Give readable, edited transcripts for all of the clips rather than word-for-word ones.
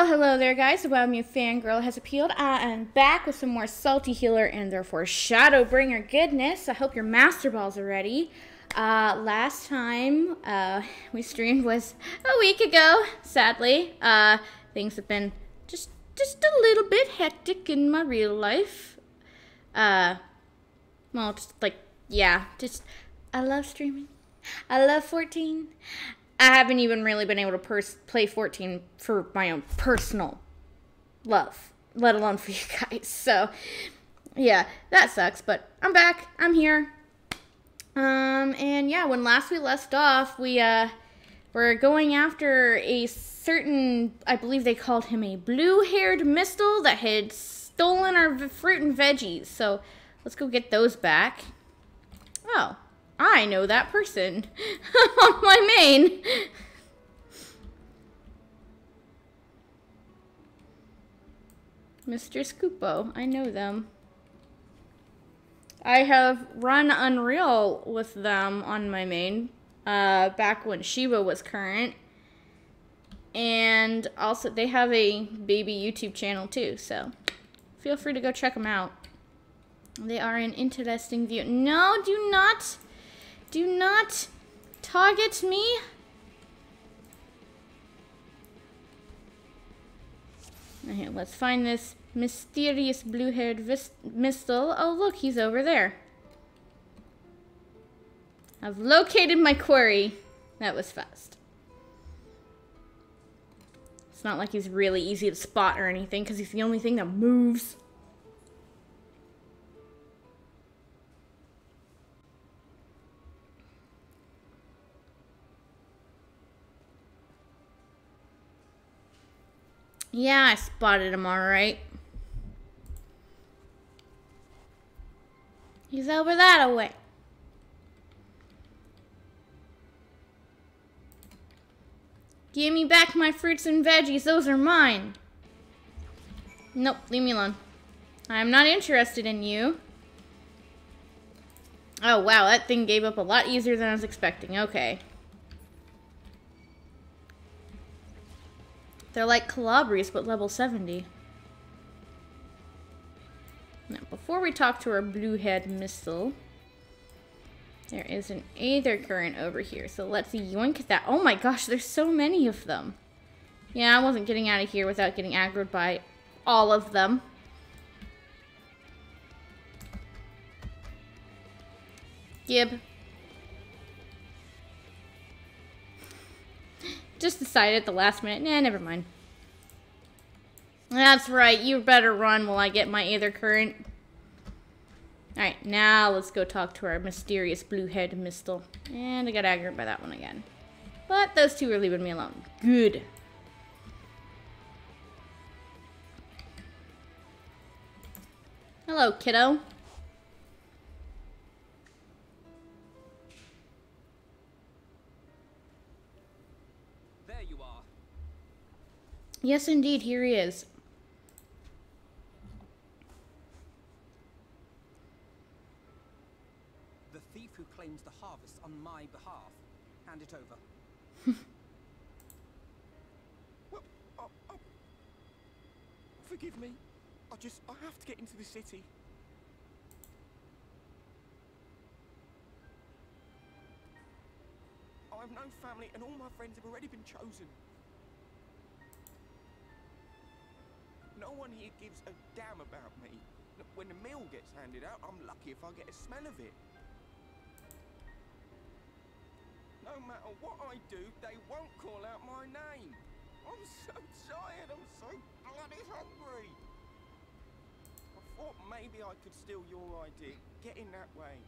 Well, hello there, guys. The Wild Mew Fangirl has appealed. I am back with some more Salty Healer and therefore Shadowbringer goodness. I hope your Master Balls are ready. Last time we streamed was a week ago, sadly. Things have been just a little bit hectic in my real life. Well, just like, yeah, I love streaming. I love 14. I haven't even really been able to play 14 for my own personal love, let alone for you guys. So, yeah, that sucks, but I'm back. I'm here. And yeah, when last we left off, we were going after a certain, I believe they called him a blue-haired mistle that had stolen our fruit and veggies. So, let's go get those back. Oh. I know that person on my main. Mr. Scoopo, I know them. I have run Unreal with them on my main, back when Shiva was current. And also, they have a baby YouTube channel too, so feel free to go check them out. They are an interesting view. No, do not target me. Okay, let's find this mysterious blue-haired mistle. Oh, look, he's over there. I've located my quarry. That was fast. It's not like he's really easy to spot or anything, because he's the only thing that moves. Yeah, I spotted him all right. He's over that way. Give me back my fruits and veggies. Those are mine. Nope, leave me alone. I'm not interested in you. Oh, wow, that thing gave up a lot easier than I was expecting. Okay. They're like Calabres, but level 70. Now, before we talk to our blue-head mistle, there is an Aether Current over here. So let's yoink that. Oh my gosh, there's so many of them. Yeah, I wasn't getting out of here without getting aggroed by all of them. Gib. Just decided at the last minute, nah, never mind. That's right, you better run while I get my Aether Current. Alright, now let's go talk to our mysterious blue-head mistle. And I got aggroed by that one again. But those two are leaving me alone. Good. Hello, kiddo. Yes, indeed, here he is. The thief who claims the harvest on my behalf. Hand it over. Well, forgive me. I have to get into the city. I have no family and all my friends have already been chosen. No one here gives a damn about me. When the meal gets handed out, I'm lucky if I get a smell of it. No matter what I do, they won't call out my name. I'm so tired, I'm so bloody hungry. I thought maybe I could steal your idea. Get in that way.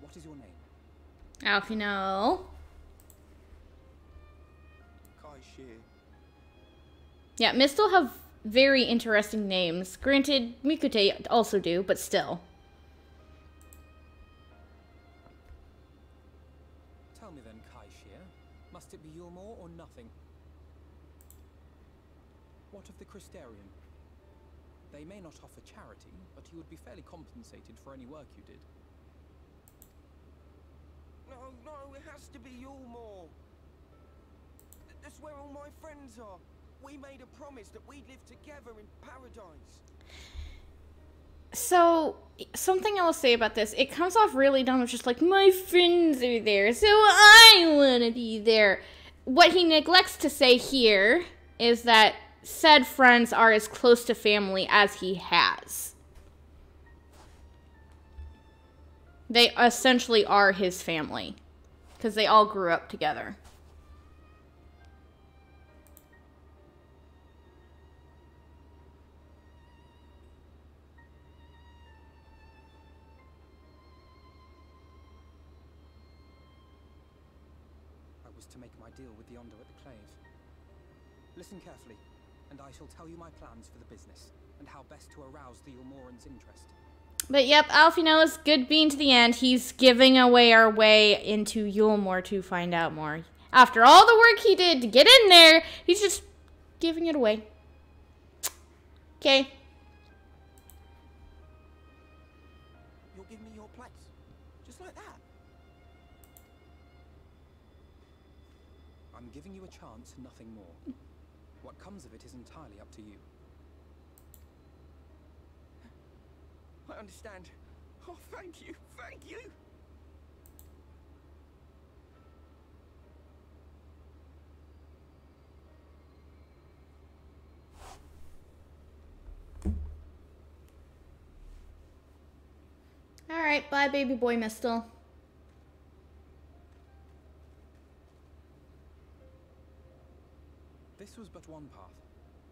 What is your name? Alphinaud. Yeah, Mistle have very interesting names. Granted, Mikute also do, but still. Tell me then, Kaishir, must it be Eulmore or nothing? What of the Christerian? They may not offer charity, but you would be fairly compensated for any work you did. No, it has to be Eulmore. That's where all my friends are. We made a promise that we'd live together in paradise. So, something I will say about this, it comes off really dumb. It's just like, my friends are there, so I want to be there. What he neglects to say here is that said friends are as close to family as he has. They essentially are his family, because they all grew up together. To make my deal with the Ondo at the Clave. Listen carefully, and I shall tell you my plans for the business, and how best to arouse the Eulmoreans' interest. But yep, Alphinaud is good being to the end. He's giving away our way into Eulmore to find out more. After all the work he did to get in there, he's just giving it away. Okay. You'll give me your place, just like that. I'm giving you a chance and nothing more. What comes of it is entirely up to you. I understand. Oh, thank you, thank you. All right, bye, baby boy Mistle. This was but one path.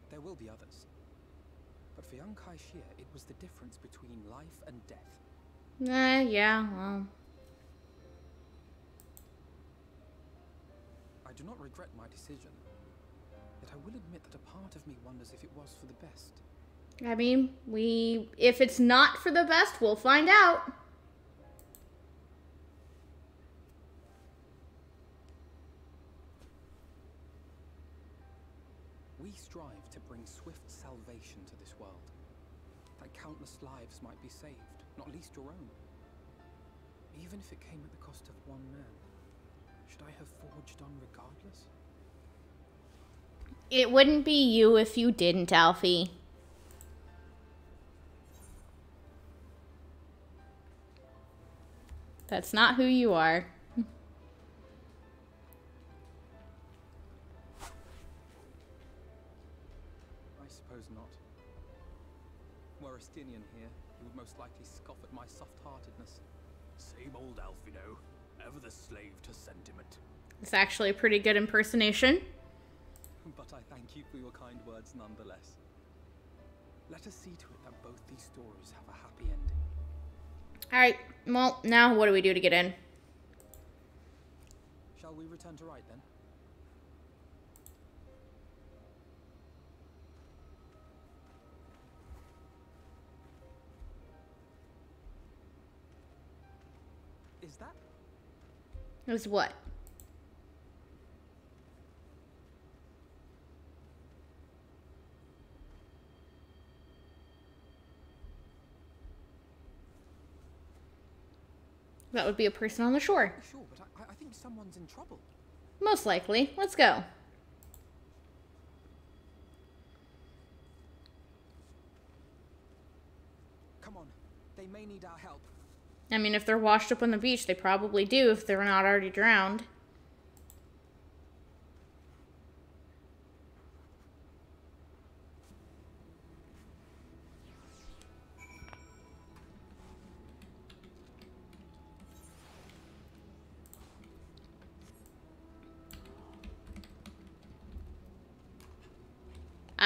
There will be others. But for young Kaishir, it was the difference between life and death. Yeah, well. I do not regret my decision. Yet I will admit that a part of me wonders if it was for the best. I mean, if it's not for the best, we'll find out. We strive to bring swift salvation to this world, that countless lives might be saved, not least your own. Even if it came at the cost of one man, should I have forged on regardless? It wouldn't be you if you didn't, Alfie. That's not who you are. I suppose not. Were Estinian here, he would most likely scoff at my soft-heartedness. Same old Alphinaud, ever the slave to sentiment. It's actually a pretty good impersonation. But I thank you for your kind words nonetheless. Let us see to it that both these stories have a happy ending. Alright, well, now what do we do to get in? Shall we return to right then? Is that? Is what? That would be a person on the shore. Sure, but I think someone's in trouble. Most likely. Let's go. Come on, they may need our help. I mean, if they're washed up on the beach, they probably do if they're not already drowned.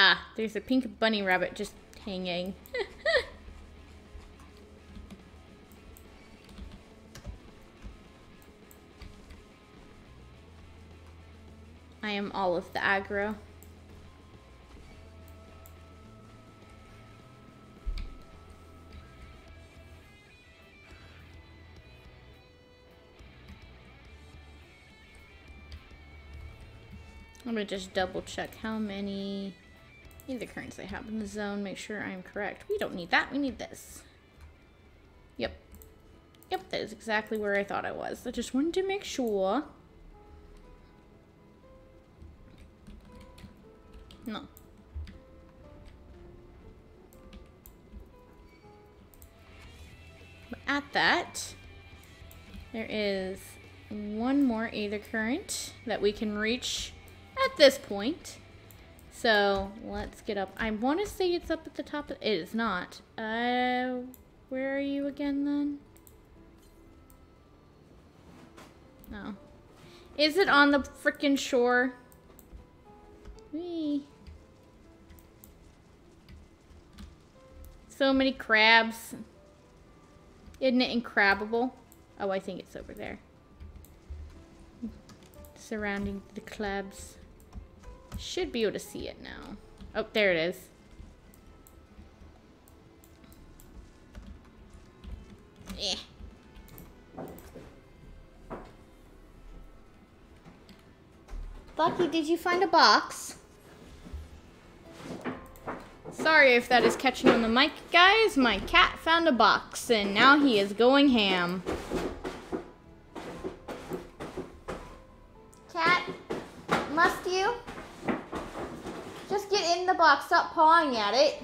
Ah, there's a pink bunny rabbit just hanging. I am all of the aggro. I'm gonna just double check how many the currents I have in the zone, make sure I'm correct. We don't need that, we need this. Yep. Yep, that is exactly where I thought I was. I just wanted to make sure. No. But at that, there is one more Aether Current that we can reach at this point. So, let's get up. I want to say it's up at the top. It is not. Where are you again then? No. Is it on the frickin' shore? Whee. So many crabs. Isn't it incredible? Oh, I think it's over there. Surrounding the clubs. Should be able to see it now. Oh, there it is. Eh. Lucky, did you find a box? Sorry if that is catching on the mic, guys. My cat found a box, and now he is going ham. Cat, must you? Just get in the box, stop pawing at it.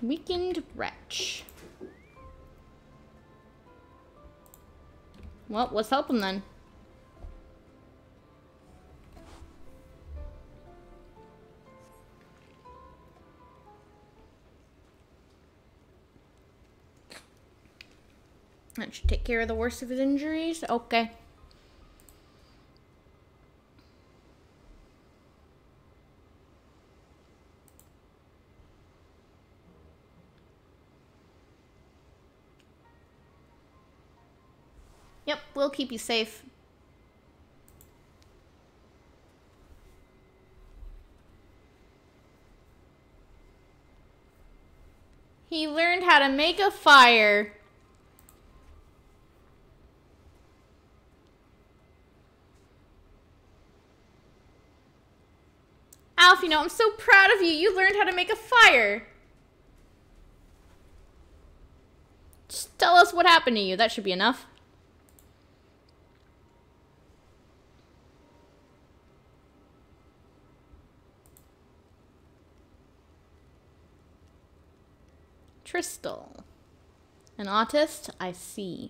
Weakened wretch. Well, let's help him then. That should take care of the worst of his injuries. Okay. Yep, we'll keep you safe. He learned how to make a fire. Alphinaud, I'm so proud of you. You learned how to make a fire. Just tell us what happened to you. That should be enough. Tristal. An autist? I see.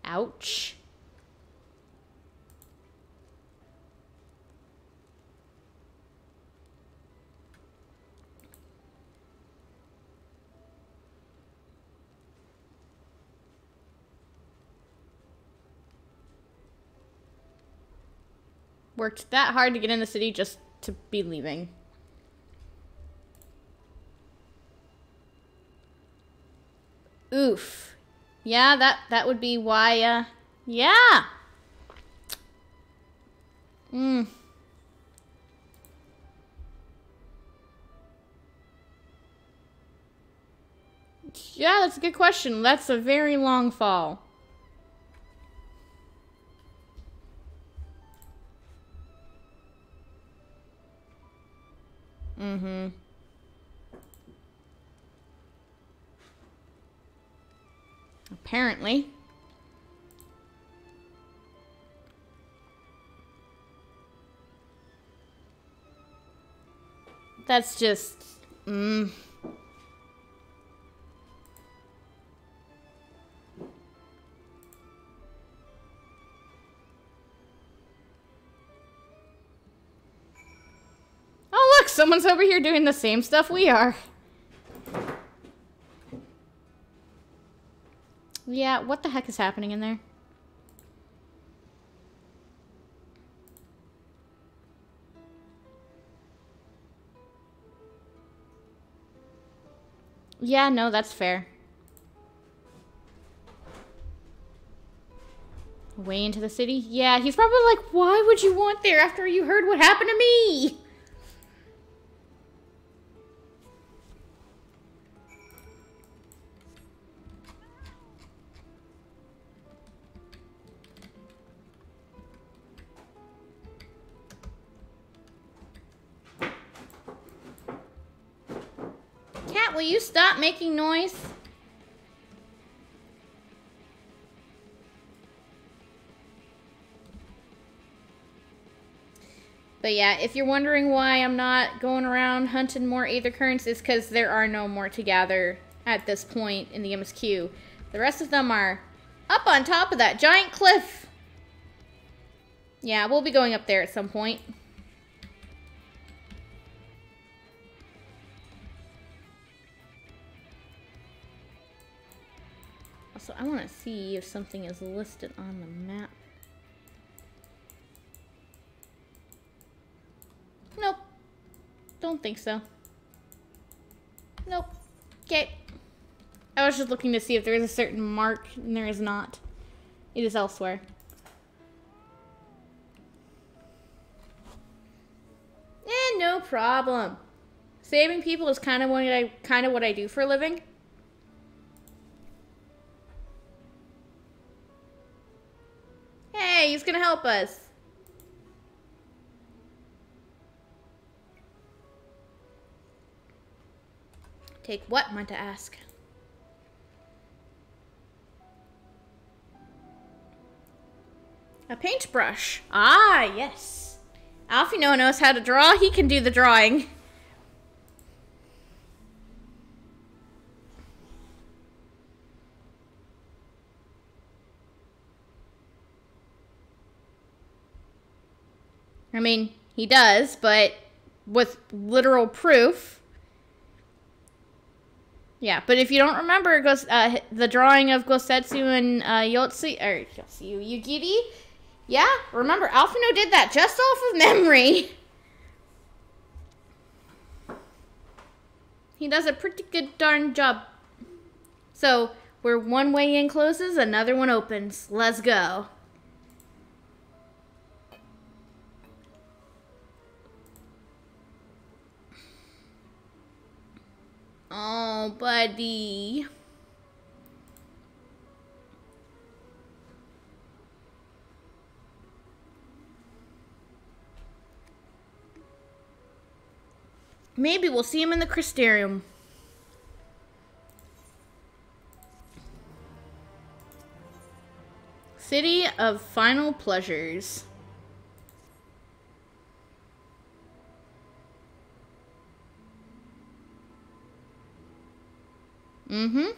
Ouch. Worked that hard to get in the city just to be leaving. Oof. Yeah, that would be why, yeah! Yeah, that's a good question. That's a very long fall. Mm-hmm. Apparently. That's just... Oh, look! Someone's over here doing the same stuff we are. Yeah, what the heck is happening in there? Yeah, no, that's fair. Way into the city? Yeah, he's probably like, why would you want there after you heard what happened to me? Cat, will you stop making noise? But yeah, if you're wondering why I'm not going around hunting more Aether Currents, it's because there are no more to gather at this point in the MSQ. The rest of them are up on top of that giant cliff. Yeah, we'll be going up there at some point. Also, I want to see if something is listed on the map. Nope. Don't think so. Nope. Okay. I was just looking to see if there is a certain mark, and there is not. It is elsewhere. No problem. Saving people is kind of what I do for a living. Hey, he's gonna help us. Take what, meant to ask. A paintbrush. Ah, yes. Alphinaud knows how to draw. He can do the drawing. I mean, he does, but with literal proof. Yeah, but if you don't remember, it goes the drawing of Gosetsu and Yugiri. Yeah, remember, Alphinaud did that just off of memory. He does a pretty good darn job. So, where one way in closes, another one opens. Let's go. Oh, buddy. Maybe we'll see him in the Crystarium. City of Final Pleasures. Mm-hmm.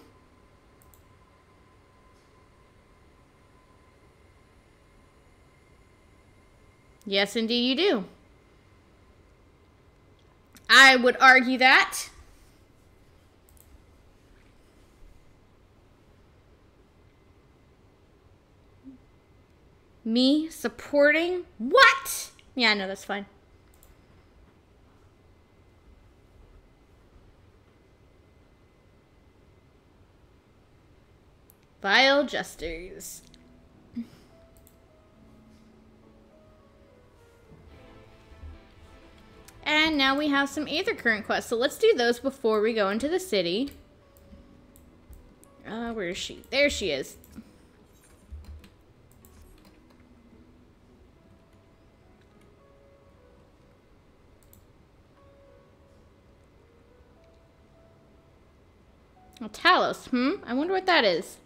Yes, indeed you do. I would argue that. Me supporting? What? Yeah, no, that's fine. Vile Jesters. And now we have some Aether Current quests. So let's do those before we go into the city. Where is she? There she is. Oh, Talos. I wonder what that is.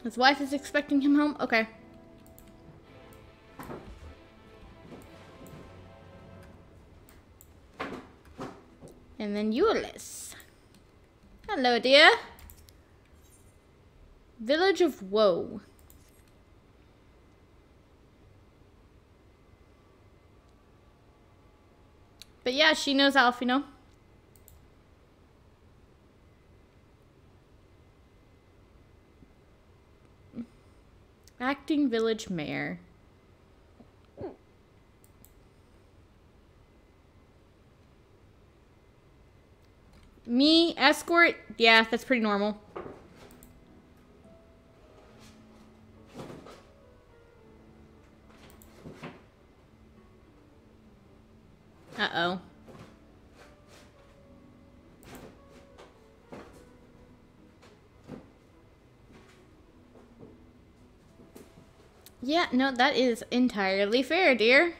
His wife is expecting him home? Okay. And then Euless. Hello, dear. Village of Woe. But yeah, she knows Alphinaud. Acting village mayor. Me, escort? Yeah, that's pretty normal. Uh-oh. Yeah, no, that is entirely fair, dear.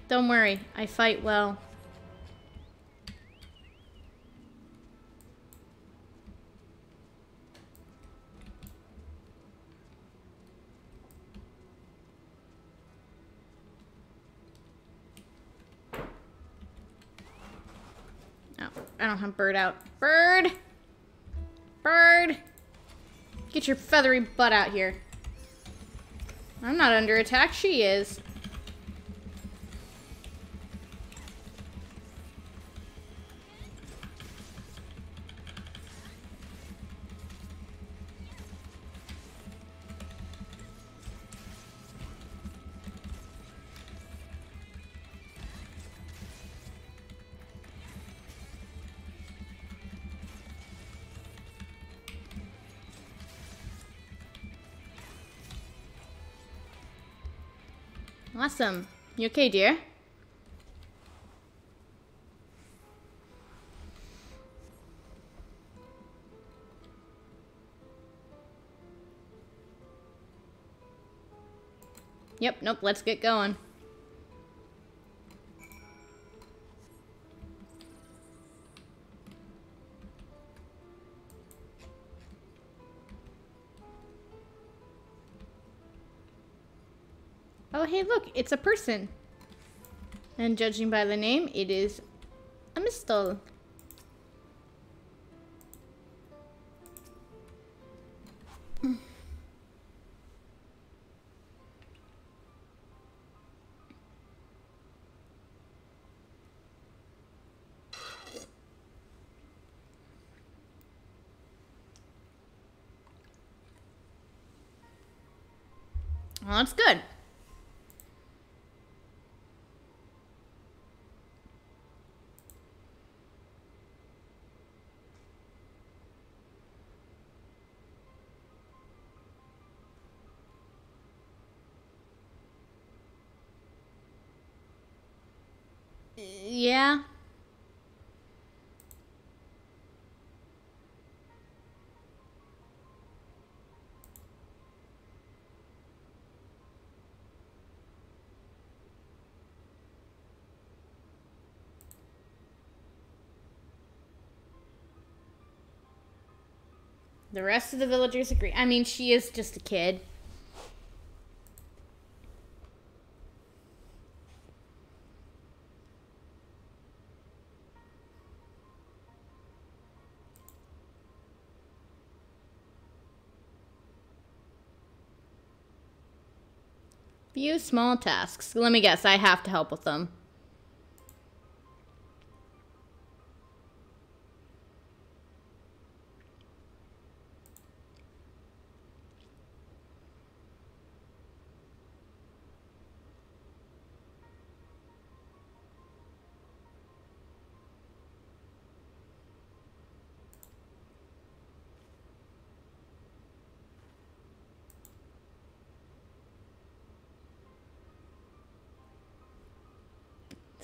Don't worry, I fight well. Oh, I don't have Bird out. Bird! Bird! Get your feathery butt out here. I'm not under attack, she is. Awesome. You okay, dear? Yep, nope, let's get going. Oh, hey, look, it's a person. And judging by the name, it is a Mistle. Well, that's good. Yeah. The rest of the villagers agree. I mean, she is just a kid. Few small tasks. Let me guess, I have to help with them.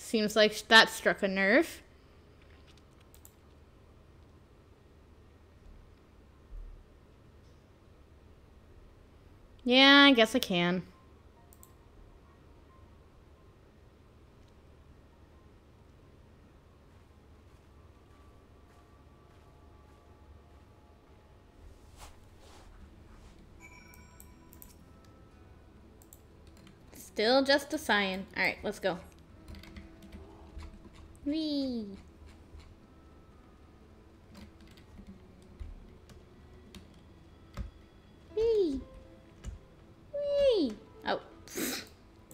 Seems like that struck a nerve. Yeah, I guess I can. Still just a sign. Alright, let's go. Whee! Whee! Whee! Oh.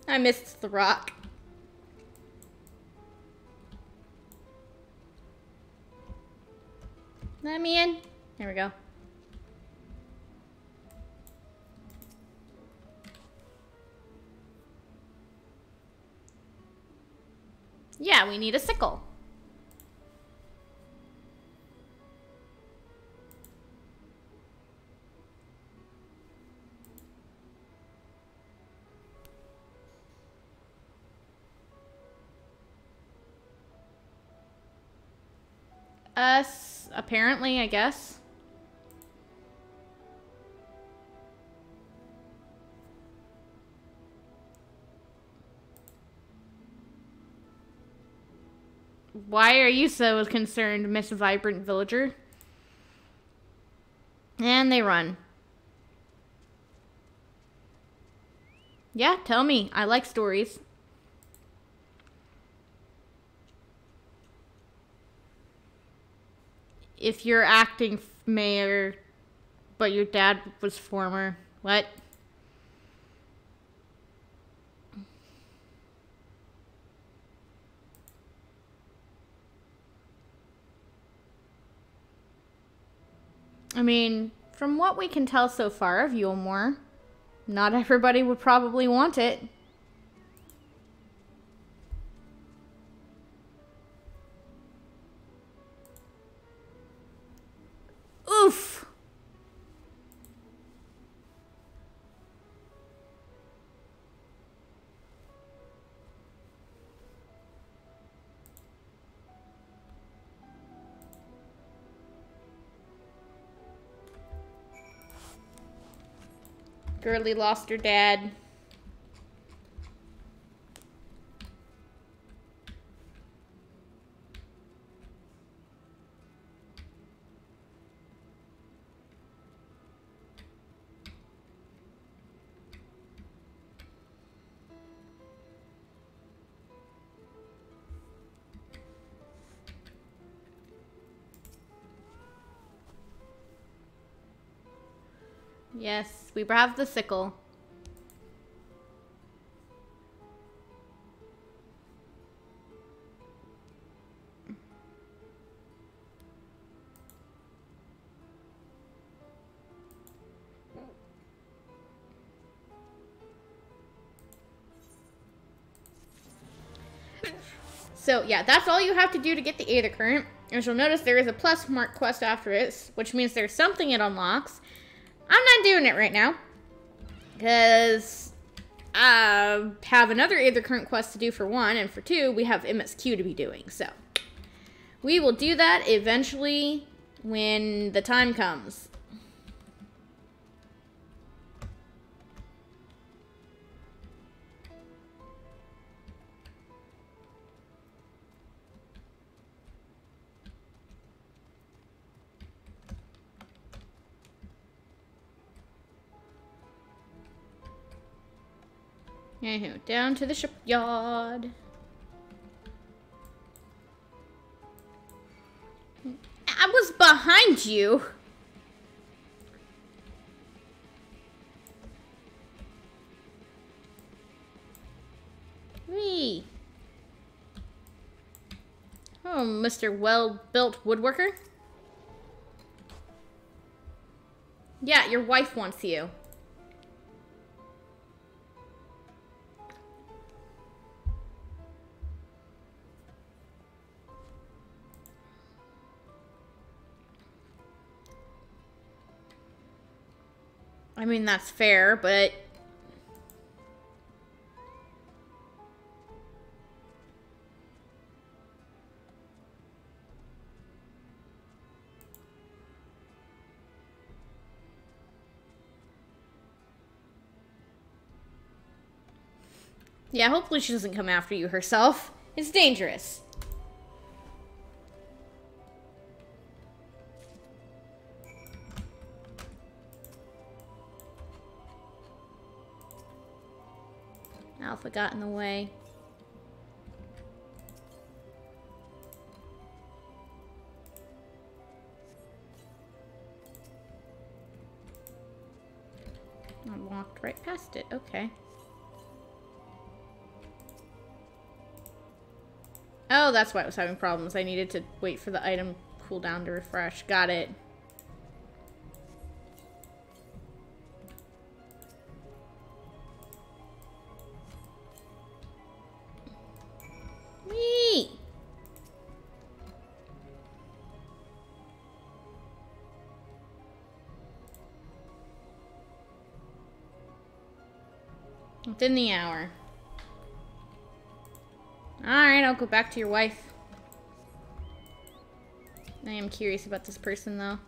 I missed the rock. Let me in. There we go. Yeah, we need a sickle. Us, apparently, I guess. Why are you so concerned, Miss Vibrant Villager? And they run. Yeah, tell me. I like stories. If you're acting mayor, but your dad was former, what? I mean, from what we can tell so far of Eulmore, not everybody would probably want it. Oof! Girly lost her dad. Yes, we have the sickle. So, yeah, that's all you have to do to get the Aether Current. As you'll notice, there is a plus mark quest after it, which means there's something it unlocks. I'm not doing it right now, because I have another Aether Current quest to do for one, and for two, we have MSQ to be doing. So, we will do that eventually when the time comes. Anywho, down to the shipyard. I was behind you. Whee. Oh, Mr. Well-Built Woodworker. Yeah, your wife wants you. I mean, that's fair, but... yeah, hopefully she doesn't come after you herself. It's dangerous. Alpha got in the way. I walked right past it. Okay. Oh, that's why I was having problems. I needed to wait for the item cooldown to refresh. Got it. Whee! Within the hour. Alright, I'll go back to your wife. I am curious about this person, though.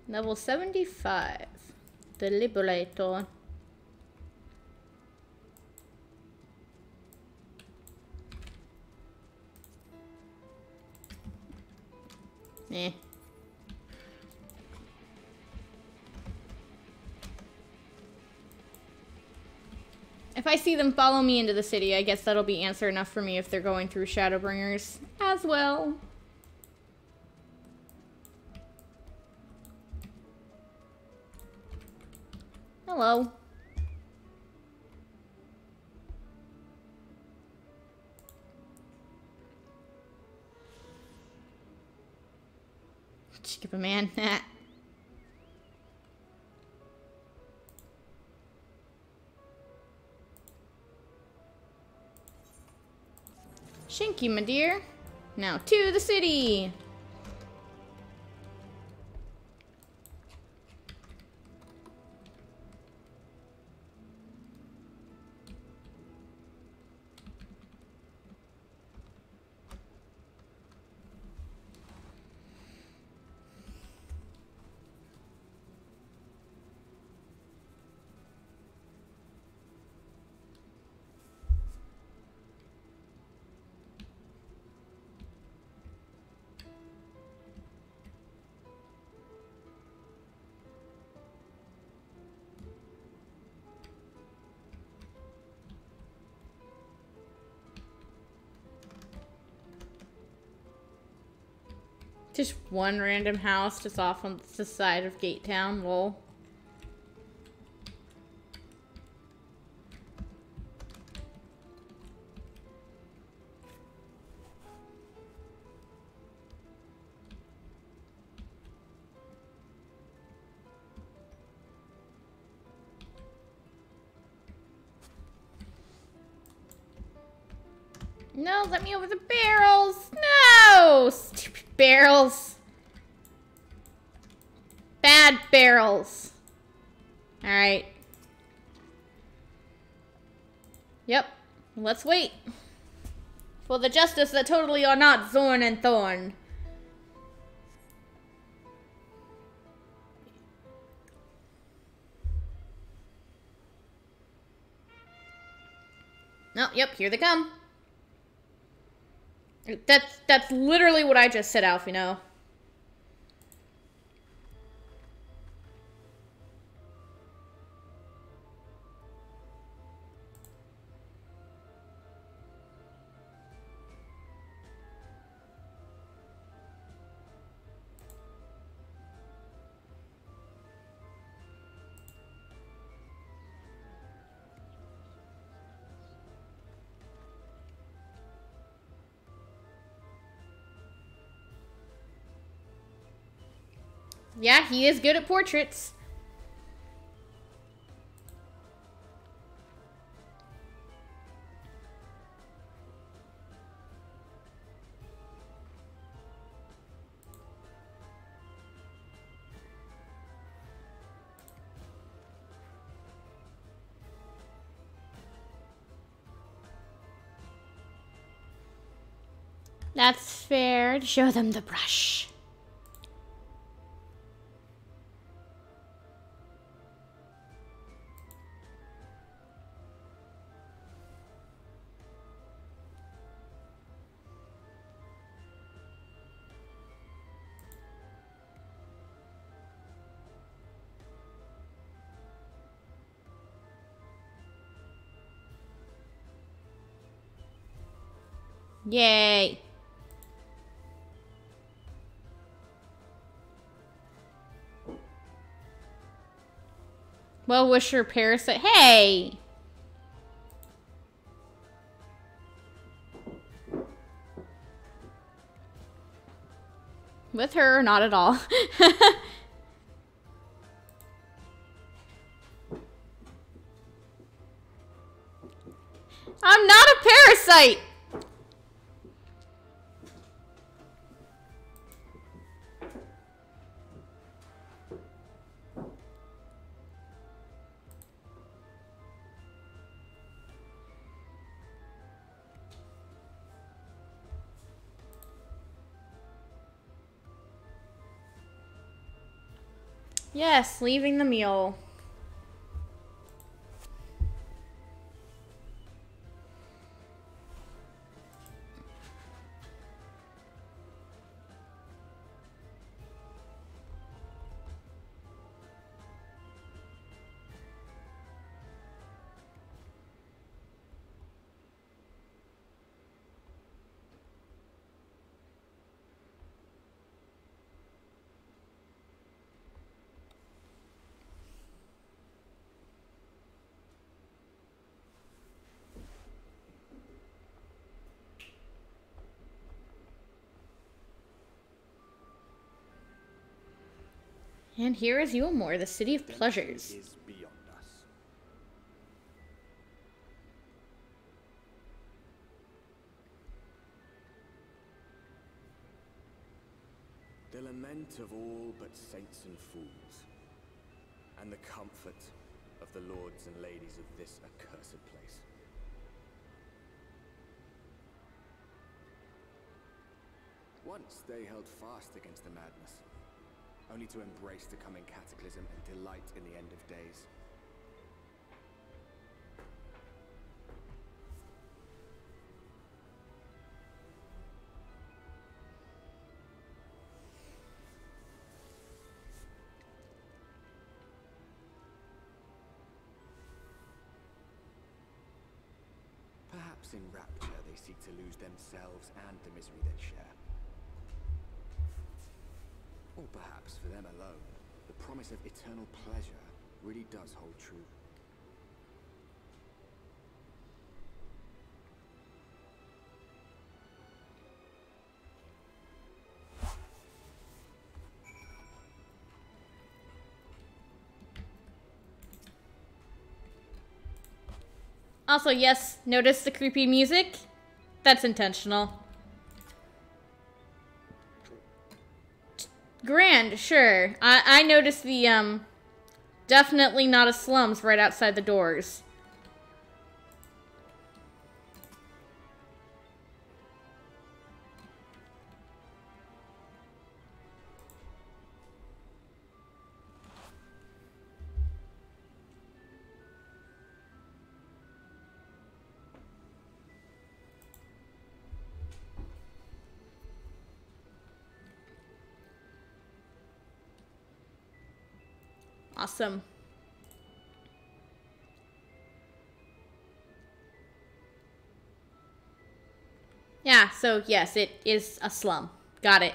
Level 75. The Liberator. Eh. If I see them follow me into the city, I guess that'll be answer enough for me if they're going through Shadowbringers as well. Hello. Skip a man. Thank you, my dear. Now to the city. Just one random house just off on the side of Gate Town, lol. No, let me over the barrels. No! Stupid barrels. Bad barrels. Alright. Yep. Let's wait. For the justice that totally are not Zorn and Thorn. No, yep, here they come. That's literally what I just said, Alphinaud. Yeah, he is good at portraits. That's fair. Show them the brush. Yay. Well wisher parasite. Hey! With her, not at all. I'm not a parasite! Yes, leaving the mule. And here is Eulmore, the city of pleasures. Is beyond us. The lament of all but saints and fools, and the comfort of the lords and ladies of this accursed place. Once they held fast against the madness, only to embrace the coming cataclysm and delight in the end of days. Perhaps in rapture they seek to lose themselves and the misery they share. Or perhaps for them alone, the promise of eternal pleasure really does hold true. Also, yes, notice the creepy music? That's intentional. Grand, sure. I noticed the, definitely not a slums right outside the doors. Awesome. Yeah, so yes, it is a slum. Got it.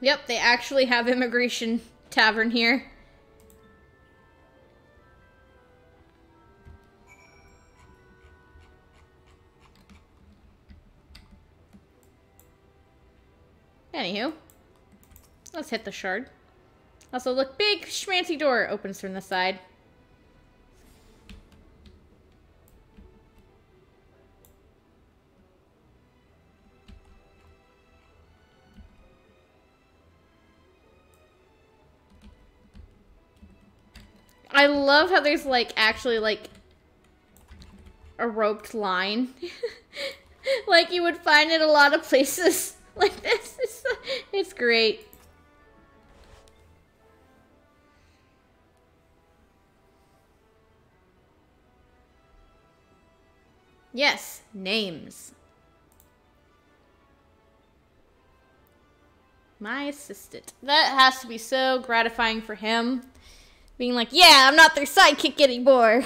Yep, they actually have immigration tavern here. Anywho, let's hit the shard. Also, look, big schmancy door opens from the side. I love how there's, like, actually, like, a roped line. Like you would find in a lot of places like this. It's great. Yes, names. My assistant. That has to be so gratifying for him. Being like, yeah, I'm not their sidekick anymore.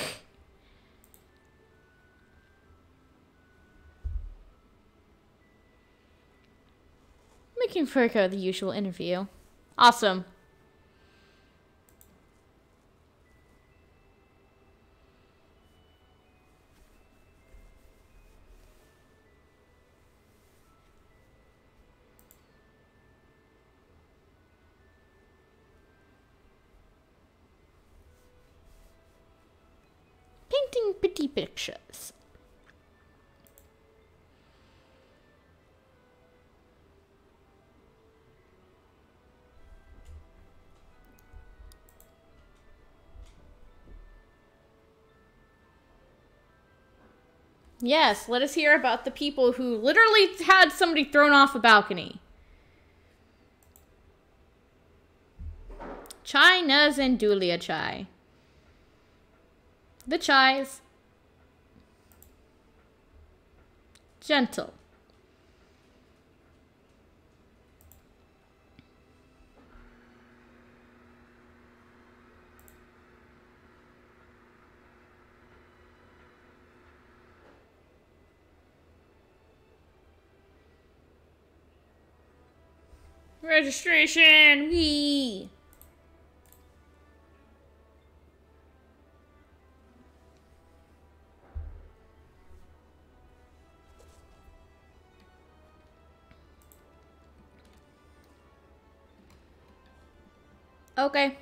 Making Furco the usual interview. Awesome. Painting pretty pictures. Yes, let us hear about the people who literally had somebody thrown off a balcony. Chai, Nuz, and Dulia Chai. The Chais. Gentle. Registration! Wee! Okay.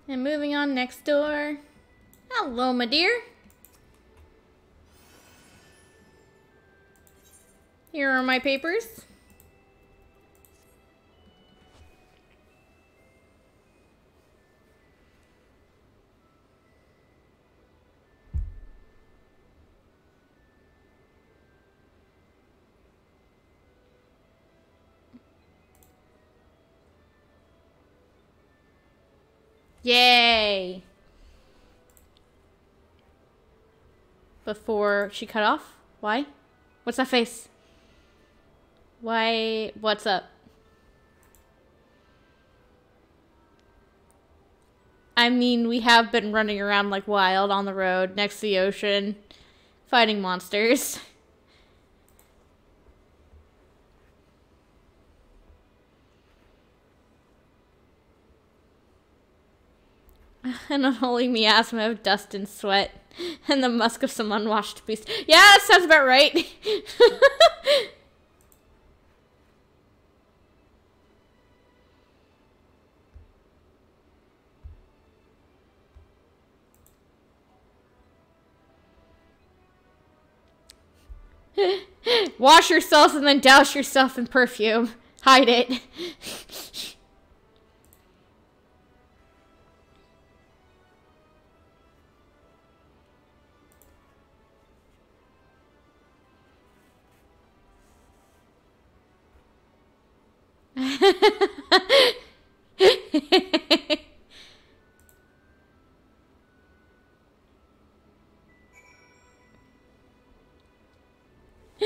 And moving on next door. Hello, my dear. Here are my papers. Yay! Before she cut off? Why? What's that face? Why? What's up? I mean, we have been running around like wild on the road next to the ocean, fighting monsters. An unholy miasma of dust and sweat, and the musk of some unwashed beast. Yeah, that sounds about right. Wash yourself and then douse yourself in perfume. Hide it.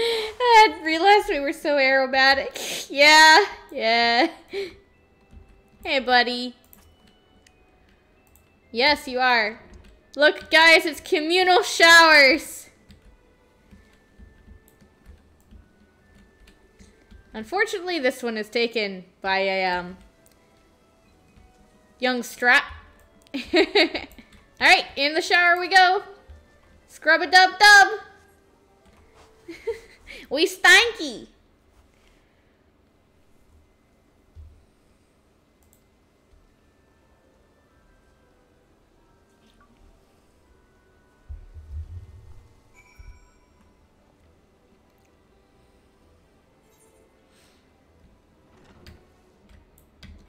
I hadn't realized we were so aerobatic. Yeah, yeah. Hey, buddy. Yes, you are. Look, guys, it's Communal Showers. Unfortunately, this one is taken by a, young strap. Alright, in the shower we go. Scrub-a-dub-dub. We stanky.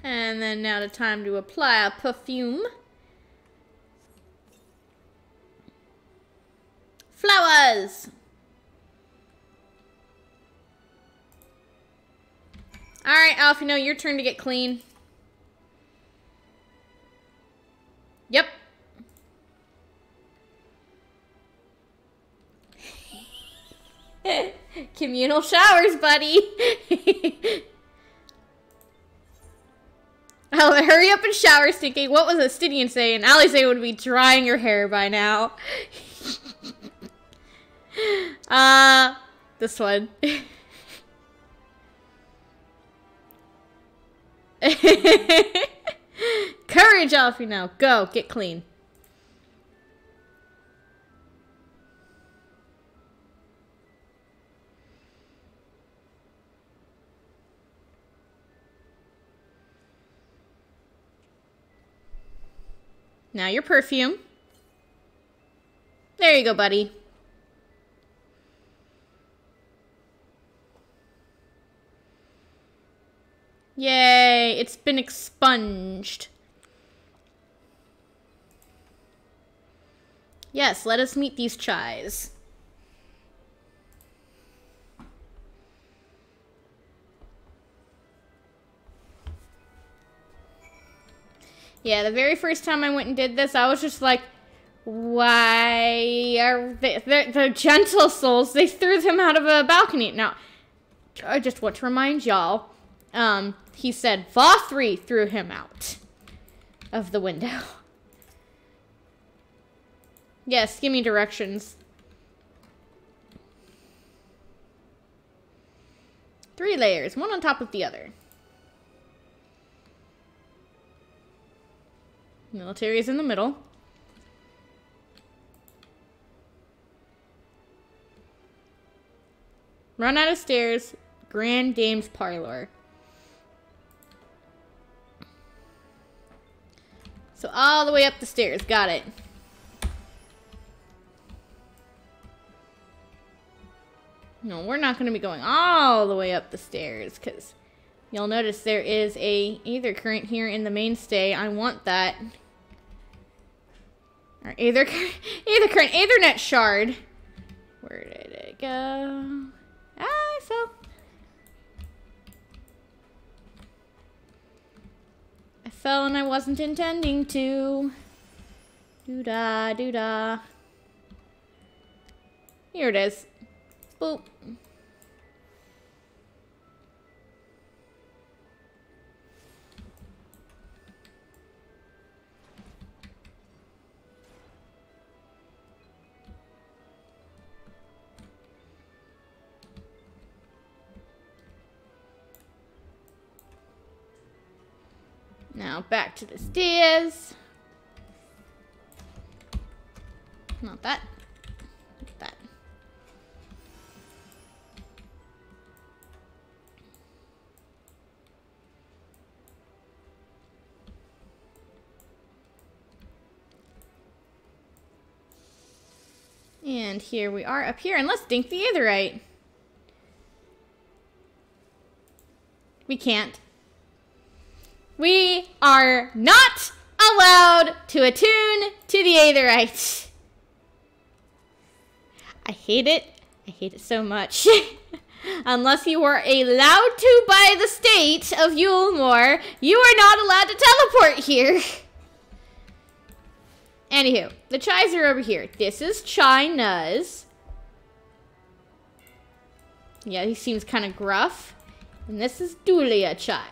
And then now the time to apply a perfume. Flowers. Alright, Alphinaud, your turn to get clean. Yep. Communal showers, buddy. Oh, hurry up and shower, Stinky. What was Astidian saying? Alize would be drying her hair by now. This one. Courage, Alphinaud. Go, get clean. Now your perfume. There you go, buddy. Yay, it's been expunged. Yes, let us meet these chais. Yeah, the very first time I went and did this, I was just like, why are they're gentle souls? They threw them out of a balcony. Now, I just want to remind y'all, he said Vothri threw him out of the window. Yes, give me directions. 3 layers, one on top of the other. Military is in the middle. Run out of stairs, Grand Dame's Parlor. So all the way up the stairs, got it. No, we're not going to be going all the way up the stairs, because you'll notice there is a Aether Current here in the mainstay. I want that. Or Aether Current, Aethernet Shard. Where did it go? Ah, I fell. I fell and I wasn't intending to. Doo-dah, doo-dah. Here it is. Boop. Now back to the stairs. Not that. Not that. And here we are up here, and let's dink the Aetherite. We can't. We are not allowed to attune to the Aetherite. I hate it. I hate it so much. Unless you are allowed to by the state of Eulmore, you are not allowed to teleport here. Anywho, the chais are over here. This is Chai Nuz. Yeah, he seems kind of gruff. And this is Dulia Chai.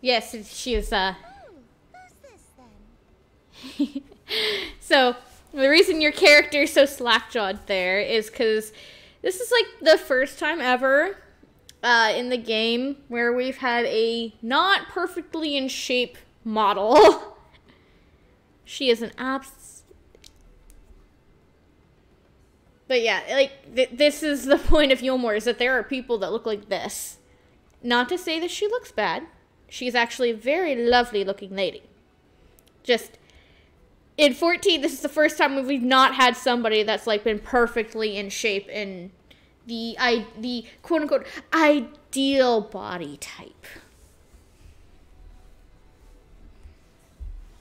Yes, she is, Who's this then? So, the reason your character is so slack-jawed there is because this is, like, the first time ever in the game where we've had a not perfectly in shape model. She is an But yeah, like, this is the point of Eulmore, is that there are people that look like this. Not to say that she looks bad. She's actually a very lovely looking lady. Just, in 14, this is the first time we've not had somebody that's like been perfectly in shape in the quote unquote ideal body type.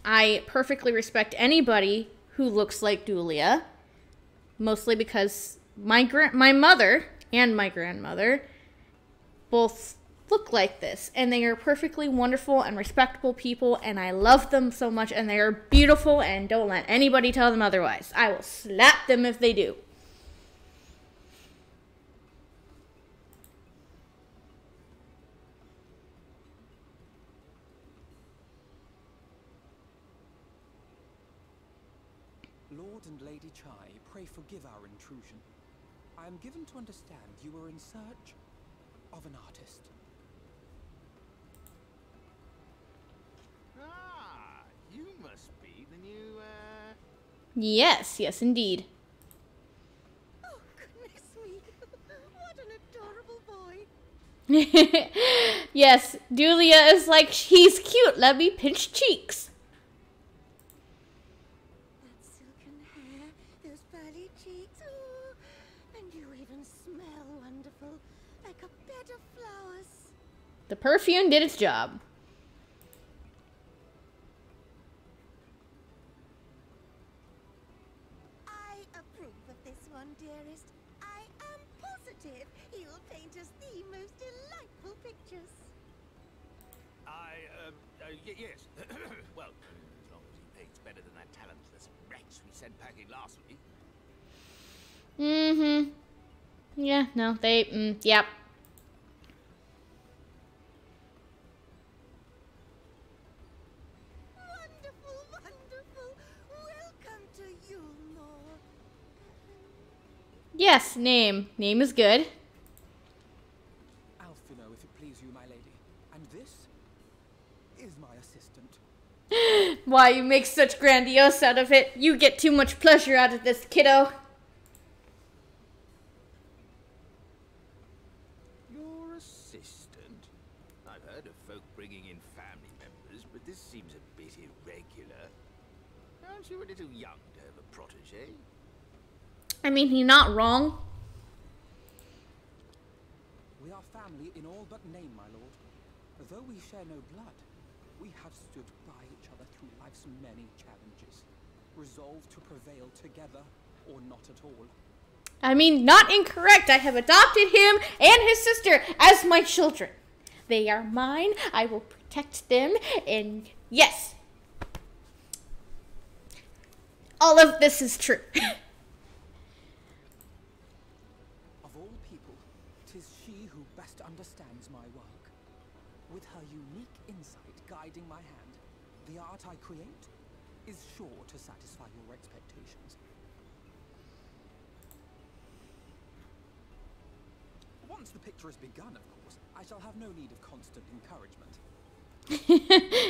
I perfectly respect anybody who looks like Dulia, mostly because my mother and my grandmother both look like this, and they are perfectly wonderful and respectable people, and I love them so much, and they are beautiful, and don't let anybody tell them otherwise. I will slap them if they do. Lord and Lady Chai, pray forgive our intrusion. I am given to understand you were in search of an artist. Ah, you must be the new, Yes, yes indeed. Oh, goodness me. What an adorable boy. Yes, Dulia is like, he's cute. Let me pinch cheeks. That silken hair, those pearly cheeks, ooh, and you even smell wonderful, like a bed of flowers. The perfume did its job. I approve of this one, dearest. I am positive he'll paint us the most delightful pictures. Yes. Well, as long as he paints better than that talentless wretch we sent packing last week. Mm-hmm. Yeah, no, yep. Wonderful, wonderful. Welcome to Eulmore. Yes, name. Name is good. Alphinaud, if it please you, my lady. And this is my assistant. Why you make such grandiose out of it? You get too much pleasure out of this, kiddo. Your assistant? I've heard of folk bringing in family members, but this seems a bit irregular. Aren't you a little young to have a protege? I mean, he's not wrong. We are family in all but name, my lord. Though we share no blood, we have stood by each other through life's many challenges, resolved to prevail together or not at all. I mean, not incorrect. I have adopted him and his sister as my children. They are mine. I will protect them. And yes, all of this is true. Of all people, 'tis she who best understands my work. With her unique insight guiding my hand, the art I create is sure to satisfy your expectations. Once the picture has begun, of course, I shall have no need of constant encouragement.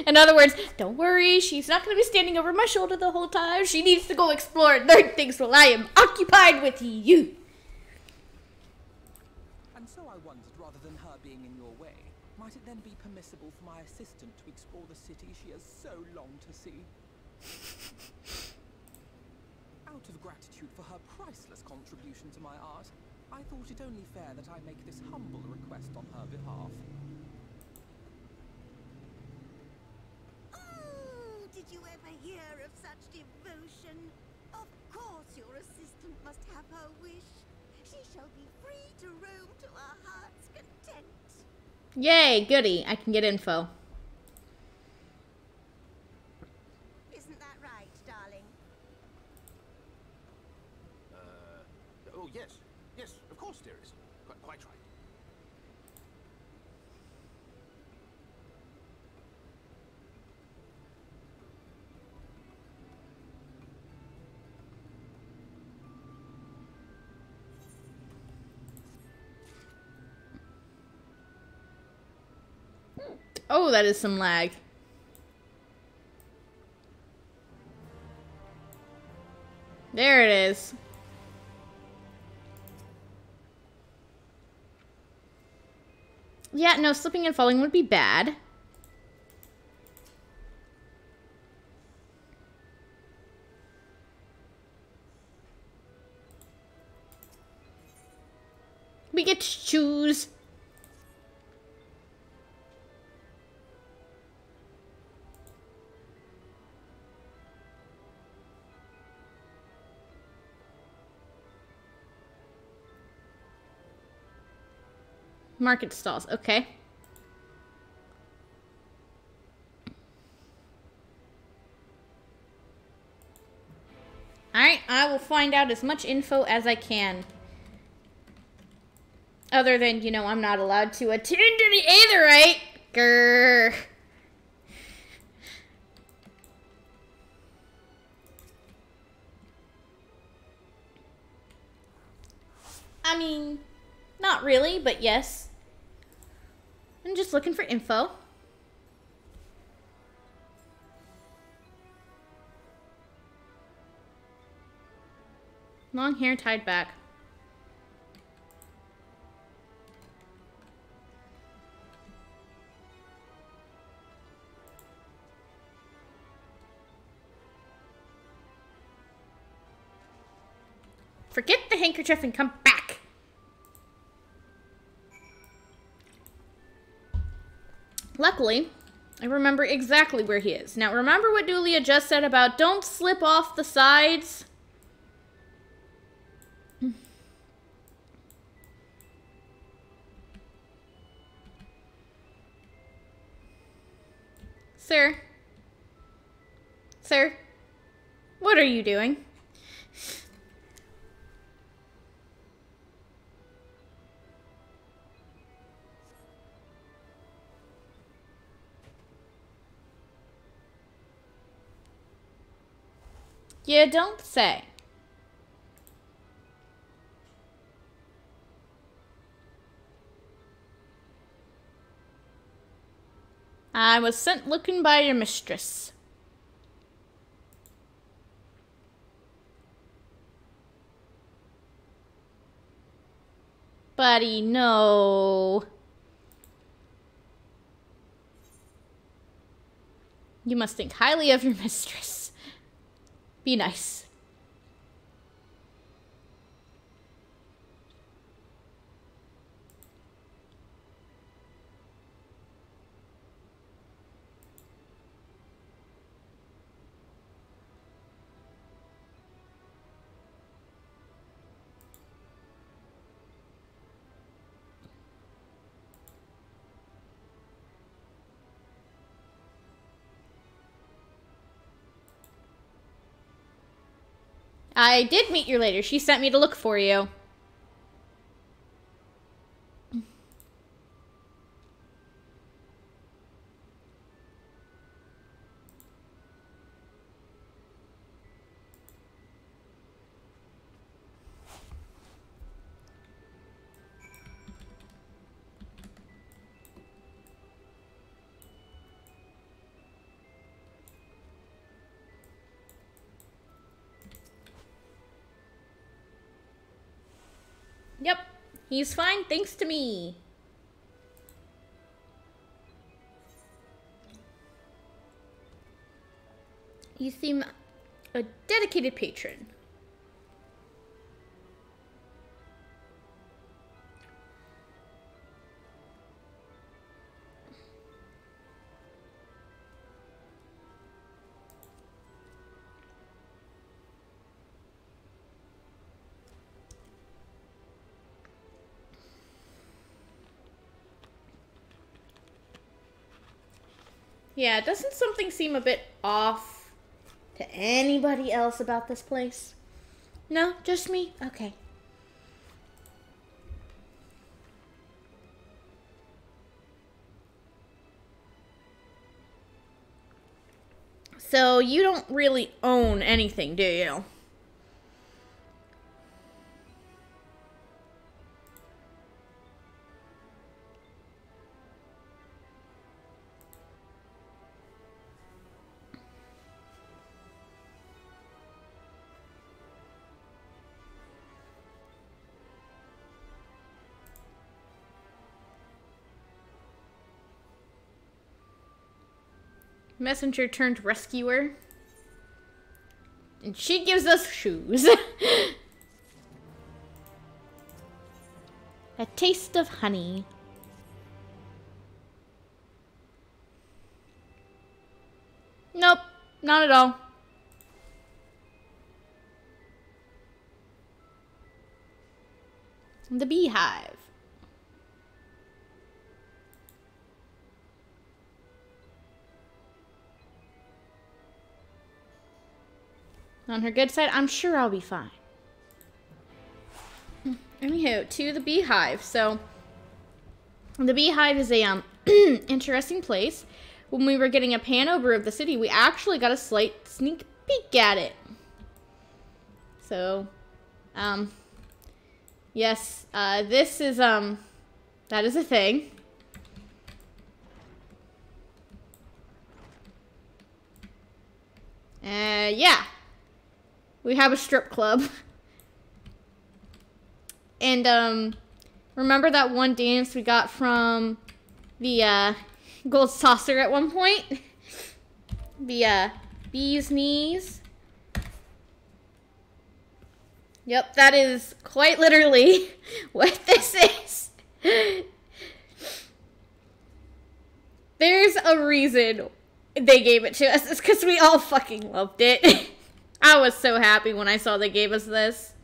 In other words, don't worry, she's not going to be standing over my shoulder the whole time. She needs to go explore and learn things while I am occupied with you. And so I wondered, rather than her being in your way, might it then be permissible for my assistant to explore the city she has so longed to see? Out of gratitude for her priceless contribution to my art, I thought it only fair that I make this humble request on her behalf. Oh, did you ever hear of such devotion? Of course your assistant must have her wish. She shall be free to roam to her heart's content. Yay, goody. I can get info. Isn't that right, darling? Oh, yes. Yes, of course, dearest. Quite right. Oh, that is some lag. There it is. Yeah, no, slipping and falling would be bad. We get to choose. Market stalls, okay. Alright, I will find out as much info as I can. Other than, you know, I'm not allowed to attend to the Aetherite. Grrr. I mean, not really, but yes. I'm just looking for info. Long hair tied back. Forget the handkerchief and come back. Luckily, I remember exactly where he is. Now, remember what Dulia just said about don't slip off the sides? Sir? Sir? What are you doing? You don't say. I was sent looking by your mistress. Buddy, no. You must think highly of your mistress. Be nice. I did meet your lady. She sent me to look for you. Yep, he's fine thanks to me. You seem a dedicated patron. Yeah, doesn't something seem a bit off to anybody else about this place? No, just me? Okay. So, you don't really own anything, do you? Messenger turned rescuer. And she gives us shoes. A taste of honey. Nope, not at all. The Beehive. On her good side, I'm sure I'll be fine. Anywho, to the Beehive. So, the Beehive is a interesting place. When we were getting a pan over of the city, we actually got a slight sneak peek at it. So, yes, this is, that is a thing. Yeah. We have a strip club. And, remember that one dance we got from the, gold saucer at one point? The, bee's knees? Yep, that is quite literally what this is. There's a reason they gave it to us. It's because we all fucking loved it. I was so happy when I saw they gave us this.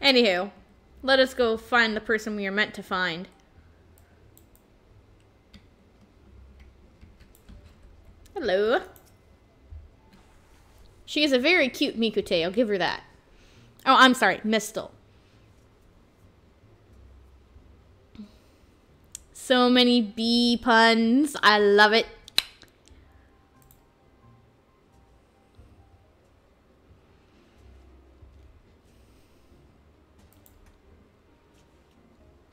Anywho, let us go find the person we are meant to find. Hello. She is a very cute Mikute, I'll give her that. Oh, I'm sorry, Mistle. So many bee puns. I love it.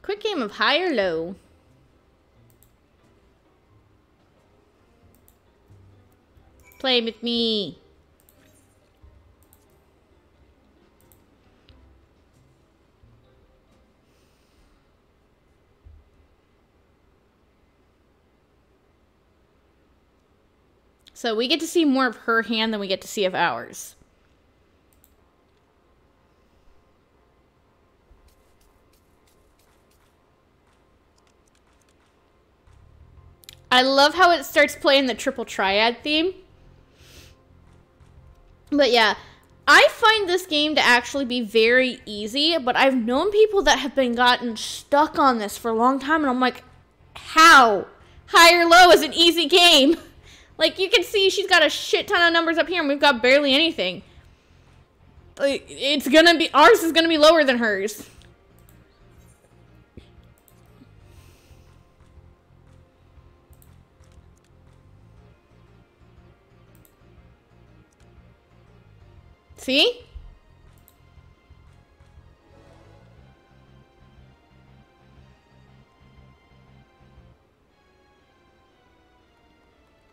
Quick game of high or low. Play with me. So we get to see more of her hand than we get to see of ours. I love how it starts playing the triple triad theme. But yeah, I find this game to actually be very easy, but I've known people that have been gotten stuck on this for a long time, and I'm like, how? High or low is an easy game. Like, you can see she's got a shit ton of numbers up here, and we've got barely anything. Like, it's gonna be, ours is gonna be lower than hers. See?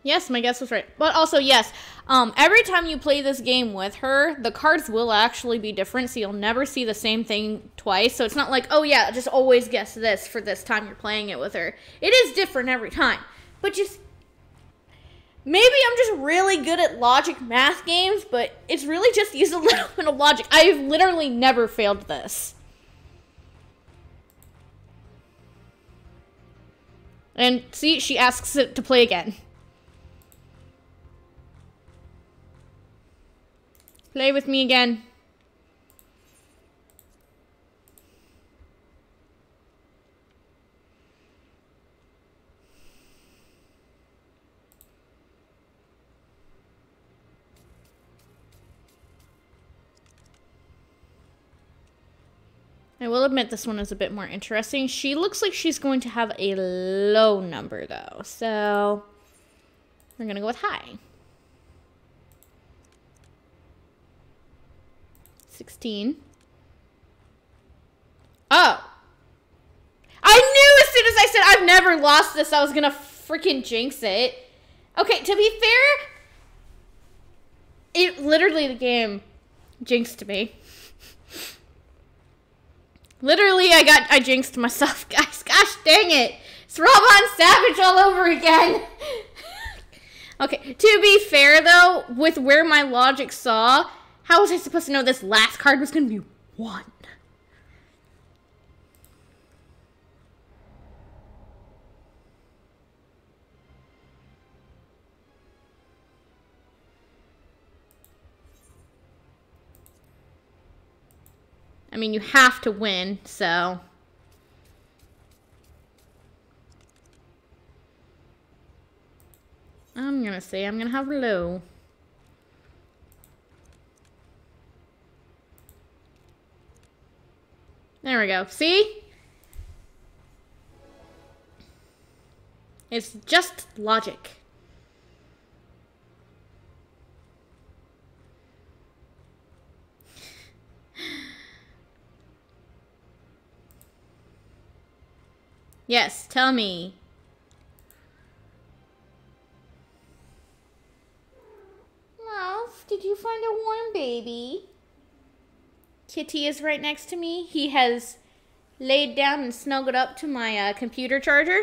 Yes, my guess was right. But also, yes, every time you play this game with her, the cards will actually be different, so you'll never see the same thing twice. So it's not like, oh yeah, just always guess this for this time you're playing it with her. It is different every time. But just, maybe I'm just really good at logic math games, but it's really just use a little bit of logic. I've literally never failed this. And see, she asks it to play again. Play with me again. I will admit this one is a bit more interesting. She looks like she's going to have a low number though. So we're going to go with high. 16. Oh. I knew as soon as I said I've never lost this, I was gonna freaking jinx it. Okay, to be fair, it literally, the game jinxed me. Literally, I jinxed myself, guys. Gosh dang it. It's Robon Savage all over again. Okay, to be fair though, with where my logic saw, how was I supposed to know this last card was going to be 1? I mean, you have to win, so. I'm going to say I'm going to have low. There we go. See? It's just logic. Yes, tell me. Ralph, did you find a warm baby? Kitty is right next to me. He has laid down and snuggled up to my computer charger.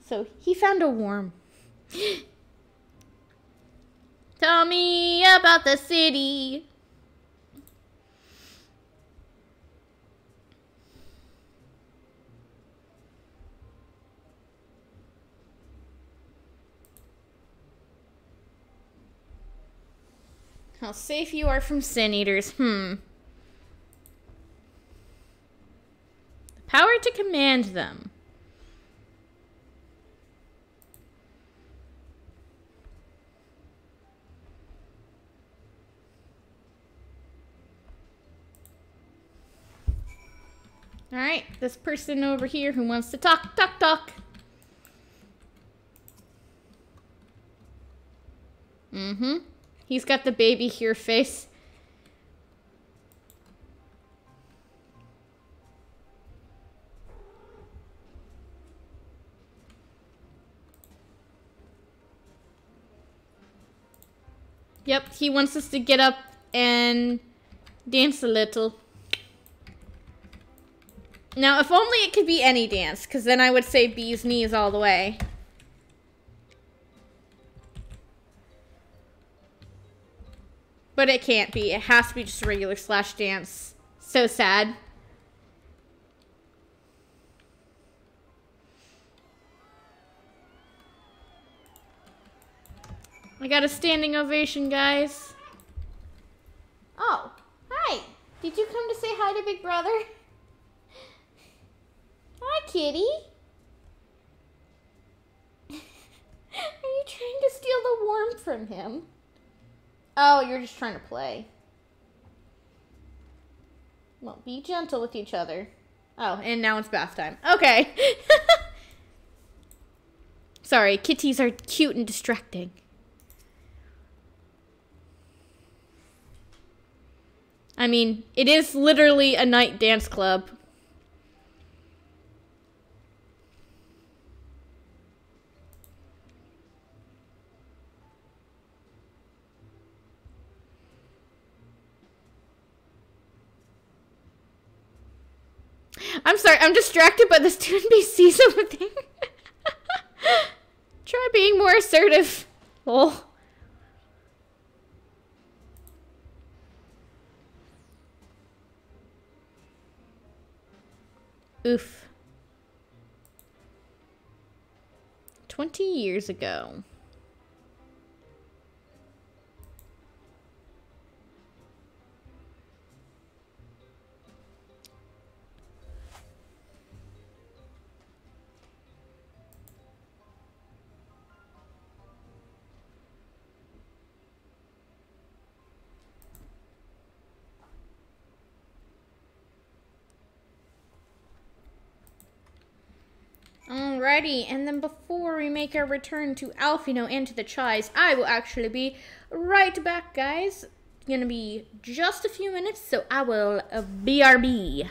So he found a worm. Tell me about the city. How safe you are from sin eaters. The power to command them. Alright, this person over here who wants to talk. He's got the baby here face. Yep, he wants us to get up and dance a little. Now, if only it could be any dance, because then I would say bee's knees all the way. But it can't be. It has to be just a regular slash dance. So sad. I got a standing ovation, guys. Oh, hi. Did you come to say hi to Big Brother? Hi, kitty. Are you trying to steal the warmth from him? Oh, you're just trying to play. Well, be gentle with each other. Oh, and now it's bath time. Okay. Sorry, kitties are cute and distracting. I mean, it is literally a night dance club. I'm sorry, I'm distracted by this 2 NPCs over there. Try being more assertive. Oh. Oof. 20 years ago. Alrighty, and then before we make our return to Alphinaud and to the Chais, I will actually be right back, guys. It's gonna be just a few minutes, so I will BRB.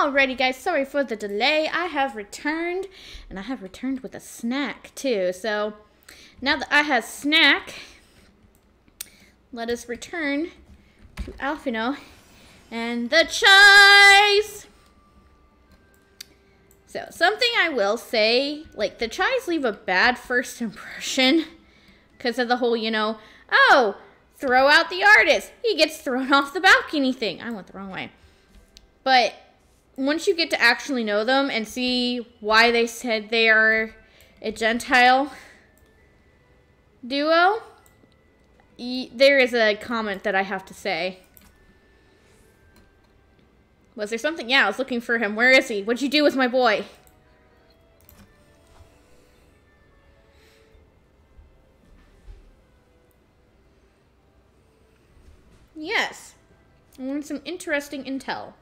Alrighty guys, sorry for the delay. I have returned, and I have returned with a snack too. So now that I have snack, let us return to Alphinaud and the Chais. So something I will say, like the Chais leave a bad first impression because of the whole, you know, oh, throw out the artist. He gets thrown off the balcony thing. I went the wrong way. But once you get to actually know them and see why they said they are a Gentile duo, there is a comment that I have to say. Was there something? Yeah, I was looking for him. Where is he? What'd you do with my boy? Yes. I want some interesting intel.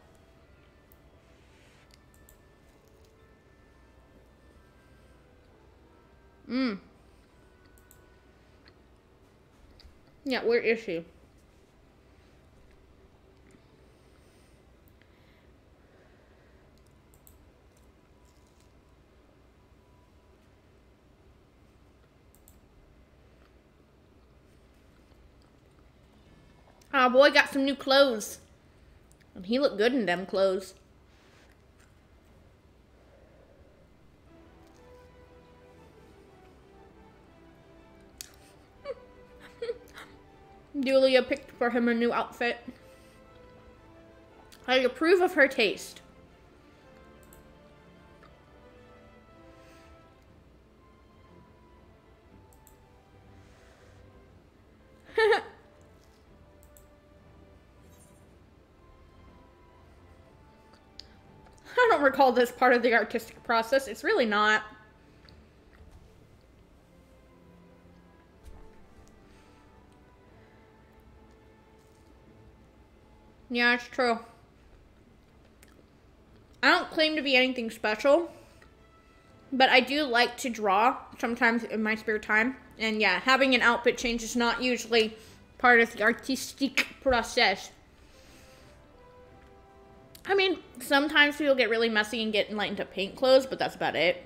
Yeah, where is she? Oh, boy got some new clothes. And he looked good in them clothes. Julia picked for him a new outfit. I approve of her taste. I don't recall this part of the artistic process. It's really not. Yeah, it's true. I don't claim to be anything special, but I do like to draw sometimes in my spare time. And yeah, having an outfit change is not usually part of the artistic process. I mean, sometimes people get really messy and get like into paint clothes, but that's about it.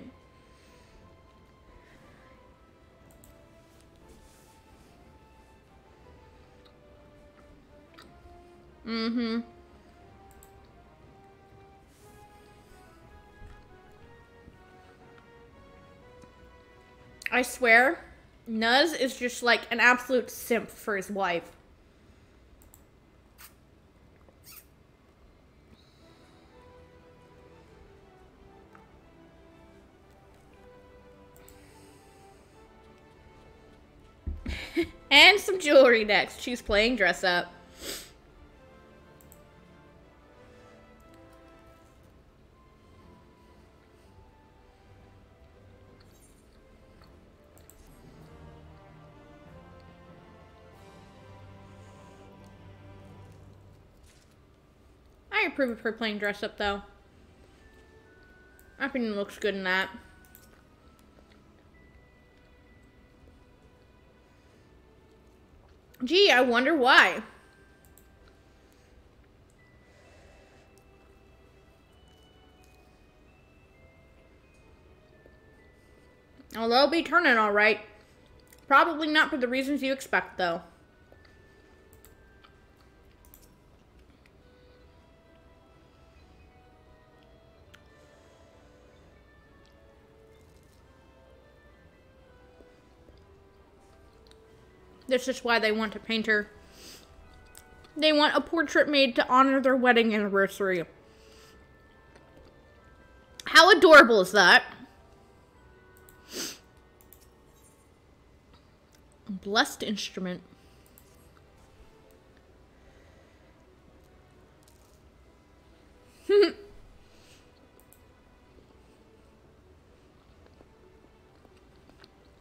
I swear, Nuz is just like an absolute simp for his wife. And some jewelry next. She's playing dress up. I approve of her playing dress up though. I think it looks good in that. Gee, I wonder why. Oh, they'll be turning all right. Probably not for the reasons you expect, though. This is why they want a painter. They want a portrait made to honor their wedding anniversary. How adorable is that? Blessed instrument.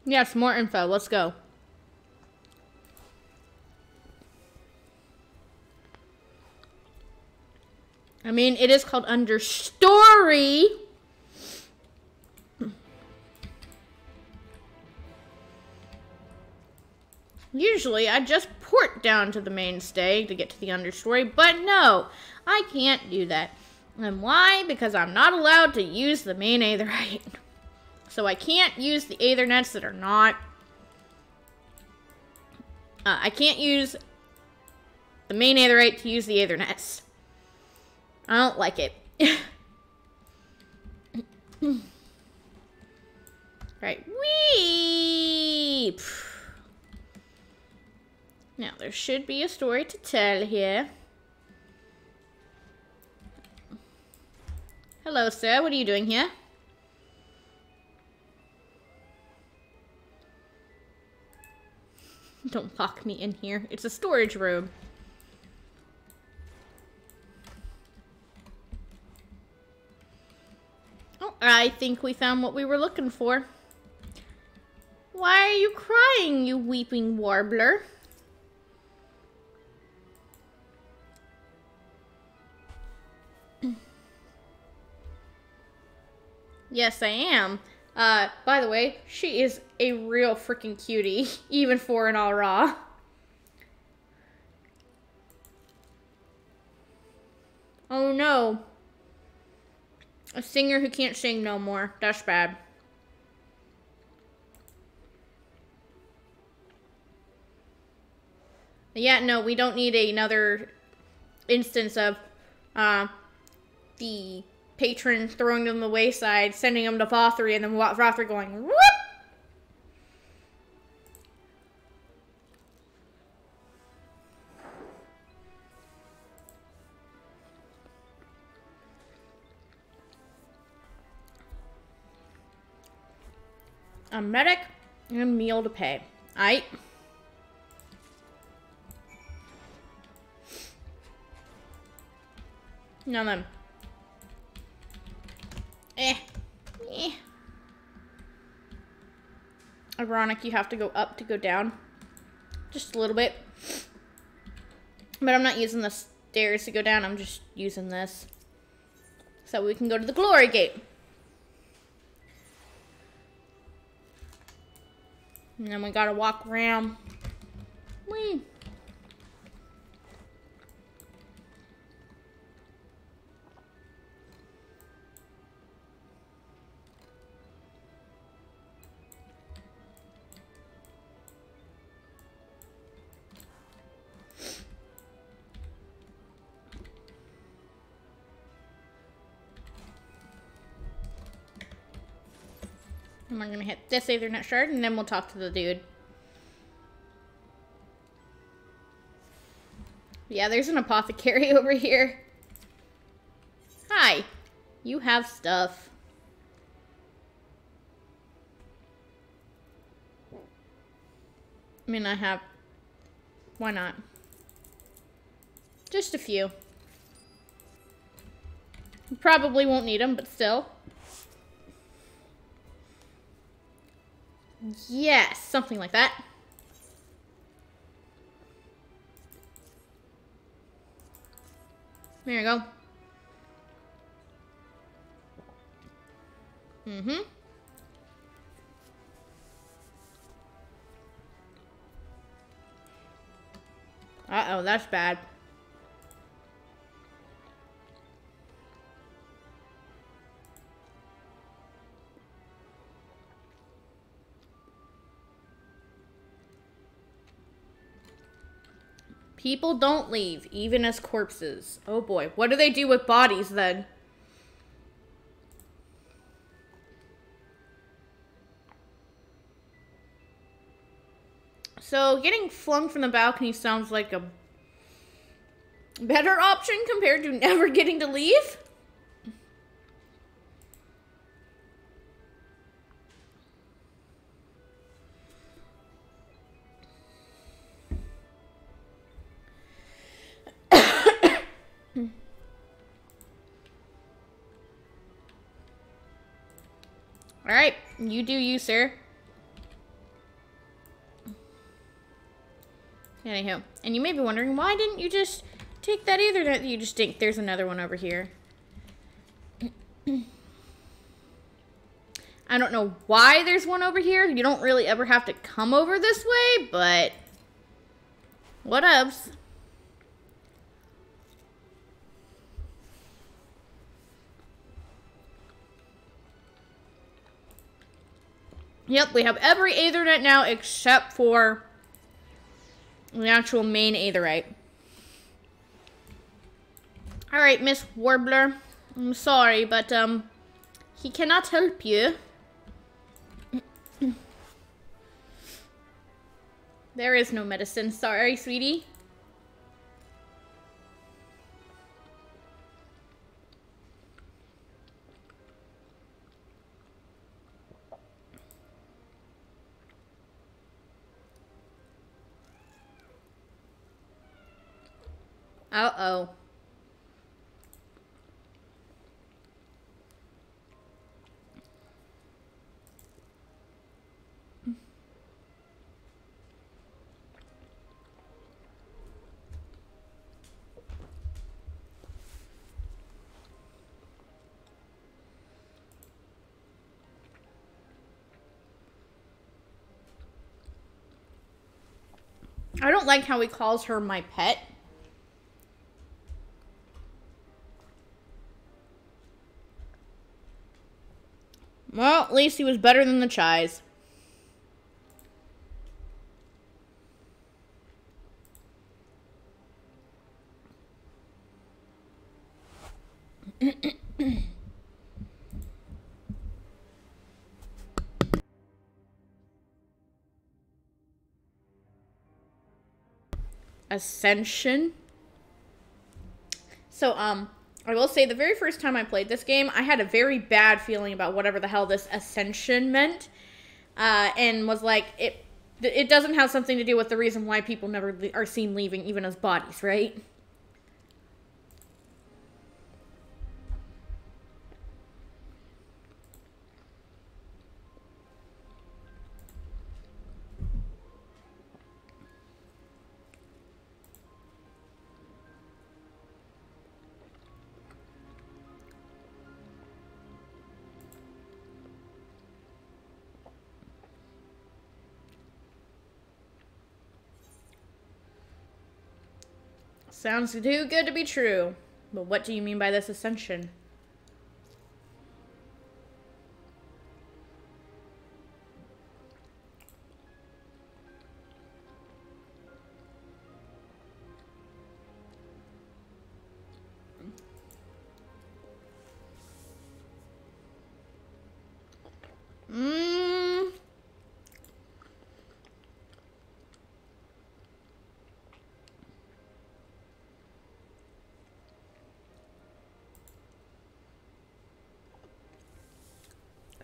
Yes, more info. Let's go. I mean, it is called Understory. Usually, I just port down to the mainstay to get to the understory, but no, I can't do that. And why? Because I'm not allowed to use the main aetherite. So I can't use the aether nets that are not... I can't use the main aetherite to use the aether nets. I don't like it. Right. Whee! Now, there should be a story to tell here. Hello, sir. What are you doing here? Don't lock me in here. It's a storage room. Oh, I think we found what we were looking for. Why are you crying, you weeping warbler? Yes, I am. By the way, she is a real freaking cutie, even for an all raw. Oh no. A singer who can't sing no more. That's bad. Yeah, no, we don't need another instance of the patron throwing them the wayside, sending them to Vothry, and then Vothry going, whoop! A medic and a meal to pay. Aight. Now then. Ironic, you have to go up to go down. Just a little bit. But I'm not using the stairs to go down. I'm just using this. So we can go to the glory gate. And then we gotta walk around. Whee! And we're gonna hit this Aethernet shard, and then we'll talk to the dude. Yeah, there's an apothecary over here. Hi. You have stuff. I mean, I have... Why not? Just a few. Probably won't need them, but still. Yes, something like that. There you go. Mm-hmm. Uh-oh, that's bad. People don't leave, even as corpses. Oh boy, what do they do with bodies then? So, getting flung from the balcony sounds like a better option compared to never getting to leave. Alright, you do you, sir. Anyhow, and you may be wondering, why didn't you just take that Aethernet that you just think there's another one over here? I don't know why there's one over here. You don't really ever have to come over this way, but whatevs. Yep, we have every Aethernet now except for the actual main Aetherite. Alright, Miss Warbler. I'm sorry, but, he cannot help you. There is no medicine. Sorry, sweetie. Uh-oh. I don't like how he calls her my pet. Well, at least he was better than the Chais. Ascension. So, I will say the very first time I played this game, I had a very bad feeling about whatever the hell this ascension meant. And was like, it doesn't have something to do with the reason why people never are seen leaving, even as bodies, right? Sounds too good to be true. But what do you mean by this ascension?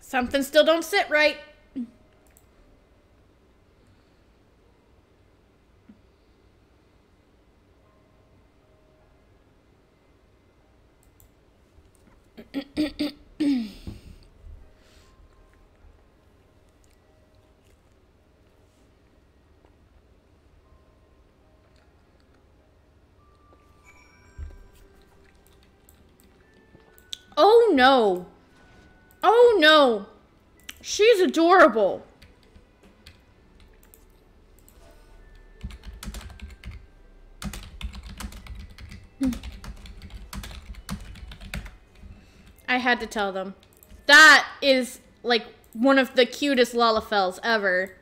Something still don't sit right. Oh no. Oh no. She's adorable. I had to tell them. That is like one of the cutest Lalafels ever.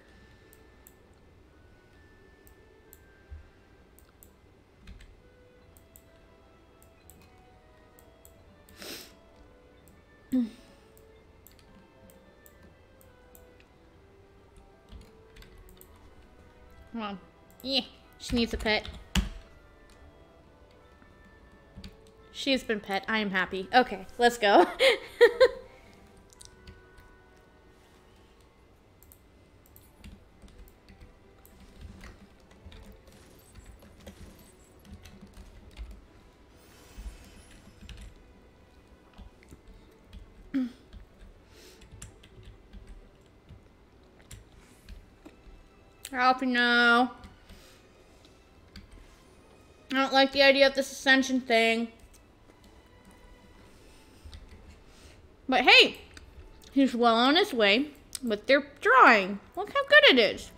Come on. Yeah, she needs a pet. She's been pet. I am happy. Okay, let's go. Alphinaud. I don't like the idea of this ascension thing. But hey, he's well on his way with their drawing. Look how good it is.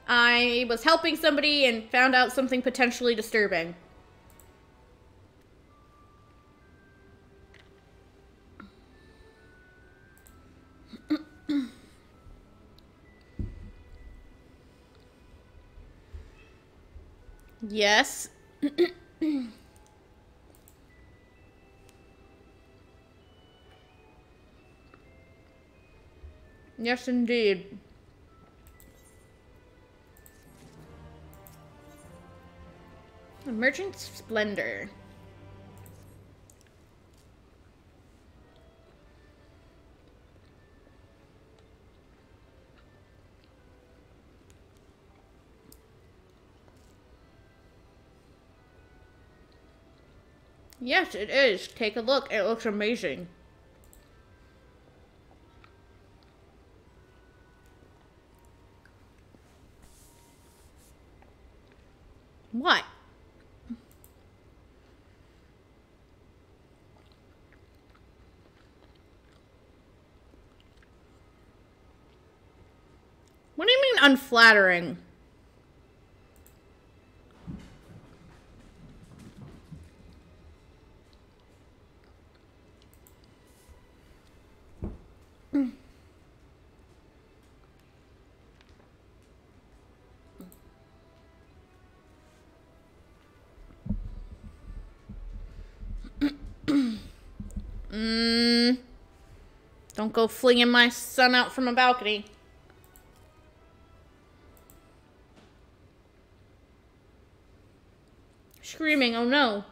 I was helping somebody and found out something potentially disturbing. Yes. Yes, indeed. Emergent Splendor. Yes, it is. Take a look. It looks amazing. What? What do you mean unflattering? Don't go flinging my son out from a balcony. Screaming, oh no.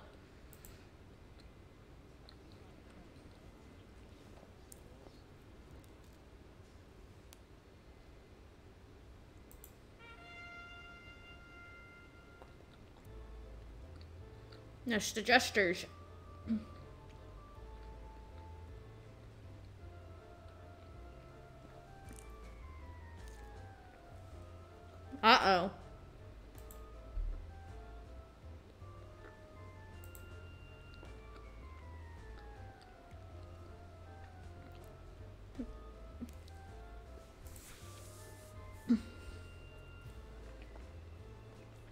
That's the gestures. Uh-oh.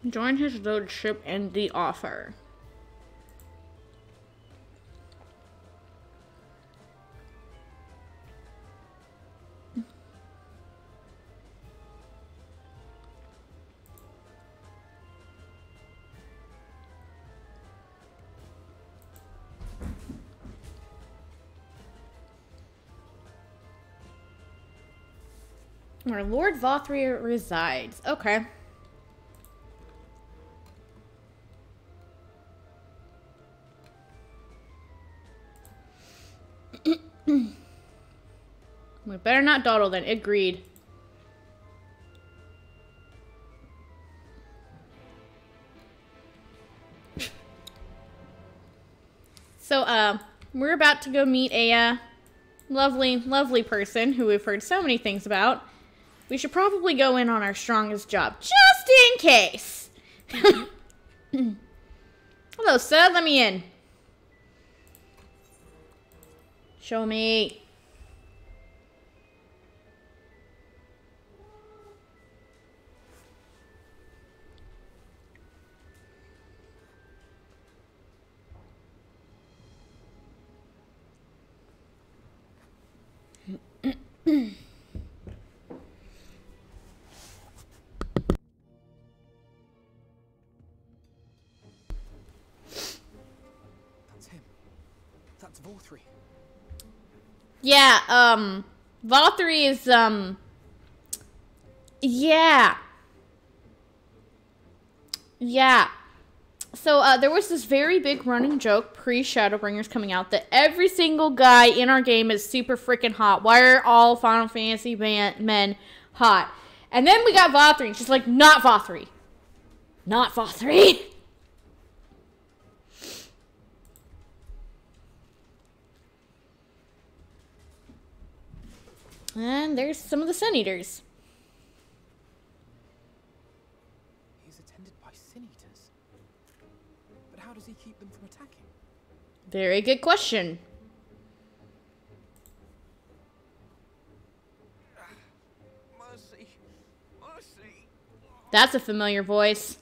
Join his lordship in the offer. Where Lord Vothria resides. Okay. We better not dawdle then. Agreed. So, we're about to go meet a, lovely, lovely person who we've heard so many things about. We should probably go in on our strongest job, just in case. Hello, sir. Let me in. Show me. That's him. That's Vothri. Yeah, Vothri is, yeah. Yeah. So, there was this very big running joke pre-Shadowbringers coming out that every single guy in our game is super freaking hot. Why are all Final Fantasy men hot? And then we got Vothri, and she's like, not Vothri. Not Vothri. And there's some of the Sun Eaters. He's attended by Sin Eaters. But how does he keep them from attacking? Very good question. Mercy. Mercy. That's a familiar voice.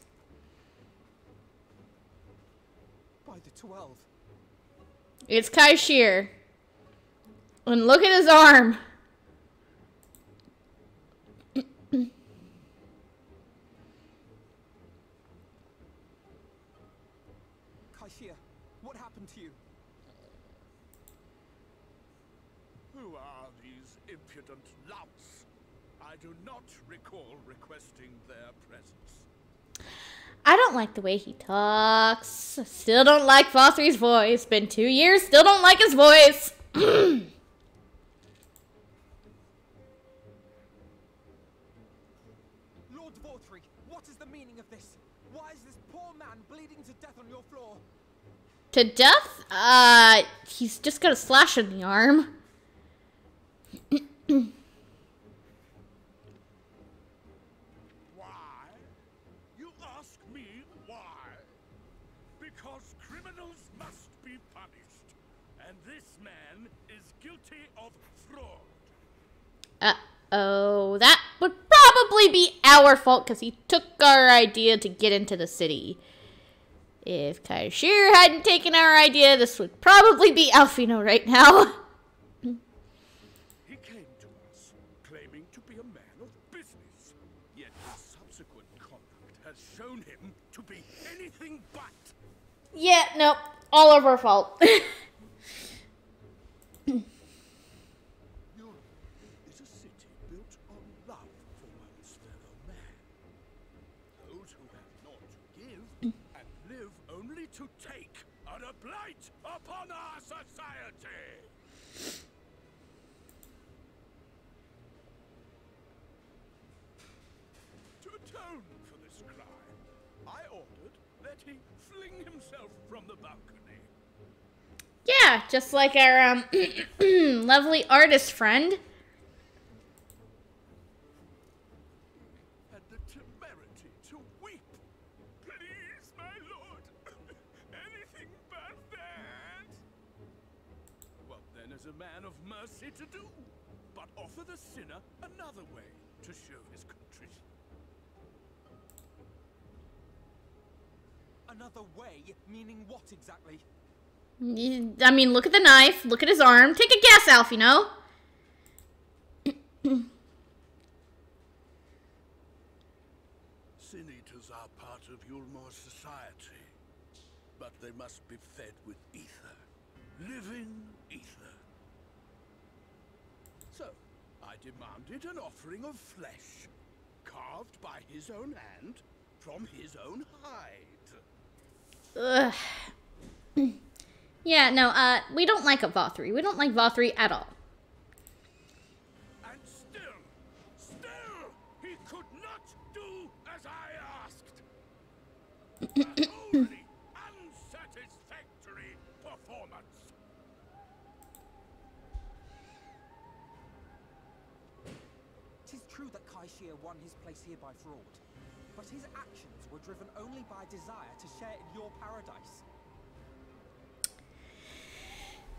By the 12. It's Kaishir. And look at his arm. Kaishir, what happened to you? Who are these impudent louts? I do not recall requesting their presence. I don't like the way he talks. Still don't like Fothry's voice. Been 2 years, still don't like his voice. Lord Vortry, what is the meaning of this? Why is this poor man bleeding to death on your floor? To death? He's just got a slash in the arm. Why? You ask me why? Because criminals must be punished, and this man is guilty of fraud. Uh-oh. That would probably be our fault because he took our idea to get into the city. If Kaishir hadn't taken our idea, this would probably be Alphinaud right now. He came to us, claiming to be a man of business, yet his subsequent conduct has shown him to be anything but. Yeah, nope. All of our fault. Europe is a city built on love for one's fellow man. Those who have naught to give and live only to take are a blight upon our society. To atone for this crime, I ordered that he fling himself from the balcony. Yeah, just like our lovely artist friend. Had the temerity to weep. Please, my lord, anything but that. What then is a man of mercy to do? But offer the sinner another way to show his contrition. Another way? Meaning what exactly? I mean, look at the knife. Look at his arm. Take a guess, Alphinaud. Sin eaters are part of Eulmore society, but they must be fed with ether. Living ether. So, I demanded an offering of flesh, carved by his own hand, from his own hide. Ugh. Yeah, no, we don't like a Vothry. We don't like Vothry at all. And still, he could not do as I asked. A wholly unsatisfactory performance. Tis true that Kaishir won his place here by fraud, but his actions were driven only by desire to share in your paradise.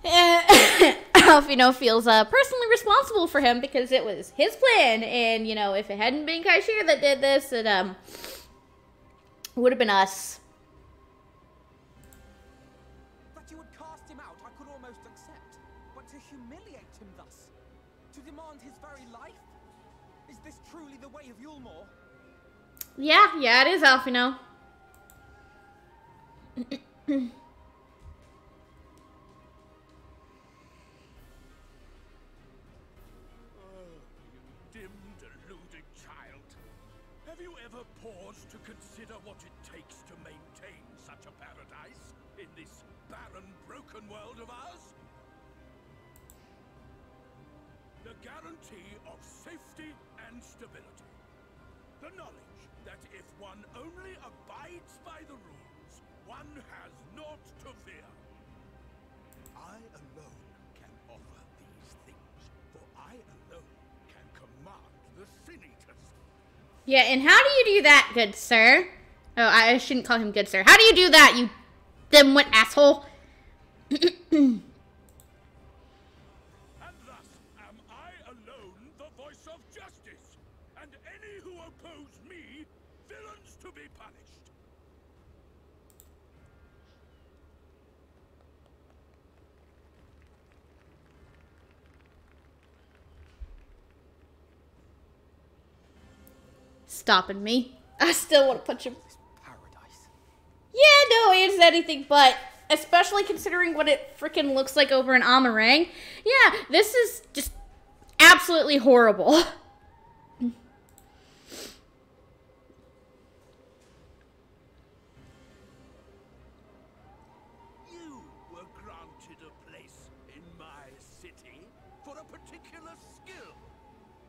Alphinaud feels personally responsible for him because it was his plan, and you know, if it hadn't been Kaishir that did this, it would have been us. That you would cast him out, I could almost accept, but to humiliate him thus, to demand his very life, is this truly the way of Eulmore? Yeah, it is Alphinaud. Have you ever paused to consider what it takes to maintain such a paradise in this barren, broken world of ours? The guarantee of safety and stability. The knowledge that if one only abides by the rules, one has naught to fear. I alone can offer these things, for I alone can command the Sin Eaters. Yeah, and how do you do that, good sir? Oh, I shouldn't call him good sir. How do you do that, you dimwit asshole? And thus am I alone the voice of justice, and any who oppose me villains to be punished. Stopping me. I still want to punch him. This paradise. Yeah, no, it's anything but. Especially considering what it freaking looks like over in Il Mheg. Yeah, this is just absolutely horrible. You were granted a place in my city for a particular skill.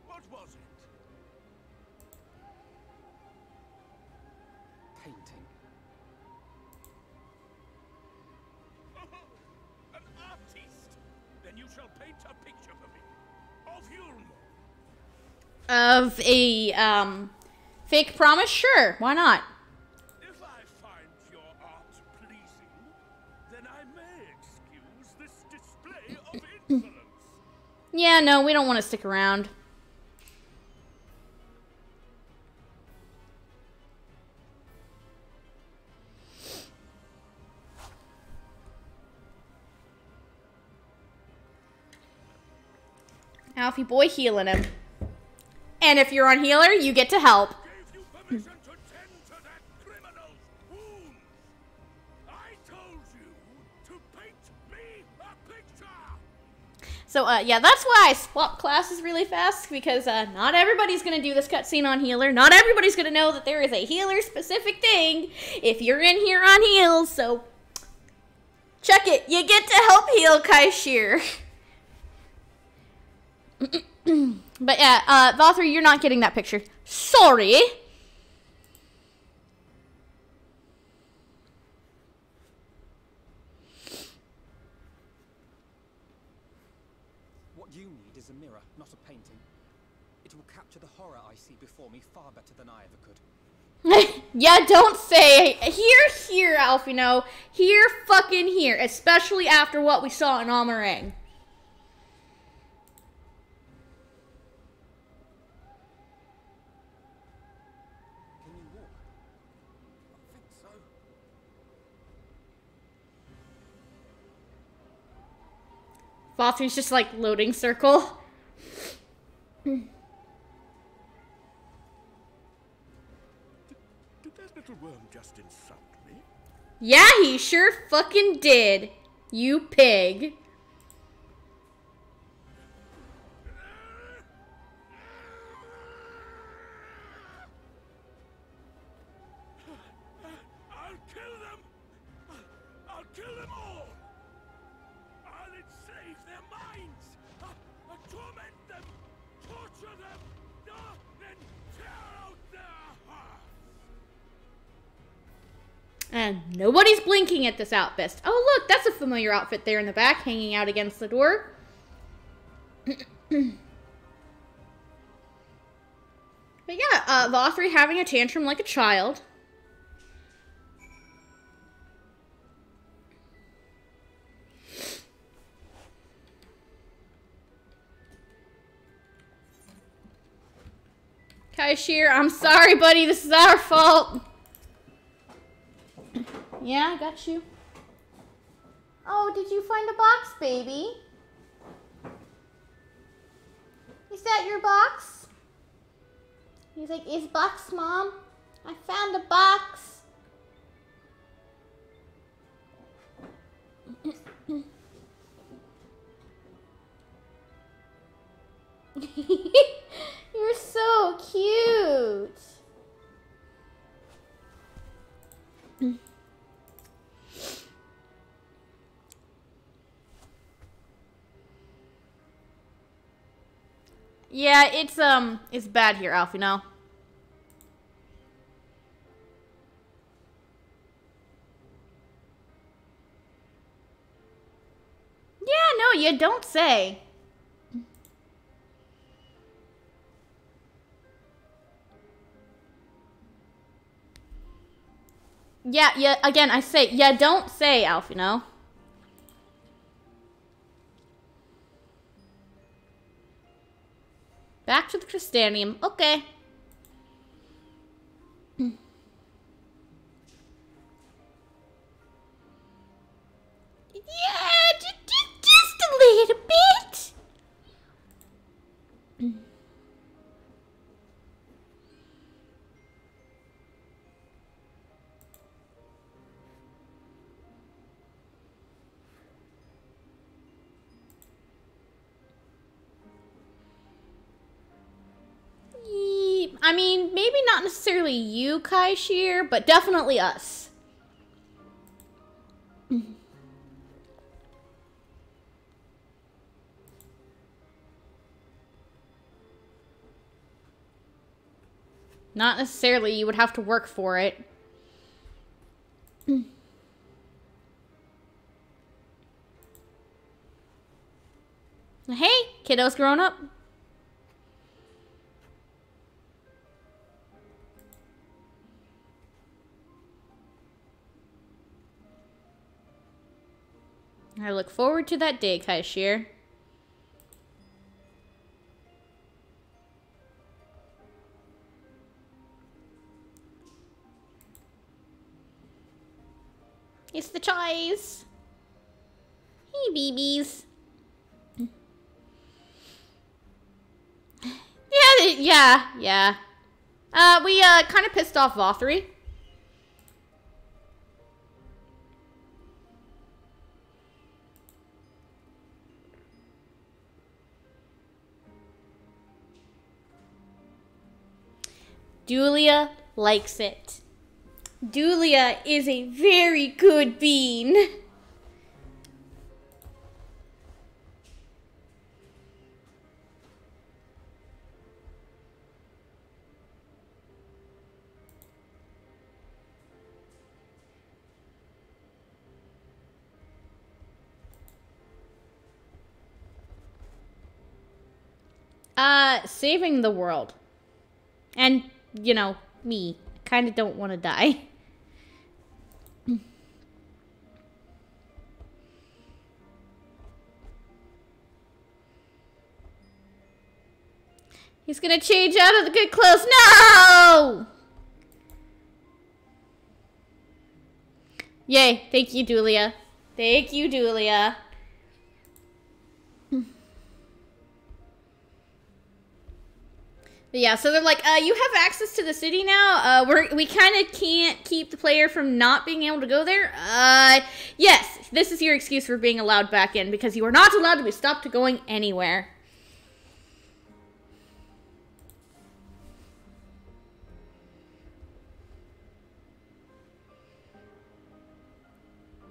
What was it? Painting. An artist. Then you shall paint a picture for me of Eulmore. Of a, fake promise? Sure, why not? If I find your art pleasing, then I may excuse this display of insolence. Yeah, no, we don't want to stick around. Alfie boy healing him. And if you're on healer, you get to help. Gave you permission to tend to that criminal's wounds. I told you to paint me a picture. So, yeah, that's why I swap classes really fast, because not everybody's going to do this cutscene on healer. Not everybody's going to know that there is a healer-specific thing if you're in here on heals, so check it. You get to help heal Kaishir. But yeah, Valtteri, you're not getting that picture. Sorry. What you need is a mirror, not a painting. It will capture the horror I see before me far better than I ever could. Yeah, don't say. Here, Alphinaud. Here, fucking here. Especially after what we saw in Il Mheg. Can you walk? I think so. Valtteri's just like loading circle. Did that little worm just insult me? Yeah, he sure fucking did. You pig. I'll kill them! I'll kill them all! I'll enslave their minds! I'll torment them! Torture them! Then tear out their hearts! And nobody's blinking at this outfit. Oh, look, that's a familiar outfit there in the back, hanging out against the door. But yeah, Valtteri having a tantrum like a child. Kaishir, I'm sorry, buddy. This is our fault. Yeah, I got you. Oh, did you find a box, baby? Is that your box? He's like, is box, Mom? I found a box. You're so cute. Yeah, it's bad here, Alphinaud. Yeah, no, you don't say. Yeah, again, I say, yeah, don't say, Alphinaud. Back to the Crystanium. Okay. Yeah, just a little bit. I mean, maybe not necessarily you, Kaishir, but definitely us. Not necessarily, you would have to work for it. Hey, kiddo's grown up. I look forward to that day, Kaishir. It's the choice. Hey, babies. Yeah. We kind of pissed off Vothri. Dulia likes it. Dulia is a very good bean. Saving the world. And, you know, me. Kind of don't want to die. He's gonna change out of the good clothes. No! Yay. Thank you, Dulia. Thank you, Dulia. But yeah, so they're like, you have access to the city now. We kind of can't keep the player from not being able to go there. Yes, this is your excuse for being allowed back in, because you are not allowed to be stopped going anywhere.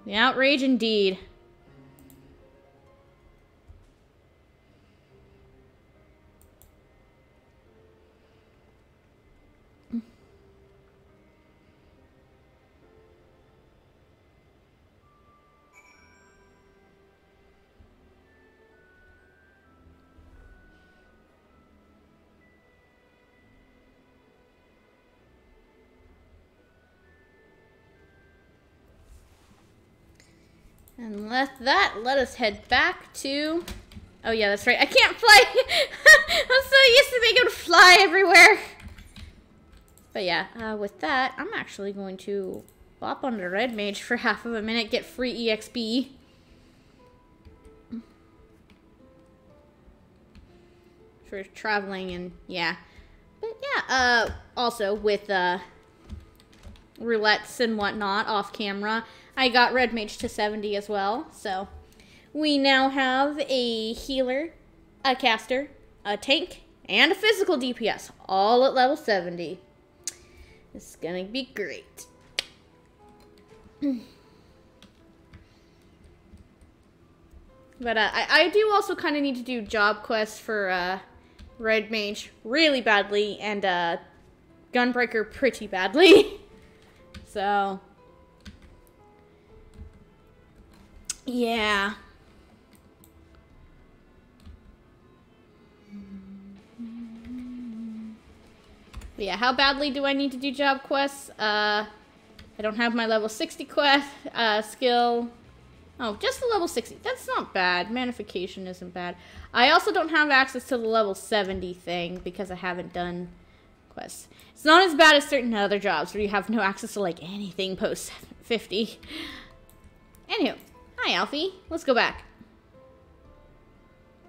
The outrage indeed. And let us head back to... Oh yeah, that's right. I can't fly! I'm so used to being able to fly everywhere! But yeah, with that, I'm actually going to bop onto Red Mage for half of a minute, get free EXP. For traveling and, yeah. But yeah, also with, roulettes and whatnot off camera, I got Red Mage to 70 as well, so we now have a healer, a caster, a tank, and a physical DPS, all at level 70. This is gonna be great. But I do also kind of need to do job quests for Red Mage really badly, and Gunbreaker pretty badly. So... yeah. But yeah, how badly do I need to do job quests? I don't have my level 60 quest, skill. Oh, just the level 60. That's not bad. Manification isn't bad. I also don't have access to the level 70 thing because I haven't done quests. It's not as bad as certain other jobs where you have no access to like anything post 50. Anywho, hi Alfie. Let's go back.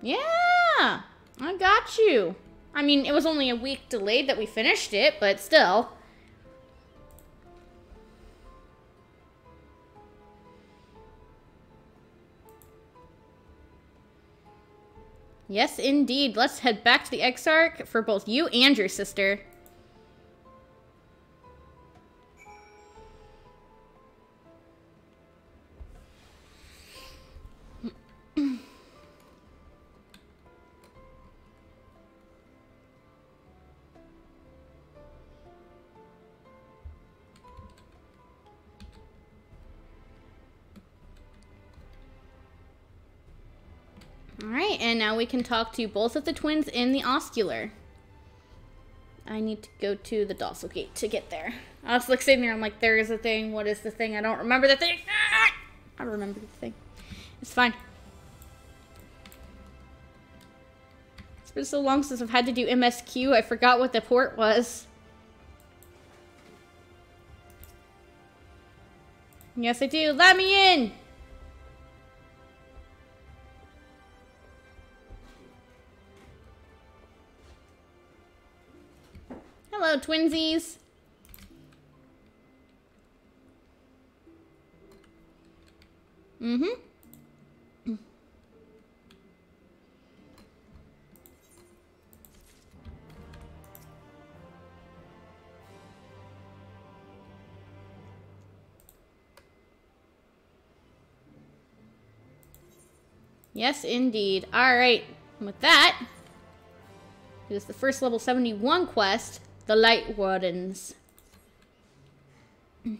Yeah, I got you. I mean, it was only a week delayed that we finished it, but still. Yes, indeed. Let's head back to the Exarch for both you and your sister. Alright, and now we can talk to both of the twins in the Oscular. I need to go to the Docile Gate to get there. I was like sitting there, I'm like, there is a thing, what is the thing? I don't remember the thing. I don't remember the thing. It's fine. It's been so long since I've had to do MSQ, I forgot what the port was. Yes, I do. Let me in! Hello, twinsies. Mm-hmm. Yes, indeed. All right. With that, it is the first level 71 quest. The Light Wardens. And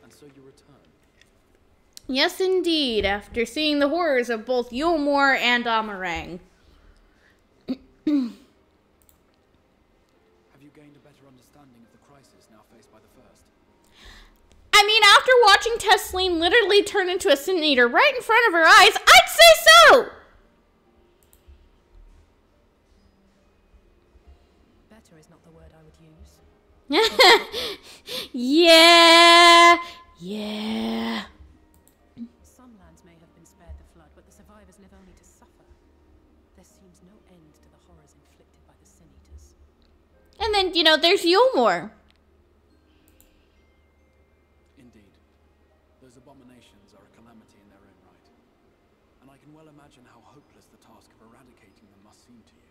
so you return? Yes, indeed. After seeing the horrors of both Eulmore and Amarang. Have you gained a better understanding of the crisis now faced by the First? I mean, after watching Tesleen literally turn into a Sin Eater right in front of her eyes, I'd say so! Better is not the word I would use. Yeah. Yeah. Some lands may have been spared the flood, but the survivors live only to suffer. There seems no end to the horrors inflicted by the Sin Eaters. And then, you know, there's Eulmore. Indeed. Those abominations are a calamity in their own right. And I can well imagine how hopeless the task of eradicating them must seem to you.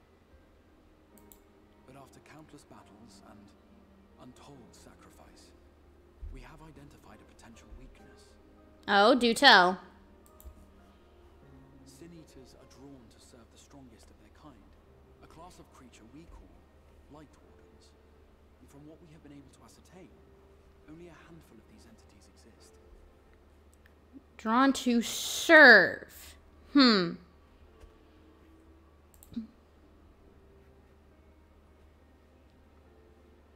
But after countless battles and untold sacrifice, we have identified a potential weakness. Oh, do tell. Sin Eaters are drawn to serve the strongest of their kind, a class of creature we call Light Wardens. And from what we have been able to ascertain, only a handful of these entities exist. Drawn to serve.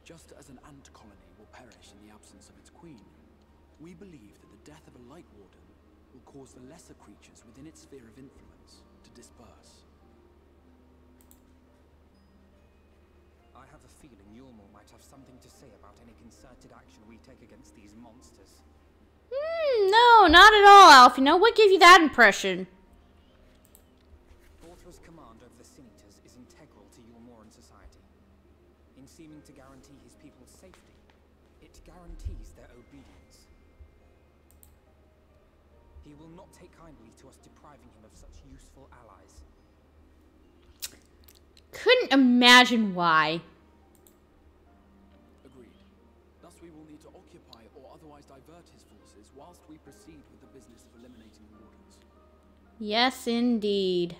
Just as an ant colony will perish in the absence of its queen, we believe that the death of a Light Warden will cause the lesser creatures within its sphere of influence to disperse. I have a feeling Eulmore might have something to say about any concerted action we take against these monsters. No, not at all, Alphinaud. What gave you that impression? Borthra's command over the Sin Eaters is integral to Eulmoran society. In seeming to guarantee his people's safety, it guarantees their obedience. He will not take kindly to us depriving him of such useful allies. Couldn't imagine why. Agreed. Thus we will need to occupy or otherwise divert his forces whilst we proceed with the business of eliminating the Wardens. Yes, indeed.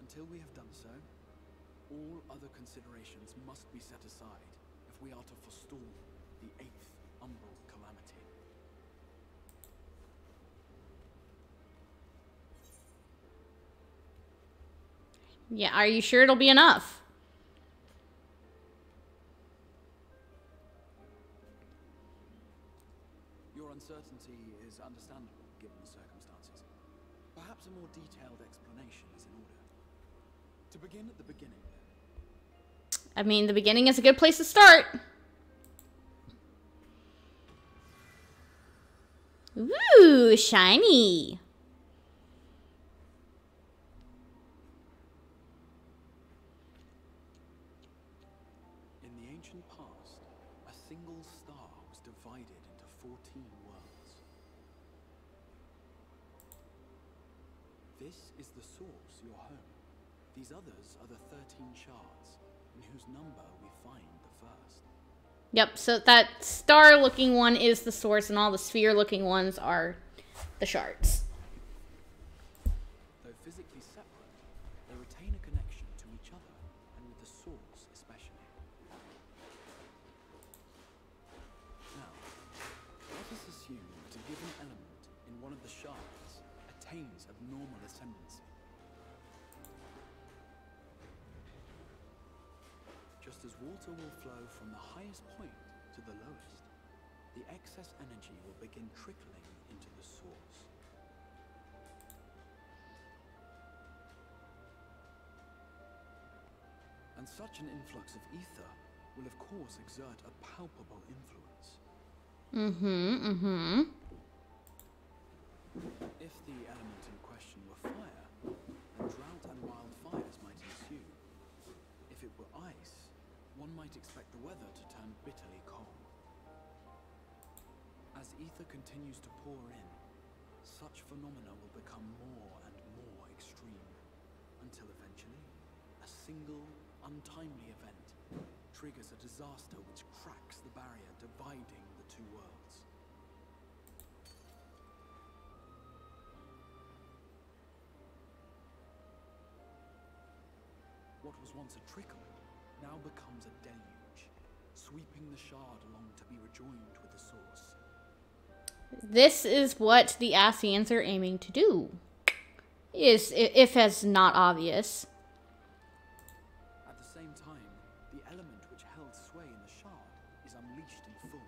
Until we have done so, all other considerations must be set aside if we are to forestall the 8th Umbral calamity. Yeah, are you sure it'll be enough? uncertainty is understandable, given the circumstances. Perhaps a more detailed explanation is in order. To begin at the beginning, then. I mean, the beginning is a good place to start. Ooh, shiny. In the ancient past, a single star was divided into 14 worlds. This is the source, your home. These others are the 13 shards, in whose number we find the first. Yep, so that star-looking one is the source, and all the sphere-looking ones are the shards. Though physically separate, they retain a connection to each other, and with the source especially. Now, let us assume that a given element in one of the shards attains abnormal ascendancy. Just as water will flow from the highest point to the lowest, the excess energy will begin trickling into the source. And such an influx of ether will of course exert a palpable influence. If the element in question were fire, then drought and wildfires might ensue. If it were ice, one might expect the weather to turn bitterly cold. As ether continues to pour in, such phenomena will become more and more extreme, until eventually, a single, untimely event triggers a disaster which cracks the barrier dividing the two worlds. What was once a trickle now becomes a deluge, sweeping the shard along to be rejoined with the source. This is what the Ascians are aiming to do. If it's not obvious. At the same time, the element which held sway in the shard is unleashed in full,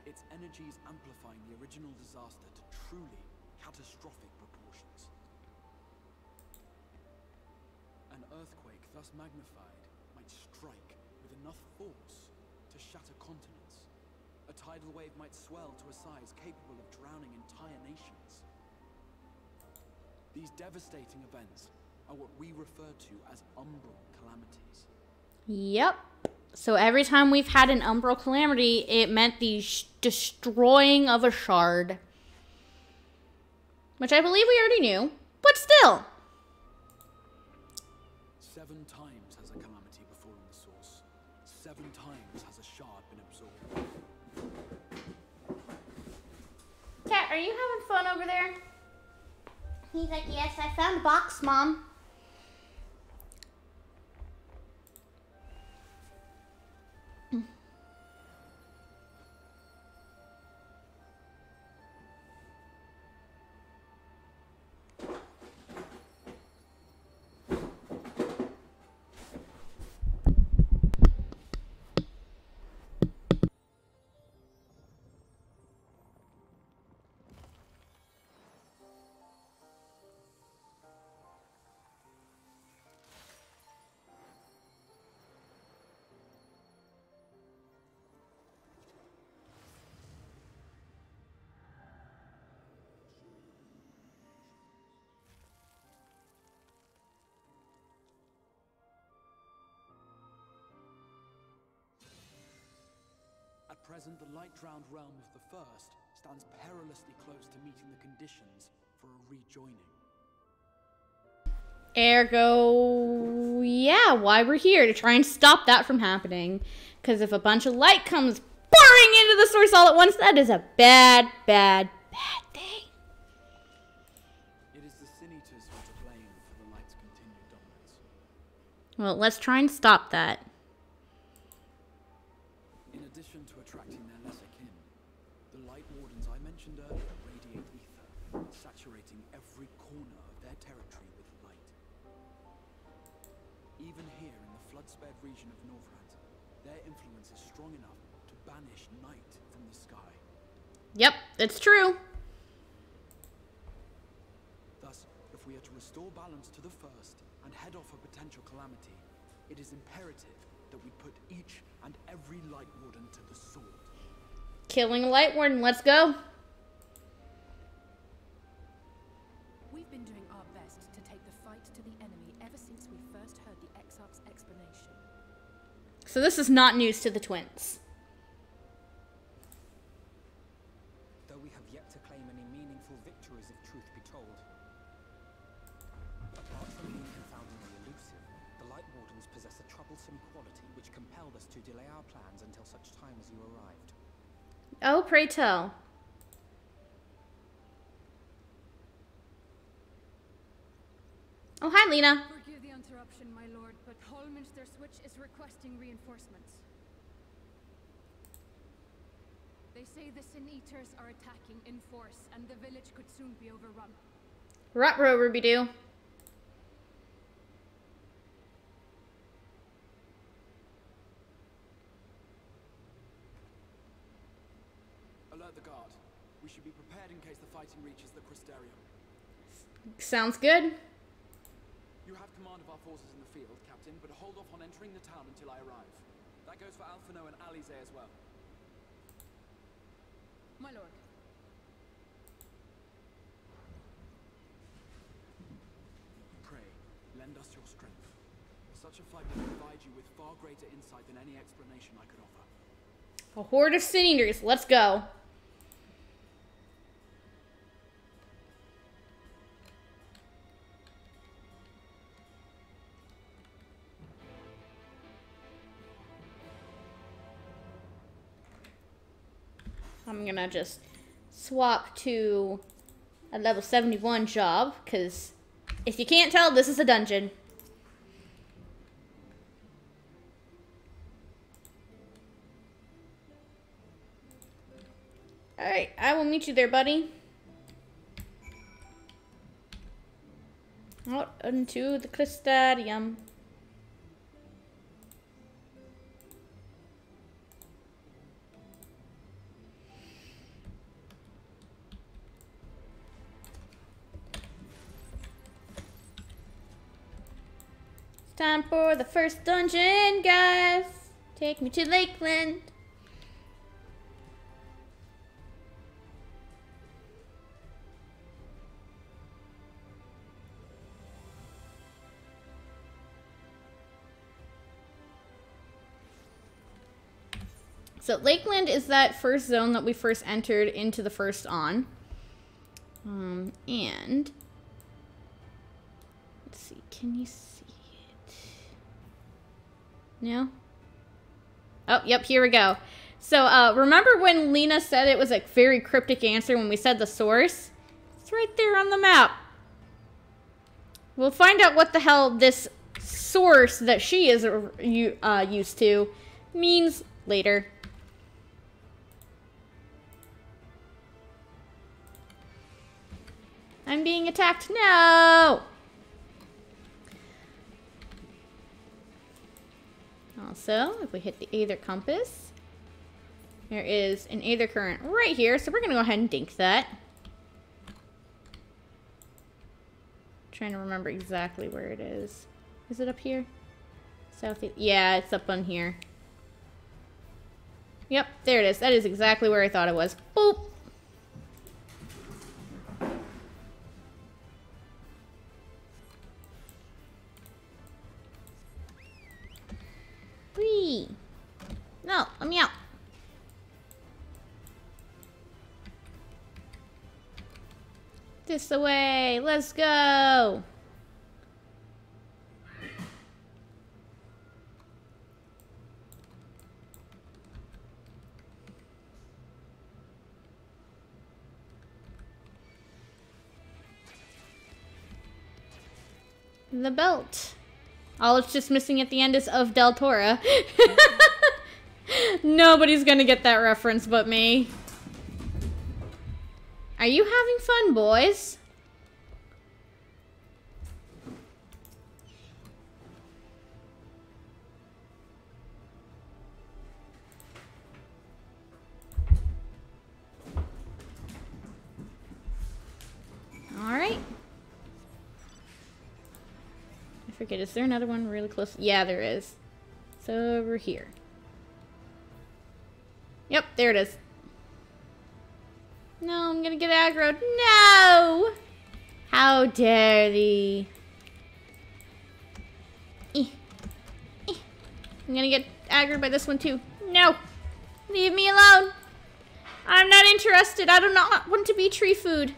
its energies amplifying the original disaster to truly catastrophic proportions. An earthquake thus magnified might strike with enough force to shatter continents. A tidal wave might swell to a size capable of drowning entire nations. These devastating events are what we refer to as umbral calamities. Yep. So every time we've had an umbral calamity, it meant the destroying of a shard. Which I believe we already knew, but still. 7 times has a calamity befallen the source. 7 times has a shard been absorbed. Cat, are you having fun over there? He's like, yes, I found the box, Mom. At present, the light-drowned realm of the First stands perilously close to meeting the conditions for a rejoining. Ergo, yeah, why we're here, to try and stop that from happening. Because if a bunch of light comes pouring into the source all at once, that is a bad, bad, bad thing. It is the Sin-Eaters who are to blame for the light's continued dominance. Well, let's try and stop that. In addition to attracting their lesser kin, the Light Wardens I mentioned earlier radiate ether, saturating every corner of their territory with light. Even here in the flood-spared region of Northrend, their influence is strong enough to banish night from the sky. Yep, it's true. Thus, if we are to restore balance to the first and head off a potential calamity, it is imperative that we put each and every Light Warden to the sword. Killing a Light Warden, let's go. We've been doing our best to take the fight to the enemy ever since we first heard the Exarch's explanation. So this is not news to the twins. Though we have yet to claim any meaningful victories if truth be told. Apart from being confoundingly elusive, the Light Wardens possess a troublesome quality which compelled us to delay our plans until such time as you arrived. Oh, pray tell. Oh, hi, Lena. Forgive the interruption, my lord, but Hallminster Switch is requesting reinforcements. They say the Sin Eaters are attacking in force, and the village could soon be overrun. Ruh-roh, Ruby-doo. Alert the guard. We should be prepared in case the fighting reaches the Crystarium. Sounds good. You have command of our forces in the field, Captain, but hold off on entering the town until I arrive. That goes for Alphinaud and Alize as well. My lord. Pray, lend us your strength. Such a fight will provide you with far greater insight than any explanation I could offer. A horde of Sin Eaters, let's go. I'm gonna just swap to a level 71 job, because if you can't tell, this is a dungeon. Alright, I will meet you there, buddy. Out into the Crystarium. Time for the first dungeon, guys. Take me to Lakeland. So Lakeland is that first zone that we first entered into the first on. And let's see, can you see? No? Oh, yep, here we go. So, remember when Lena said it was a very cryptic answer when we said the source? It's right there on the map. We'll find out what the hell this source that she is used to means later. I'm being attacked. No! Also, if we hit the Aether Compass, there is an Aether Current right here, so we're going to go ahead and dink that. Trying to remember exactly where it is. Is it up here? Southeast? Yeah, it's up on here. Yep, there it is. That is exactly where I thought it was. Boop! Whee! No, let me out. This way. Let's go. The belt. All it's just missing at the end is of Del Tora. Nobody's gonna get that reference but me. Are you having fun, boys? forget, is there another one really close? Yeah, there is. It's over here. Yep, there it is. No, I'm gonna get aggroed. No! How dare thee. I'm gonna get aggroed by this one too. No! Leave me alone! I'm not interested. I do not want to be tree food.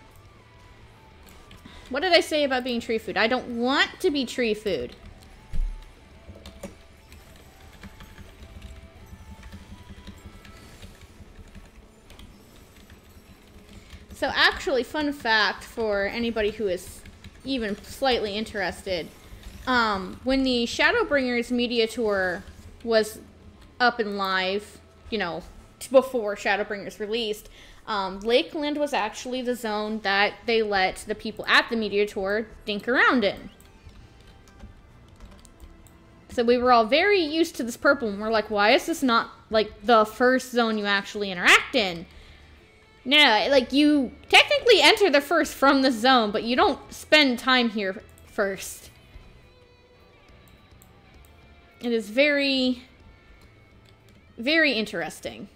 What did I say about being tree food? I don't want to be tree food. So actually, fun fact for anybody who is even slightly interested, when the Shadowbringers media tour was up and live, you know, before Shadowbringers released, Lakeland was actually the zone that they let the people at the media tour dink around in. So we were all very used to this purple, and we're like, why is this not, like, the first zone you actually interact in? No, like, you technically enter the first from the zone, but you don't spend time here first. It is very, very interesting.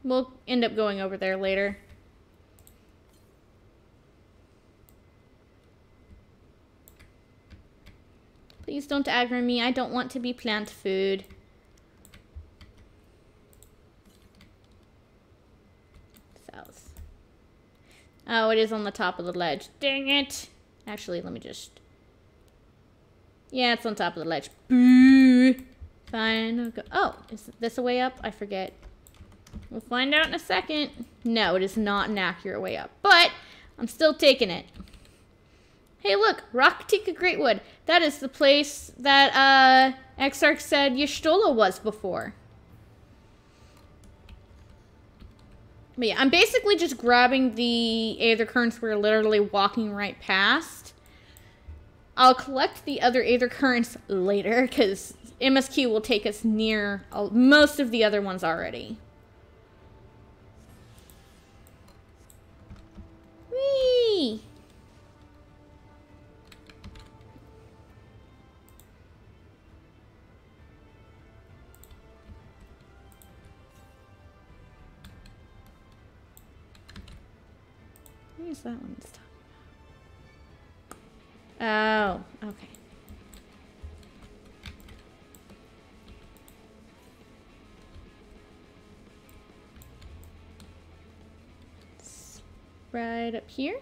We'll end up going over there later. Please don't aggro me. I don't want to be plant food. South. Oh, it is on the top of the ledge. Dang it. Actually, let me just... Yeah, it's on top of the ledge. Boo. Fine. I'll go. Oh, is this a way up? I forget. We'll find out in a second. No, it is not an accurate way up. But I'm still taking it. Hey, look. Rakatika Greatwood. That is the place that Exarch said Y'shtola was before. But yeah, I'm basically just grabbing the Aether Currents we're literally walking right past. I'll collect the other Aether Currents later, because MSQ will take us near most of the other ones already. Whee! Where's that one this time? Oh, okay. Right up here?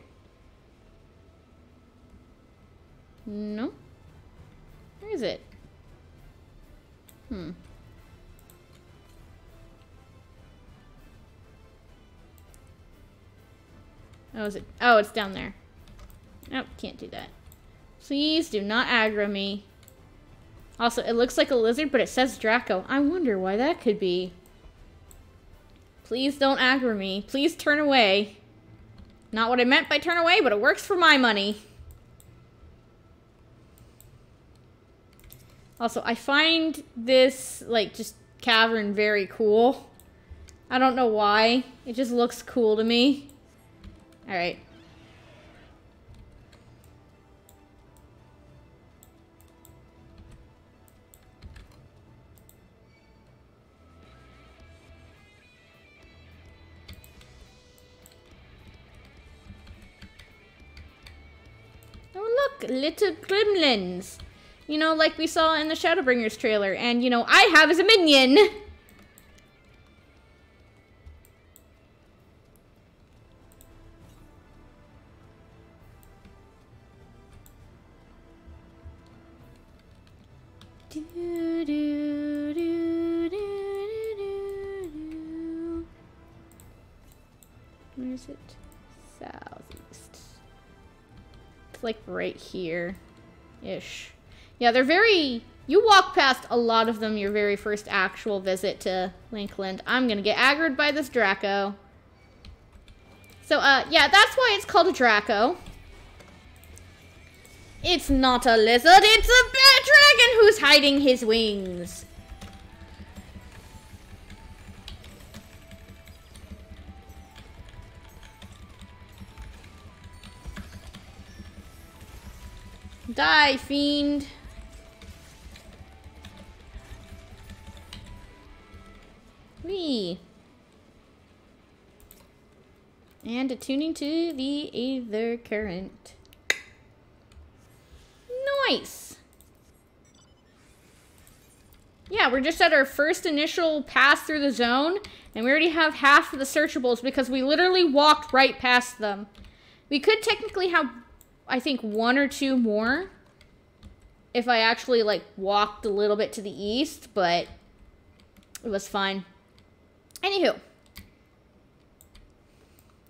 No. Where is it? Oh, is it? Oh, it's down there. Nope, can't do that. Please do not aggro me. Also, it looks like a lizard, but it says Draco. I wonder why that could be. Please don't aggro me. Please turn away. Not what I meant by turn away, but it works for my money. Also, I find this, like, just cavern very cool. I don't know why. It just looks cool to me. Alright. Oh look, little gremlins. You know, like we saw in the Shadowbringers trailer. And, you know, I have as a minion. Where is it? Southeast. It's like right here-ish. Yeah, they're very... You walk past a lot of them your very first actual visit to Lakeland. I'm gonna get aggroed by this Draco. So, yeah, that's why it's called a Draco. It's not a lizard, it's a bad dragon who's hiding his wings. Die, fiend. Whee. And attuning to the Aether Current. Nice. Yeah, we're just at our first initial pass through the zone, and we already have half of the searchables because we literally walked right past them. We could technically have, I think, 1 or 2 more if I actually, like, walked a little bit to the east, but it was fine. Anywho.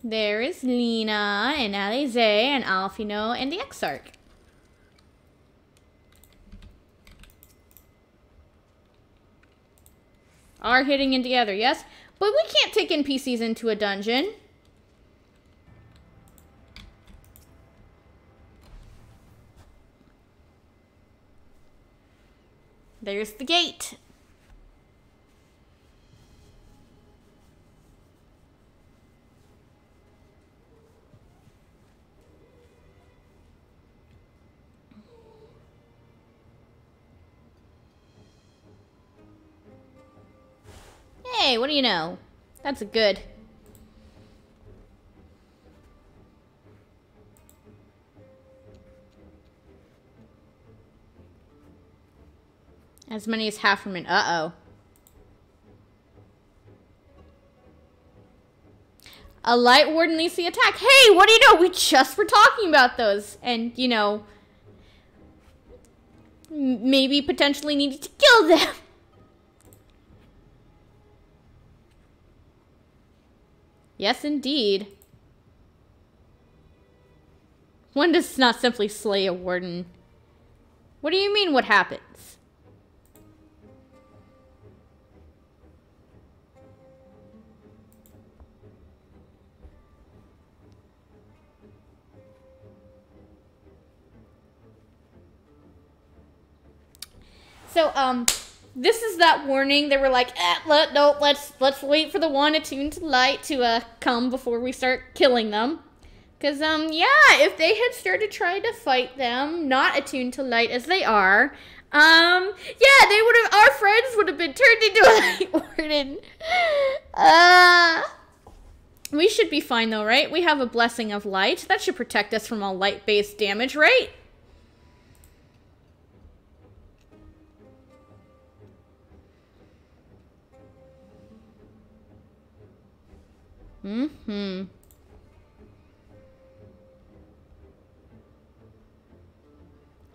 There is Lena and Alize and Alphinaud and the Exarch. Are hitting in together, yes? But we can't take NPCs into a dungeon. There's the gate. Hey, what do you know? That's a good. As many as half from an uh-oh. A light warden leads the attack. Hey, what do you know? We just were talking about those. And, you know, maybe potentially needed to kill them. Yes, indeed. One does not simply slay a warden. What do you mean, what happens? So, this is that warning. They were like, no, let's wait for the one attuned to light to come before we start killing them. Because, yeah, if they had started trying to fight them, not attuned to light as they are, yeah, they would have, our friends would have been turned into a light warden. We should be fine though, right? We have a blessing of light. That should protect us from all light-based damage, right? Mm-hmm.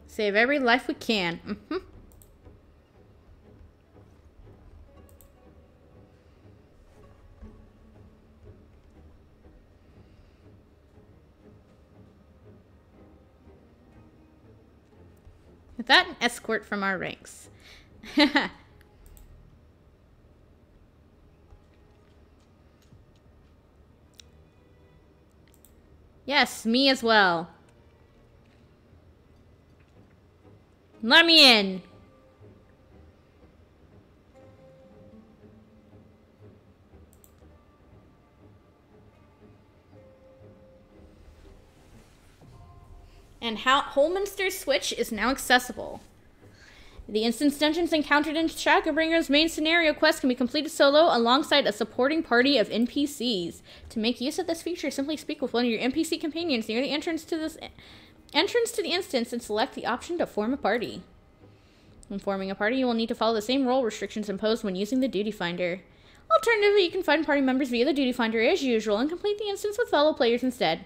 Save every life we can. Mm-hmm. With that, an escort from our ranks. Yes, me as well. Let me in. And Holminster's switch is now accessible. The instance dungeons encountered in Shadowbringers' main scenario quest can be completed solo alongside a supporting party of NPCs. To make use of this feature, simply speak with one of your NPC companions near the entrance to the instance and select the option to form a party. When forming a party, you will need to follow the same role restrictions imposed when using the Duty Finder. Alternatively, you can find party members via the Duty Finder as usual and complete the instance with fellow players instead.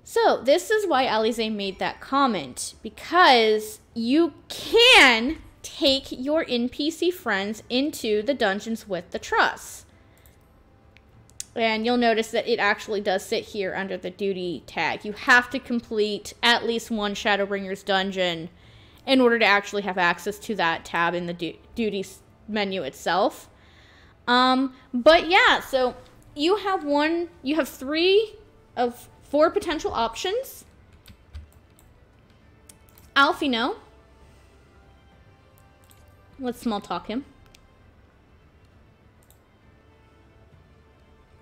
So, this is why Alize made that comment, because you can take your NPC friends into the dungeons with the Trust. And you'll notice that it actually does sit here under the duty tag. You have to complete at least one Shadowbringers dungeon in order to actually have access to that tab in the duty menu itself. But yeah, so you have 3 of 4 potential options. Alphinaud. Let's small talk him.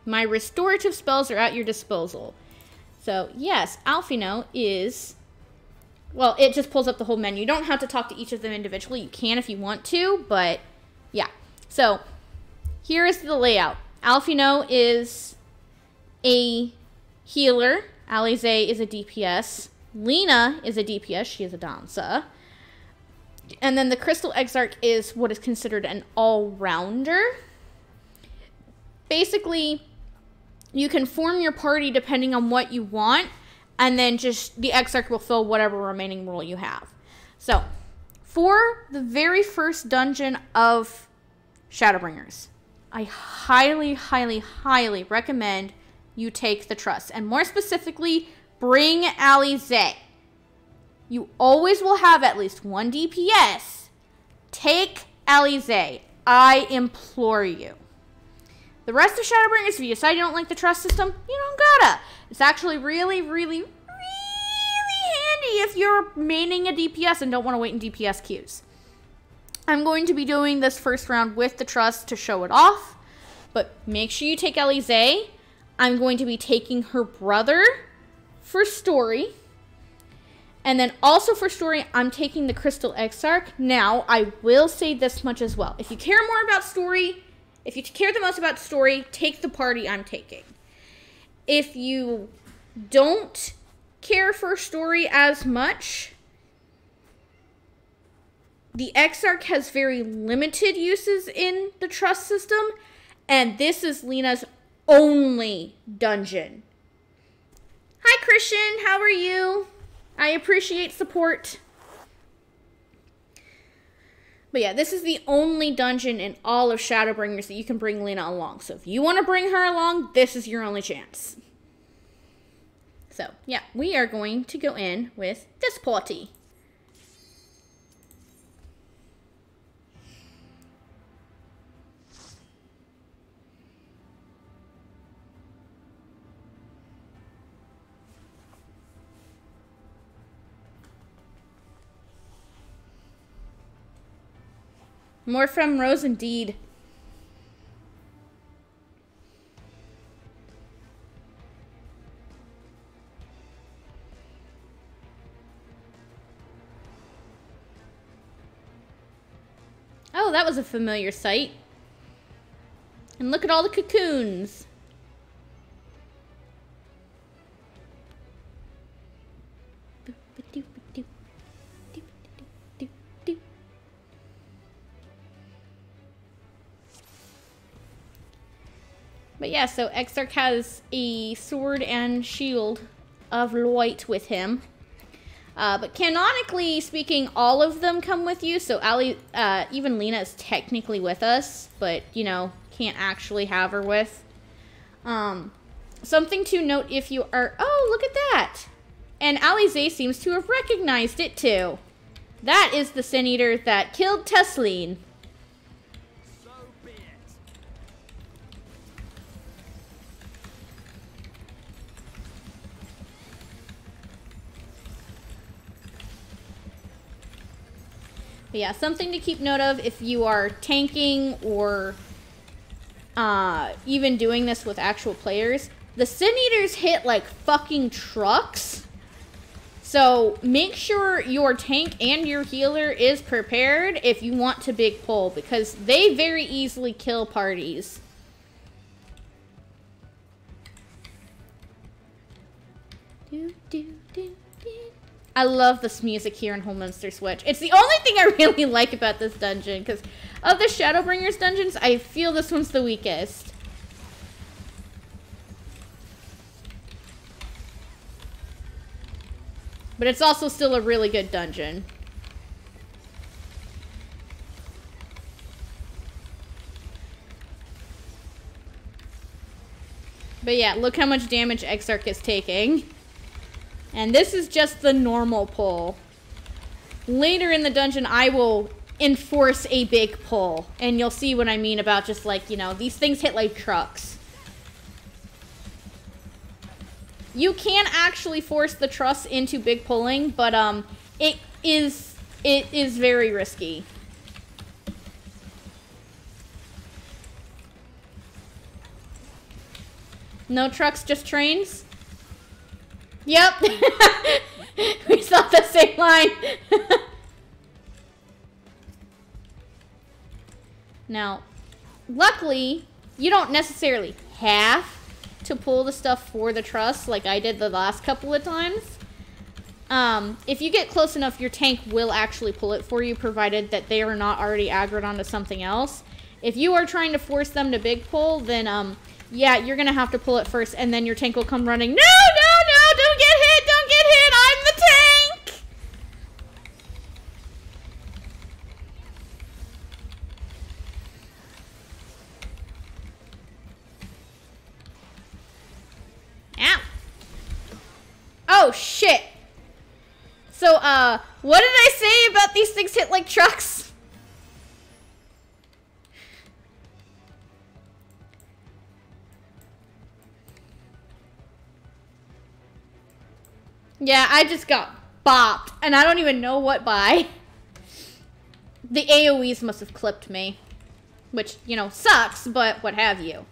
My restorative spells are at your disposal. So, yes, Alphinaud is... Well, it just pulls up the whole menu. You don't have to talk to each of them individually. You can if you want to, but yeah. So, here is the layout. Alphinaud is a healer. Alize is a DPS. Lena is a DPS. She is a dancer. And then the Crystal Exarch is what is considered an all-rounder. Basically, you can form your party depending on what you want, and then just the Exarch will fill whatever remaining role you have. So, for the very first dungeon of Shadowbringers, I highly, highly, highly recommend you take the Trust. And more specifically, bring Alize. You always will have at least one DPS. Take Alize. I implore you. The rest of Shadowbringers, if you decide you don't like the Trust system, you don't gotta. It's actually really, really, really handy if you're maining a DPS and don't want to wait in DPS queues. I'm going to be doing this first round with the Trust to show it off, but make sure you take Alize. I'm going to be taking her brother for story. And then also for story, I'm taking the Crystal Exarch. Now, I will say this much as well. If you care more about story, if you care the most about story, take the party I'm taking. If you don't care for story as much, the Exarch has very limited uses in the Trust system, and this is Lena's only dungeon. Hi, Christian. How are you? I appreciate support. But yeah, this is the only dungeon in all of Shadowbringers that you can bring Lena along. So if you want to bring her along, this is your only chance. So yeah, we are going to go in with this party. More from Rose, indeed. Oh, that was a familiar sight. And look at all the cocoons. But yeah, so Exarch has a sword and shield of light with him. But canonically speaking, all of them come with you. So even Lena is technically with us, but, you know, can't actually have her with. Something to note if you are... Oh, look at that! And Alize seems to have recognized it, too. That is the Sin Eater that killed Tesleen. But yeah, something to keep note of if you are tanking or even doing this with actual players. The Sin Eaters hit like fucking trucks. So make sure your tank and your healer is prepared if you want to big pull, because they very easily kill parties. I love this music here in Holminster Switch. It's the only thing I really like about this dungeon, because of the Shadowbringers dungeons, I feel this one's the weakest. But it's also still a really good dungeon. But yeah, look how much damage Exarch is taking. And this is just the normal pull. Later in the dungeon, I will enforce a big pull. And you'll see what I mean about just like, you know, these things hit like trucks. You can actually force the truss into big pulling, but it it is very risky. No trucks, just trains? Yep. We saw the same line. Now, luckily, you don't necessarily have to pull the stuff for the truss like I did the last couple of times. If you get close enough, your tank will actually pull it for you, provided that they are not already aggroed onto something else. If you are trying to force them to big pull, then, yeah, you're gonna have to pull it first, and then your tank will come running. No, no, no, don't get hit, don't get hit, I'm the tank! Ow. Oh, shit. So, what did I say about these things hit like trucks? Yeah, I just got bopped, and I don't even know what by. The AoEs must have clipped me. Which, you know, sucks, but what have you.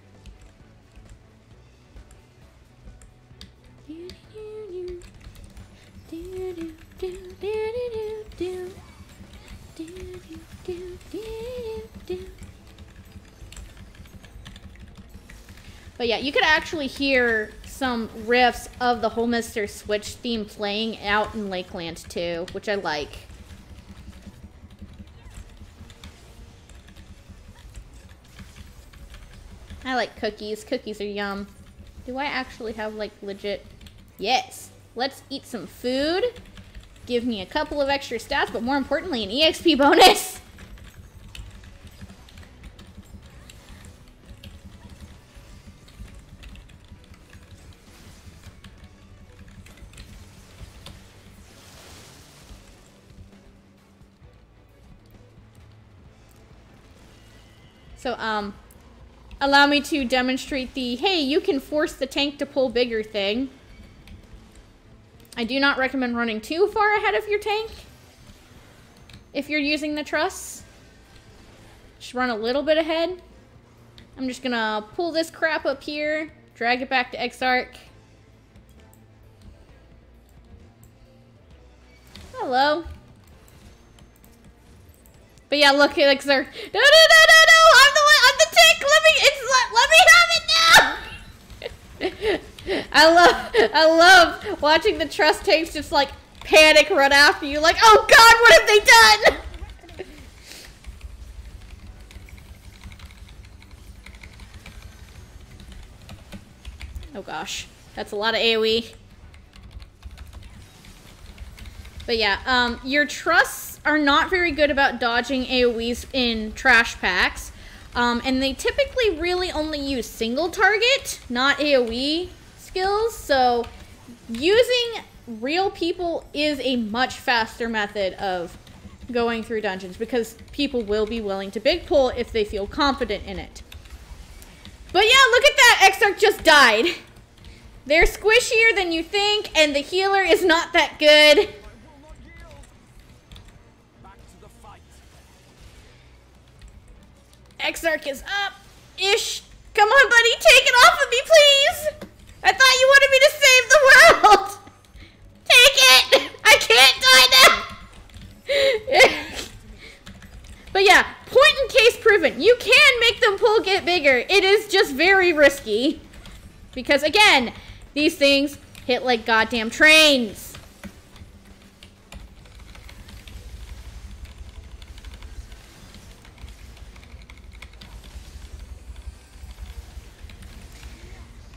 But yeah, you could actually hear some riffs of the whole Mr. Switch theme playing out in Lakeland too, which I like. I like cookies. Cookies are yum. Do I actually have, like, legit... Yes. Let's eat some food. Give me a couple of extra stats, but more importantly, an EXP bonus. So, allow me to demonstrate the, hey, you can force the tank to pull bigger thing. I do not recommend running too far ahead of your tank if you're using the truss. Just run a little bit ahead. I'm just gonna pull this crap up here, drag it back to Exarch. Hello. But yeah, look, Exarch. No, no, no, no, no! I'm the tank! Let me have it now! I love watching the truss tanks just like panic run after you, like, oh god, what have they done? Oh gosh, that's a lot of AoE. But yeah, your truss are not very good about dodging AoEs in trash packs. And they typically really only use single target, not AoE skills. So using real people is a much faster method of going through dungeons because people will be willing to big pull if they feel confident in it. But yeah, look at that! Exarch just died. They're squishier than you think, and the healer is not that good. Exarch is up-ish. Come on, buddy, take it off of me, please. I thought you wanted me to save the world. Take it. I can't die now. But yeah, point and case proven. You can make them pull get bigger. It is just very risky. Because again, these things hit like goddamn trains.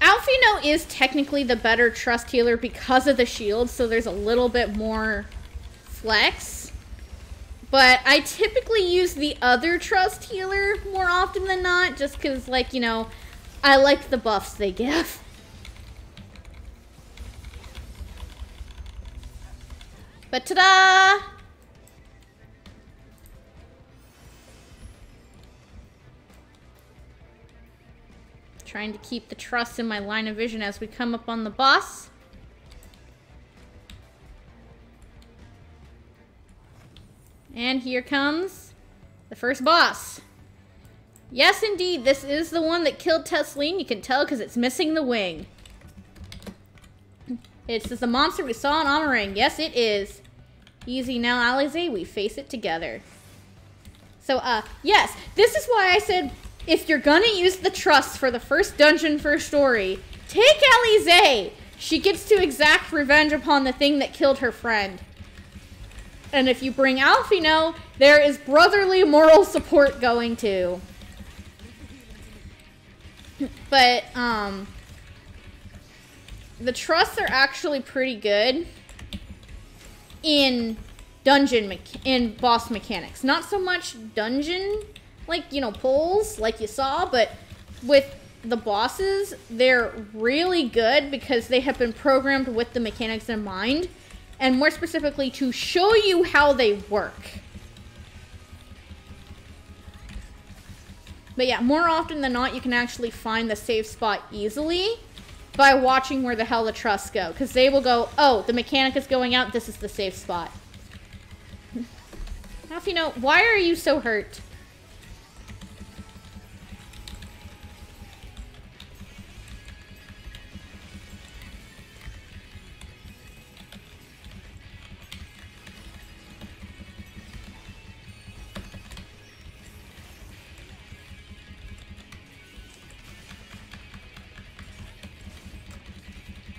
Alphinaud is technically the better trust healer because of the shield, so there's a little bit more flex. But I typically use the other trust healer more often than not, just because, like, you know, I like the buffs they give. But ta-da! Trying to keep the trust in my line of vision as we come up on the boss. And here comes the first boss. Yes, indeed, this is the one that killed Tesleen. You can tell because it's missing the wing. It's the monster we saw in Amarang. Yes, it is. Easy now, Alize. We face it together. So, yes, this is why I said if you're gonna use the trust for the first dungeon for a story, take Alize. She gets to exact revenge upon the thing that killed her friend. And if you bring Alphinaud, there is brotherly moral support going too. But, the trusts are actually pretty good in in boss mechanics. Not so much dungeon, like, you know, pulls, like you saw, but with the bosses, they're really good because they have been programmed with the mechanics in mind, and more specifically to show you how they work. But yeah, more often than not, you can actually find the safe spot easily by watching where the hell the trusts go. Because they will go, oh, the mechanic is going out, this is the safe spot. Alphinaud, why are you so hurt?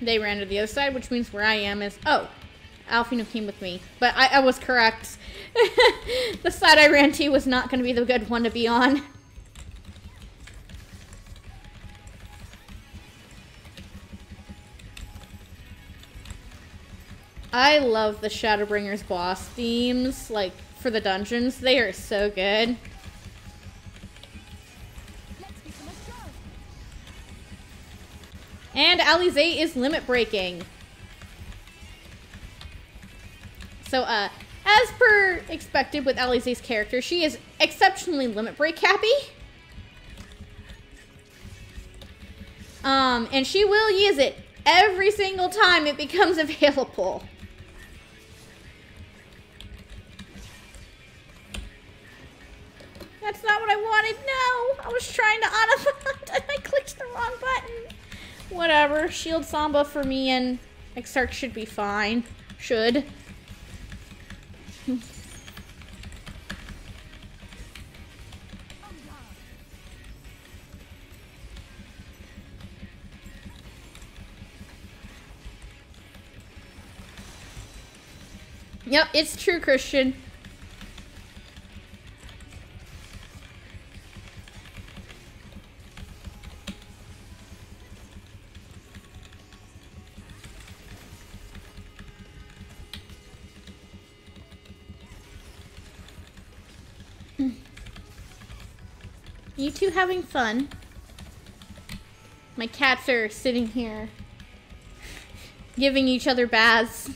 They ran to the other side, which means where I am is... Oh, Alphinaud came with me. But I was correct. The side I ran to was not going to be the good one to be on. I love the Shadowbringers boss themes, like, for the dungeons. They are so good. And Alize is limit breaking. So, as per expected with Alize's character, she is exceptionally limit break happy. And she will use it every single time it becomes available. That's not what I wanted. No, I was trying to auto-bond and I clicked the wrong button. Whatever. Shield Samba for me and Exarch should be fine. Should. Yep, it's true, Christian. You two having fun? My cats are sitting here giving each other baths.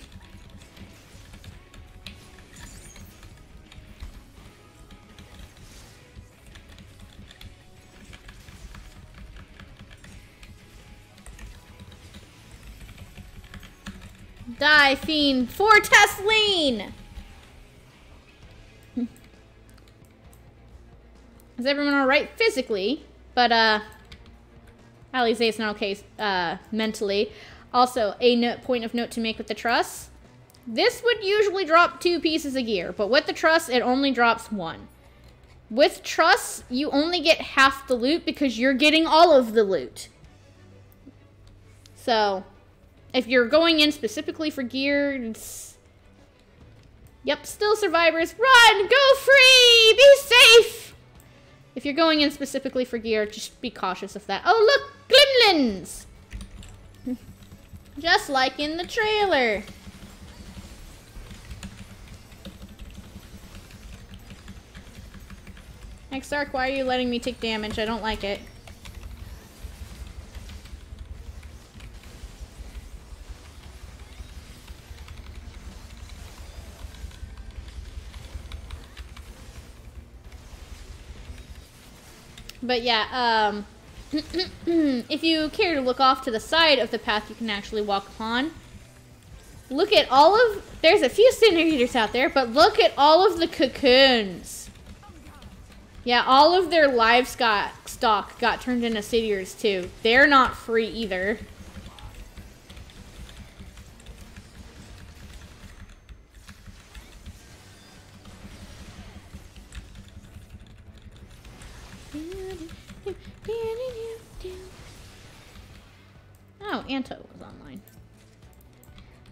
Die, fiend, for Tesleen! Is everyone alright physically? But, Alize is not okay, mentally. Also, a point of note to make with the truss. This would usually drop 2 pieces of gear, but with the truss, it only drops 1. With truss, you only get half the loot because you're getting all of the loot. So, if you're going in specifically for gear, it's... Yep, still survivors. Run! Go free! Be safe! If you're going in specifically for gear, just be cautious of that. Oh, look! Gremlins! Just like in the trailer. Exarch, why are you letting me take damage? I don't like it. But yeah, if you care to look off to the side of the path you can actually walk upon, Look at all of... There's a few cinder eaters out there, but look at all of the cocoons. Yeah, all of their livestock got turned into city eaters too. They're not free either. Oh, Anto was online.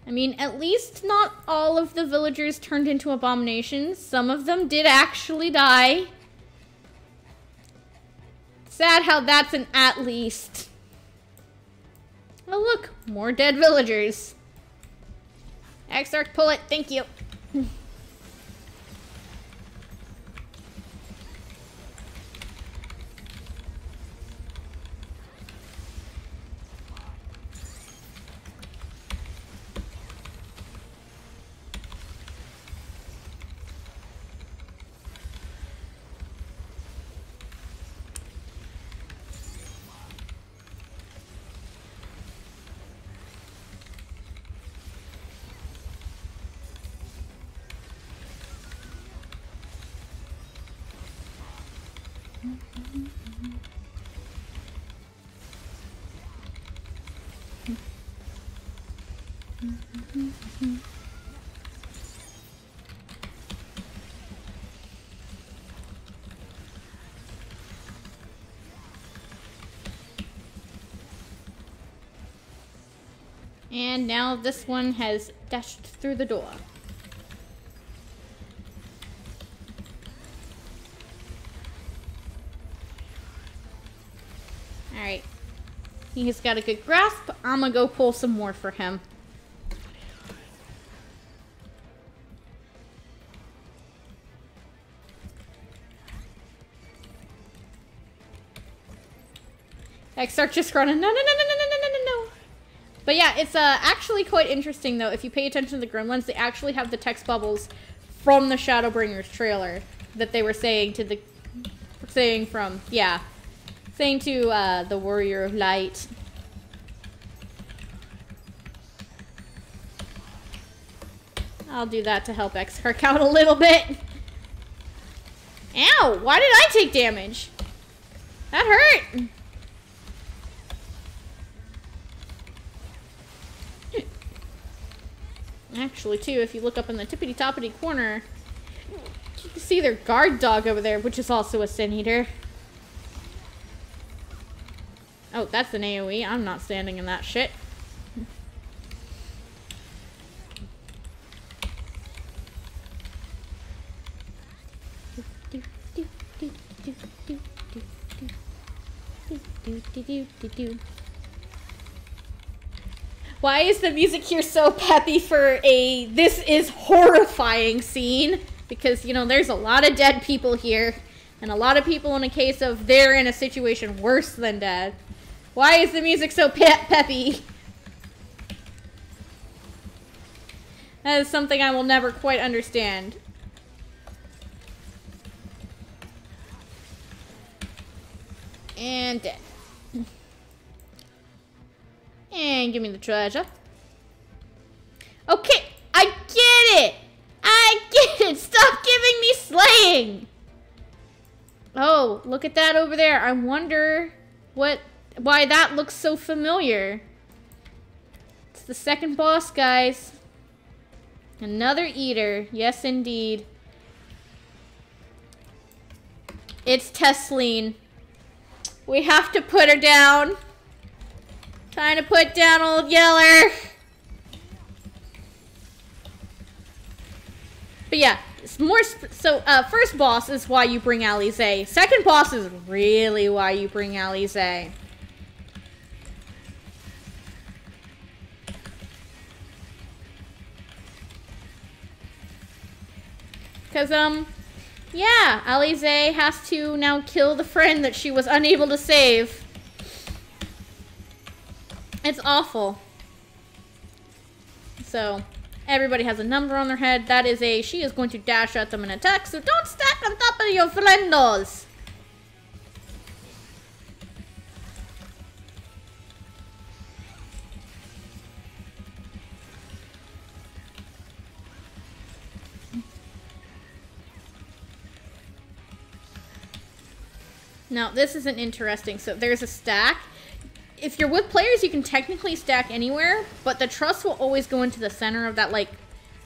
I mean, at least not all of the villagers turned into abominations. Some of them did actually die. Sad how that's an at least. Oh look, more dead villagers. Exarch, pull it, thank you. And now this one has dashed through the door. Alright. He's got a good grasp. I'm gonna go pull some more for him. Start just running. No, no, no, no, no, no, no, no, no. But yeah, it's actually quite interesting though. If you pay attention to the gremlins, they actually have the text bubbles from the Shadowbringers trailer that they were saying to the, saying to the Warrior of Light. I'll do that to help Exarch out a little bit. Ow! Why did I take damage? That hurt! Actually, too, if you look up in the tippity-toppity corner, you can see their guard dog over there, which is also a sin eater. Oh, that's an AoE. I'm not standing in that shit. Why is the music here so peppy for a this is horrifying scene? Because, you know, there's a lot of dead people here. And a lot of people in a case of they're in a situation worse than dead. Why is the music so peppy? That is something I will never quite understand. And dead. And give me the treasure. Okay, I get it! I get it! Stop giving me slaying! Oh, look at that over there. I wonder why that looks so familiar. It's the second boss, guys. Another eater. Yes, indeed. It's Tesleen. We have to put her down. Trying to put down old Yeller. But yeah, it's more first boss is why you bring Alize. Second boss is really why you bring Alize. Cause yeah, Alize has to now kill the friend that she was unable to save. It's awful. So, everybody has a number on their head. That is she is going to dash at them and attack, so don't stack on top of your friendos. Now, this isn't interesting. So there's a stack. If you're with players, you can technically stack anywhere, but the truss will always go into the center of that, like,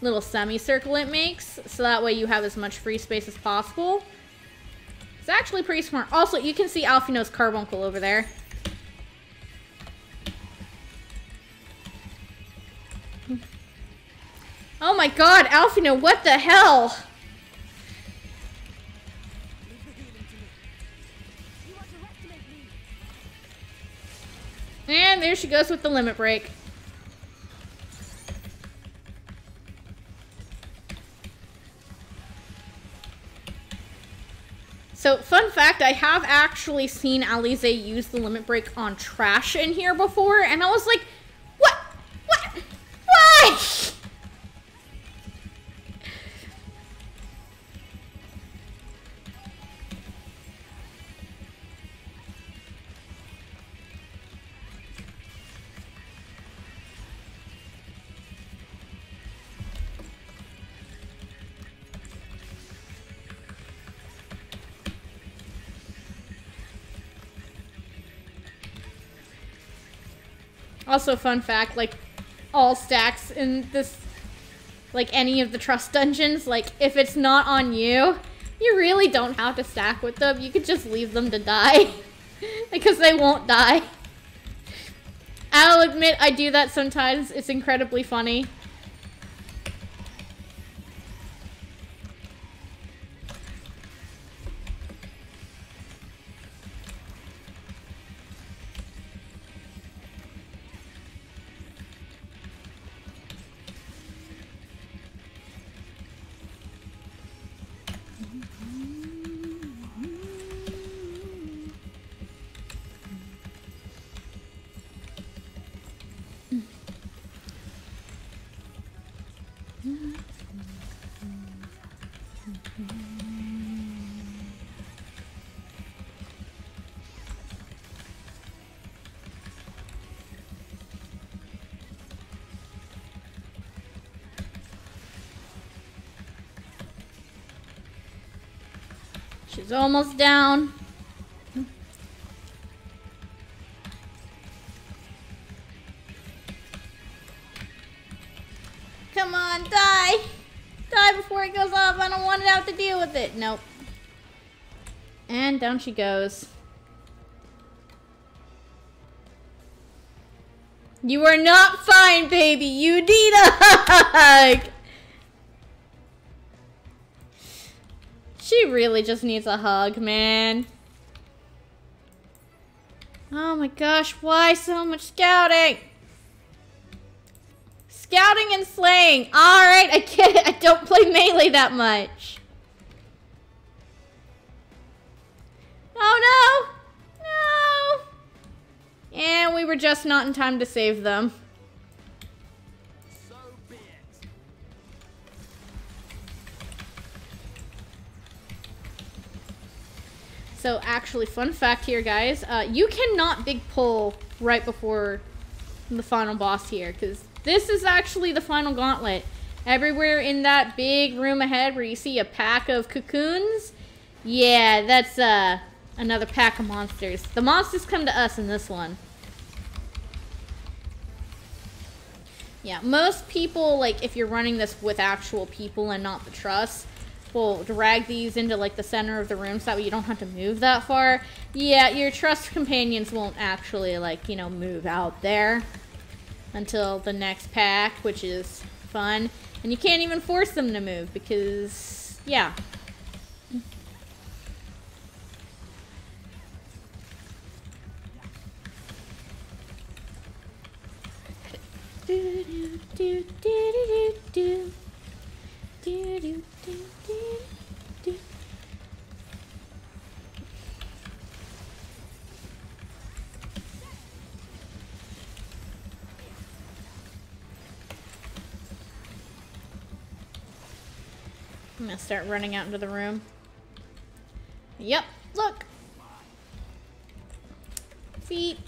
little semicircle it makes, so that way you have as much free space as possible. It's actually pretty smart. Also, you can see Alphinaud's carbuncle over there. Oh my god, Alphinaud, what the hell? And there she goes with the limit break. So, fun fact, I have actually seen Alize use the limit break on trash in here before, and I was like, what? What? Why? Also, fun fact, like, all stacks in this, like, any of the trust dungeons, like, if it's not on you, you really don't have to stack with them. You could just leave them to die. Because they won't die. I'll admit, I do that sometimes. It's incredibly funny. She's almost down. Come on, die! Die before it goes off. I don't want it out to deal with it. Nope. And down she goes. You are not fine, baby. You need a hug! She really just needs a hug, man. Oh my gosh, why so much scouting? Scouting and slaying. Alright, I get it. I don't play melee that much. Oh no! No! And we were just not in time to save them. So actually, fun fact here, guys, you cannot big pull right before the final boss here, because this is actually the final gauntlet. Everywhere in that big room ahead where you see a pack of cocoons, yeah, that's another pack of monsters. The monsters come to us in this one. Yeah, most people, like, if you're running this with actual people and not the truss, will drag these into, like, the center of the room so that way you don't have to move that far. Yeah, your trust companions won't actually, like, you know, move out there until the next pack, which is fun. And you can't even force them to move because, yeah. I'm gonna start running out into the room. Yep, look! Feet.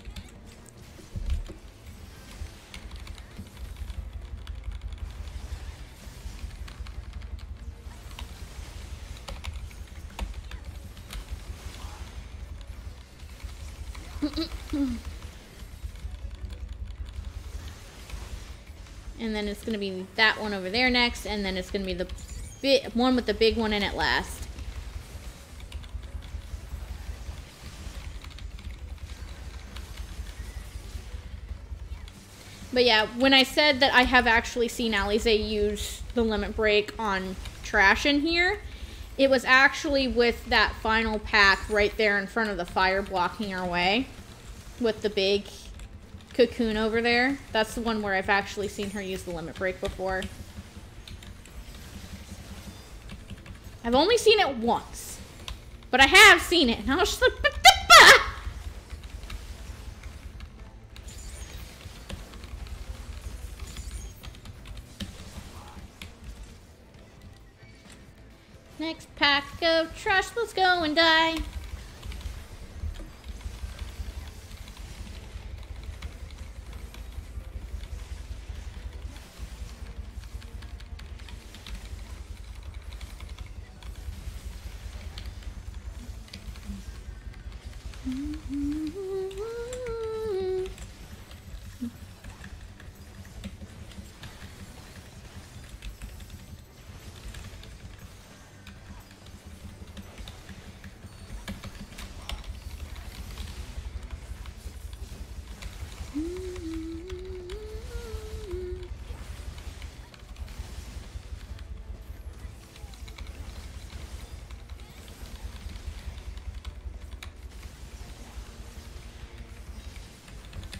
And then it's going to be that one over there next, and then it's going to be the one with the big one in it last. But yeah, when I said that I have actually seen Alize use the limit break on trash in here, it was actually with that final pack right there in front of the fire blocking our way with the big cocoon over there. That's the one where I've actually seen her use the limit break before. I've only seen it once, but I have seen it, and I was just like, next pack of trash, let's go and die.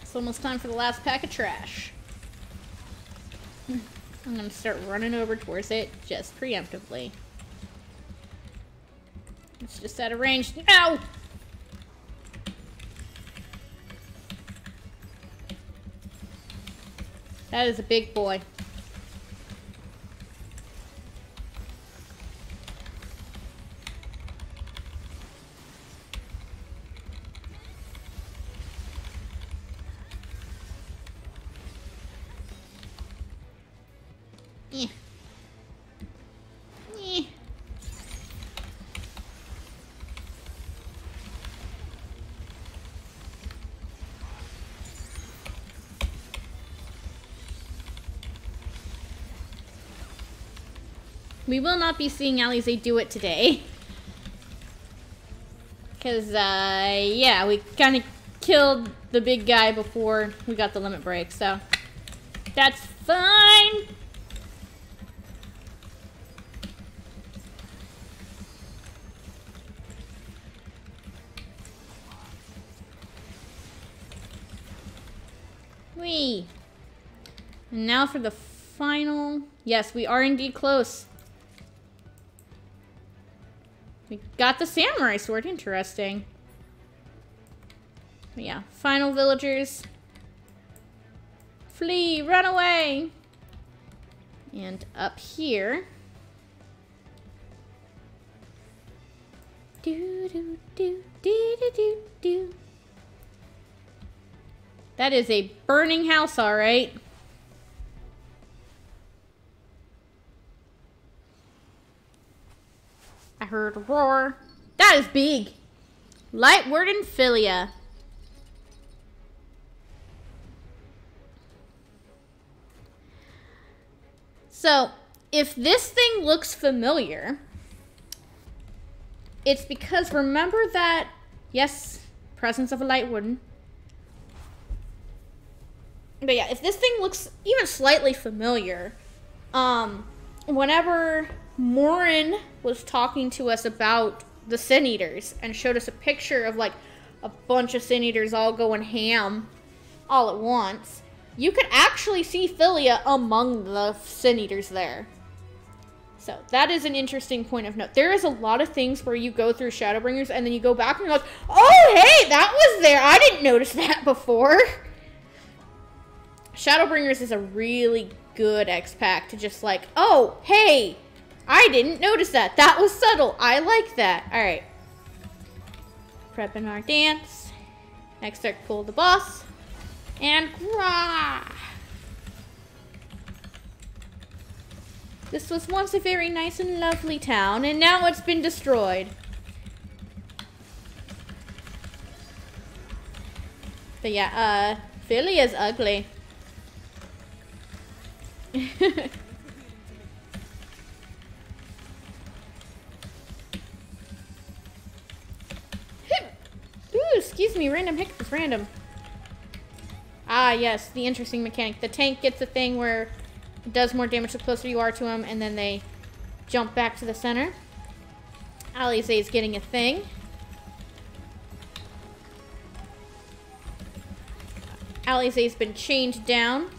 It's almost time for the last pack of trash. I'm gonna start running over towards it just preemptively. It's just out of range. No! That is a big boy. We will not be seeing Alize do it today. Because, yeah, we kind of killed the big guy before we got the limit break, so that's fine. Whee! And now for the final. Yes, we are indeed close. We got the samurai sword. Interesting. But yeah, final villagers. Flee, run away. And up here. Do do do do do do do. That is a burning house, all right. I heard a roar. That is big. Lightward and Filia. So, if this thing looks familiar, it's because remember that, yes, presence of a Lightwarden. But yeah, if this thing looks even slightly familiar, whenever Morin was talking to us about the Sin Eaters and showed us a picture of like a bunch of Sin Eaters all going ham all at once, you could actually see Filia among the Sin Eaters there. So that is an interesting point of note. There is a lot of things where you go through Shadowbringers and then you go back and you're like, oh hey, that was there. I didn't notice that before. Shadowbringers is a really good X-Pack to just like, oh, hey, I didn't notice that. That was subtle. I like that. All right. Prepping our dance. Next, start pull the boss. And rah! This was once a very nice and lovely town, and now it's been destroyed. But yeah, Philia's ugly. Ooh, excuse me, random hit is random. Ah, yes, the interesting mechanic. The tank gets a thing where it does more damage the closer you are to him, and then they jump back to the center. Alize is getting a thing. Alize's been chained down.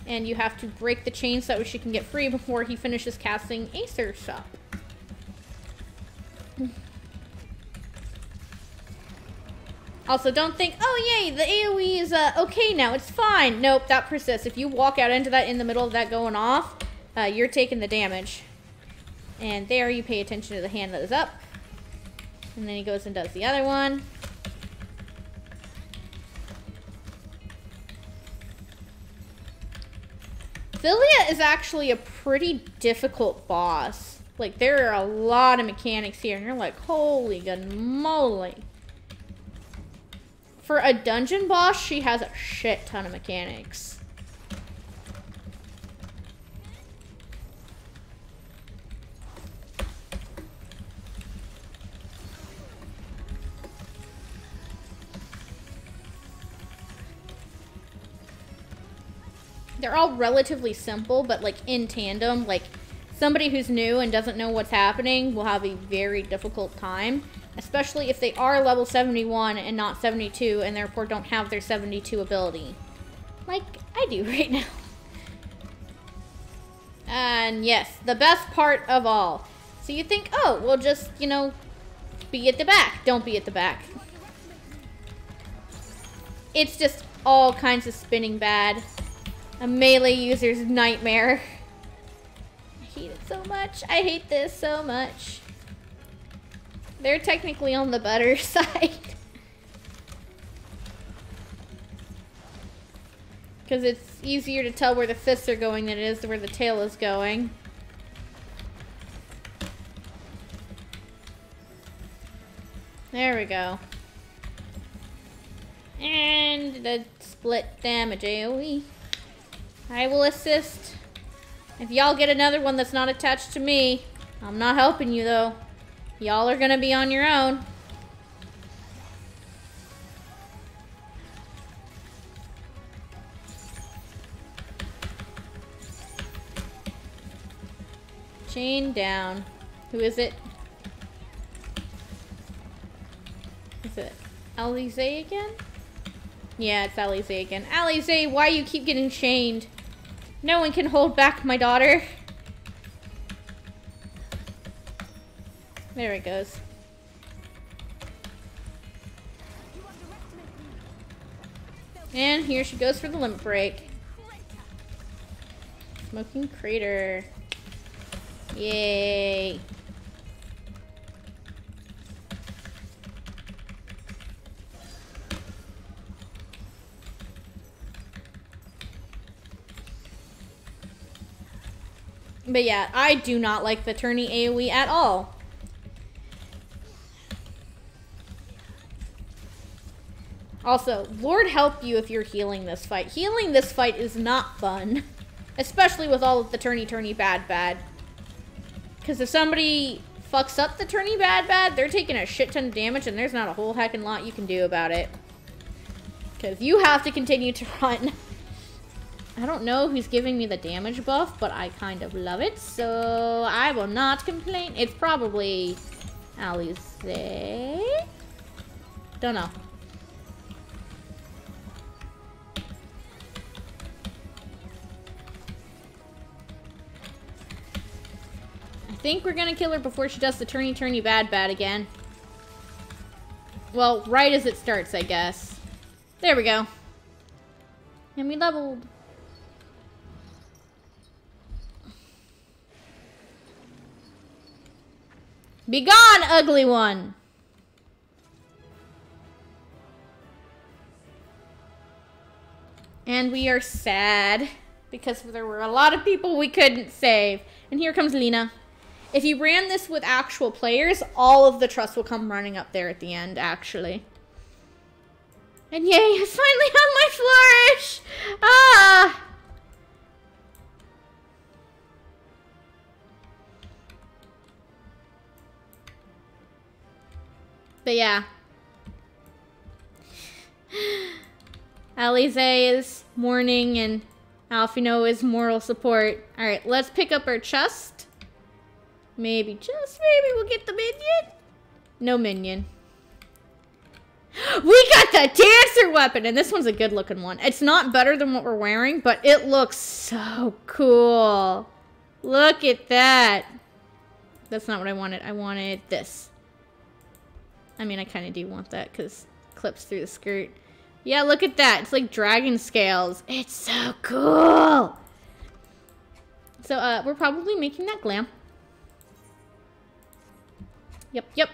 And you have to break the chain so that she can get free before he finishes casting Aether Shop. Also, don't think, oh yay, the AoE is okay now, it's fine. Nope, that persists. If you walk out into that in the middle of that going off, you're taking the damage. And there you pay attention to the hand that is up. And then he goes and does the other one. Philia is actually a pretty difficult boss. Like, there are a lot of mechanics here, and you're like, holy good moly. For a dungeon boss, she has a shit ton of mechanics. They're all relatively simple, but like in tandem, like somebody who's new and doesn't know what's happening will have a very difficult time, especially if they are level 71 and not 72 and therefore don't have their 72 ability. Like I do right now. And yes, the best part of all. So you think, oh, we'll just, you know, be at the back. Don't be at the back. It's just all kinds of spinning bad. A melee user's nightmare. I hate it so much. I hate this so much. They're technically on the better side. Because it's easier to tell where the fists are going than it is where the tail is going. There we go. And the split damage AoE. I will assist. If y'all get another one that's not attached to me, I'm not helping you though. Y'all are gonna be on your own. Chain down. Who is it? Is it Alize again? Yeah, it's Alize again. Alize, why you keep getting chained? No one can hold back my daughter. There it goes. And here she goes for the limit break. Smoking crater. Yay. But yeah, I do not like the tourney AoE at all. Also, Lord help you if you're healing this fight. Healing this fight is not fun. Especially with all of the tourney bad. Because if somebody fucks up the tourney bad, they're taking a shit ton of damage and there's not a whole heckin' lot you can do about it. Because you have to continue to run. I don't know who's giving me the damage buff, but I kind of love it, so I will not complain. It's probably Alize. Don't know. I think we're gonna kill her before she does the tourney bad again. Well, right as it starts, I guess. There we go. And we leveled. Begone, ugly one! And we are sad because there were a lot of people we couldn't save. And here comes Lena. If you ran this with actual players, all of the trust will come running up there at the end, actually. And yay, I finally have my flourish! Ah! But yeah. Alize is mourning and Alphinaud is moral support. Alright, let's pick up our chest. Maybe, just maybe we'll get the minion. No minion. We got the dancer weapon! And this one's a good looking one. It's not better than what we're wearing, but it looks so cool. Look at that. That's not what I wanted. I wanted this. I mean, I kind of do want that because it clips through the skirt. Yeah, look at that. It's like dragon scales. It's so cool. So, we're probably making that glam. Yep, yep.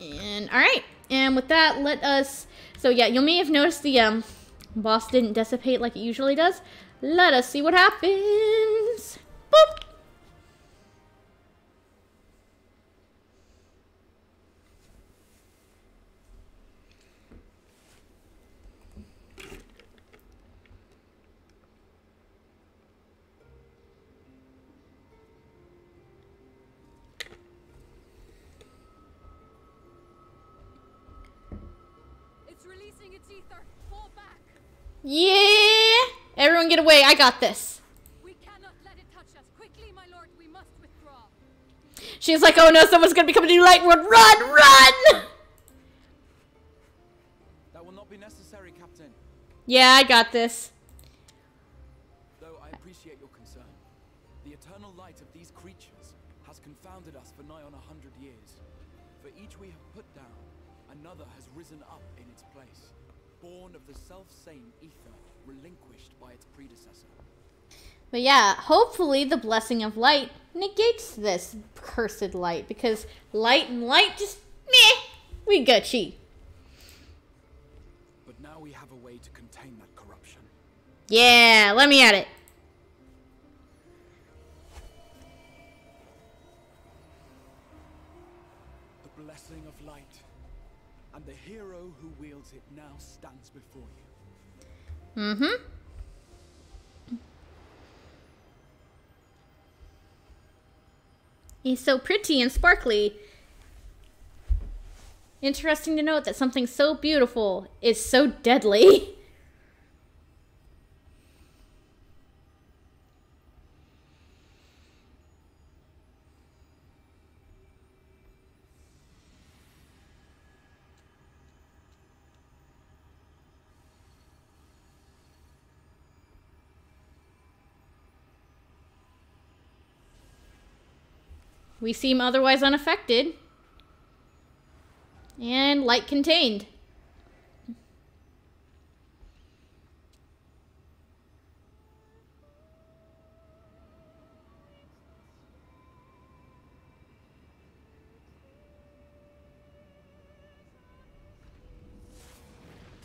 And, alright. And with that, let us... So, yeah, you may have noticed the, boss didn't dissipate like it usually does. Let us see what happens. Boop! Yeah! Everyone get away. I got this. We cannot let it touch us. Quickly, my lord, we must withdraw. She's like, oh no, someone's gonna become a new light ward. Run! Run! That will not be necessary, Captain. Yeah, I got this. Though I appreciate your concern. The eternal light of these creatures has confounded us for nigh on 100 years. For each we have put down, another has risen up in its place. Born of the self-same ether, relinquished by its predecessor. But yeah, hopefully the blessing of light negates this cursed light, because light and light just meh. We Gucci. But now we have a way to contain that corruption. Yeah, let me at it. The blessing of light. And the hero who wields it now stands before you. Mm-hmm. He's so pretty and sparkly. Interesting to note that something so beautiful is so deadly. We seem otherwise unaffected. And light contained.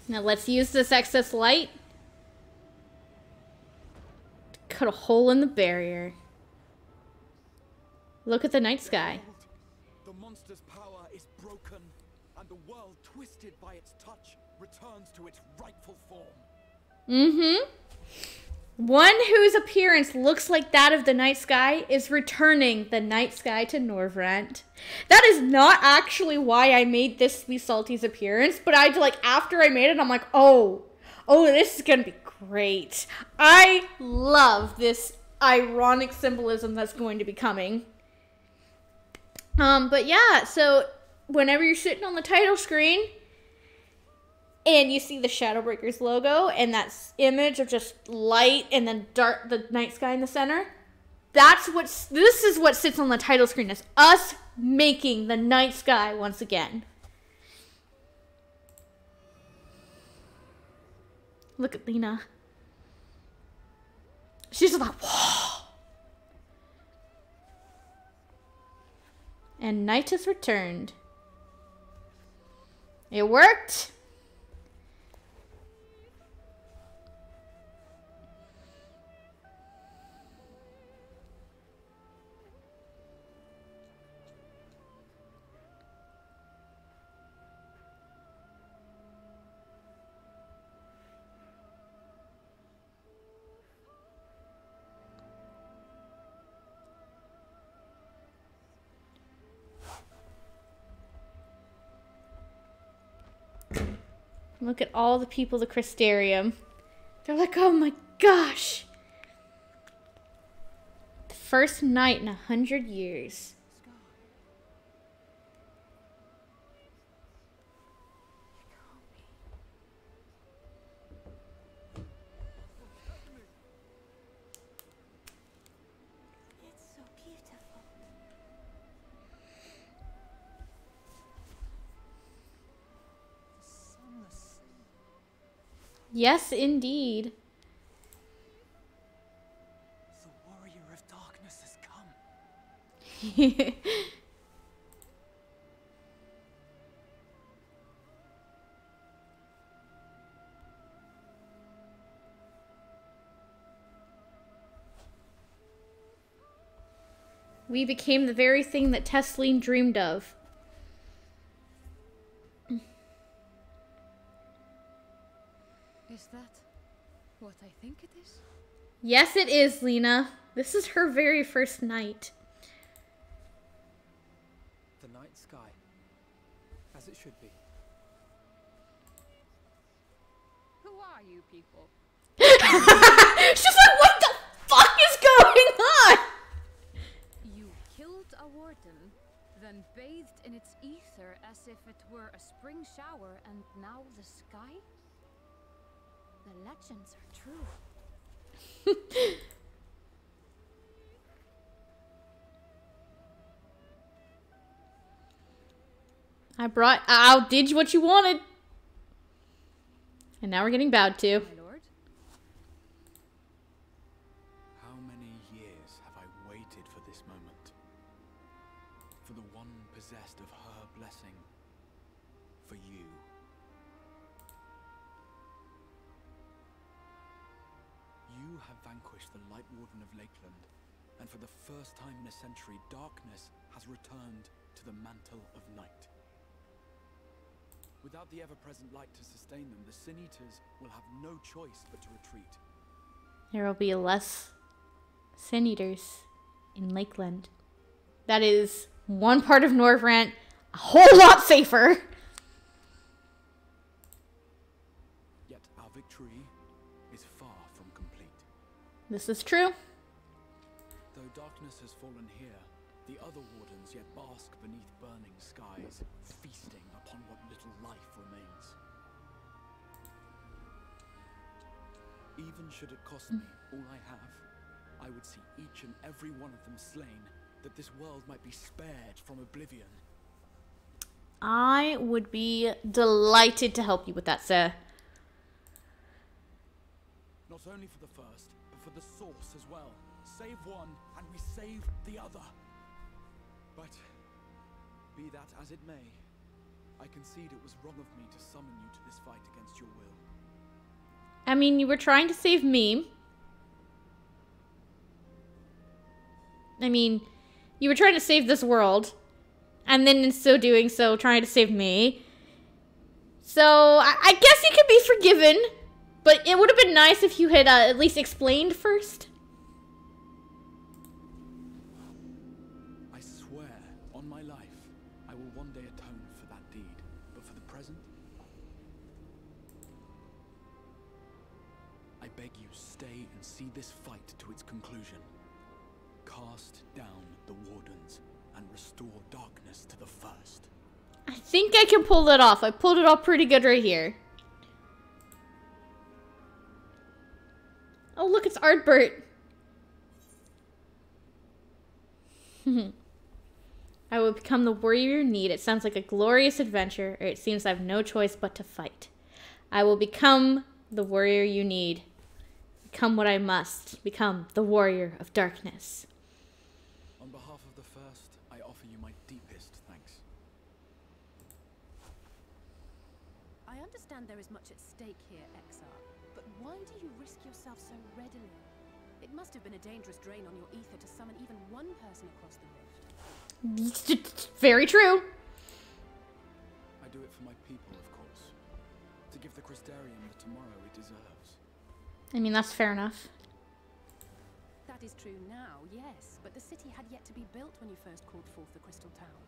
Now let's use this excess light to cut a hole in the barrier. Look at the night sky. The monster's power is broken, and the world, twisted by its touch, returns to its rightful form. Mm-hmm. One whose appearance looks like that of the night sky is returning the night sky to Norvrent. That is not actually why I made this Sweet Salty's appearance, but after I made it, I'm like, oh, this is gonna be great. I love this ironic symbolism that's going to be coming. But yeah, so whenever you're sitting on the title screen and you see the Shadowbringers logo and that image of just light and then dark, the night sky in the center, this is what sits on the title screen. It's us making the night sky once again. Look at Lena. She's just like, whoa. And night has returned. It worked. Look at all the people of the Crystarium. They're like, oh my gosh. The first night in 100 years. Yes, indeed. The warrior of darkness has come. We became the very thing that Tesleen dreamed of. Is that what I think it is? Yes, it is, Lena. This is her very first night. The night sky, as it should be. Who are you people? She's like, what the fuck is going on? You killed a warden, then bathed in its ether as if it were a spring shower, and now the sky? The legends are true. I outdid what you wanted. And now we're getting bowed to. My lord? How many years have I waited for this moment? For the one possessed of her blessing. For you. You have vanquished the Light Warden of Lakeland, and for the first time in a century, darkness has returned to the mantle of night. Without the ever-present light to sustain them, the Sin Eaters will have no choice but to retreat. There will be less Sin Eaters in Lakeland. That is one part of Norvrant a whole lot safer. Yet our victory is far from complete. This is true. Though darkness has fallen here, the other wardens yet bask beneath burning skies, feasting upon what little life remains. Even should it cost me all I have, I would see each and every one of them slain, that this world might be spared from oblivion. I would be delighted to help you with that, sir. Not only for the first, but for the source as well. Save one, and we save the other. But, be that as it may, I concede it was wrong of me to summon you to this fight against your will. I mean, you were trying to save me. I mean, you were trying to save this world. And then in so doing so, trying to save me. So, I guess you could be forgiven. But it would have been nice if you had at least explained first. I swear, on my life, I will one day atone for that deed. But for the present, I beg you stay and see this fight to its conclusion. Cast down the wardens and restore darkness to the first. I think I can pull that off. I pulled it off pretty good right here. Oh, look, it's Artbert. I will become the warrior you need. It sounds like a glorious adventure, or it seems I have no choice but to fight. I will become the warrior you need. Become what I must. Become the warrior of darkness. On behalf of the first, I offer you my deepest thanks. I understand there is much at stake here, Exar, but why do you risk yourself so readily? It must have been a dangerous drain on your ether to summon even one person across the rift. Very true. I do it for my people, of course. To give the Crystarium the tomorrow it deserves. I mean, that's fair enough. That is true now, yes, but the city had yet to be built when you first called forth the Crystal Town.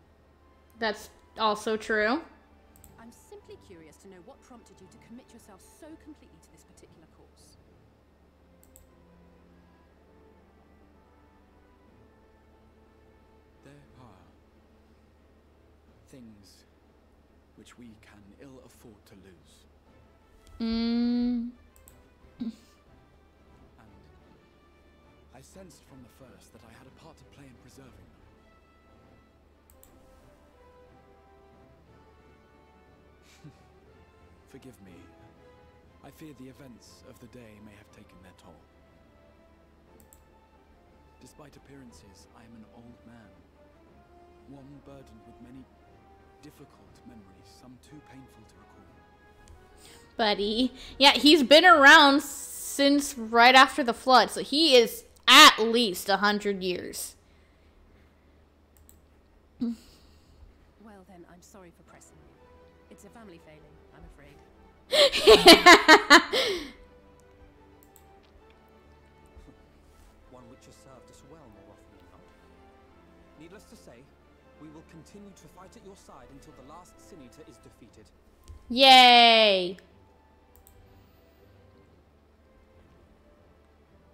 That's also true. I'm simply curious to know what prompted you to commit yourself so completely to this particular course. There are things which we can ill afford to lose. And I sensed from the first that I had a part to play in preserving them. Forgive me. I fear the events of the day may have taken their toll. Despite appearances, I am an old man. One burdened with many difficult memories, some too painful to recall. Buddy. Yeah, he's been around since right after the flood, so he is at least 100 years. Well then, I'm sorry for pressing you. It's a family failing, I'm afraid. One which has served us well more often than not. Needless to say, we will continue to fight at your side until the last Sin Eater is defeated. Yay!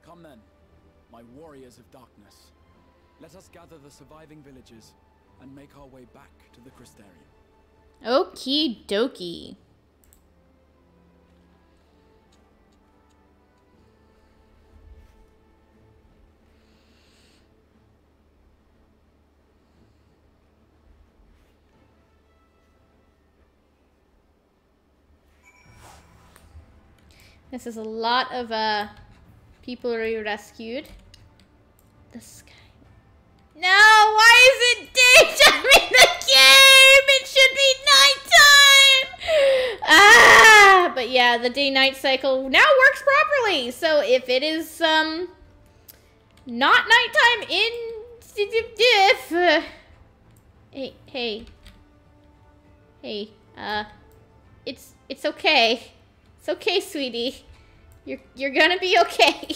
Come then, my warriors of darkness. Let us gather the surviving villagers and make our way back to the Crystarium. Okie dokie. This is a lot of people we rescued. The sky. No, why is it daytime in the game? It should be nighttime. Ah, but yeah, the day-night cycle now works properly. So if it is not nighttime in hey, it's okay. It's okay, sweetie. You're gonna be okay.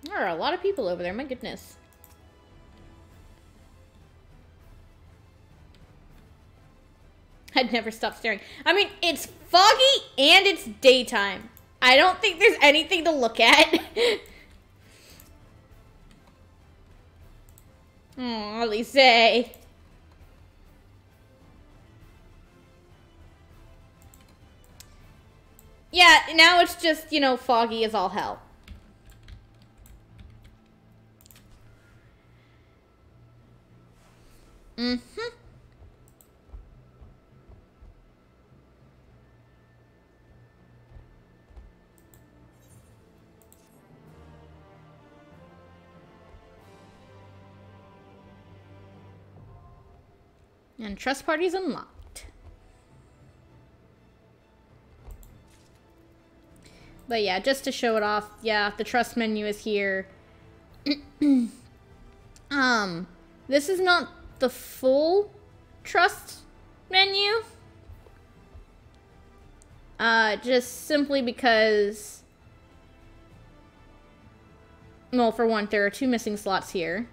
There are a lot of people over there, my goodness. I'd never stop staring. I mean, it's foggy and it's daytime. I don't think there's anything to look at. Oh, Elise. Yeah, now it's just, you know, foggy as all hell. Mm-hmm. And trust party's unlocked. But yeah, just to show it off, yeah, the trust menu is here. This is not the full trust menu. Just simply because, well, for one, there are 2 missing slots here.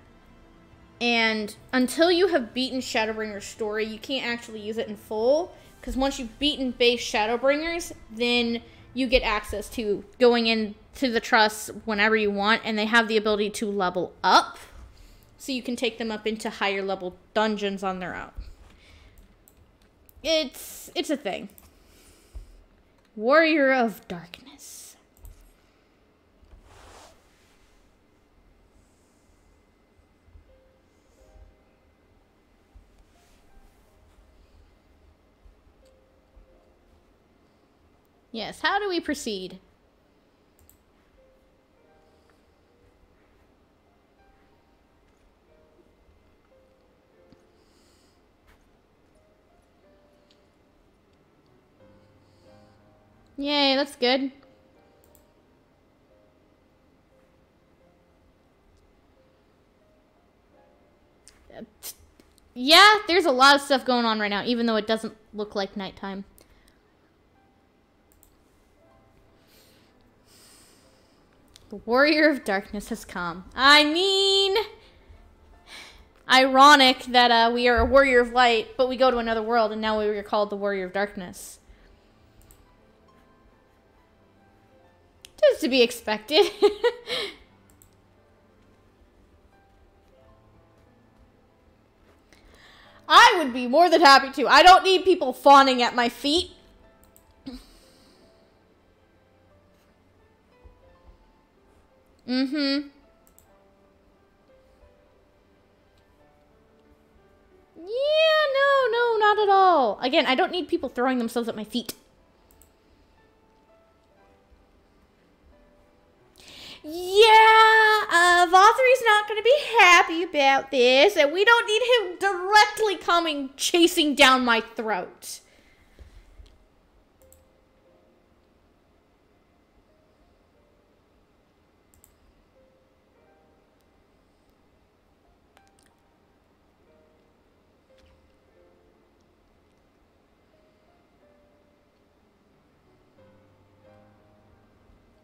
And until you have beaten Shadowbringers story, you can't actually use it in full. Because once you've beaten base Shadowbringers, then you get access to going into the trusts whenever you want. And they have the ability to level up. So you can take them up into higher level dungeons on their own. It's a thing. Warrior of Darkness. Yes, how do we proceed? Yay, that's good. Yeah, there's a lot of stuff going on right now, even though it doesn't look like nighttime. The Warrior of Darkness has come. I mean, Ironic that we are a warrior of light, but we go to another world, and now we are called the warrior of darkness. Just to be expected. I would be more than happy to. I don't need people fawning at my feet. Mm-hmm. Yeah, no, not at all. Again, I don't need people throwing themselves at my feet. Yeah, Valthyri's not going to be happy about this, and we don't need him directly coming chasing down my throat.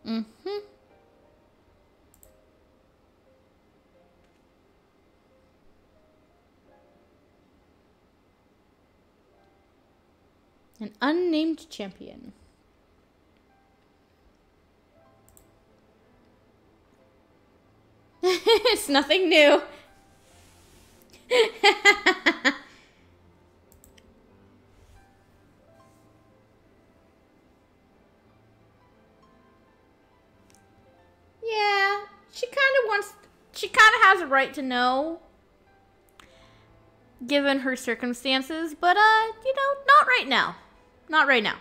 Mm-hmm. An unnamed champion. It's nothing new. Yeah, she kind of has a right to know, given her circumstances, but, you know, not right now. Not right now.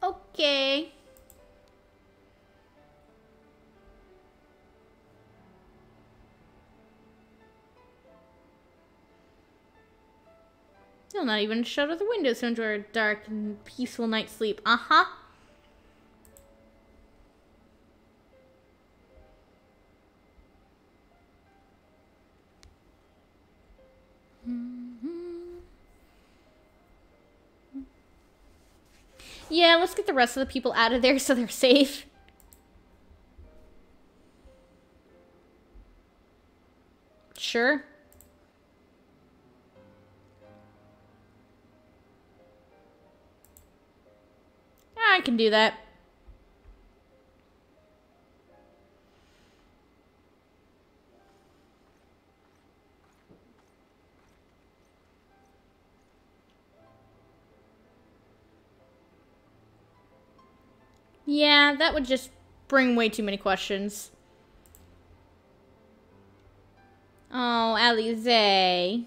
Okay. Still not even shutter the windows to enjoy a dark and peaceful night's sleep. Uh-huh. Yeah, let's get the rest of the people out of there so they're safe. Sure. I can do that. Yeah, that would just bring way too many questions. Oh, Alize.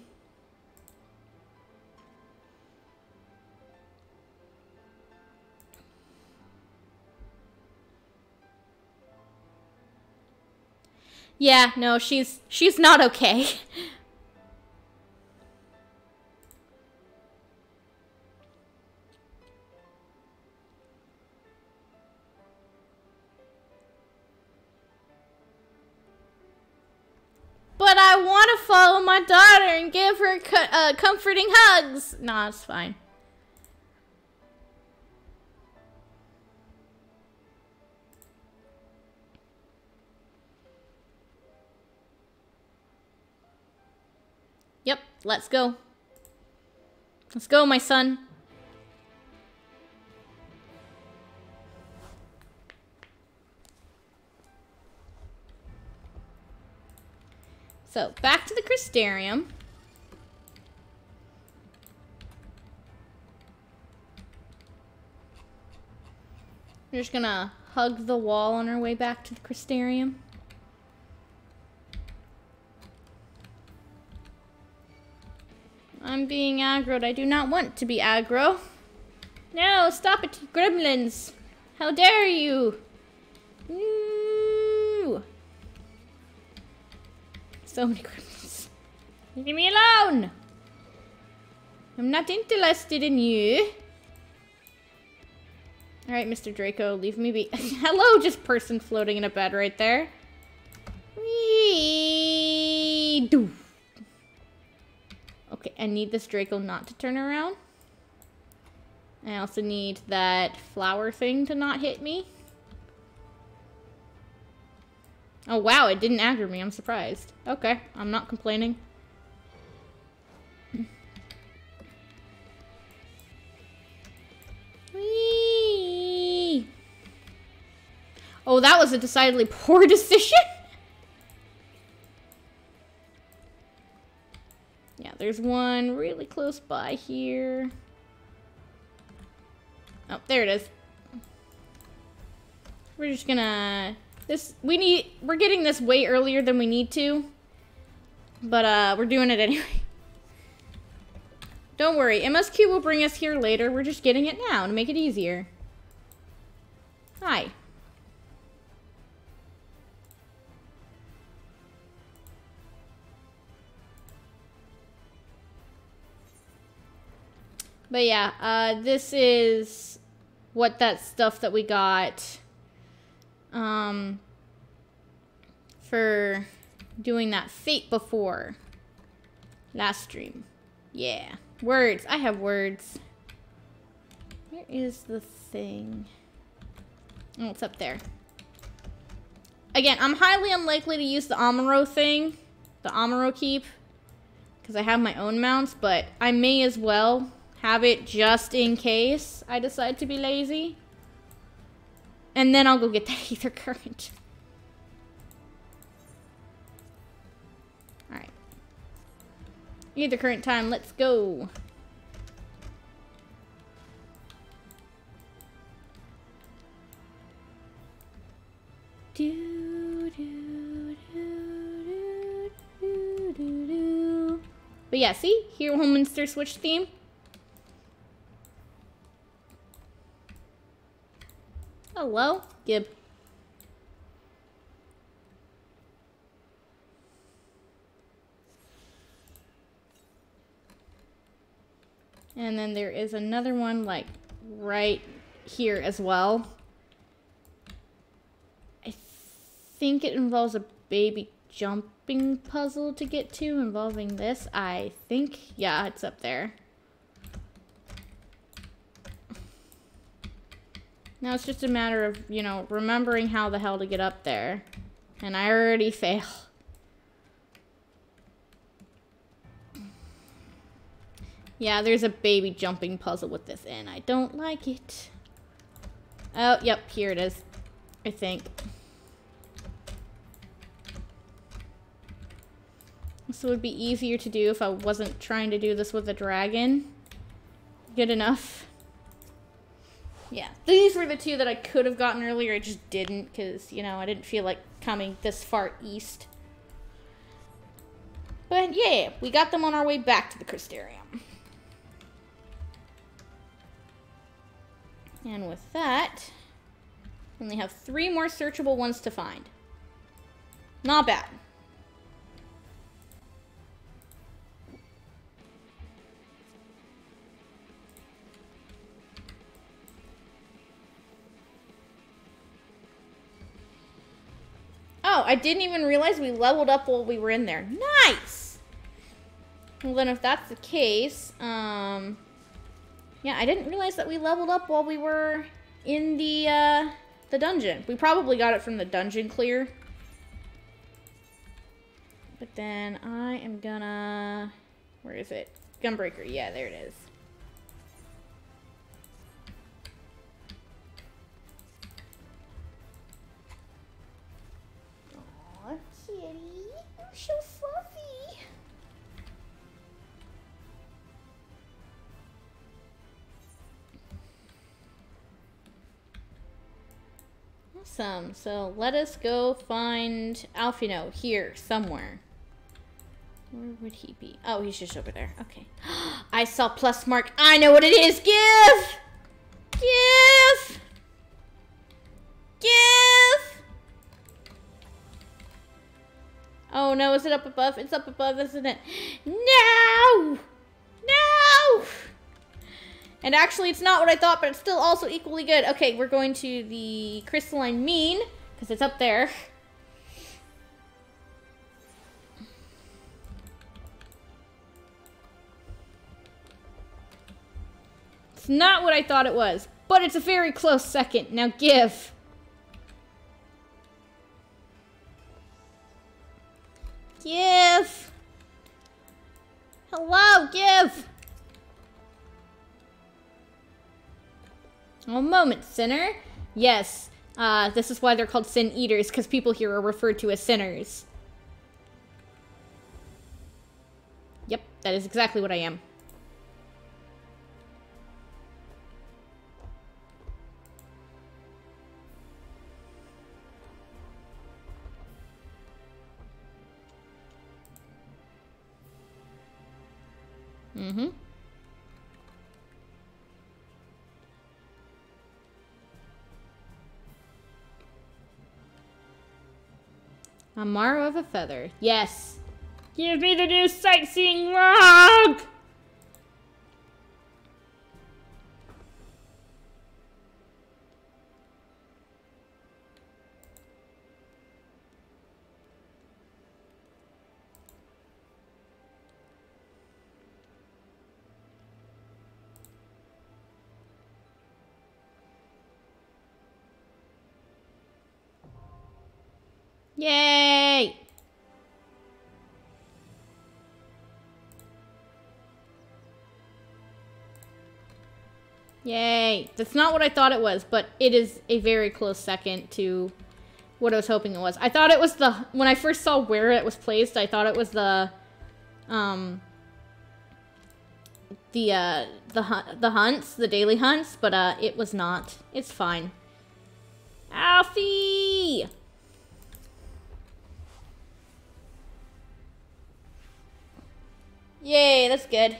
Yeah, no, she's not okay. But I want to follow my daughter and give her comforting hugs. Nah, it's fine. Yep, let's go. Let's go, my son. So, back to the Crystarium. We're just gonna hug the wall on our way back to the Crystarium. I'm being aggroed. I do not want to be aggro. No, stop it, gremlins. How dare you? Ooh. So many gremlins. Leave me alone. I'm not interested in you. Alright, Mr. Draco, leave me be. Hello, just person floating in a bed right there. Wee doo. Okay, I need this Draco not to turn around. I also need that flower thing to not hit me. Oh wow, it didn't aggro me. I'm surprised. Okay, I'm not complaining. Whee! Oh, that was a decidedly poor decision. Yeah, there's one really close by here. Oh, there it is. We're just gonna... We're getting this way earlier than we need to. But, we're doing it anyway. Don't worry, MSQ will bring us here later. We're just getting it now to make it easier. Hi. But yeah, this is what that stuff that we got for doing that fate before last stream. Yeah. Words. I have words. Where is the thing? Oh, it's up there. Again, I'm highly unlikely to use the Amuro thing. The Amuro keep. Because I have my own mounts. But I may as well have it just in case I decide to be lazy. And then I'll go get that ether current. Alright. Ether current time, let's go. But yeah, see? Hero Minster switch theme. Hello, Gib. And then there is another one, like, right here as well. I think it involves a baby jumping puzzle to get to, involving this, I think. Yeah, it's up there. Now it's just a matter of, you know, remembering how the hell to get up there. And I already fail. Yeah, there's a baby jumping puzzle with this, and I don't like it. Oh, yep, here it is. I think. This would be easier to do if I wasn't trying to do this with a dragon. Good enough. Yeah, these were the two that I could have gotten earlier. I just didn't because, you know, I didn't feel like coming this far east. But yeah, we got them on our way back to the Crystarium. And with that, we only have 3 more searchable ones to find. Not bad. Oh, I didn't even realize we leveled up while we were in there. Nice! Well, then if that's the case, yeah, I didn't realize that we leveled up while we were in the dungeon. We probably got it from the dungeon clear. But then I am gonna... Where is it? Gunbreaker. Yeah, there it is. Kitty, you're so fluffy. Awesome. So let us go find Alphinaud here somewhere. Where would he be? Oh, he's just over there. Okay. I saw plus mark. I know what it is. Give! Give! Give! Oh no, is it up above? It's up above, isn't it? No! No! And actually, it's not what I thought, but it's still also equally good. Okay, we're going to the crystalline mean, because it's up there. It's not what I thought it was, but it's a very close second. Now give. Give. Hello, give. One moment, sinner. Yes, this is why they're called sin eaters, because people here are referred to as sinners. Yep, that is exactly what I am. Mm-hmm. A marrow of a feather. Yes. Give me the new sightseeing log! Yay! Yay. That's not what I thought it was, but it is a very close second to what I was hoping it was. I thought it was the... When I first saw where it was placed, I thought it was the hunts, the daily hunts, but it was not. It's fine. Alfie! Yay, that's good.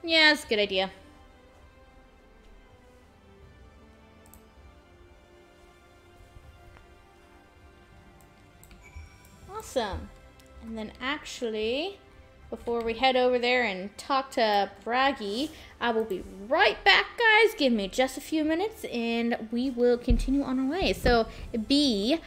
Yeah, that's a good idea. Awesome. And then actually, before we head over there and talk to Braggy, I will be right back, guys. Give me just a few minutes and we will continue on our way. So, B.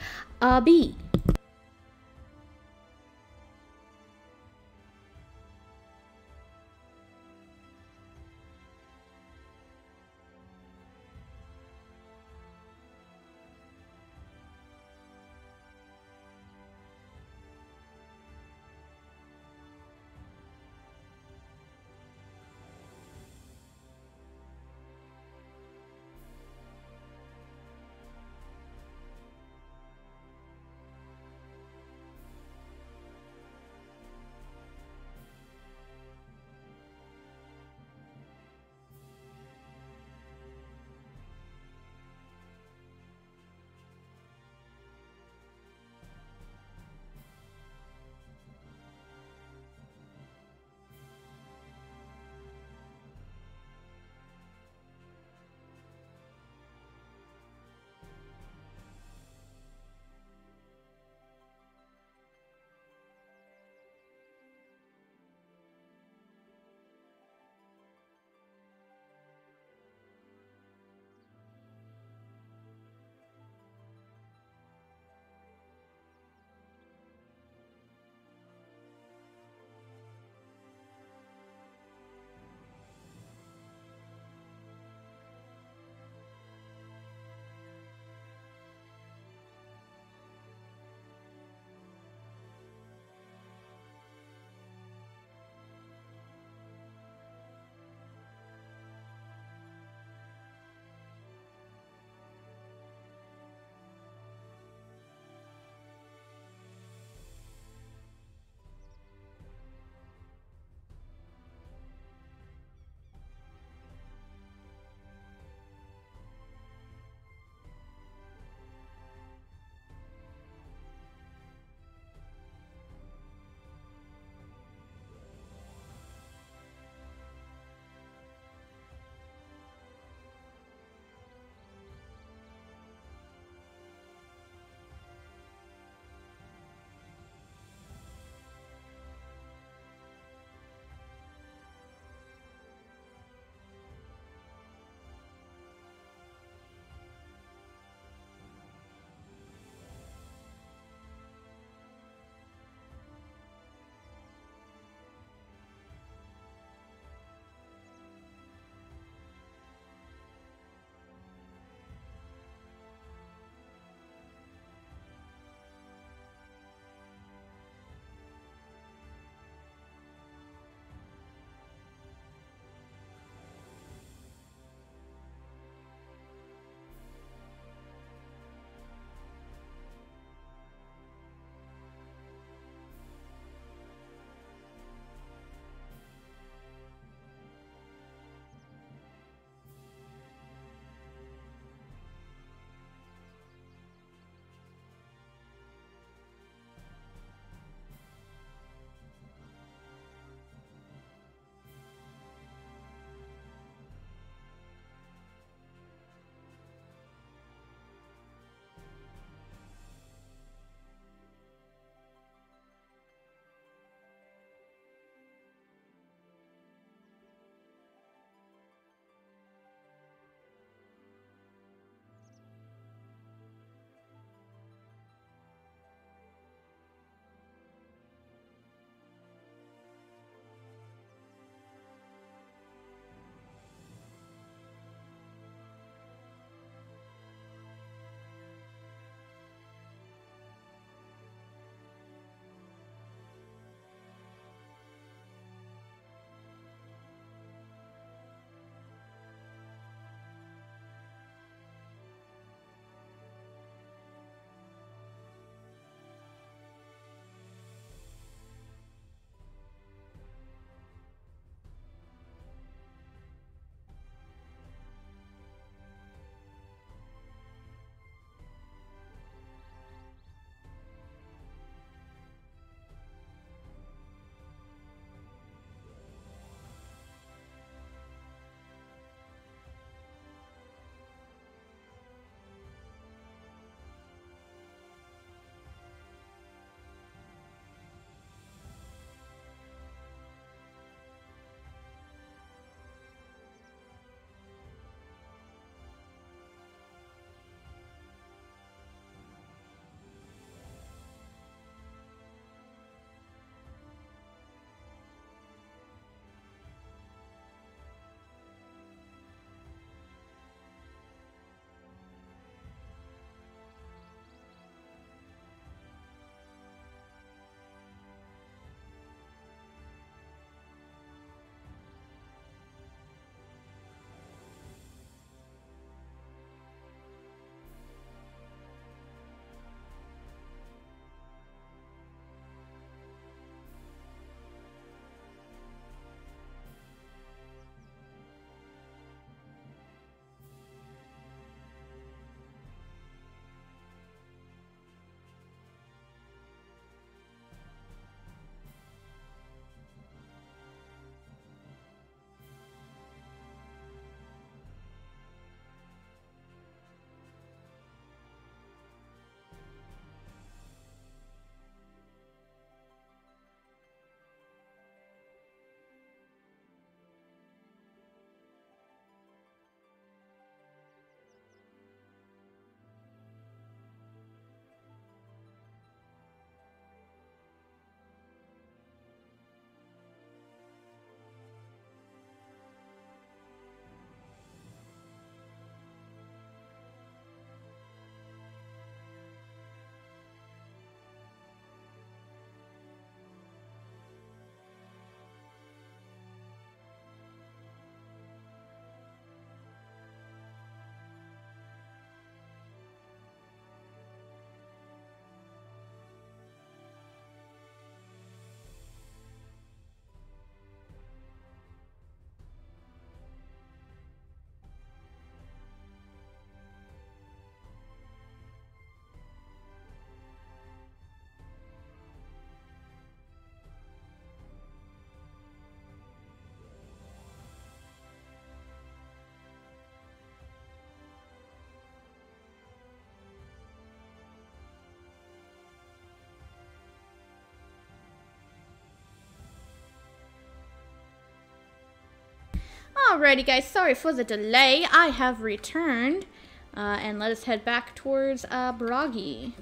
Alrighty, guys. Sorry for the delay. I have returned. And let us head back towards Bragi.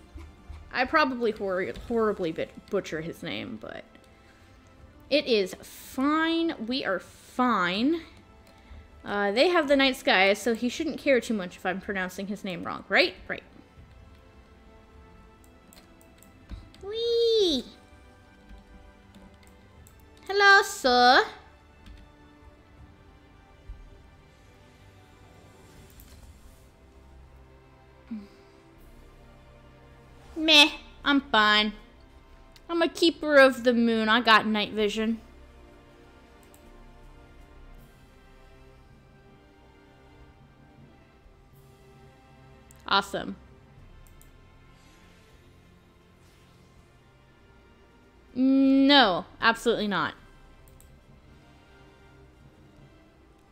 I probably horribly butcher his name, but it is fine. We are fine. They have the night sky, so he shouldn't care too much if I'm pronouncing his name wrong, right? Right. Whee! Hello, sir. Meh, I'm fine. I'm a keeper of the moon. I got night vision. Awesome. No, absolutely not.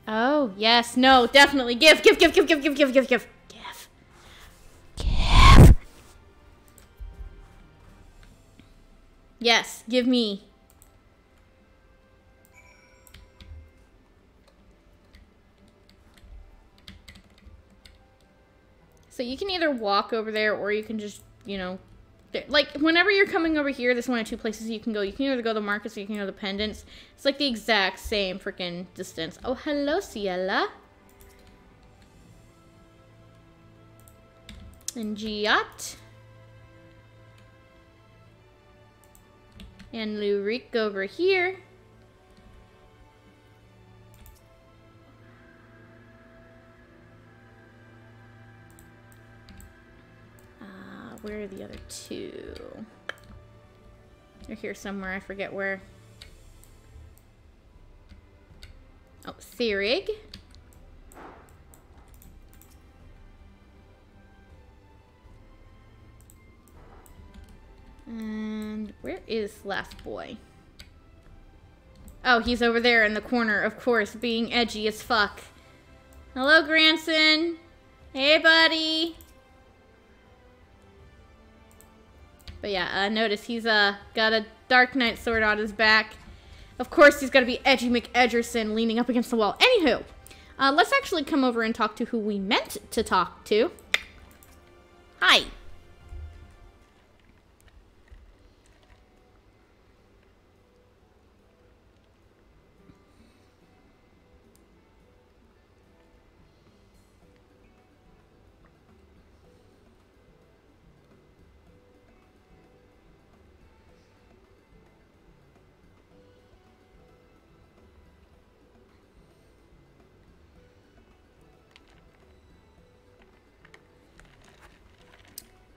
Oh, yes, no, definitely. Give. Yes, give me. So you can either walk over there or you can just, you know, like whenever you're coming over here, there's one of two places you can go. You can either go to the markets or you can go to the pendants. It's like the exact same freaking distance. Oh, hello, Ciela. And Giat. And Lurik over here. Where are the other two? They're here somewhere. I forget where. Oh, Therig. And where is last boy? Oh, he's over there in the corner, of course, being edgy as fuck. Hello, Granson. Hey, buddy. But yeah, notice he's got a Dark Knight sword on his back. Of course, he's got to be Edgy McEdgerson leaning up against the wall. Anywho, let's actually come over and talk to who we meant to talk to. Hi.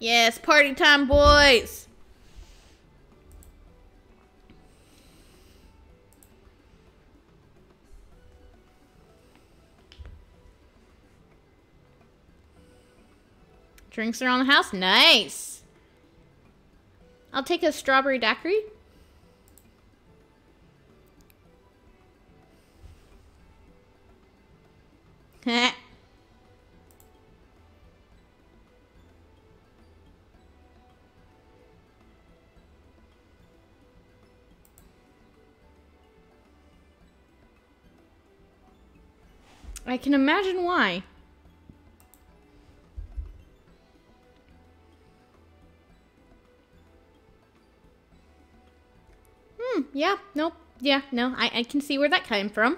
Yes, party time, boys. Drinks around the house? Nice. I'll take a strawberry daiquiri. Heh. I can imagine why. Yeah, nope. Yeah, no, I can see where that came from.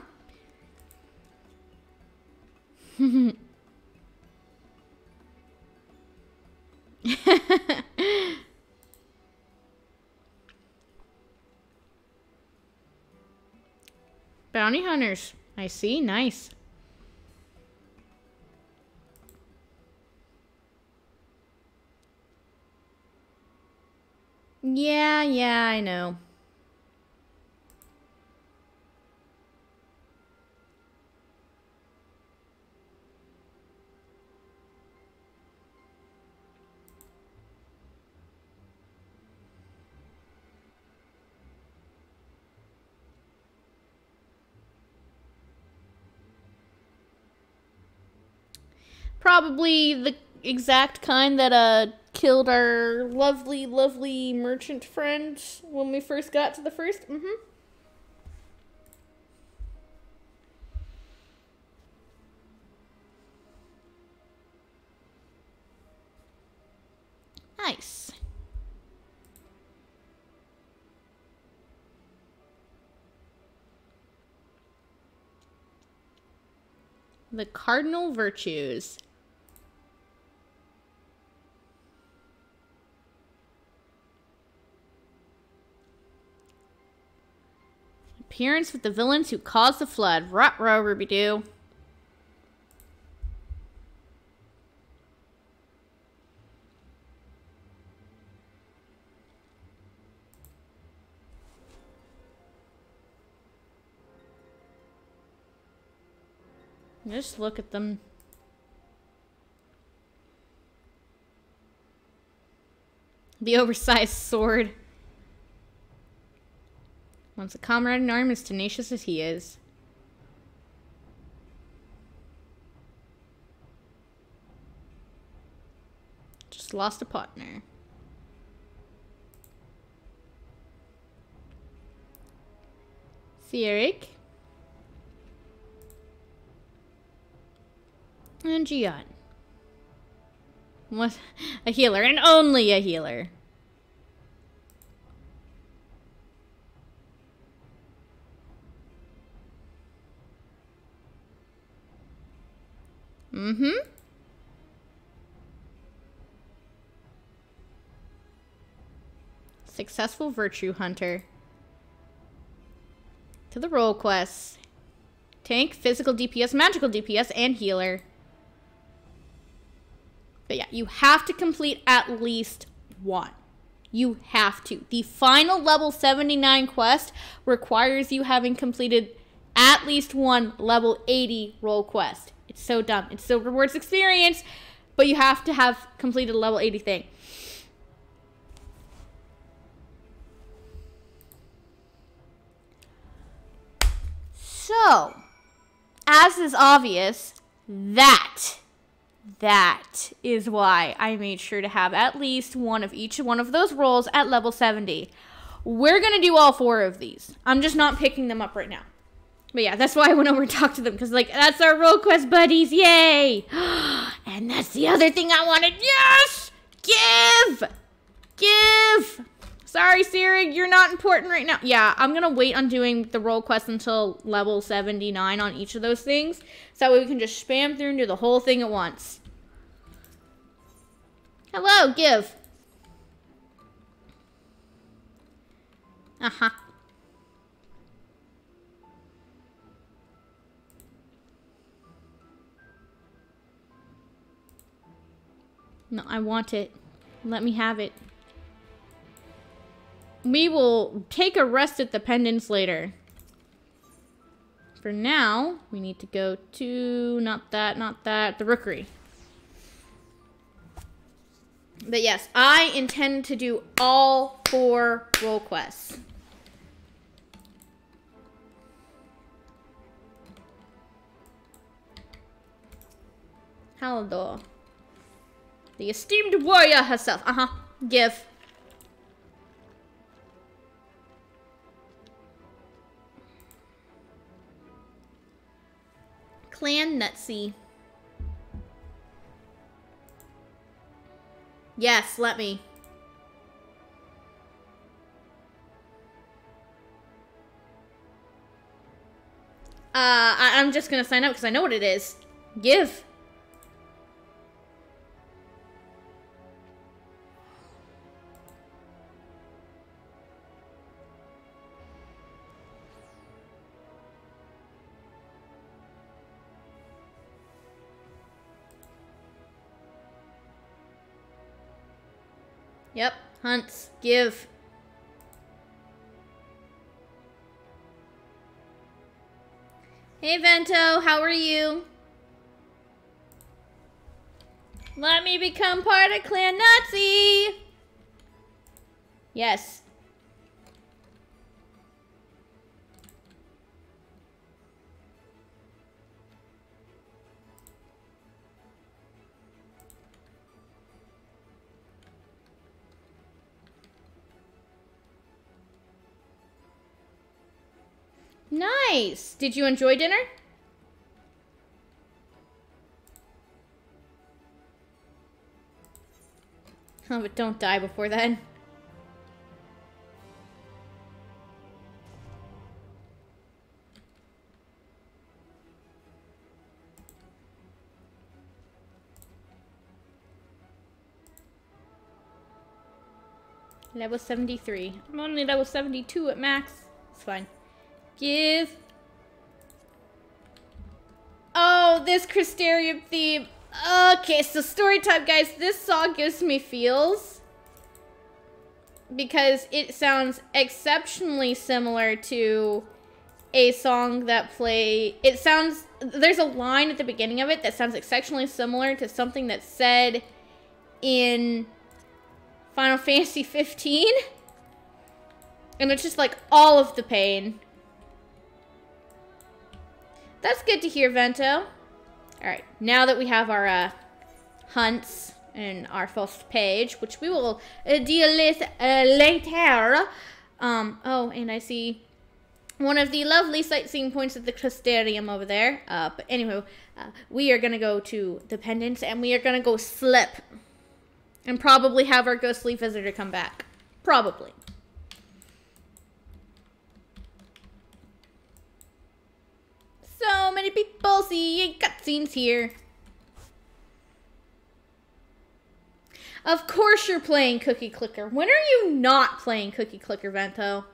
Bounty hunters. I see, nice. Yeah, I know. Probably the exact kind that killed our lovely, lovely merchant friend when we first got to the first. Nice. The cardinal virtues. Appearance with the villains who caused the flood. Ruh-roh, Ruby-doo. Just look at them. The oversized sword. Once a comrade in arm as tenacious as he is. Just lost a partner. Theoric. And Gian. What? A healer, and only a healer. Mm-hmm. Successful virtue hunter. To the role quests. Tank, physical DPS, magical DPS, and healer. But yeah, you have to complete at least one. You have to. The final level 79 quest requires you having completed at least one level 80 role quest. It's so dumb. It still rewards experience, but you have to have completed a level 80 thing. So, as is obvious, that is why I made sure to have at least one of each one of those roles at level 70. We're going to do all 4 of these. I'm just not picking them up right now. But yeah, that's why I went over and talked to them. Because, like, that's our role quest buddies. Yay! And that's the other thing I wanted. Yes! Give! Give! Sorry, Sirig, you're not important right now. Yeah, I'm going to wait on doing the role quest until level 79 on each of those things. So that way we can just spam through and do the whole thing at once. Hello, give. Uh-huh. No, I want it. Let me have it. We will take a rest at the pendants later. For now, we need to go to, not that, the rookery. But yes, I intend to do all 4 role quests. Haldor. The esteemed warrior herself. Uh-huh. Give. Clan Nutsy. Yes, let me. I'm just gonna sign up because I know what it is. Give. Yep, hunts, give. Hey Vento, how are you? Let me become part of Clan Nazi! Yes. Nice! Did you enjoy dinner? Oh, but don't die before then. Level 73. I'm only level 72 at max. It's fine. Give. Oh, this Crystarium theme. Okay, so story time, guys. This song gives me feels because it sounds exceptionally similar to a song that there's a line at the beginning of it that sounds exceptionally similar to something that's said in Final Fantasy 15. And it's just like all of the pain. That's good to hear, Vento. Alright, now that we have our hunts and our first page, which we will deal with later. Oh, and I see one of the lovely sightseeing points at the Crystarium over there. But anyway, we are going to go to the pendants and we are going to go slip. And probably have our ghostly visitor come back. Probably. So many people seeing cutscenes here. Of course you're playing Cookie Clicker. When are you not playing Cookie Clicker, Vento?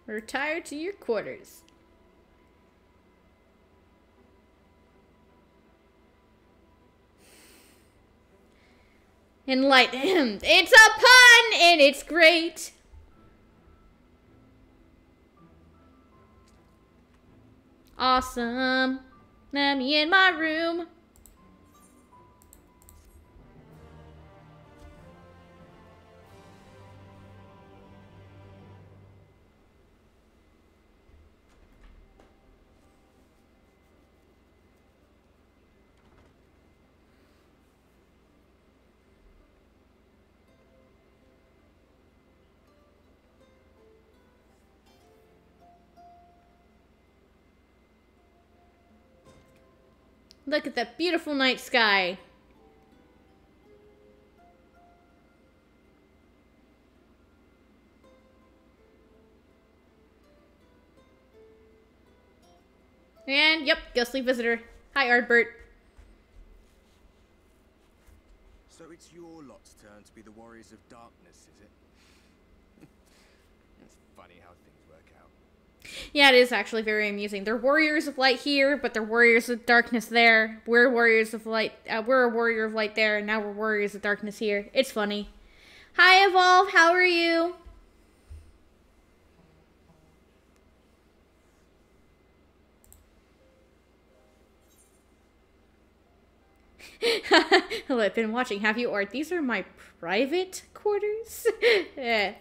Retire to your quarters. Enlighten him. It's a pun and it's great. Awesome. Let me in my room. Look at that beautiful night sky. And, yep, ghostly visitor. Hi, Ardbert. So it's your lot's turn to be the warriors of darkness, is it? It's funny how things work out. Yeah, it is actually very amusing. They're warriors of light here, but they're warriors of darkness there. We're warriors of light. We're a warrior of light there, and now we're warriors of darkness here. It's funny. Hi, Evolve. How are you? Hello, I've been watching. Have you? Or these are my private quarters? Yeah.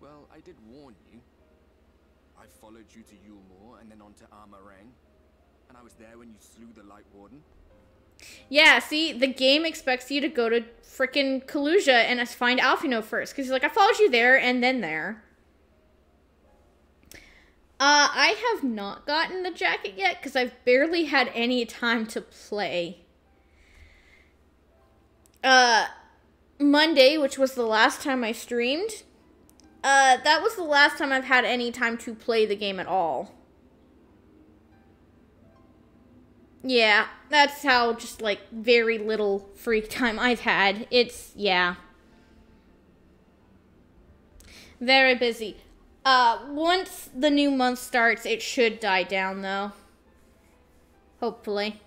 Well, I did warn you. I followed you to Eulmore and then on to Armorang. And I was there when you slew the Light Warden. Yeah, see, the game expects you to go to frickin' Kalusia and find Alphinaud first. Because he's like, I followed you there and then there. I have not gotten the jacket yet because I've barely had any time to play. Monday, which was the last time I streamed, that was the last time I've had any time to play the game at all. Yeah, that's how just, like, very little free time I've had. It's, yeah. Very busy. Once the new month starts, it should die down, though. Hopefully.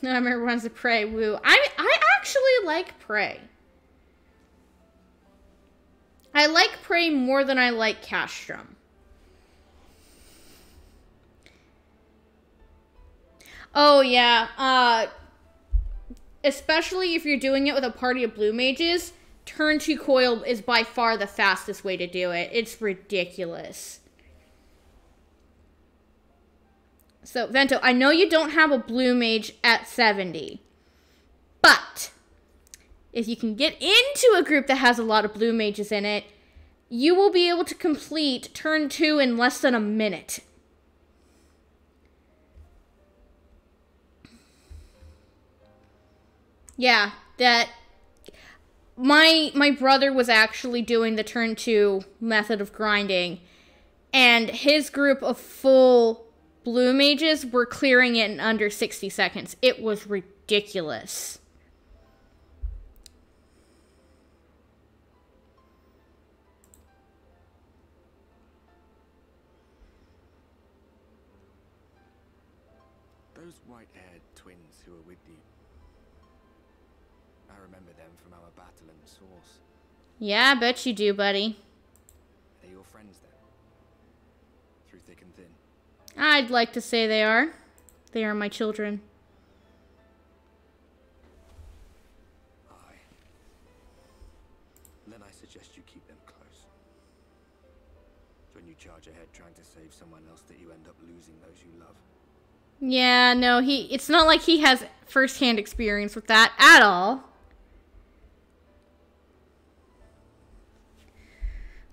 I remember runs of Prey, woo. I actually like Prey. I like Prey more than I like Castrum. Oh, yeah. Especially if you're doing it with a party of blue mages, turn to coil is by far the fastest way to do it. It's ridiculous. So, Vento, I know you don't have a blue mage at 70. But if you can get into a group that has a lot of blue mages in it, you will be able to complete turn 2 in less than a minute. Yeah, that my brother was actually doing the turn 2 method of grinding, and his group of full blue mages were clearing it in under 60 seconds. It was ridiculous. Those white-haired twins who were with you. I remember them from our battle in the Source. Yeah, I bet you do, buddy. Are they your friends then? Through thick and thin? I'd like to say they are. They are my children. Aye. Then I suggest you keep them close. When you charge ahead trying to save someone else that you end up losing those you love. Yeah, no, it's not like he has first-hand experience with that at all.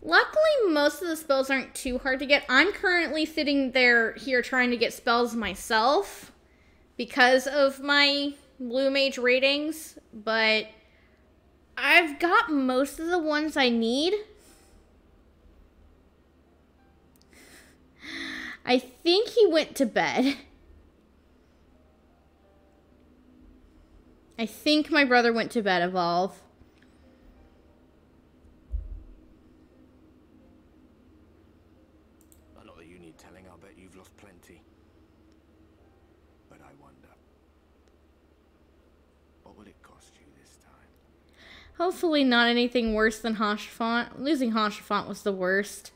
Luckily, most of the spells aren't too hard to get. I'm currently sitting here trying to get spells myself because of my blue mage ratings, but I've got most of the ones I need. I think he went to bed. I think my brother went to bed, Evolve. Not that you need telling, I'll bet you've lost plenty. But I wonder, what will it cost you this time? Hopefully not anything worse than Hoshafont. Losing Hoshafont was the worst.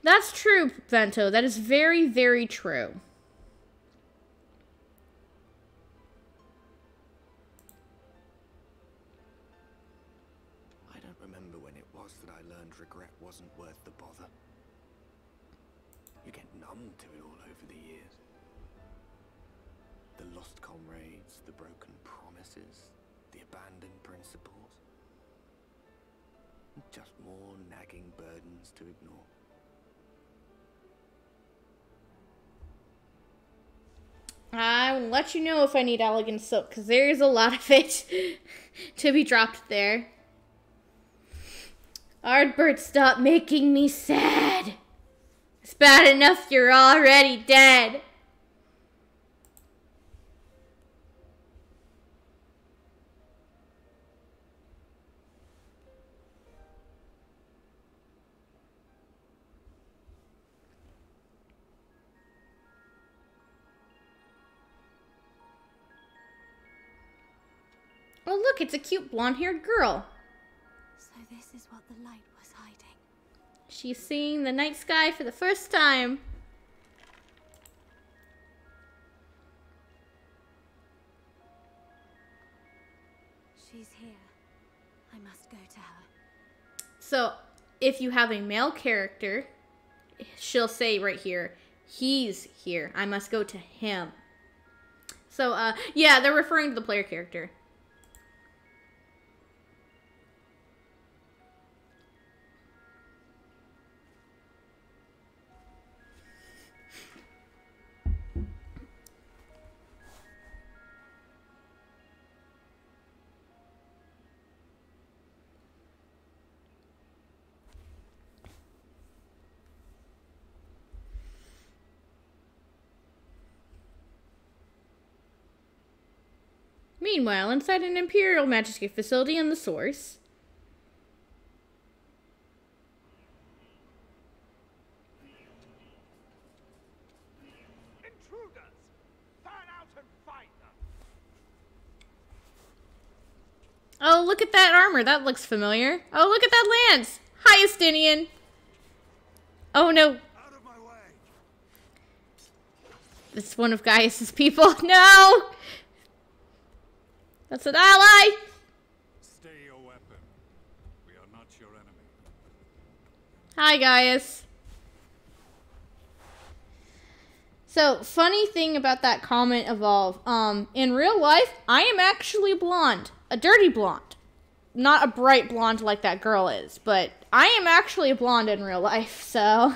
That's true, Vento. That is very, very true. I don't remember when it was that I learned regret wasn't worth the bother. You get numb to it all over the years. The lost comrades, the broken promises, the abandoned principles. Just more nagging burdens to ignore. I will let you know if I need elegant silk, because there's a lot of it to be dropped there. Ardbert, stop making me sad. It's bad enough you're already dead. Oh, look, it's a cute blonde-haired girl. So this is what the light was hiding. She's seeing the night sky for the first time. She's here. I must go to her. So, if you have a male character, she'll say right here, he's here. I must go to him. So, yeah, they're referring to the player character. Meanwhile, inside an Imperial Majesty facility in the Source. Intruders! Fan out and fight them! Oh, look at that armor. That looks familiar. Oh, look at that lance. Hi, Estinian. Oh, no. Out of my way! It's one of Gaius's people. No! That's an ally! Stay your weapon. We are not your enemy. Hi, Gaius. So, funny thing about that comment, Evolve. In real life, I am actually blonde. A dirty blonde. not a bright blonde like that girl is, but I am actually a blonde in real life, so.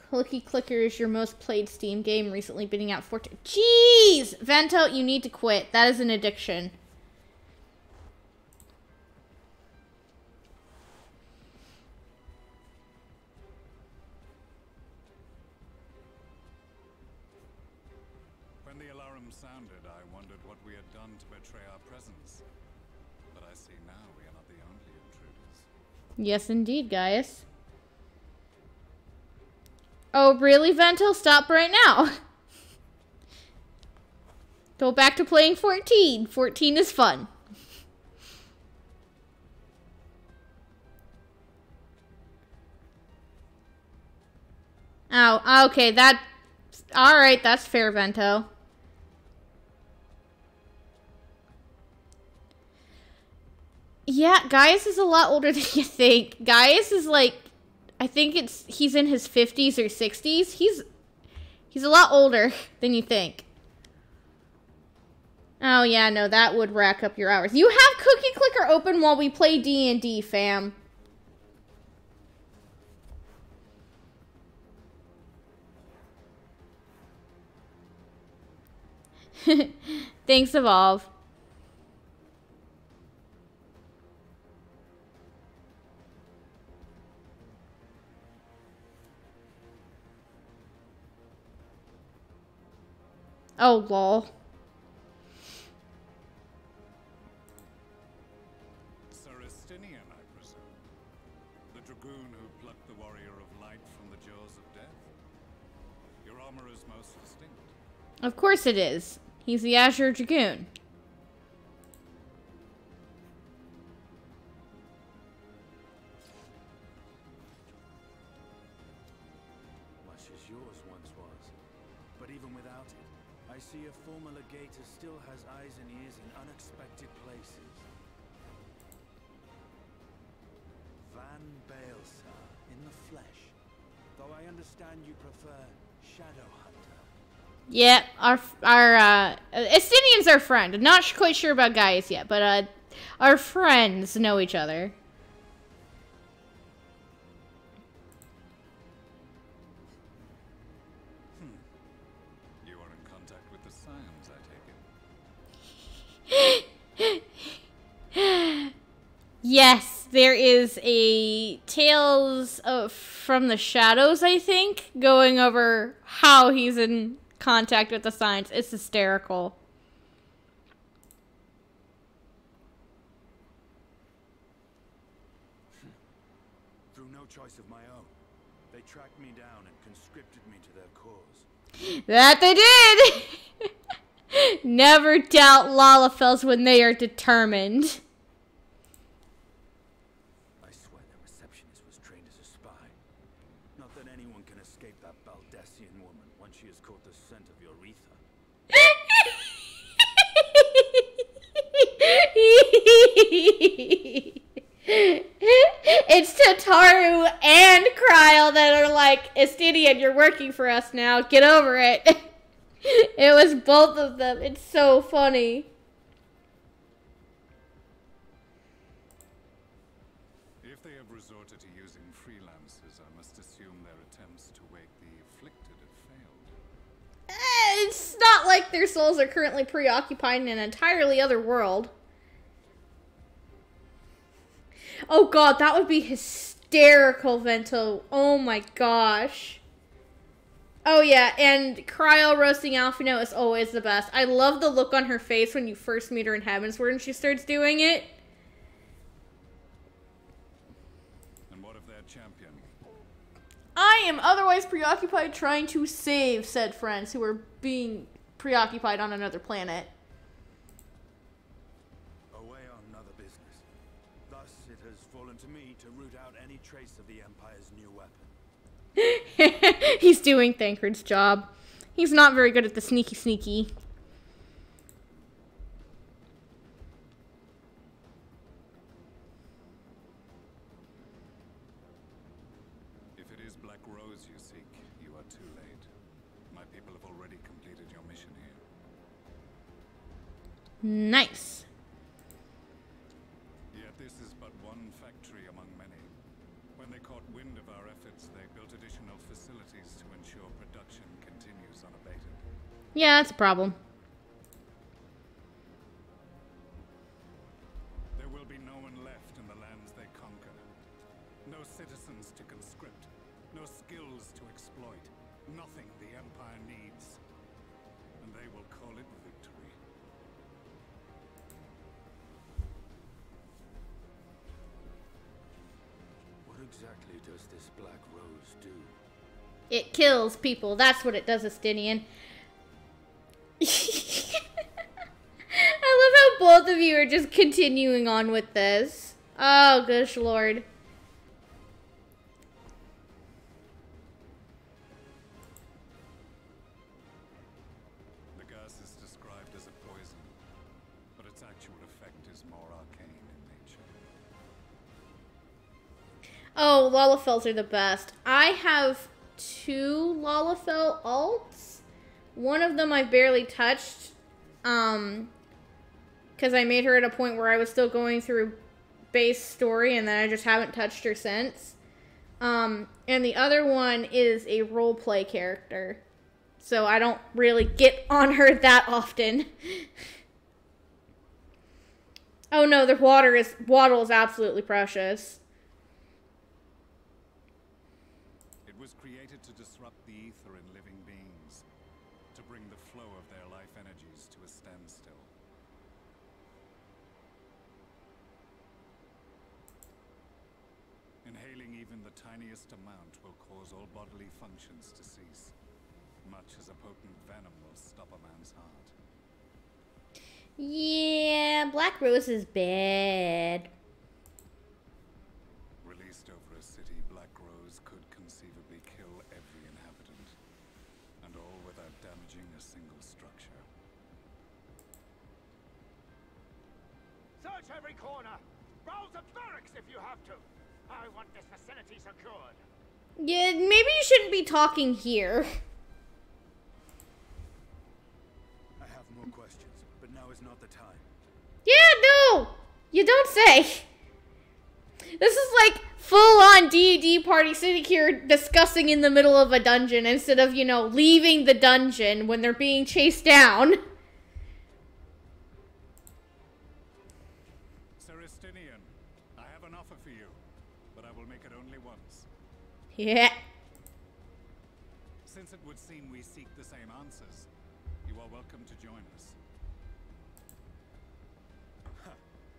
Cookie Clicker is your most played Steam game, recently beating out 14. Jeez! Vento, you need to quit. That is an addiction. When the alarm sounded, I wondered what we had done to betray our presence. But I see now we are not the only intruders. Yes, indeed, guys. Oh, really, Vento? Stop right now. Go back to playing 14. 14 is fun. Oh, okay, that... Alright, that's fair, Vento. Yeah, Gaius is a lot older than you think. Gaius is like... I think he's in his 50s or 60s. He's a lot older than you think. Oh yeah, no, that would rack up your hours. You have Cookie Clicker open while we play D&D, fam. Thanks, Evolve. Oh, lol. Sir Estinian, I presume. The dragoon who plucked the warrior of light from the jaws of death. Your armor is most distinct. Of course it is. He's the Azure Dragoon. Much as yours once was. But even without it, I see a former legator still has eyes and ears in unexpected places. Van Baelsar, in the flesh. Though I understand you prefer Shadowhunter. Yeah, our Estinian's our friend. I'm not quite sure about Gaius yet, but our friends know each other. You are in contact with the Scions, I take it. Yes, there is a Tales from the Shadows, I think, going over how he's in contact with the Scions. It's hysterical. Through no choice of my own, they tracked me down and conscripted me to their cause. That they did! Never doubt Lalafels when they are determined. I swear their receptionist was trained as a spy. Not that anyone can escape that Baldessian woman once she has caught the scent of your ether. It's Tataru and Kryl that are like, Estinian, you're working for us now. Get over it. It was both of them. It's so funny. If they have resorted to using freelancers, I must assume their attempts to wake the afflicted have failed. It's not like their souls are currently preoccupied in an entirely other world. Oh god, that would be hysterical, Vento. Oh my gosh. Oh yeah, and Kryl roasting Alphinaud is always the best. I love the look on her face when you first meet her in Heavensward and she starts doing it. And what of their champion? I am otherwise preoccupied trying to save said friends who are being preoccupied on another planet. Away on another business. Thus, it has fallen to me to root out any trace of the Empire's new weapon. He's doing Thancred's job. He's not very good at the sneaky. If it is Black Rose you seek, you are too late. My people have already completed your mission here. Nice. Yeah, that's a problem. There will be no one left in the lands they conquer. No citizens to conscript. No skills to exploit. Nothing the Empire needs. And they will call it victory. What exactly does this black rose do? It kills people. That's what it does, Estinian. I love how both of you are just continuing on with this. Oh, gosh lord. The gas is described as a poison, but its actual effect is more arcane in nature. Oh, Lalafels are the best. I have 2 Lalafell alts. One of them I've barely touched. Because I made her at a point where I was still going through base story, and then I just haven't touched her since. And the other one is a roleplay character. So I don't really get on her that often. Oh no, the waddle is absolutely precious. It was created to disrupt the ether in living beings, to bring the flow of their life energies to a standstill. Inhaling even the tiniest amount will cause all bodily functions to cease, much as a potent venom will stop a man's heart. Yeah, Black Rose is bad. Released over a city, Black Rose could conceivably kill every inhabitant, and all without damaging a single structure. Search every corner! Browse the barracks if you have to! I want this facility secured! Yeah, maybe you shouldn't be talking here. I have more questions, but now is not the time. Yeah, no! You don't say! This is like full-on D&D party sitting here discussing in the middle of a dungeon instead of, you know, leaving the dungeon when they're being chased down. Serestinian, I have an offer for you, but I will make it only once. Yeah. Since it would seem we seek the same answers, you are welcome to join us.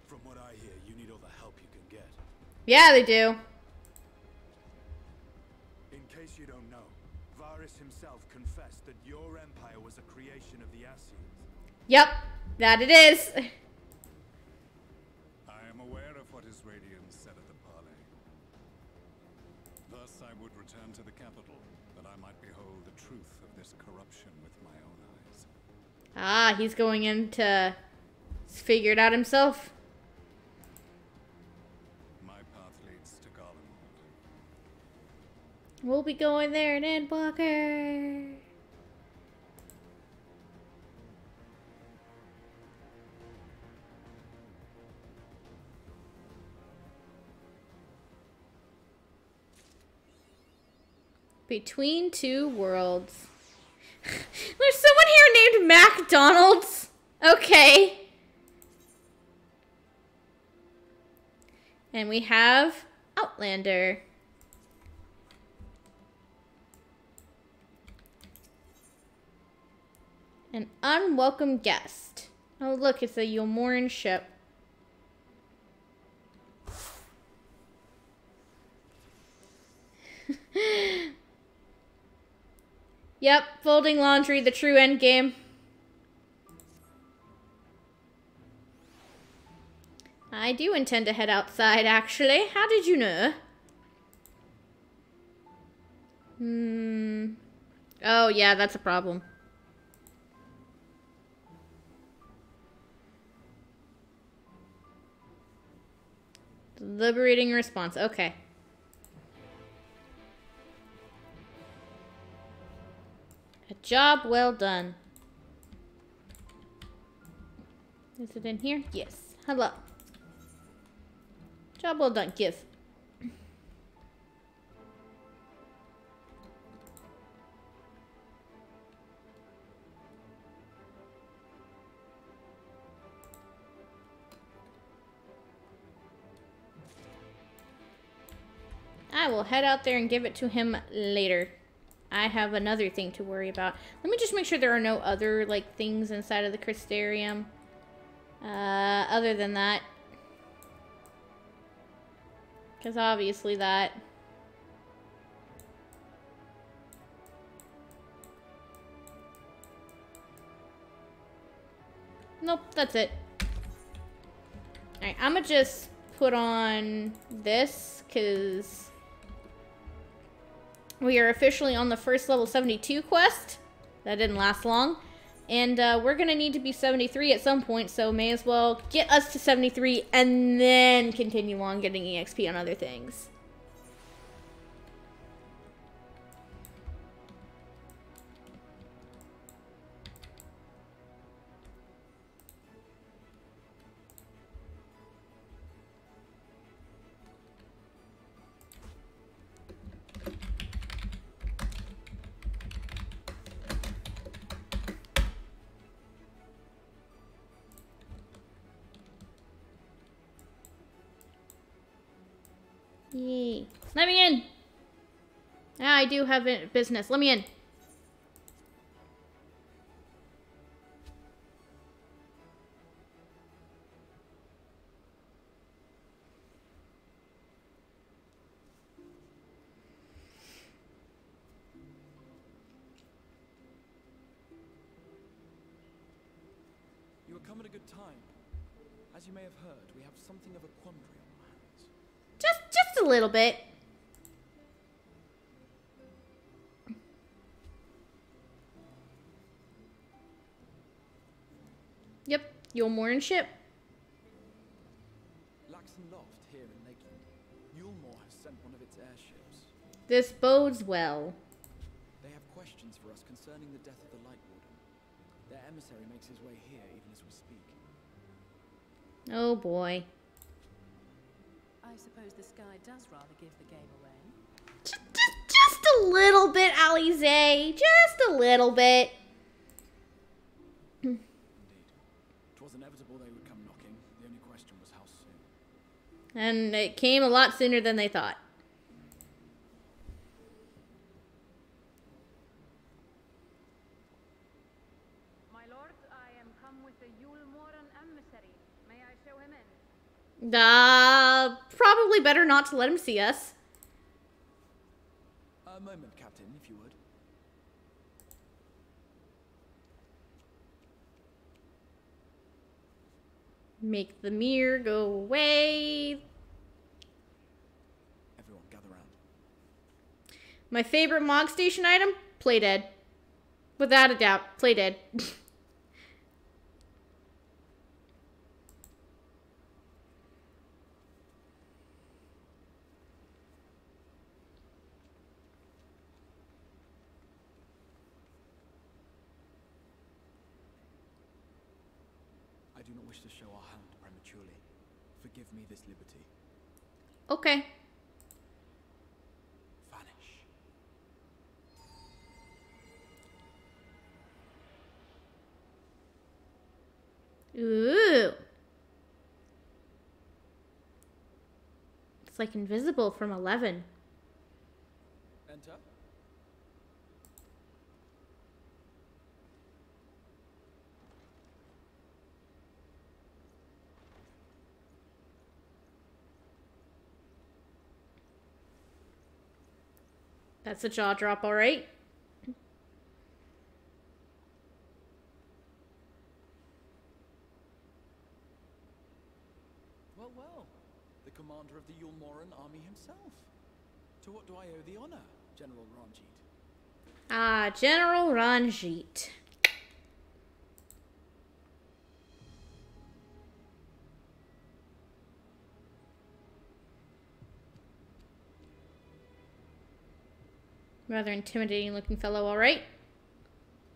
From what I hear, you need all the help you can get. Yeah, they do. In case you don't know, Varys himself confessed that your empire was a creation of the Ascians. Yep, that it is. I am aware of what his Radiance said at the parley. Thus I would return to the capital, that I might behold the truth of this corruption with my own eyes. Ah, he's going in to figure it out himself. My path leads to Garlemald. We'll be going there in Endwalker. Between two worlds. There's someone here named McDonald's. Okay. And we have Outlander. An unwelcome guest. Oh look, it's a Eulmore ship. Yep, folding laundry, the true end game. I do intend to head outside, actually. How did you know? Oh, yeah, that's a problem. Liberating response. Okay. A job well done. Is it in here? Yes. Hello. Job well done. Give. I will head out there and give it to him later. I have another thing to worry about. Let me just make sure there are no other, like, things inside of the Crystarium. Other than that. Because obviously that... Nope, that's it. Alright, I'm gonna just put on this, because we are officially on the first level 72 quest. That didn't last long. And we're gonna need to be 73 at some point, so may as well get us to 73 and then continue on getting EXP on other things. Yay. Let me in! Yeah, I do have business. Let me in. You have come at a good time. As you may have heard, we have something of a quandary on our hands. Just a little bit. Yep, Eulmore and ship. Laxon Loft here in Lakeland. Eulmore has sent one of its airships. This bodes well. They have questions for us concerning the death of the Light Warden. Their emissary makes his way here even as we speak. Oh boy. I suppose the sky does rather give the game away. Just a little bit, Alize. Just a little bit. Indeed. It was inevitable they would come knocking. The only question was how soon. And it came a lot sooner than they thought. My lord, I am come with the Eulmore emissary. May I show him in? Probably better not to let him see us. A moment, Captain, if you would. Make the mirror go away. Everyone, gather round. My favorite Mog Station item? Play dead. Without a doubt, play dead. I do not wish to show our hand prematurely. Forgive me this liberty. Okay. Vanish. Ooh. It's like invisible from 11. Enter. That's a jaw drop, all right. Well, well. The commander of the Eulmoran army himself. To what do I owe the honor, General Ranjit? Ah, General Ranjit. Rather intimidating looking fellow, all right?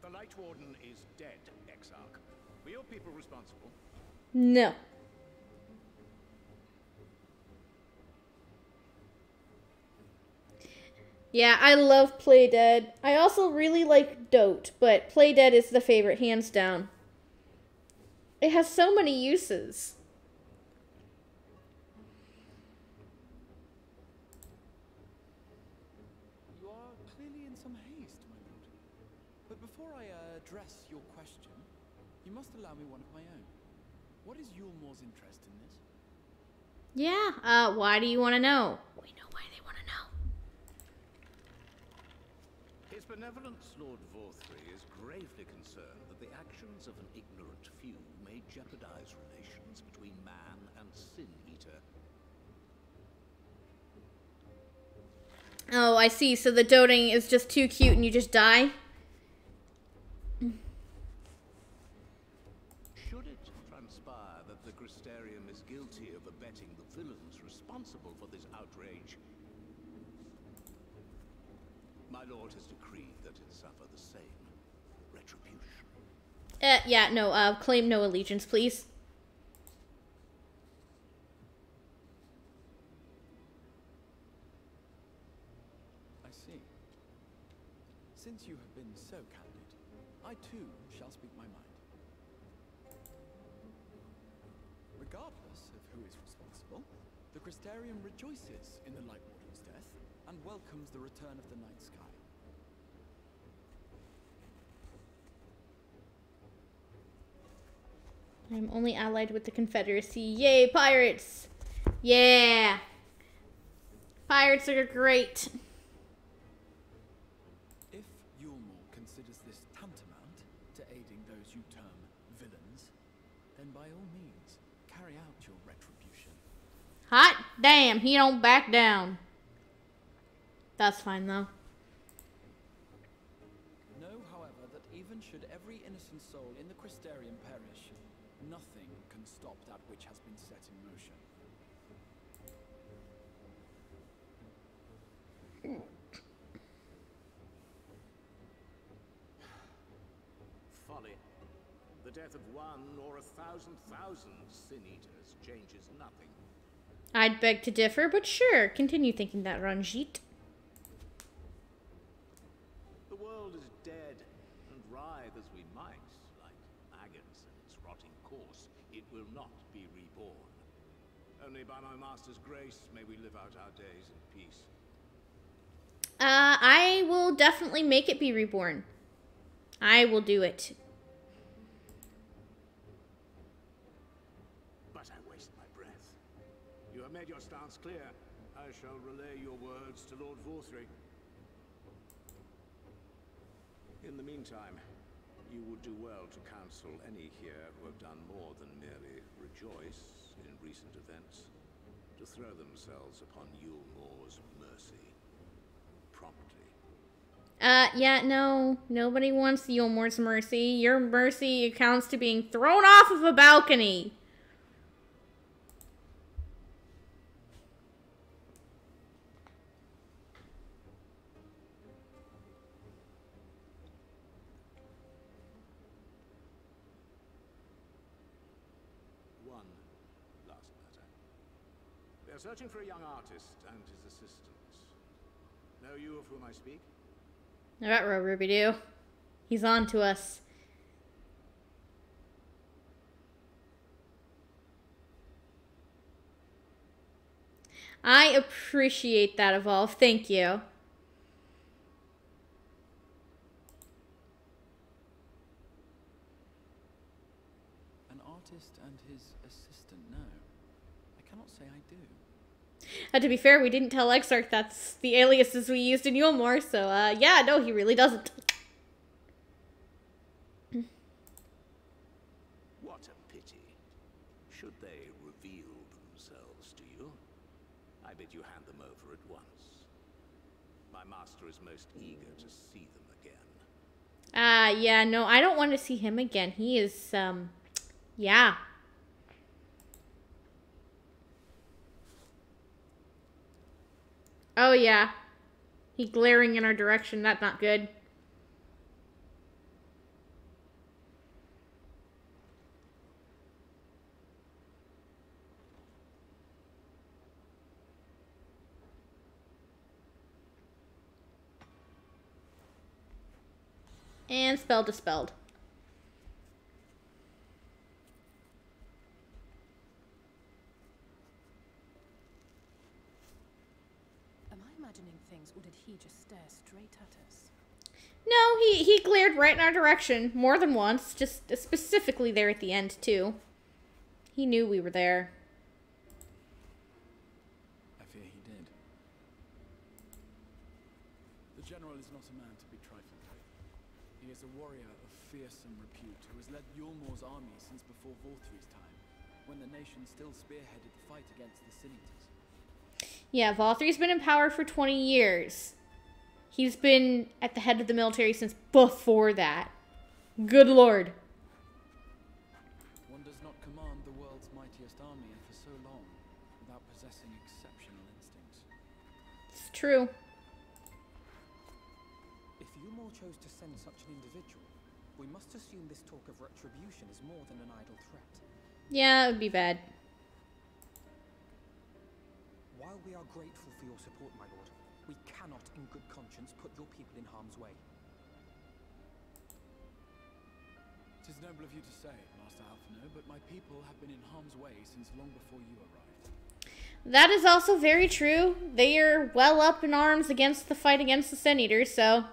The Light Warden is dead, Exarch. Were your people responsible? No. Yeah, I love Play Dead. I also really like Dote, but Play Dead is the favorite, hands down. It has so many uses. before I address your question, you must allow me one of my own. What is Eulmore's interest in this? Yeah, why do you want to know? We know why they want to know. His Benevolence, Lord Vorthry, is gravely concerned that the actions of an ignorant few may jeopardize relations between man and Sin-Eater. Oh, I see. So the doting is just too cute and you just die? Should it transpire that the Crystarium is guilty of abetting the villains responsible for this outrage, my lord has decreed that it suffer the same retribution. Yeah, no, claim no allegiance, please. I see. Since you have been so candid, I too shall speak my mind. Regardless of who is responsible, the Crystarium rejoices in the Light Warden's death and welcomes the return of the night sky. I'm only allied with the Confederacy. Yay, pirates! Yeah! Pirates are great. If Eulmore considers this tantamount to aiding those you term villains, then by all means, carry out your retribution. Hot damn, he don't back down. That's fine, though. Know, however, that even should every innocent soul in the Crystarium perish, nothing can stop that which has been set in motion. Folly. The death of one or 1,000,000 Sin-Eaters changes nothing. I'd beg to differ, but sure, continue thinking that, Ranjit. The world is dead, and writhe as we might, like maggots in its rotting course, it will not be reborn. Only by my master's grace may we live out our days in peace. I will definitely make it be reborn. I will do it. But I waste my breath. You have made your stance clear. I shall relay your words to Lord Vorthry. In the meantime, you would do well to counsel any here who have done more than merely rejoice in recent events, to throw themselves upon Eulmore's mercy. Promptly. Yeah, no. Nobody wants Eulmore's mercy. Your mercy accounts to being thrown off of a balcony. One last matter. They are searching for a young artist and his assistants. Know you of whom I speak? Alright, Ruby-Doo. He's on to us. I appreciate that, Evolve. Thank you. An artist and his assistant, no. I cannot say I do. To be fair, we didn't tell Exarch that's the aliases we used in Eulmore, so, yeah, no, he really doesn't. What a pity. Should they reveal themselves to you, I bid you hand them over at once. My master is most eager to see them again. Yeah, no, I don't want to see him again. He is, yeah. Oh, yeah. He glaring in our direction. That's not good. And spell dispelled. Am I imagining things, or did he just stare straight at us? No, he glared right in our direction more than once, just specifically there at the end, too. He knew we were there. I fear he did. The general is not a man to be trifled with. He is a warrior of fearsome repute who has led Eulmore's army since before Valtry's time, when the nation still spearheaded the fight against the Sin Eaters. Yeah, Valtry's been in power for 20 years. He's been at the head of the military since before that. Good lord. One does not command the world's mightiest army for so long without possessing exceptional instincts. It's true. If Eulmore chose to send such an individual, we must assume this talk of retribution is more than an idle threat. Yeah, it would be bad. While we are grateful for your support, my lord, we cannot in good conscience put your people in harm's way. It is noble of you to say, Master Alphinaud, but my people have been in harm's way since long before you arrived. That is also very true. They are well up in arms against the fight against the Sin Eaters, so...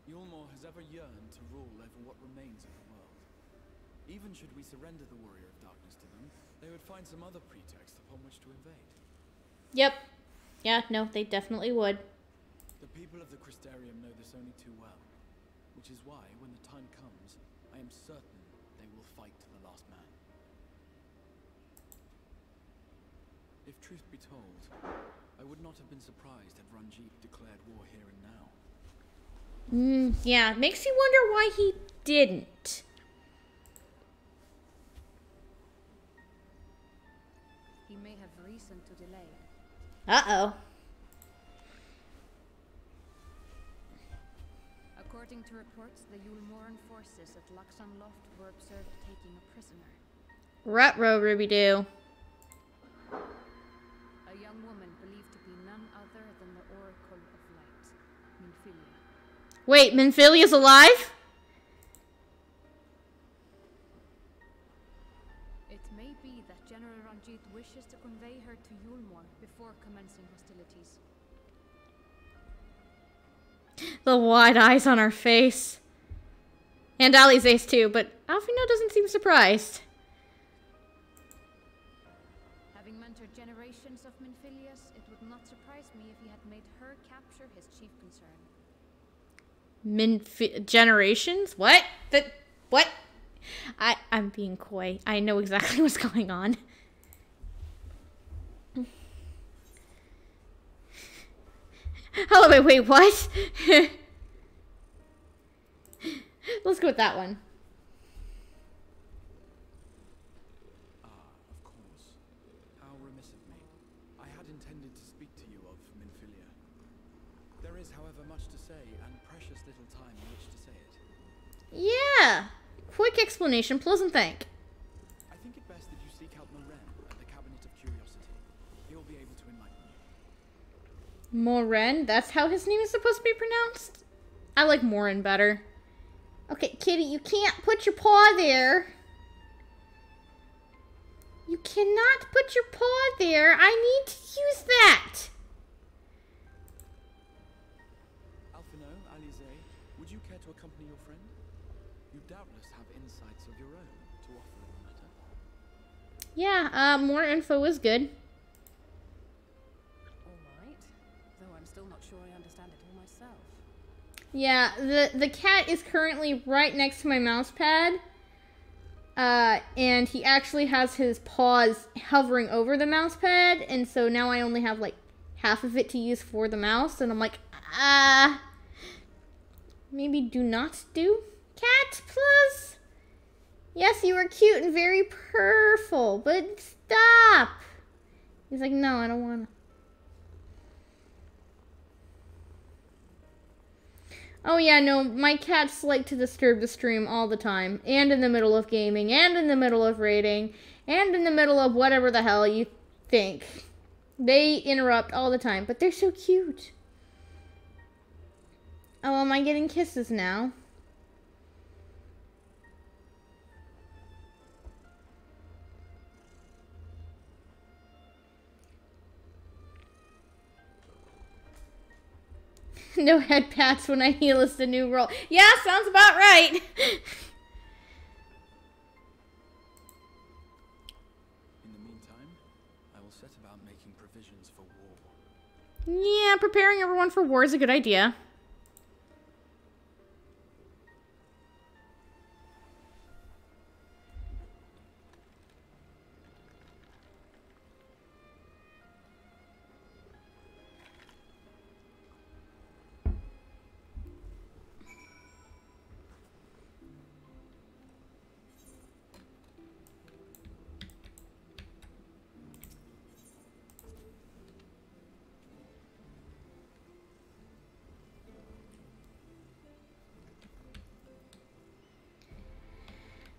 Eulmore has ever yearned to rule over what remains of the world. Even should we surrender the Warrior of Darkness to them, they would find some other pretext upon which to invade. Yep. Yeah, no, they definitely would. The people of the Crystarium know this only too well, which is why, when the time comes, I am certain they will fight to the last man. If truth be told, I would not have been surprised had Ranjit declared war here and now. Yeah, makes you wonder why he didn't. He may have reason to delay. Uh-oh. According to reports, the Eulmoran forces at Luxon Loft were observed taking a prisoner. Ruh-roh, Ruby-Doo. A young woman believed to be none other than the Oracle of Light, Minifilia. Wait, Minfilia's alive? It may be that General Ranjit wishes to convey her to Eulmore before commencing hostilities. The wide eyes on her face. And Ali's face too, but Alphinaud doesn't seem surprised. Having mentored generations of Minfilias, it would not surprise me if he had made her capture his chief concern. Generations? What? What? I'm being coy. I know exactly what's going on. Oh, wait, what? Let's go with that one. Of course. How remiss of me. I had intended to speak to you of Minifilia. There is, however, much to say, and precious little time in which to say it. Yeah. Quick explanation, pleasant thank. I think it best that you seek out Wherein at the Cabinet of Curiosity. He'll be able to enlighten you. Morin, that's how his name is supposed to be pronounced? I like Morin better. Okay, kitty, you can't put your paw there. You cannot put your paw there. I need to use that. Alphinaud, Alize, would you care to accompany your friend? You doubtless have insights of your own to offer in the matter. Yeah, more info is good. Alright, though I'm still not sure I understand it all myself. Yeah, the cat is currently right next to my mouse pad. And he actually has his paws hovering over the mouse pad, and so now I only have like half of it to use for the mouse, and I'm like, maybe do not do cat, please? Yes, you are cute and very purrful, but stop. He's like, no, I don't want to. Oh yeah, no, my cats like to disturb the stream all the time, and in the middle of gaming, and in the middle of raiding, and in the middle of whatever the hell you think. They interrupt all the time, but they're so cute. Oh, am I getting kisses now? No head pats when I heal is the new role. Yeah, sounds about right. In the meantime, I will set about making provisions for war. Yeah, preparing everyone for war is a good idea.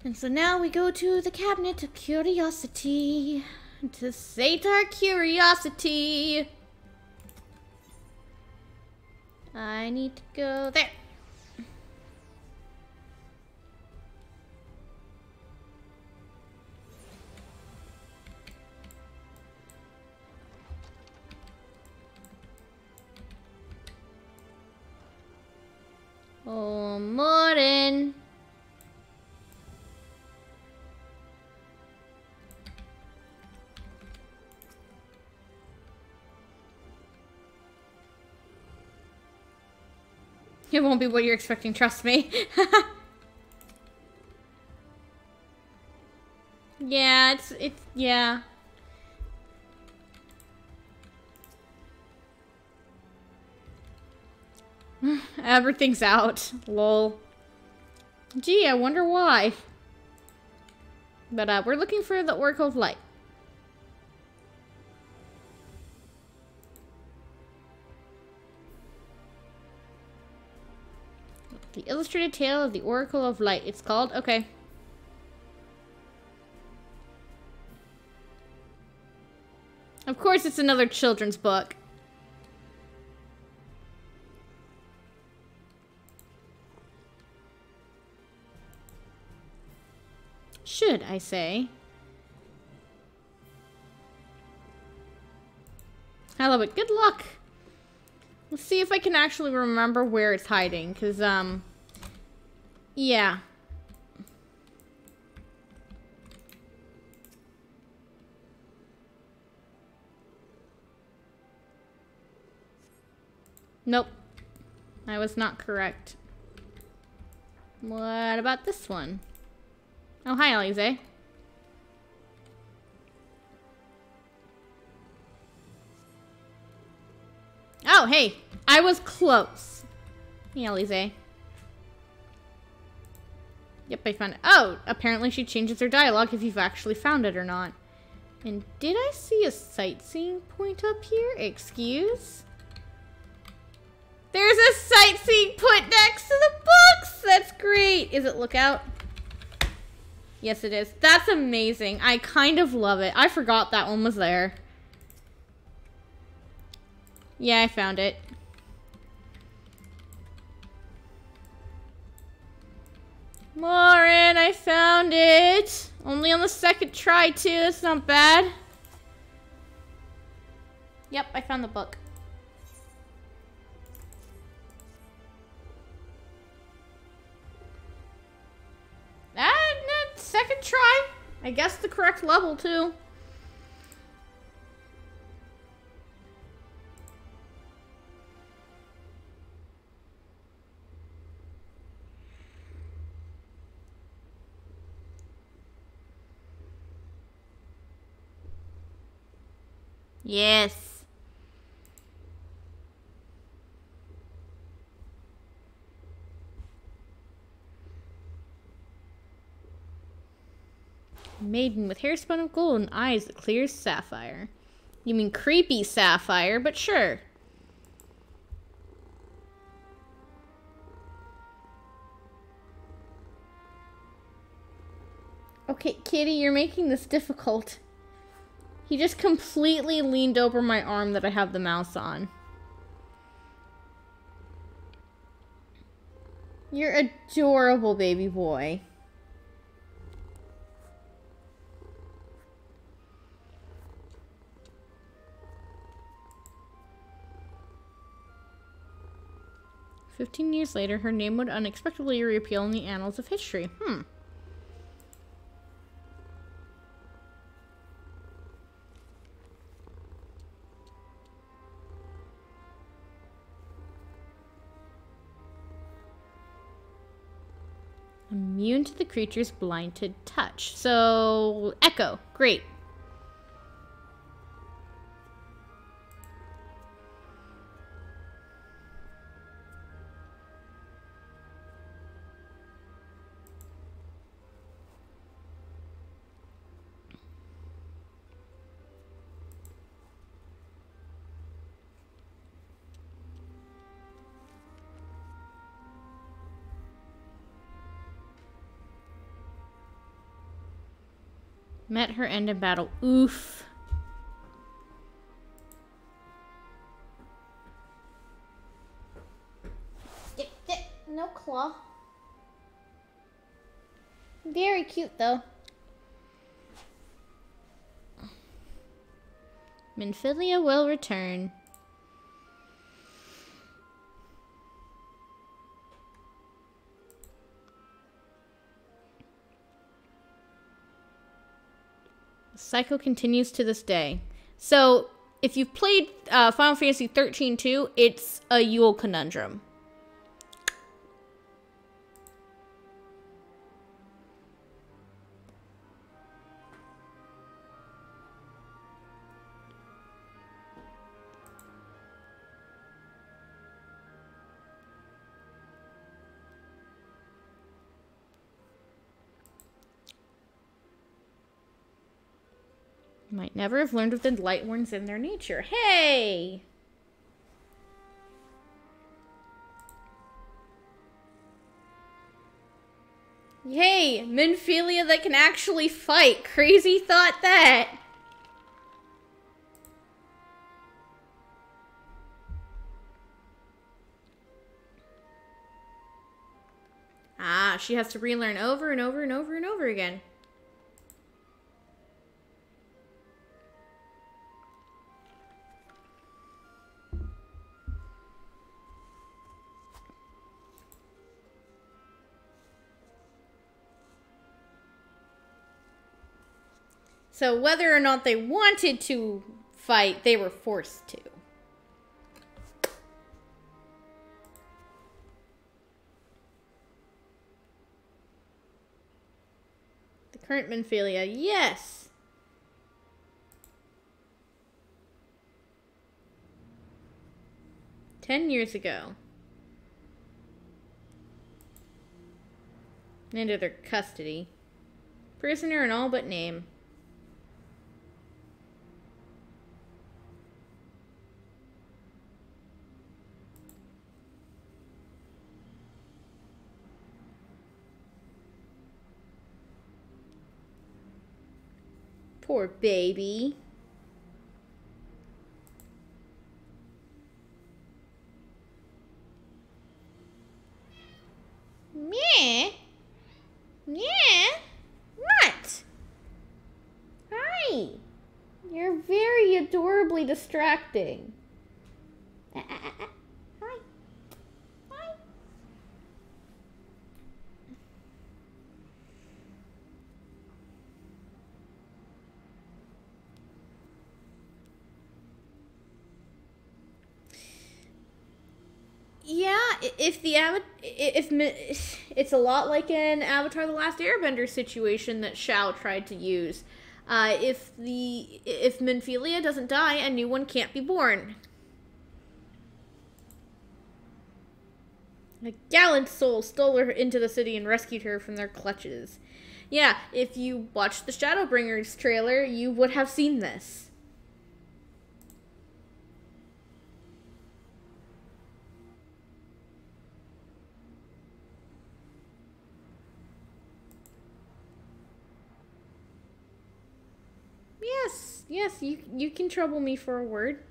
And so now we go to the Cabinet of Curiosity to sate our curiosity. I need to go there. Oh, Morin. It won't be what you're expecting, trust me. Yeah, yeah. Everything's out. Lol. Gee, I wonder why. But, we're looking for the Oracle of Light. The Illustrated Tale of the Oracle of Light, it's called? Okay. Of course it's another children's book. Should I say? I love it. Good luck! Let's see if I can actually remember where it's hiding, because, yeah. Nope. I was not correct. What about this one? Oh, hi, Alize. Oh, hey. I was close. Hey, Alize. Yep, I found it. Oh, apparently she changes her dialogue if you've actually found it or not. And did I see a sightseeing point up here? Excuse? There's a sightseeing point next to the books! That's great! Is it Lookout? Yes, it is. That's amazing. I kind of love it. I forgot that one was there. Yeah, I found it. Morin, I found it. Only on the second try, too. That's not bad. Yep, I found the book. Second try. I guess the correct level, too. Yes. Maiden with hair spun of gold and eyes that clear as sapphire. You mean creepy sapphire, but sure. Okay, Kitty, you're making this difficult. He just completely leaned over my arm that I have the mouse on. You're adorable, baby boy. 15 years later, her name would unexpectedly reappear in the annals of history. Immune to the creature's blinded touch. So, Echo. Great. Met her end in battle. Oof. No claw. Very cute, though. Minifilia will return. Cycle continues to this day. So, if you've played Final Fantasy 13-2, it's a Yule conundrum. Might never have learned of the Lightworns in their nature. Hey! Yay! Minifilia that can actually fight. Crazy thought that. Ah, she has to relearn over and over and over and over again. So whether or not they wanted to fight, they were forced to. The current Minifilia, yes! "10 years ago. Into their custody. Prisoner in all but name. Poor baby. Meh? Yeah? What? Hi. You're very adorably distracting. Hi. Hi. Yeah, it's a lot like an Avatar: The Last Airbender situation that Shao tried to use. If Minifilia doesn't die, a new one can't be born. A gallant soul stole her into the city and rescued her from their clutches. Yeah, if you watched the Shadowbringers trailer, you would have seen this. Yes, you can trouble me for a word.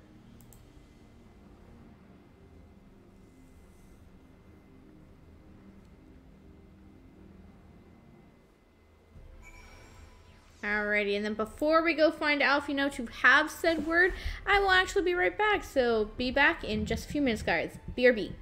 Alrighty, and then before we go find Alphinaud to have said word, I will actually be right back, so be back in just a few minutes, guys. BRB.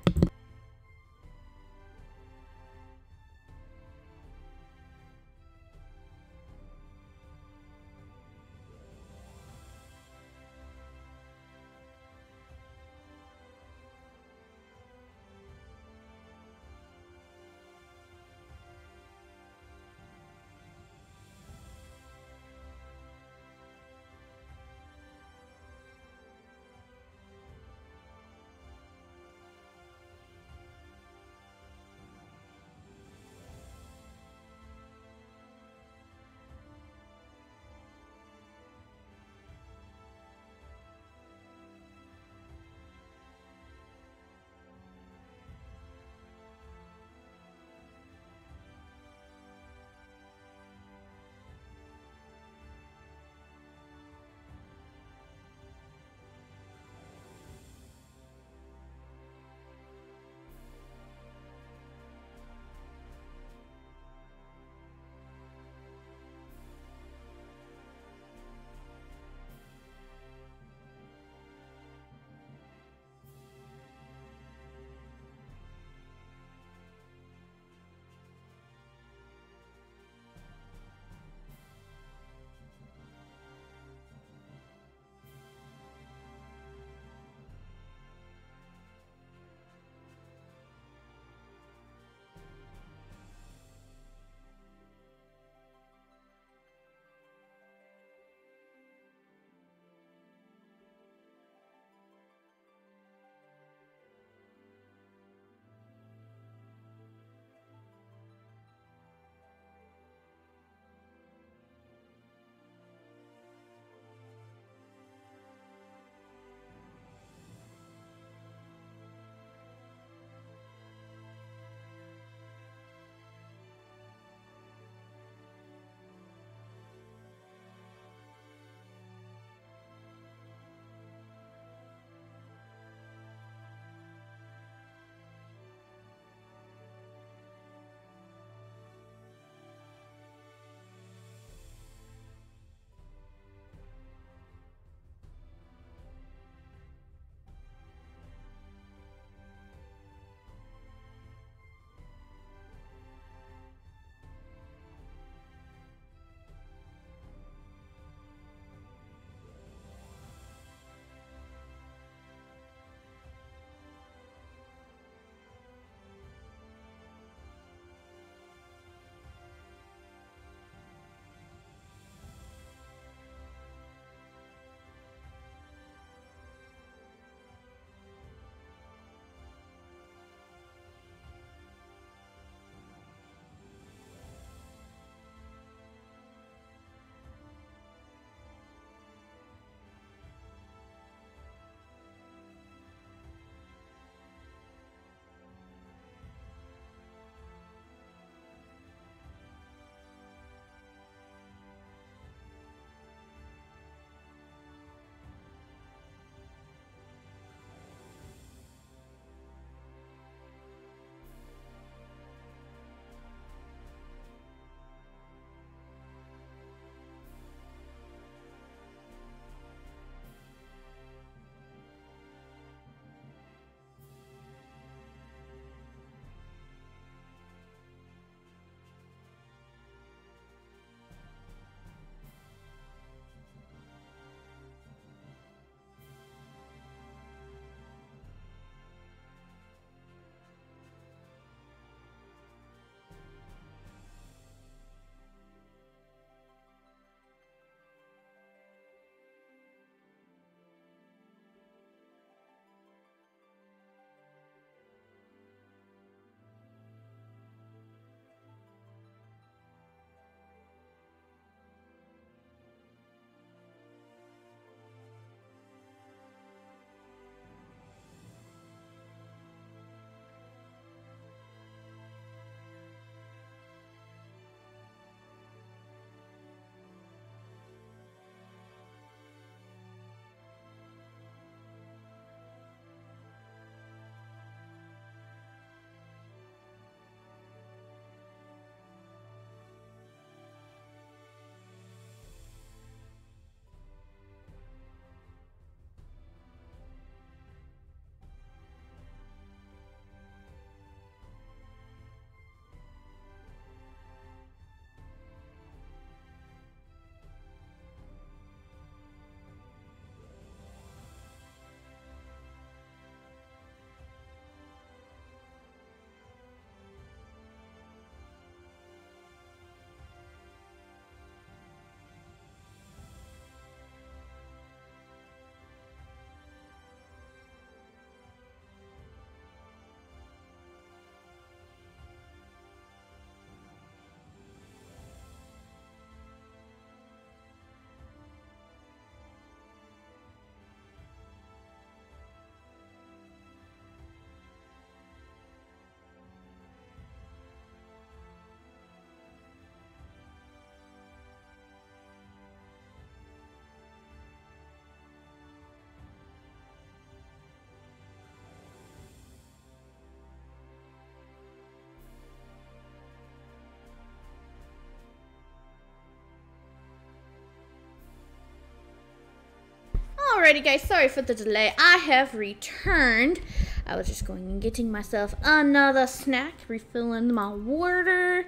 Alrighty guys, sorry for the delay. I have returned. I was just going and getting myself another snack, refilling my water,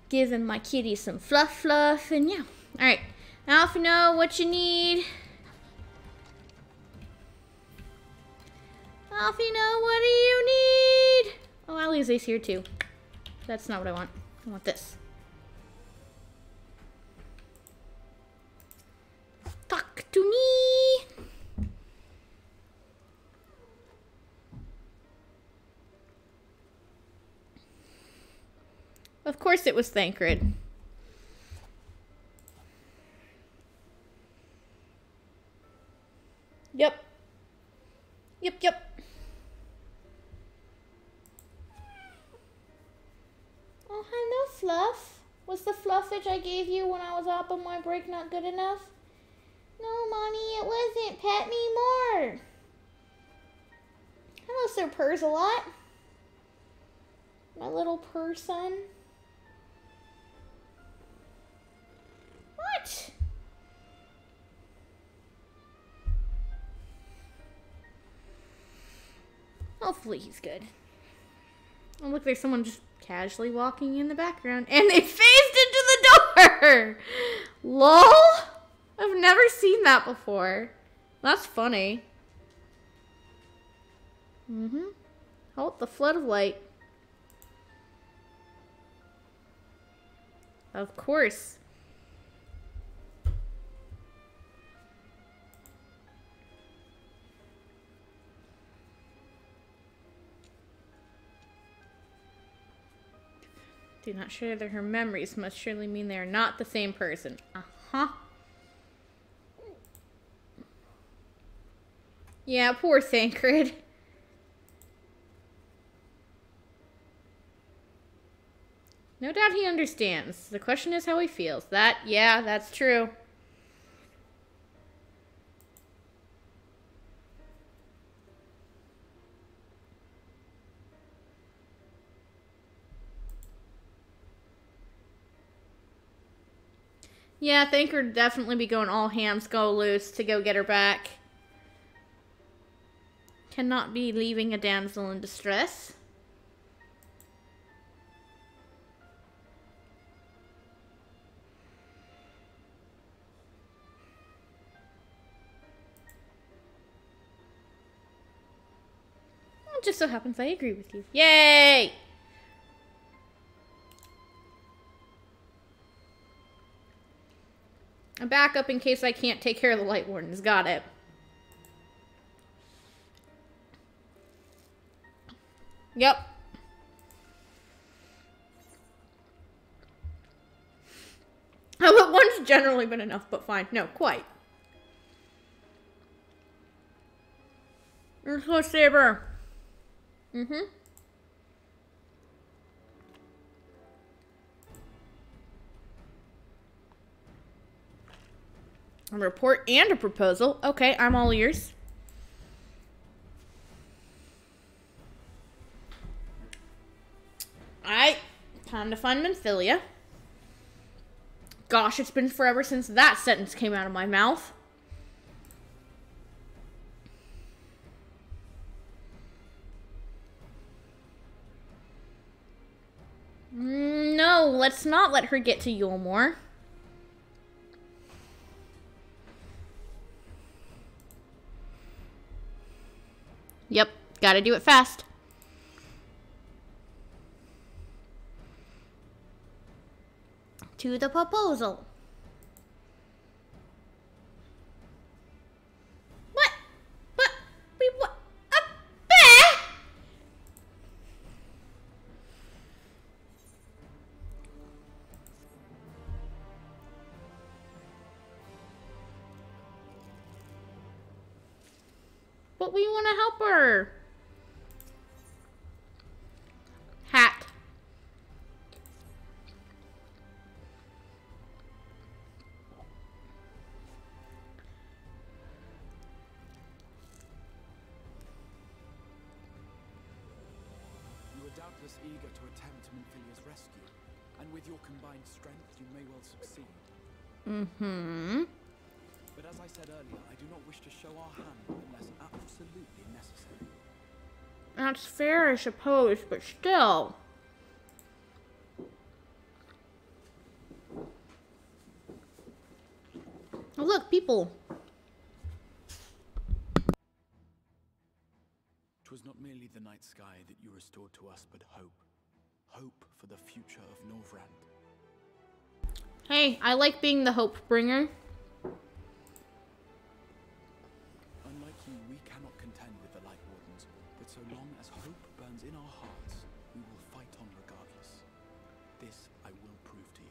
giving my kitty some fluff, and yeah. Alright, Alphinaud, what you need? Alphinaud, what do you need? Oh, Alize's here too. That's not what I want. I want this. Talk to me. Of course it was Thancred. Yep. Yep. Oh, hello, Fluff. Was the fluffage I gave you when I was up on my break not good enough? No, Mommy, it wasn't. Pet me more. Hello, Sir Purrs-a-lot. My little person. What? Hopefully he's good. Oh, look, there's someone just casually walking in the background. And they phased into the door! LOL? I've never seen that before. That's funny. Halt the flood of light. Of course. Do not share her memories must surely mean they are not the same person. Yeah, poor Thancred. No doubt he understands. The question is how he feels. Yeah, that's true. Yeah, Thancred would definitely be going all hams go loose to go get her back. Cannot be leaving a damsel in distress. Well, it just so happens I agree with you. Yay! I'm back up in case I can't take care of the Light Wardens. Got it. Yep. But one's generally been enough, but fine. No, quite. Let's go, Saber. A report and a proposal. Okay, I'm all ears. Alright, time to find Minifilia. Gosh, it's been forever since that sentence came out of my mouth. No, let's not let her get to Eulmore. Yep, gotta do it fast. To the proposal. What? What? But we want to help her. Hat. You are doubtless eager to attempt Minfilia's rescue, and with your combined strength, you may well succeed. But as I said earlier, I do not wish to show our hand unless absolutely necessary. That's fair, I suppose, but still. Oh, look, people. 'Twas not merely the night sky that you restored to us, but hope. Hope for the future of Norvrand. Hey, I like being the hope bringer. Unlike you, we cannot contend with the Light Wardens, but so long as hope burns in our hearts, we will fight on regardless. This I will prove to you.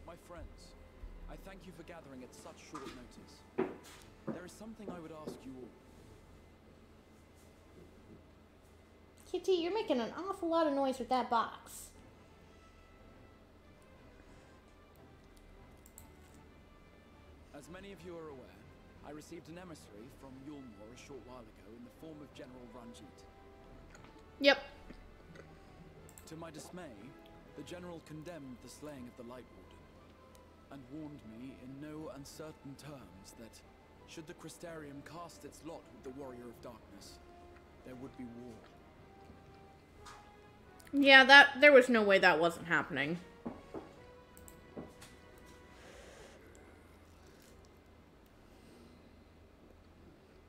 My friends, I thank you for gathering at such short notice. There is something I would ask you all. Kitty, you're making an awful lot of noise with that box. As many of you are aware, I received an emissary from Eulmore a short while ago in the form of General Ranjit. Yep. To my dismay, the General condemned the slaying of the Light Warden, and warned me in no uncertain terms that, should the Crystarium cast its lot with the Warrior of Darkness, there would be war. Yeah, there was no way that wasn't happening.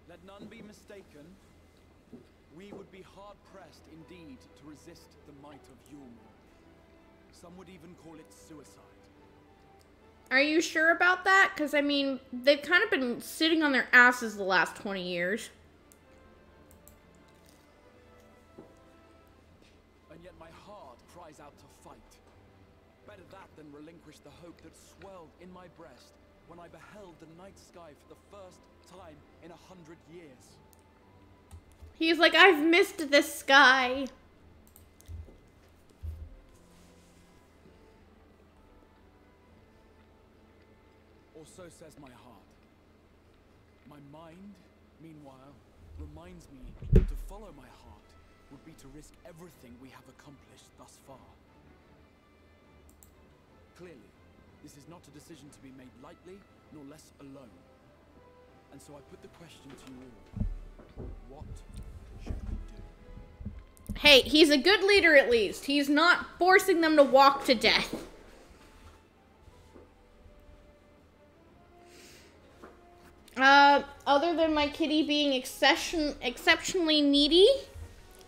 Let none be mistaken. We would be hard-pressed indeed to resist the might of Eulmore. Some would even call it suicide. Are you sure about that? Because, I mean, they've kind of been sitting on their asses the last 20 years. And yet my heart cries out to fight. Better that than relinquish the hope that swelled in my breast when I beheld the night sky for the first time in 100 years. He's like, I've missed the sky. Or so says my heart. My mind, meanwhile, reminds me to follow my heart would be to risk everything we have accomplished thus far. Clearly, this is not a decision to be made lightly, nor less alone. And so I put the question to you all. What should we do? Hey, he's a good leader at least. He's not forcing them to walk to death. Other than my kitty being exceptionally needy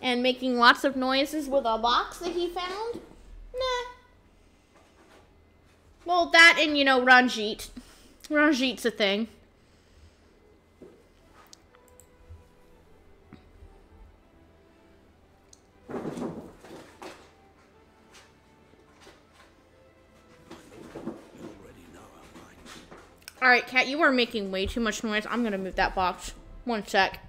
and making lots of noises with a box that he found, nah. Well, that and, you know, Ranjit. Ranjit's a thing. Alright, Cat, you are making way too much noise. I'm gonna move that box. One sec.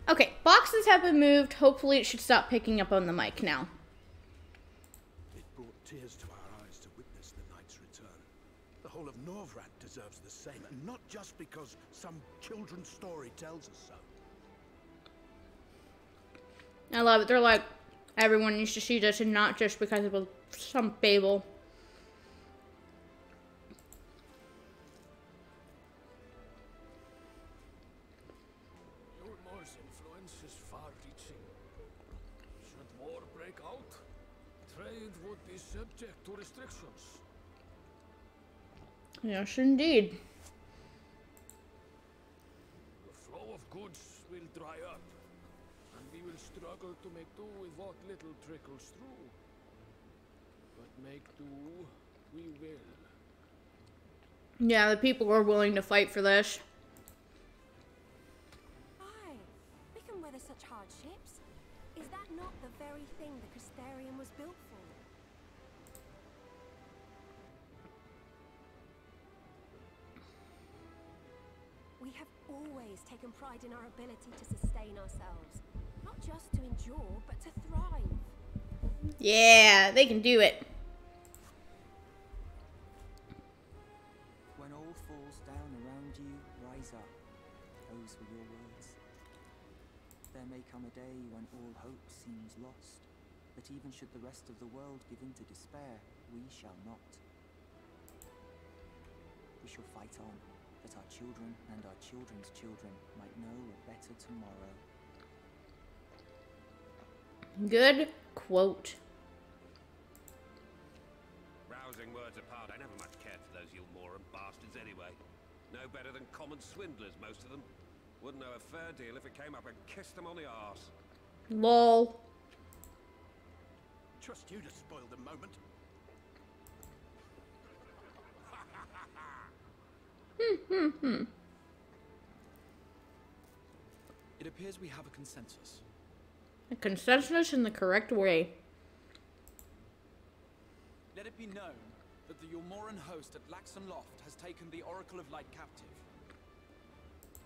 Okay, boxes have been moved. Hopefully it should stop picking up on the mic now. It brought tears to our eyes to witness the knight's return. The whole of Norvrand deserves the same, and not just because some children's story tells us so. I love it. They're like, everyone needs to see this, and not just because it was some fable. Eulmore's to restrictions. Yes, indeed. The flow of goods will dry up, and we will struggle to make do with what little trickles through. But make do we will. Yeah, the people are willing to fight for this. Aye, we can weather such hardships. Is that not the very thing the Castarian was built for? We have always taken pride in our ability to sustain ourselves. Not just to endure, but to thrive. Yeah, they can do it. When all falls down around you, rise up. Those were your words. There may come a day when all hope seems lost, but even should the rest of the world give in to despair, we shall not. We shall fight on, that our children and our children's children might know a better tomorrow. Good quote. Rousing words apart, I never much cared for those Eulmore bastards anyway. No better than common swindlers, most of them. Wouldn't know a fair deal if it came up and kissed them on the arse. Lol. Trust you to spoil the moment. It appears we have a consensus. A consensus in the correct way. Let it be known that the Eulmoran host at Laxon Loft has taken the Oracle of Light captive.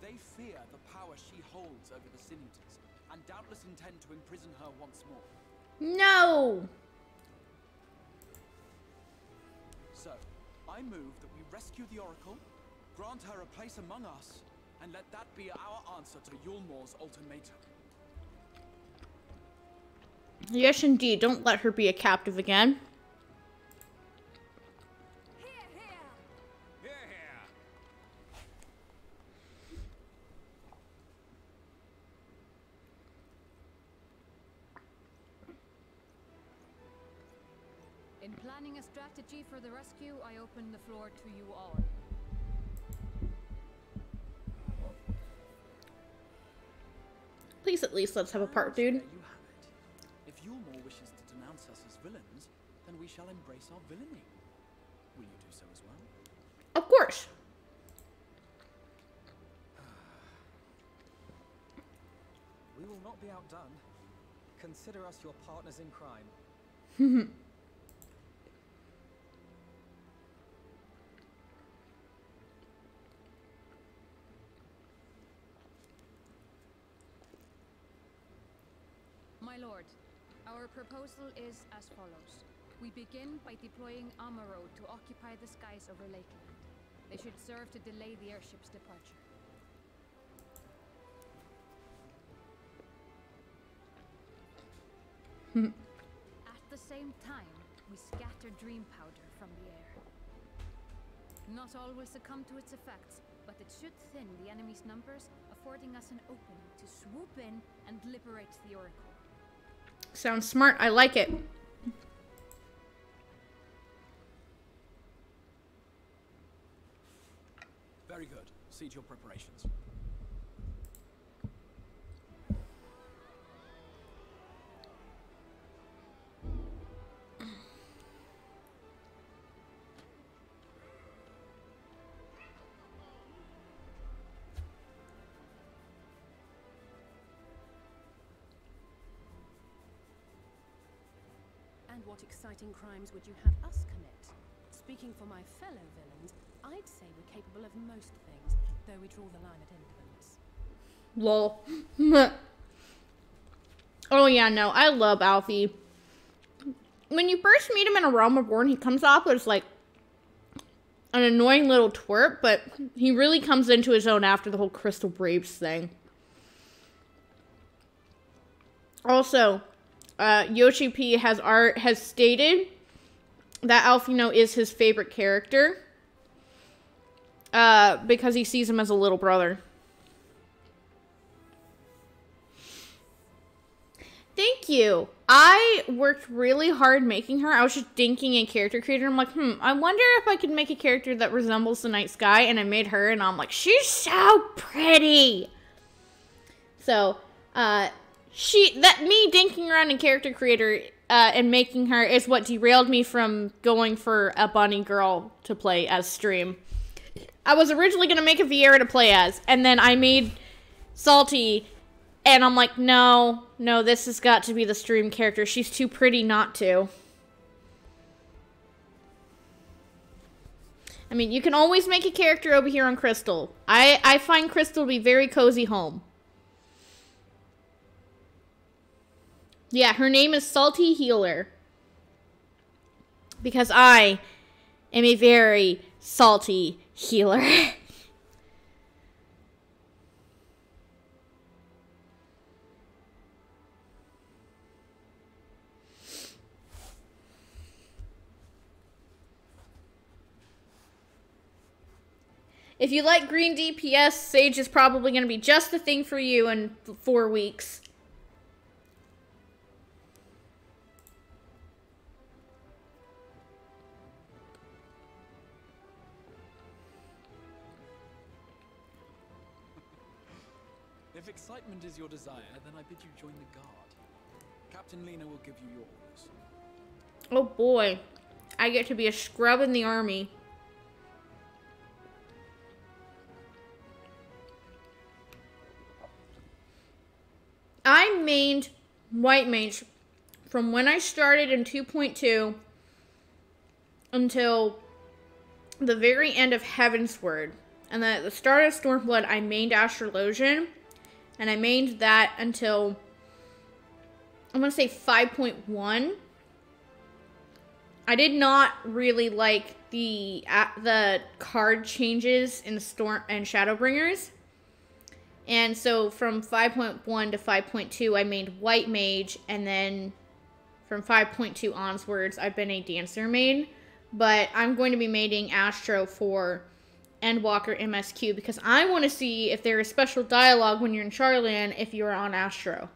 They fear the power she holds over the Sin-Eaters, and doubtless intend to imprison her once more. No! So, I move that we rescue the Oracle, grant her a place among us, and let that be our answer to Eulmore's ultimatum. Yes, indeed. Don't let her be a captive again. Hear, hear! Hear, hear! In planning a strategy for the rescue, I open the floor to you all. Please at least let's have a part, dude. There you have it. If Eulmore wishes to denounce us as villains, then we shall embrace our villainy. Will you do so as well? Of course. We will not be outdone. Consider us your partners in crime. My lord, our proposal is as follows. We begin by deploying Amaro to occupy the skies over Lakeland. They should serve to delay the airship's departure. At the same time, we scatter dream powder from the air. Not all will succumb to its effects, but it should thin the enemy's numbers, affording us an opening to swoop in and liberate the Oracle. Sounds smart. I like it. Very good. See to your preparations. And what exciting crimes would you have us commit? Speaking for my fellow villains, I'd say we're capable of most things, though we draw the line at indolence. Lol. Oh yeah, no, I love Alfie. When you first meet him in A Realm Reborn, he comes off as like an annoying little twerp, but he really comes into his own after the whole Crystal Braves thing. Also, Yoshi P has stated that Alphinaud is his favorite character because he sees him as a little brother. Thank you. I worked really hard making her. I was just dinking a character creator. I'm like, I wonder if I could make a character that resembles the night sky. And I made her, and I'm like, she's so pretty. So, me dinking around in character creator and making her is what derailed me from going for a bunny girl to play as stream. I was originally going to make a Viera to play as, and then I made Salty, and I'm like, no, this has got to be the stream character. She's too pretty not to. I mean, you can always make a character over here on Crystal. I find Crystal to be very cozy home. Yeah, her name is Salty Healer. Because I am a very salty healer. If you like green DPS, Sage is probably going to be just the thing for you in 4 weeks. If excitement is your desire, then I bid you join the guard. Captain Lena will give you your orders. Oh boy. I get to be a scrub in the army. I mained White Mage from when I started in 2.2 until the very end of Heavensward. And then at the start of Stormblood, I mained Astrologian. And I mained that until, I'm going to say 5.1. I did not really like the card changes in Shadowbringers. And so from 5.1 to 5.2, I made White Mage, and then from 5.2 onwards, I've been a Dancer main. But I'm going to be mating Astro for Endwalker MSQ because I want to see if there is special dialogue when you're in Charlan if you're on Astro.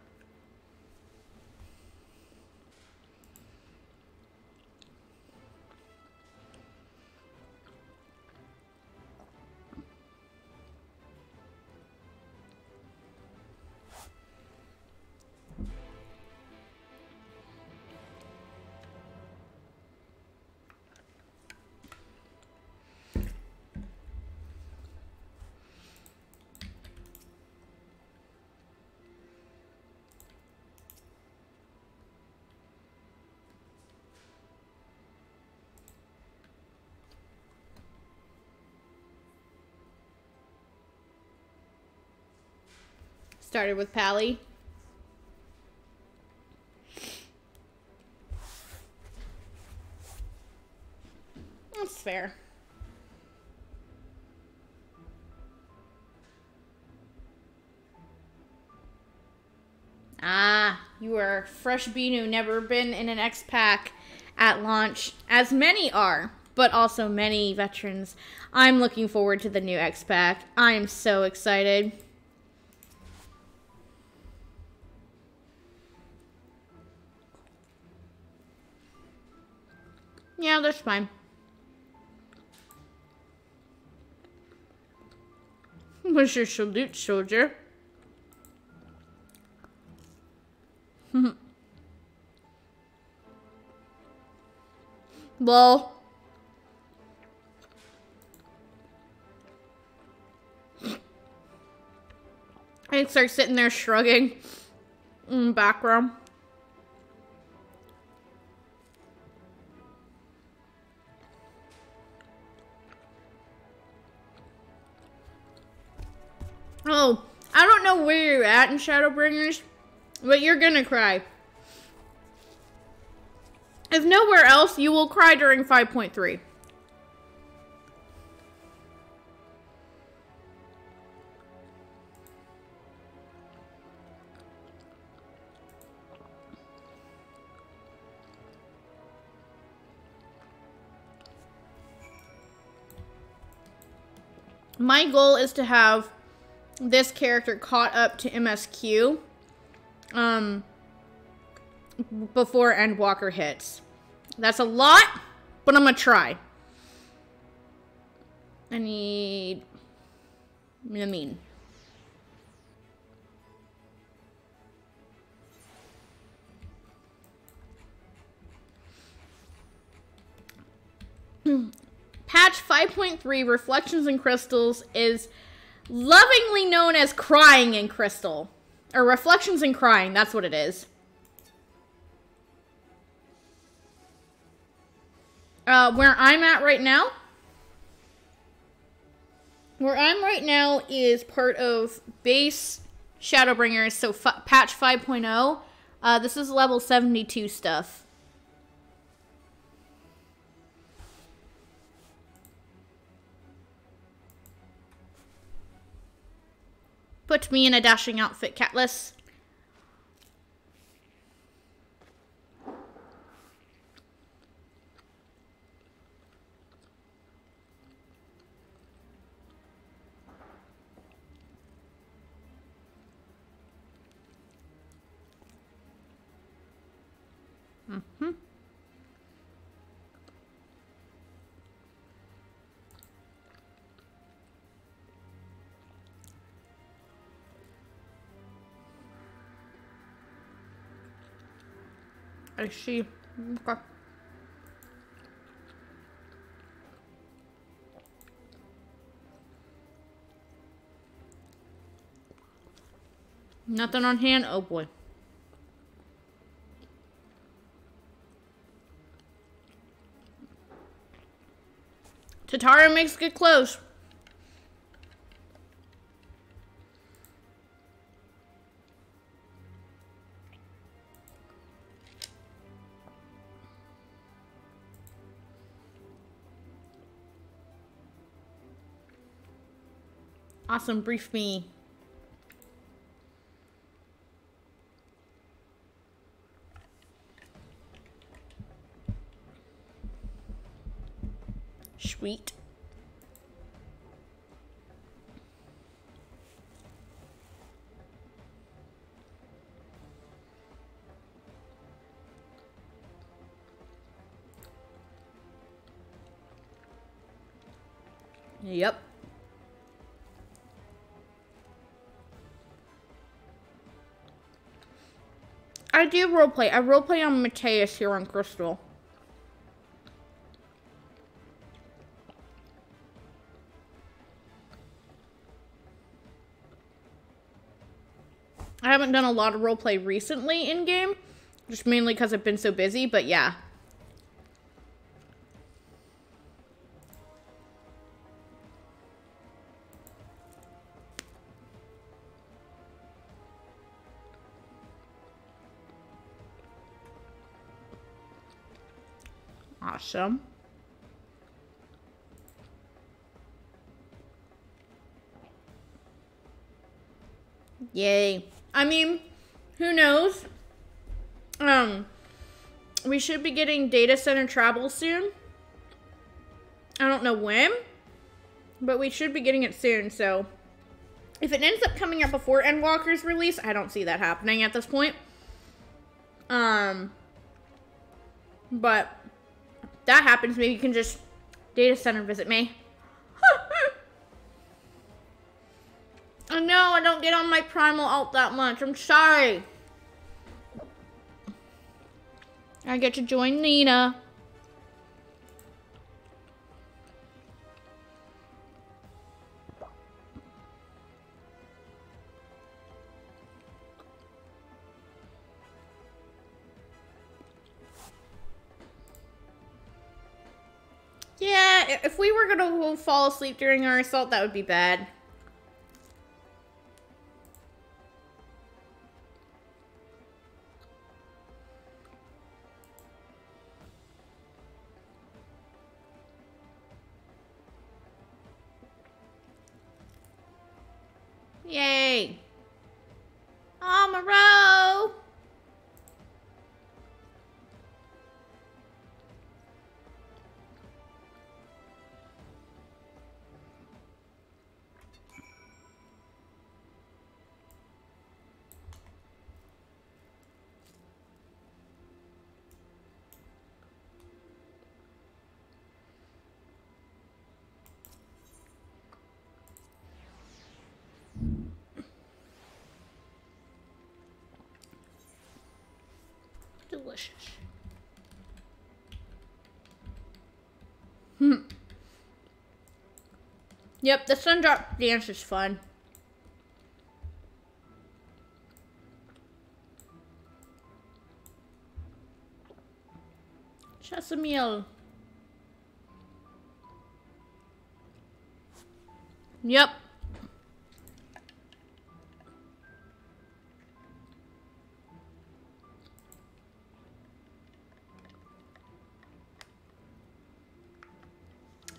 Started with Pally. That's fair. Ah, you are a fresh Binu, never been in an X-Pack at launch, as many are, but also many veterans. I'm looking forward to the new X-Pack. I am so excited. Yeah, that's fine. What's your salute, soldier? Lol. I start sitting there shrugging in the background. Oh, I don't know where you're at in Shadowbringers, but you're gonna cry. If nowhere else, you will cry during 5.3. My goal is to have this character caught up to MSQ before Endwalker hits. That's a lot, but I'm gonna try. I need the mean. Patch 5.3 Reflections in Crystals is lovingly known as Crying in Crystal. Or Reflections in Crying, that's what it is. Where I'm at right now. Where I'm right now is part of base Shadowbringers, so patch 5.0. This is level 72 stuff. Put me in a dashing outfit, Catless. Mm-hmm. I see. Okay. Nothing on hand? Oh boy. Tatara makes good clothes. Awesome, brief me. Sweet. Yep. I do roleplay. I roleplay on Mateus here on Crystal. I haven't done a lot of roleplay recently in-game, just mainly because I've been so busy, but yeah. Awesome. Yay. I mean, who knows? We should be getting data center travel soon. I don't know when, but we should be getting it soon, so if it ends up coming out before Endwalker's release, I don't see that happening at this point. But if that happens, maybe you can just data center visit me. I know I don't get on my primal alt that much. I'm sorry. I get to join Nina. Yeah, if we were gonna fall asleep during our assault, that would be bad. Yay! Amaro! delicious. Yep, the Sundrop dance is fun. Chassamille. Yep.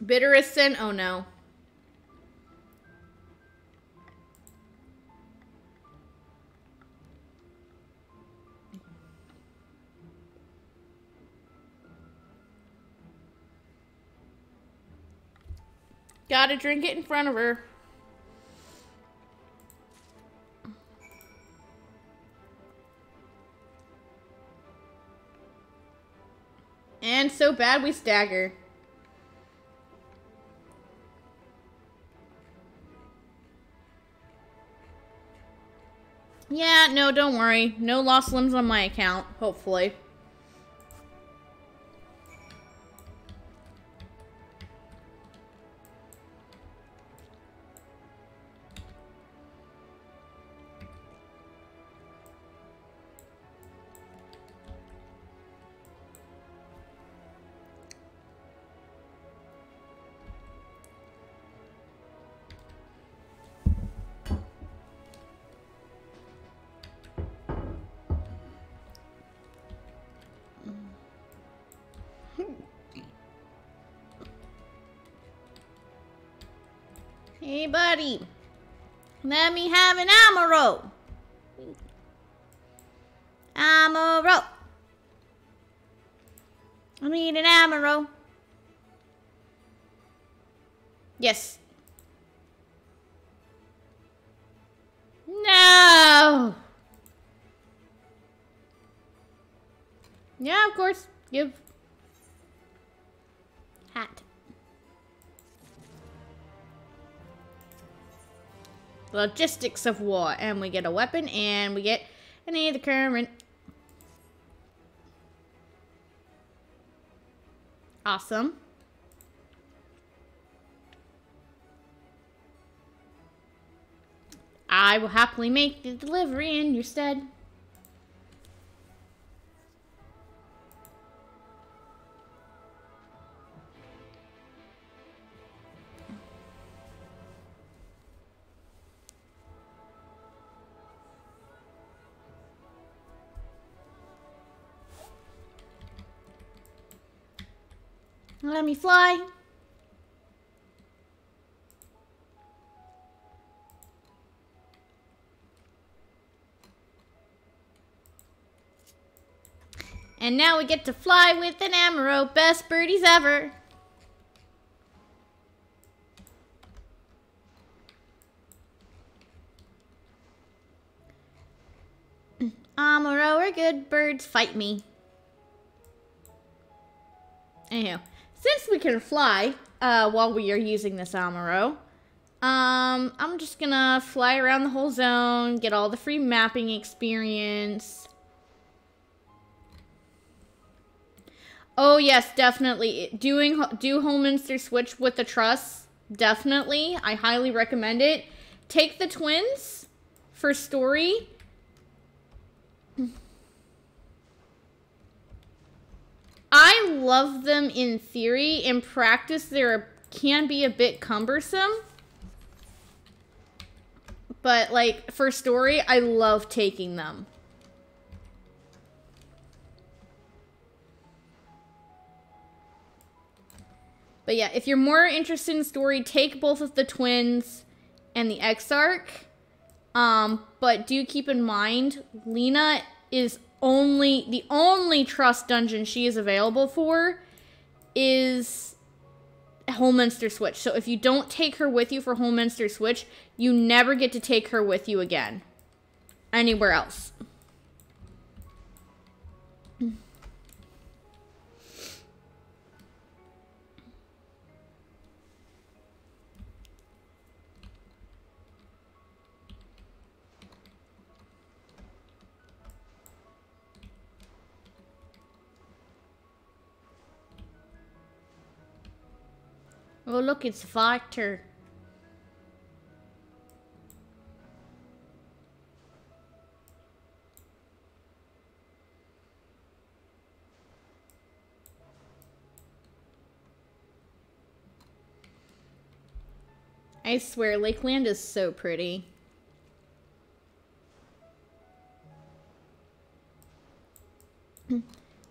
Bitterest sin? Oh no. Gotta drink it in front of her. And so bad we stagger. Yeah, no, don't worry. No lost limbs on my account, hopefully. Hey, buddy. Let me have an amaro. Amaro. I need an amaro. Yes. No. Yeah, of course. Give. Hat. Logistics of war. And we get a weapon and we get any of the current. Awesome. I will happily make the delivery in your stead. Let me fly. And now we get to fly with an Amaro. Best birdies ever. Amaro are good birds. Fight me. Anyhow. Since we can fly while we are using this Amaro, I'm just gonna fly around the whole zone, get all the free mapping experience. Oh yes, definitely. Do Holminster switch with the truss. Definitely. I highly recommend it. Take the twins for story. I love them in theory. In practice, they can be a bit cumbersome. But, like, for story, I love taking them. But yeah, if you're more interested in story, take both of the twins and the Exarch. But do keep in mind, Lena is the only trust dungeon she is available for is Holminster Switch. So if you don't take her with you for Holminster Switch, you never get to take her with you again anywhere else. Oh, look, it's Victor. I swear, Lakeland is so pretty.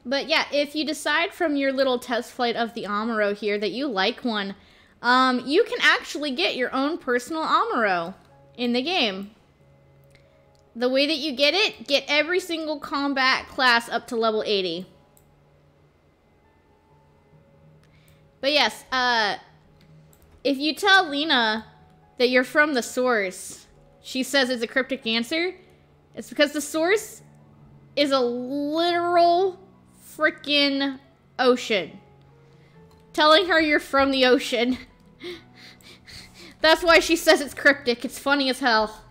But yeah, if you decide from your little test flight of the Amuro here that you like one, you can actually get your own personal Amuro in the game. The way that you get it, get every single combat class up to level 80. But yes, if you tell Lena that you're from the source, she says it's a cryptic answer. It's because the source is a literal freaking ocean. Telling her you're from the ocean. That's why she says it's cryptic. It's funny as hell.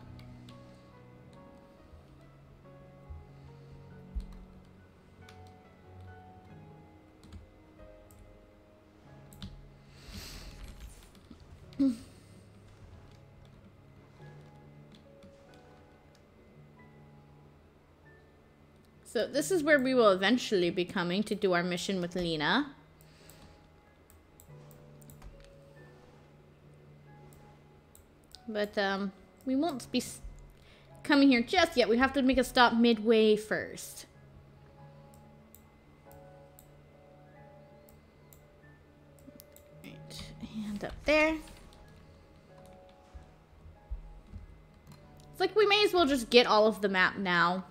So this is where we will eventually be coming to do our mission with Lena. But we won't be coming here just yet. We have to make a stop midway first. Right, and up there. It's like we may as well just get all of the map now.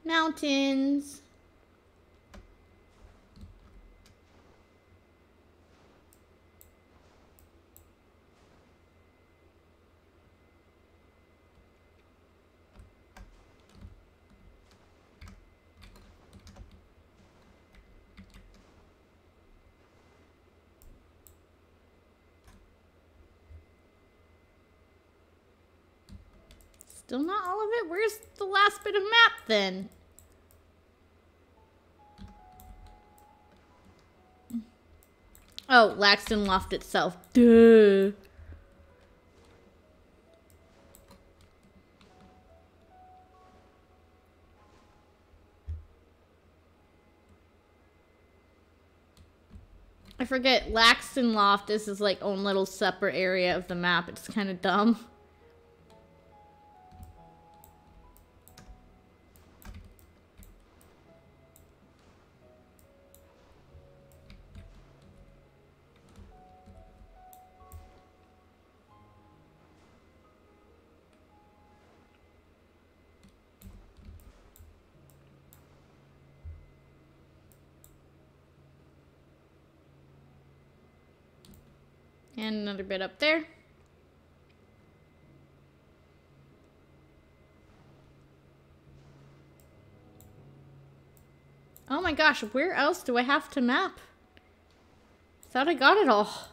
Mountains. Still not all of it? Where's the last bit of map then? Oh, Laxton Loft itself. Duh. I forget, Laxton Loft is his like own little separate area of the map. It's kind of dumb. And another bit up there. Oh my gosh, where else do I have to map? I thought I got it all.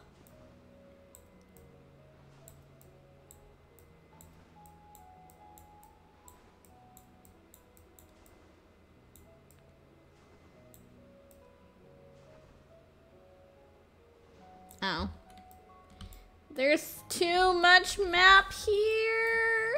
Oh. There's too much map here.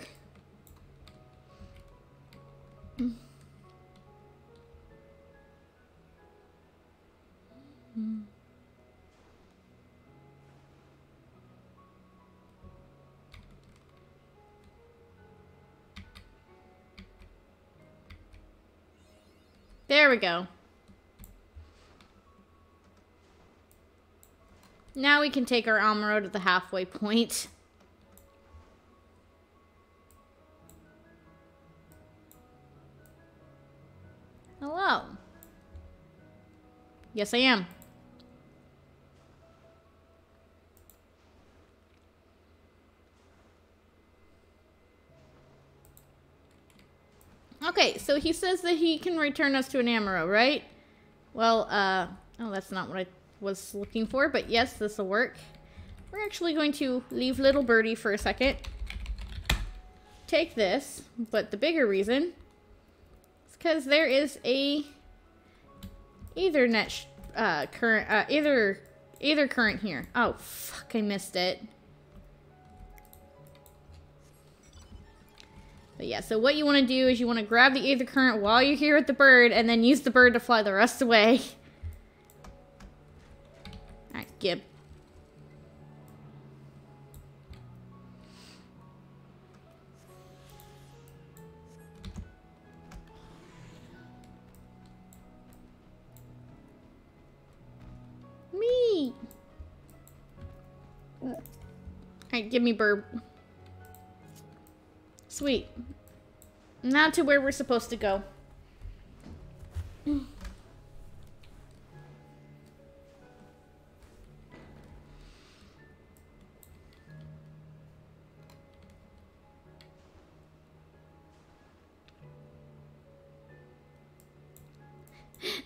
There we go. Now we can take our Amuro to the halfway point. Hello. Yes, I am. Okay, so he says that he can return us to an Amaro, right? Well, oh, that's not what I was looking for, but yes, this will work. We're actually going to leave little birdie for a second. Take this, but the bigger reason is because there is a Ethernet current, Ether current here. Oh, fuck, I missed it. But yeah, so what you want to do is you want to grab the Ether current while you're here with the bird, and then use the bird to fly the rest away. Alright, Gib. Me! Alright, give me burb. Sweet. Now to where we're supposed to go.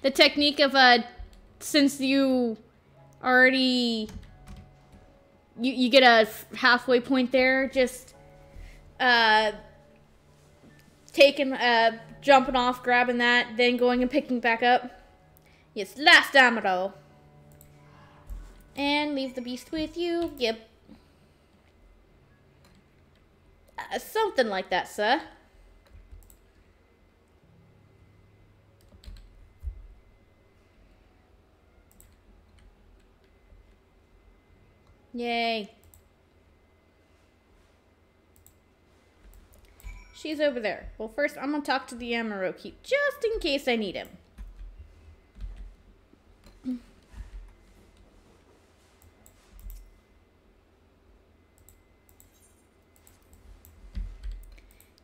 The technique of, since you already, you get a halfway point there, just, taking, jumping off, grabbing that, then going and picking back up. Yes, last Amaro. And leave the beast with you. Yep. Something like that, sir. Yay. She's over there. Well, first I'm gonna talk to the Amaro Keep, just in case I need him.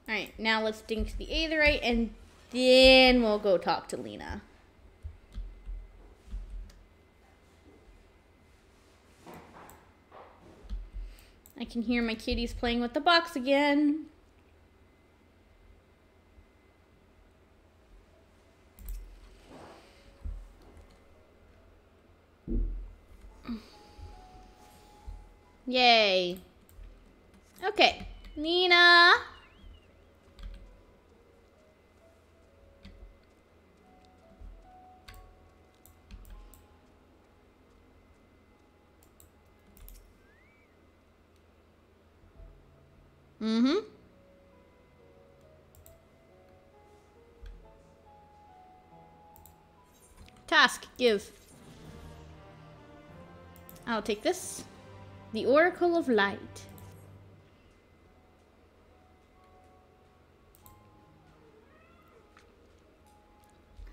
Alright, now let's dink the Aetherite, and then we'll go talk to Lena. I can hear my kitties playing with the box again. Yay. Okay, Nina. Mm-hmm. Task, give. I'll take this. The Oracle of Light.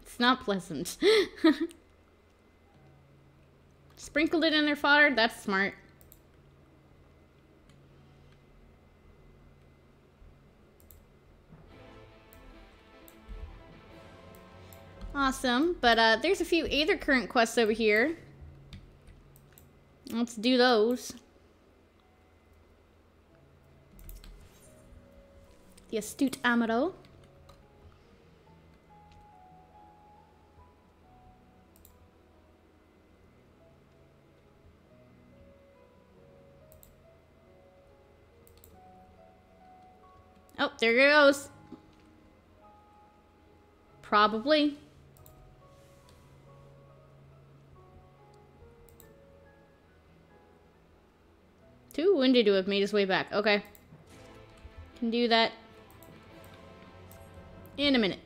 It's not pleasant. Sprinkled it in their fodder? That's smart. Awesome, but there's a few Aether Current quests over here. Let's do those. The Astute Amaro. Oh, there it goes. Probably. Too windy to have made his way back. Okay. Can do that in a minute.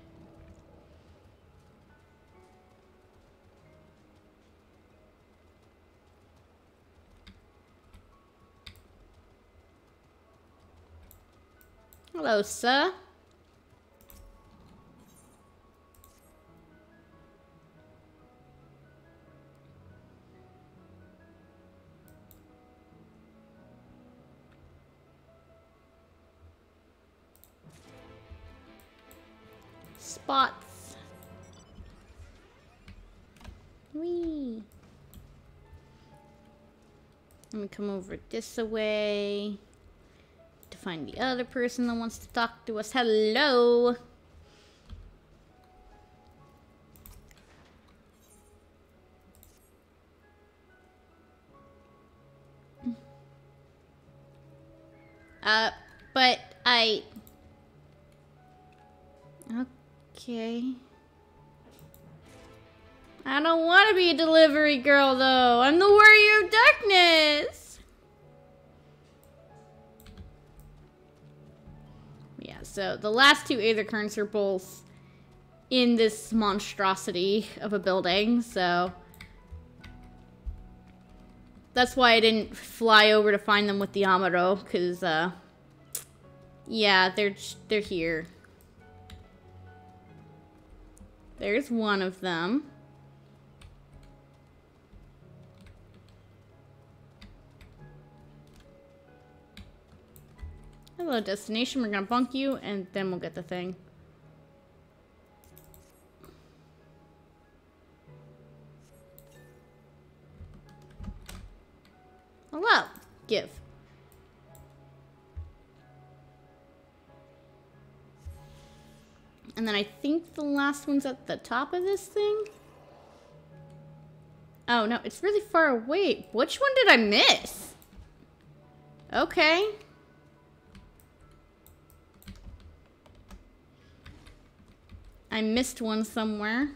Hello, sir. Spots. Whee. Let me come over this way to find the other person that wants to talk to us. Hello. but I... Okay. I don't want to be a delivery girl, though. I'm the warrior of darkness. Yeah, so the last two Aether Currents are both in this monstrosity of a building, so... That's why I didn't fly over to find them with the Amaro, because, yeah, they're here. There's one of them. Hello, destination. We're gonna bunk you, and then we'll get the thing. Hello. Give. And then I think the last one's at the top of this thing. Oh, no. It's really far away. Which one did I miss? Okay. I missed one somewhere.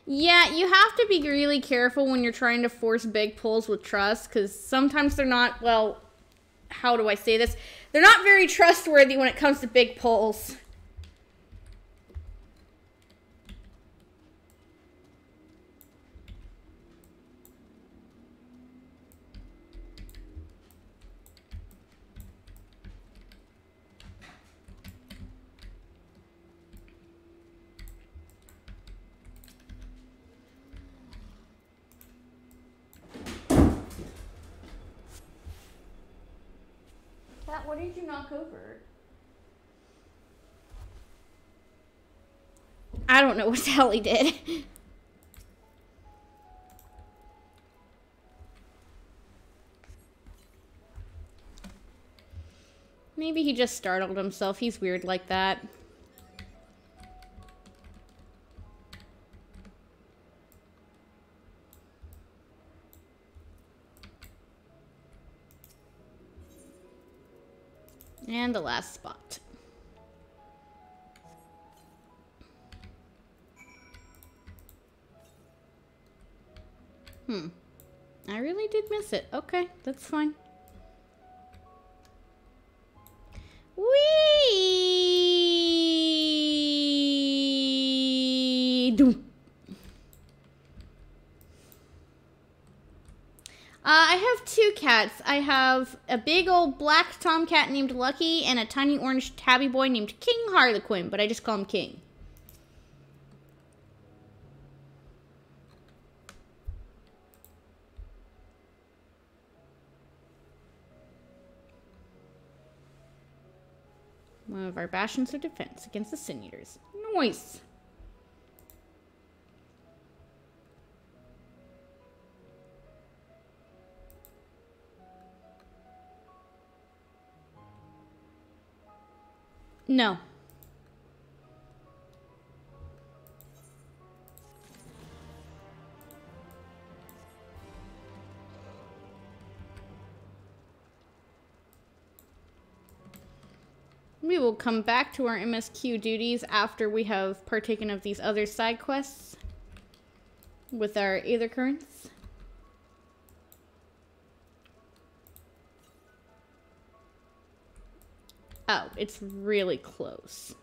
Yeah, you have to be really careful when you're trying to force big pulls with trust, because sometimes they're not, well, how do I say this? They're not very trustworthy when it comes to big pulls. What did you knock over? I don't know what the hell he did. Maybe he just startled himself. He's weird like that. And the last spot. I really did miss it. Okay, that's fine. Whee! Doom. I have two cats. I have a big old black tomcat named Lucky and a tiny orange tabby boy named King Harlequin, but I just call him King. One of our bastions of defense against the Sin Eaters. Nice! No. We will come back to our MSQ duties after we have partaken of these other side quests with our Aether Currents. Oh, it's really close.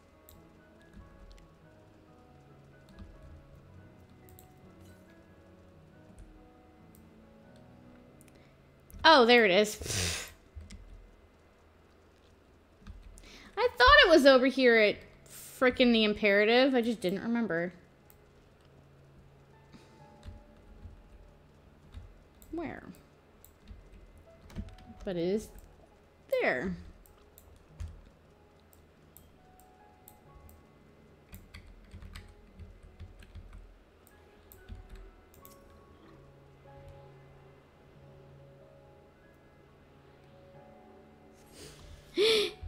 Oh, there it is. I thought it was over here at frickin' the Imperative. I just didn't remember. Where? But it is there.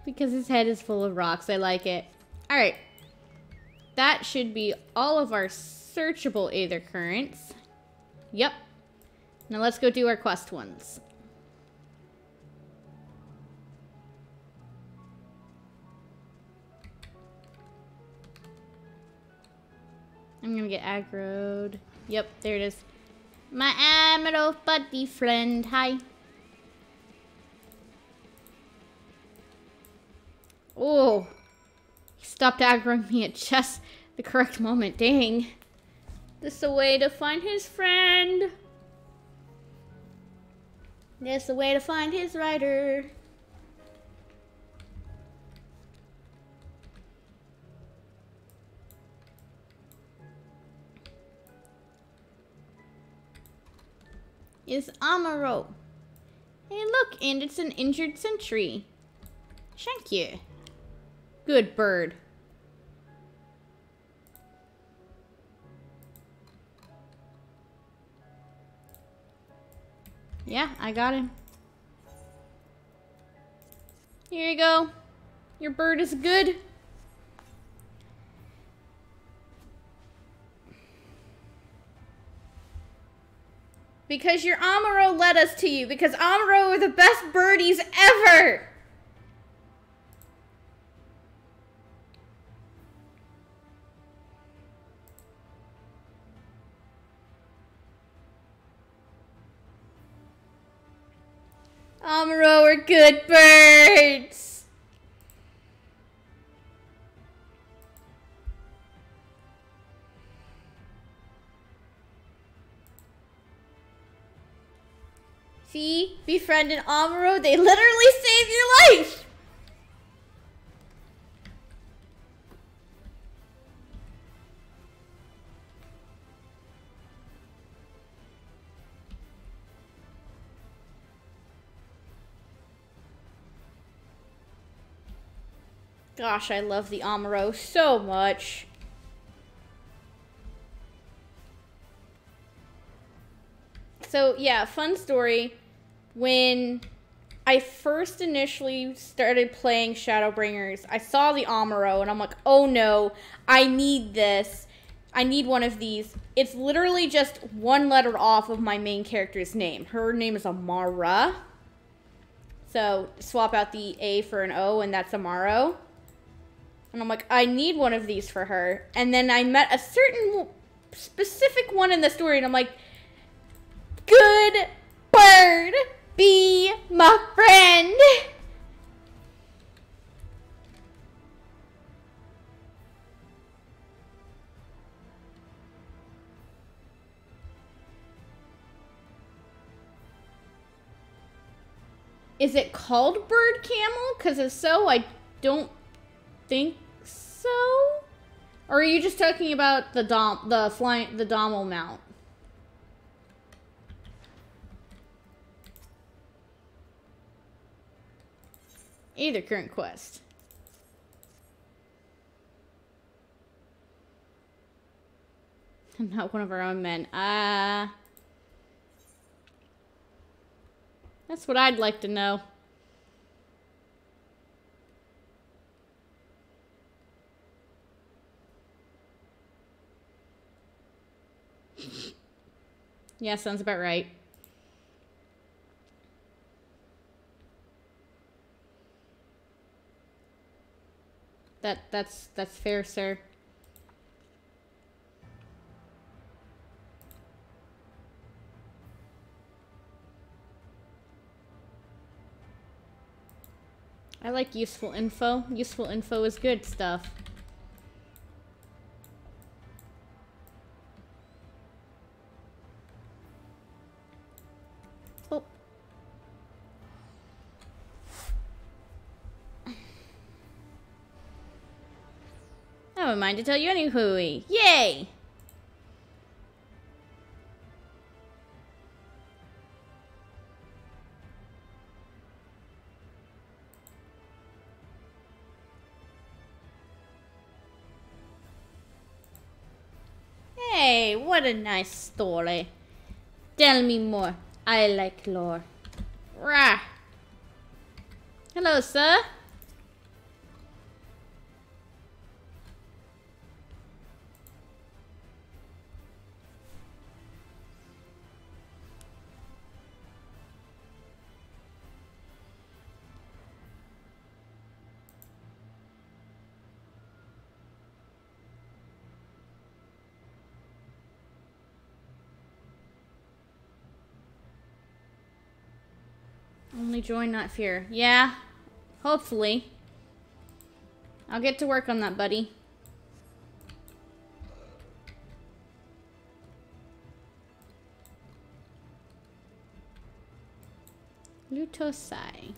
Because his head is full of rocks. I like it. Alright. That should be all of our searchable Aether Currents. Yep. Now let's go do our quest ones. I'm gonna get aggroed. Yep, there it is. My Amaro buddy friend. Hi. Oh. He stopped aggroing me at just the correct moment. Dang. This is a way to find his friend. This is a way to find his rider. Is Amaro. Hey look, and it's an injured sentry. Thank you. Good bird. Yeah, I got him. Here you go. Your bird is good. Because your Amaro led us to you. Because Amaro are the best birdies ever. Amaro are good birds. See? Befriend an Amaro, they literally save your life! Gosh, I love the Amaro so much. So, yeah, fun story. When I first initially started playing Shadowbringers, I saw the Amaro, and I'm like, oh no, I need this. I need one of these. It's literally just one letter off of my main character's name. Her name is Amara. So, swap out the A for an O, and that's Amaro. And I'm like, I need one of these for her. And then I met a certain specific one in the story, and I'm like, good bird, be my friend. Is it called bird camel? Because if so, I don't think so. Or are you just talking about the Dommel mount? Either current quest. I'm not one of our own men. That's what I'd like to know. Yeah, sounds about right. That's fair, sir. I like useful info. Useful info is good stuff. Oh. I don't mind to tell you any hooey. Yay! Hey, what a nice story. Tell me more. I like lore. Rah! Hello, sir. Only joy, not fear. Yeah, hopefully. I'll get to work on that, buddy. Lutosai.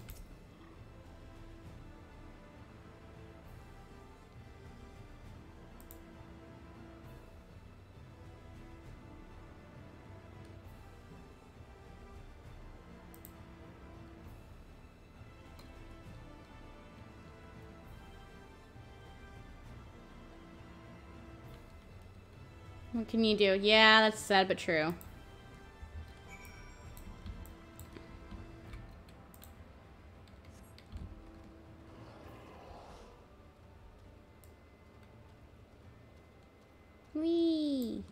What can you do? Yeah, that's sad but true. Whee!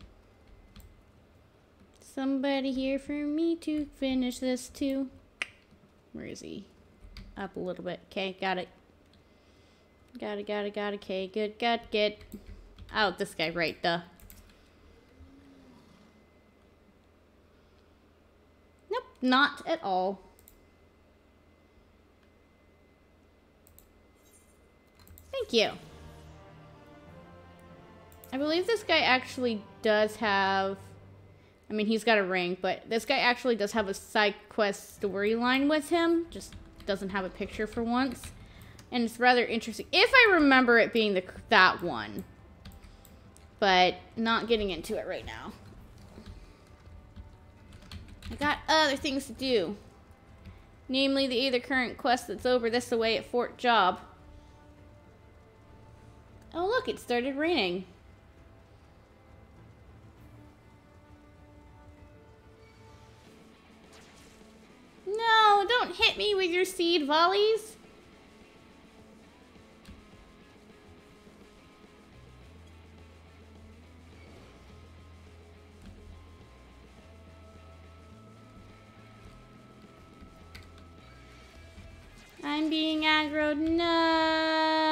Somebody here for me to finish this too. Where is he? Up a little bit. Okay, got it. Got it. Okay, good. Get. Oh, this guy, right, duh. Nope, not at all. Thank you. I believe this guy actually does have... I mean, he's got a ring, but this guy actually does have a side quest storyline with him. Just doesn't have a picture for once. And it's rather interesting. If I remember it being that one. But not getting into it right now. I got other things to do. Namely, the either current quest that's over this away at Fort Job. Oh look, it started raining. No, don't hit me with your seed volleys. I'm being aggroed. No.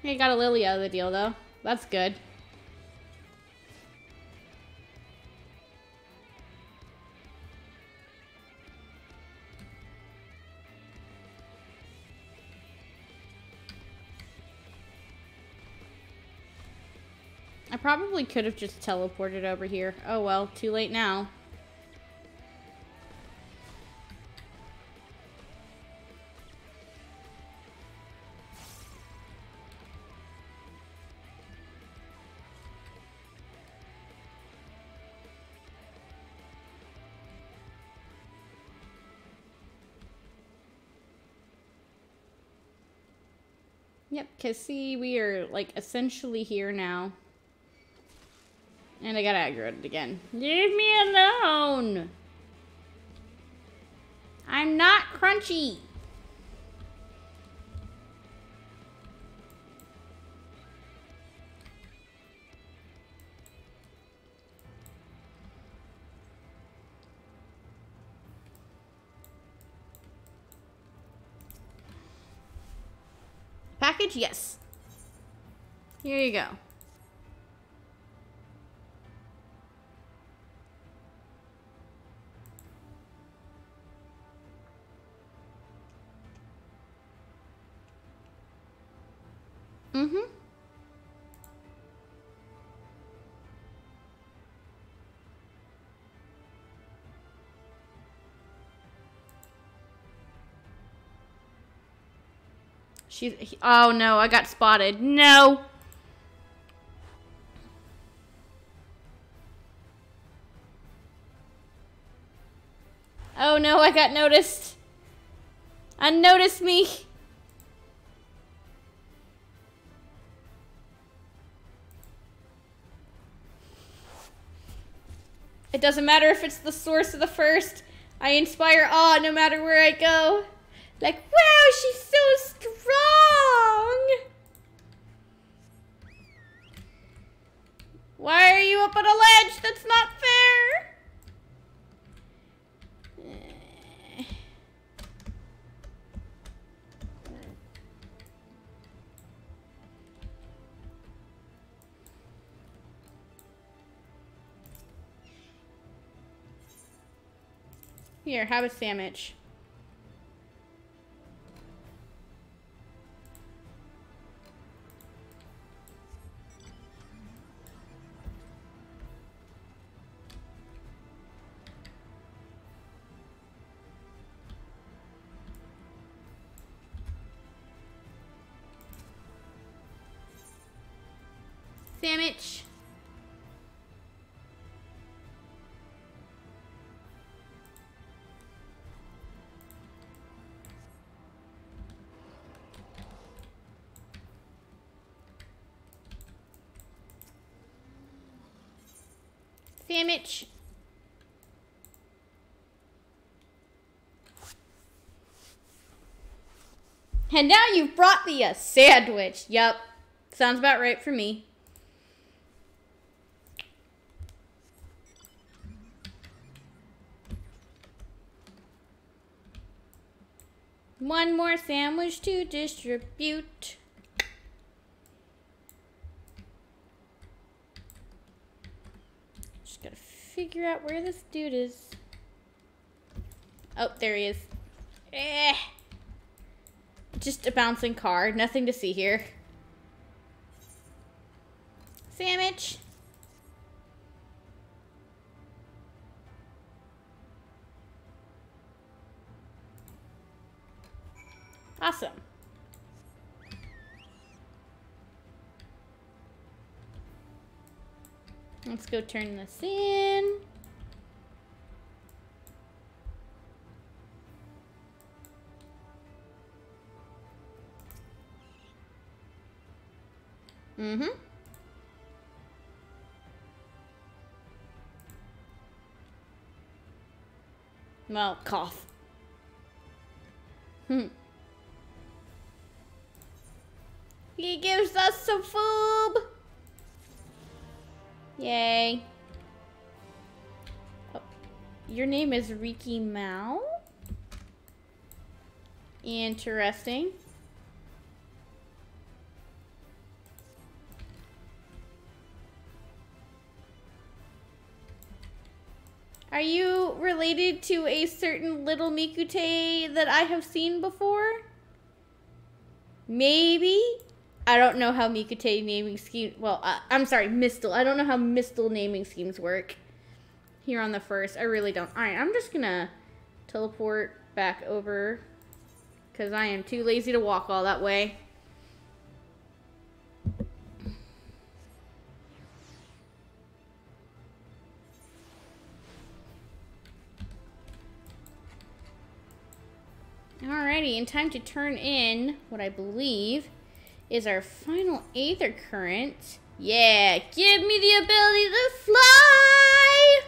Hey, got a lily out of the deal, though. That's good. I probably could have just teleported over here. Oh well, too late now. Yep, because see, we are, like, essentially here now. And I got aggroed again. Leave me alone! I'm not crunchy! Package? Yes. Here you go. Mm-hmm. Oh no, I got spotted. No! Oh no, I got noticed. Unnoticed me. It doesn't matter if it's the source of the first. I inspire awe no matter where I go. Like, wow, she's so strong! Why are you up on a ledge? That's not fair! Here, have a sandwich. Sandwich. Sandwich. And now you've brought me a sandwich. Yup. Sounds about right for me. One more sandwich to distribute. Just gotta figure out where this dude is. Oh, there he is. Eh. Just a bouncing car. Nothing to see here. Sandwich. Awesome. Let's go turn this in. Mm-hmm. Well, cough. He gives us some food. Yay. Oh, your name is Riki Mao? Interesting. Are you related to a certain little Mikute that I have seen before? Maybe? I don't know how Mikute naming scheme. Well, I'm sorry, Mistle. I don't know how Mistle naming schemes work here on the first. I really don't. Alright, I'm just gonna teleport back over because I am too lazy to walk all that way. Alrighty, and time to turn in what I believe is our final Aether Current. Yeah, give me the ability to fly!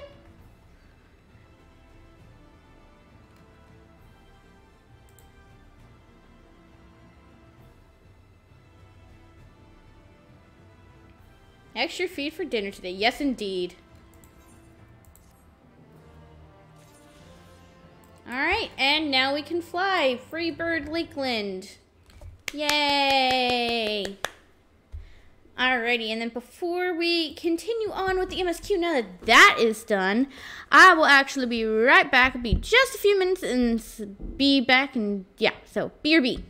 Extra feed for dinner today. Yes, indeed. Alright, and now we can fly. Freebird Lakeland. Yay! Alrighty, and then before we continue on with the MSQ, now that that is done, I will actually be right back. It'll be just a few minutes and be back, and yeah, so BRB.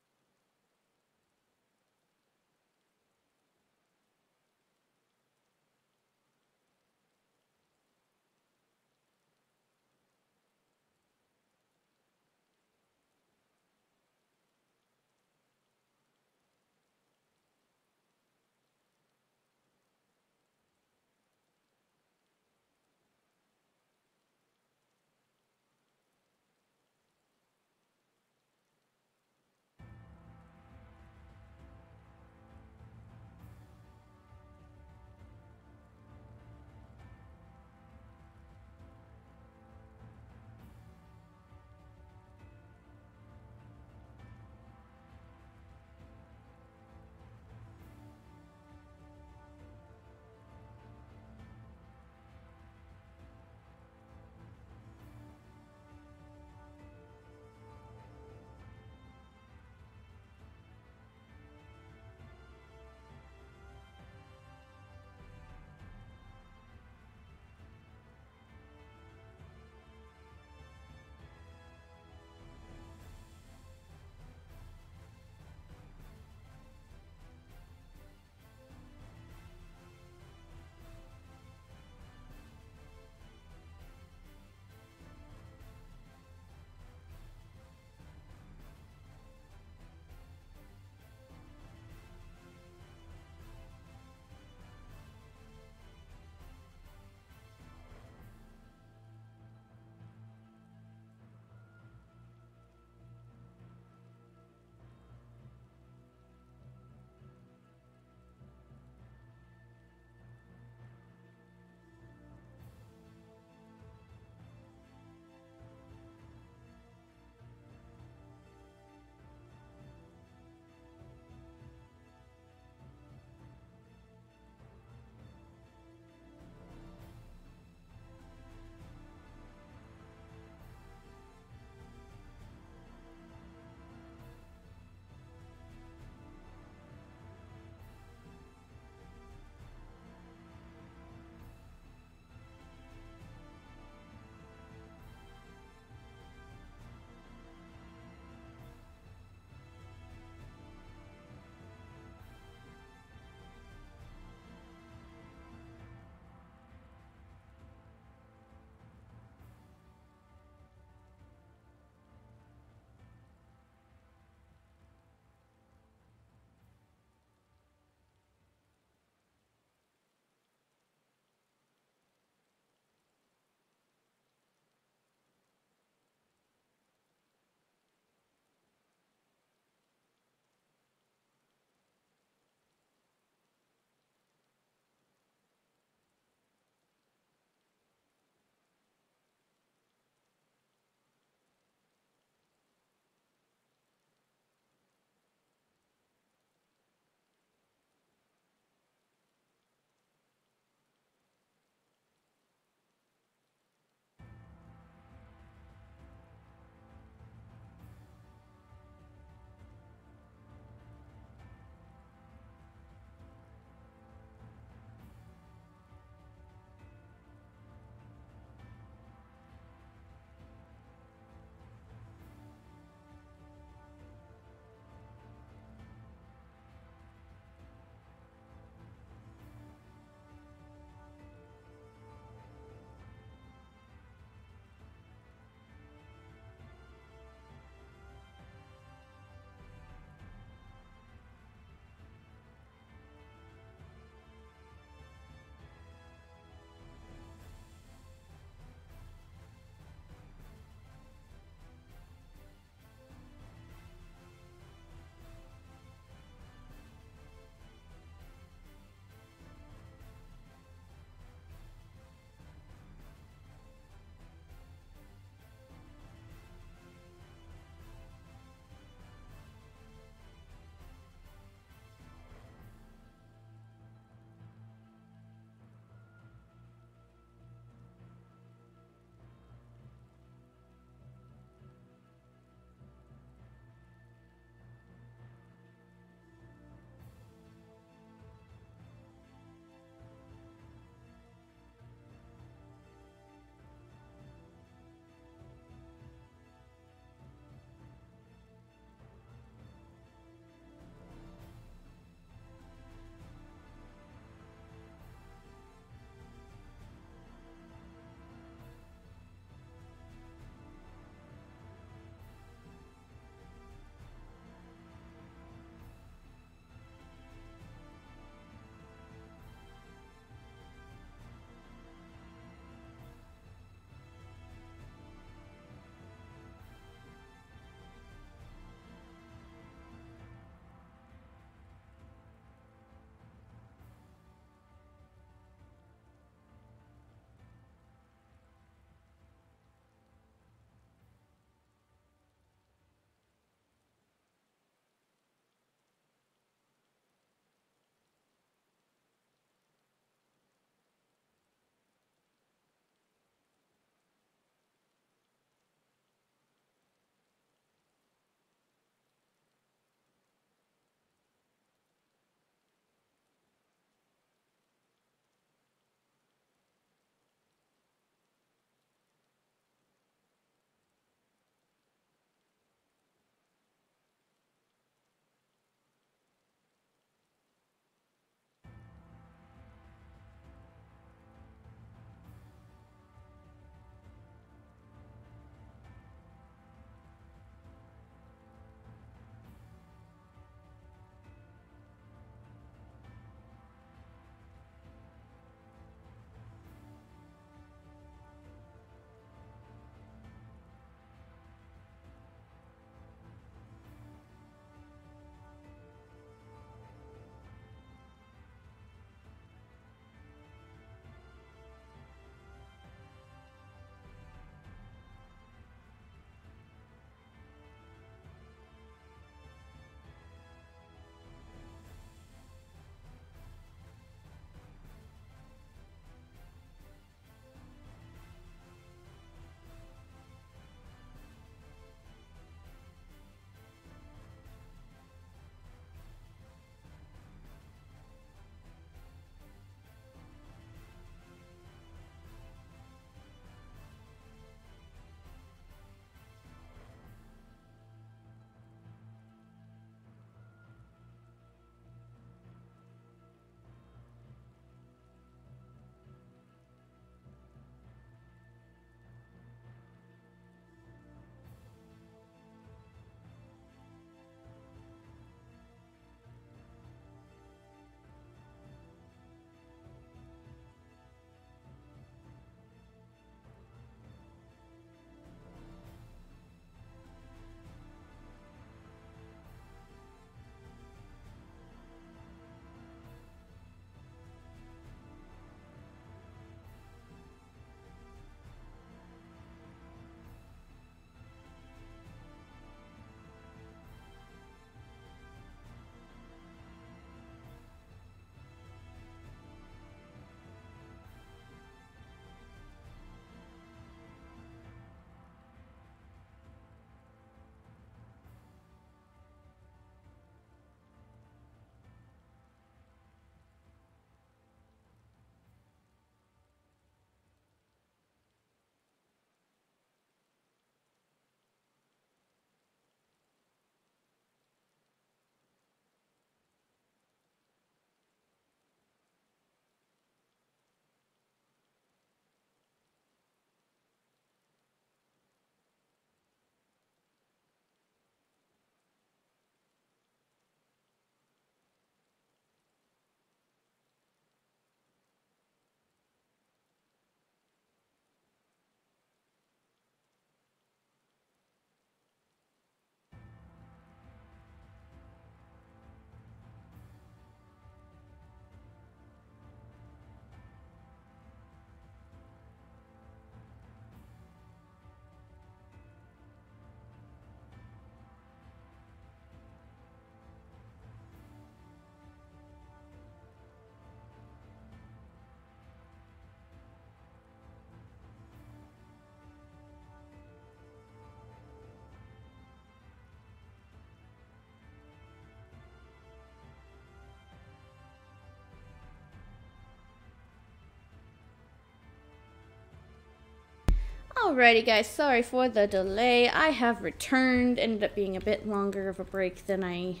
Alrighty guys, sorry for the delay. I have returned. Ended up being a bit longer of a break than I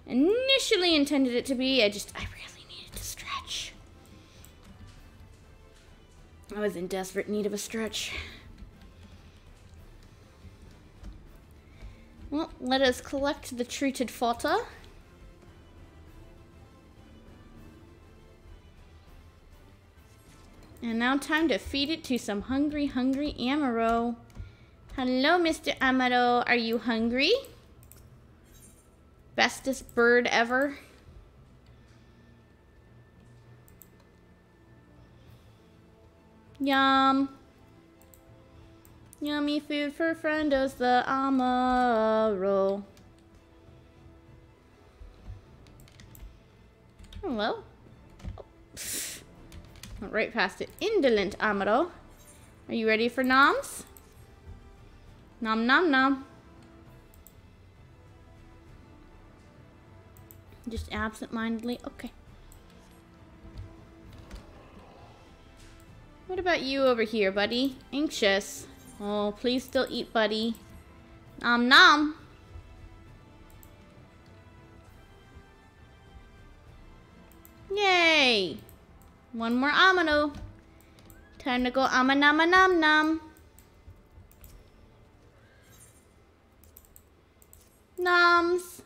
initially intended it to be. I really needed to stretch. I was in desperate need of a stretch. Well, let us collect the treated fodder. And now time to feed it to some hungry Amaro. Hello, Mr. Amaro. Are you hungry? Bestest bird ever. Yum. Yummy food for friendos, the Amaro. Hello. Went right past it. Indolent Amaro. Are you ready for noms? Nom nom nom. Just absent-mindedly. Okay. What about you over here, buddy? Anxious. Oh, please still eat, buddy. Nom nom. Yay! One more Amano. Time to go Amanama nom nom. Noms.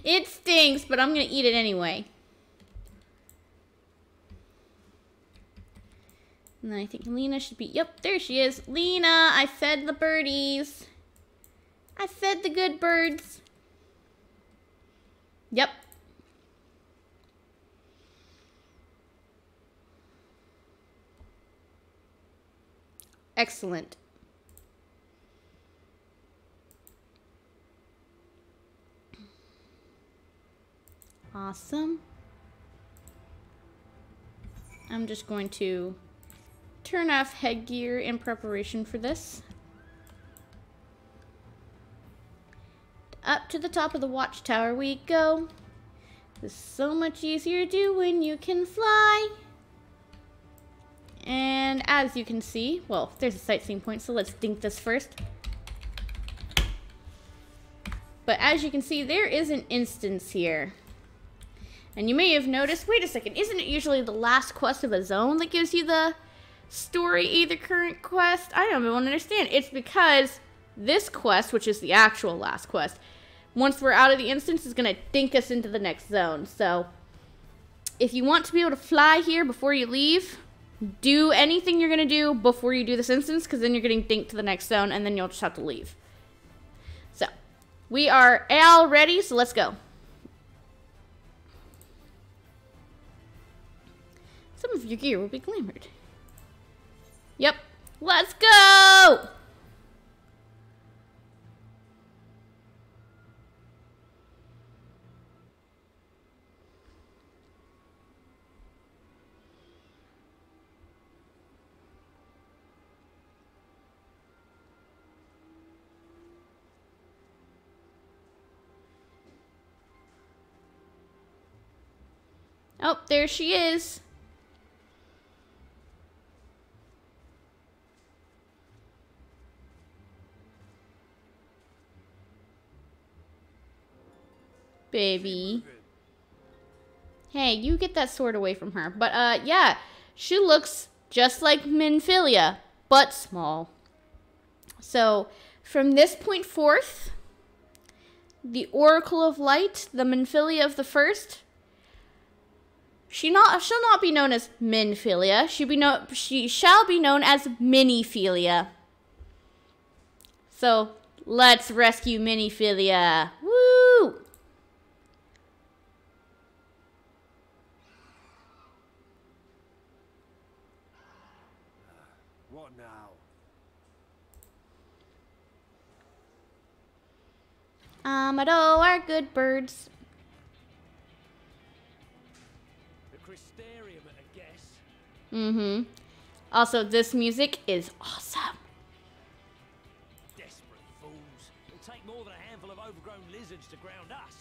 It stinks, but I'm gonna eat it anyway. And then I think Lena should be, yep, there she is. Lena, I fed the birdies. I fed the good birds. Yep. Excellent. Awesome. I'm just going to turn off headgear in preparation for this. Up to the top of the watchtower we go. It's so much easier to do when you can fly. And as you can see, well, there's a sightseeing point, so let's dink this first. But as you can see, there is an instance here. And you may have noticed, wait a second, isn't it usually the last quest of a zone that gives you the story, either current quest? I don't even understand. It's because this quest, which is the actual last quest, once we're out of the instance, is going to dink us into the next zone. So, if you want to be able to fly here before you leave, do anything you're going to do before you do this instance, because then you're getting dinked to the next zone, and then you'll just have to leave. So, we are all ready, so let's go. Some of your gear will be glamored. Yep, let's go! Oh, there she is. Baby. Hey, you get that sword away from her. But, yeah. She looks just like Minifilia, but small. So, from this point forth, the Oracle of Light, the Minifilia of the First, she'll not be known as Minifilia. She shall be known as Minifilia. So, let's rescue Minifilia. Woo! What now? Amado are good birds. The Crystarium, I guess. Mm-hmm. Also, this music is awesome. Desperate fools. It'll take more than a handful of overgrown lizards to ground us.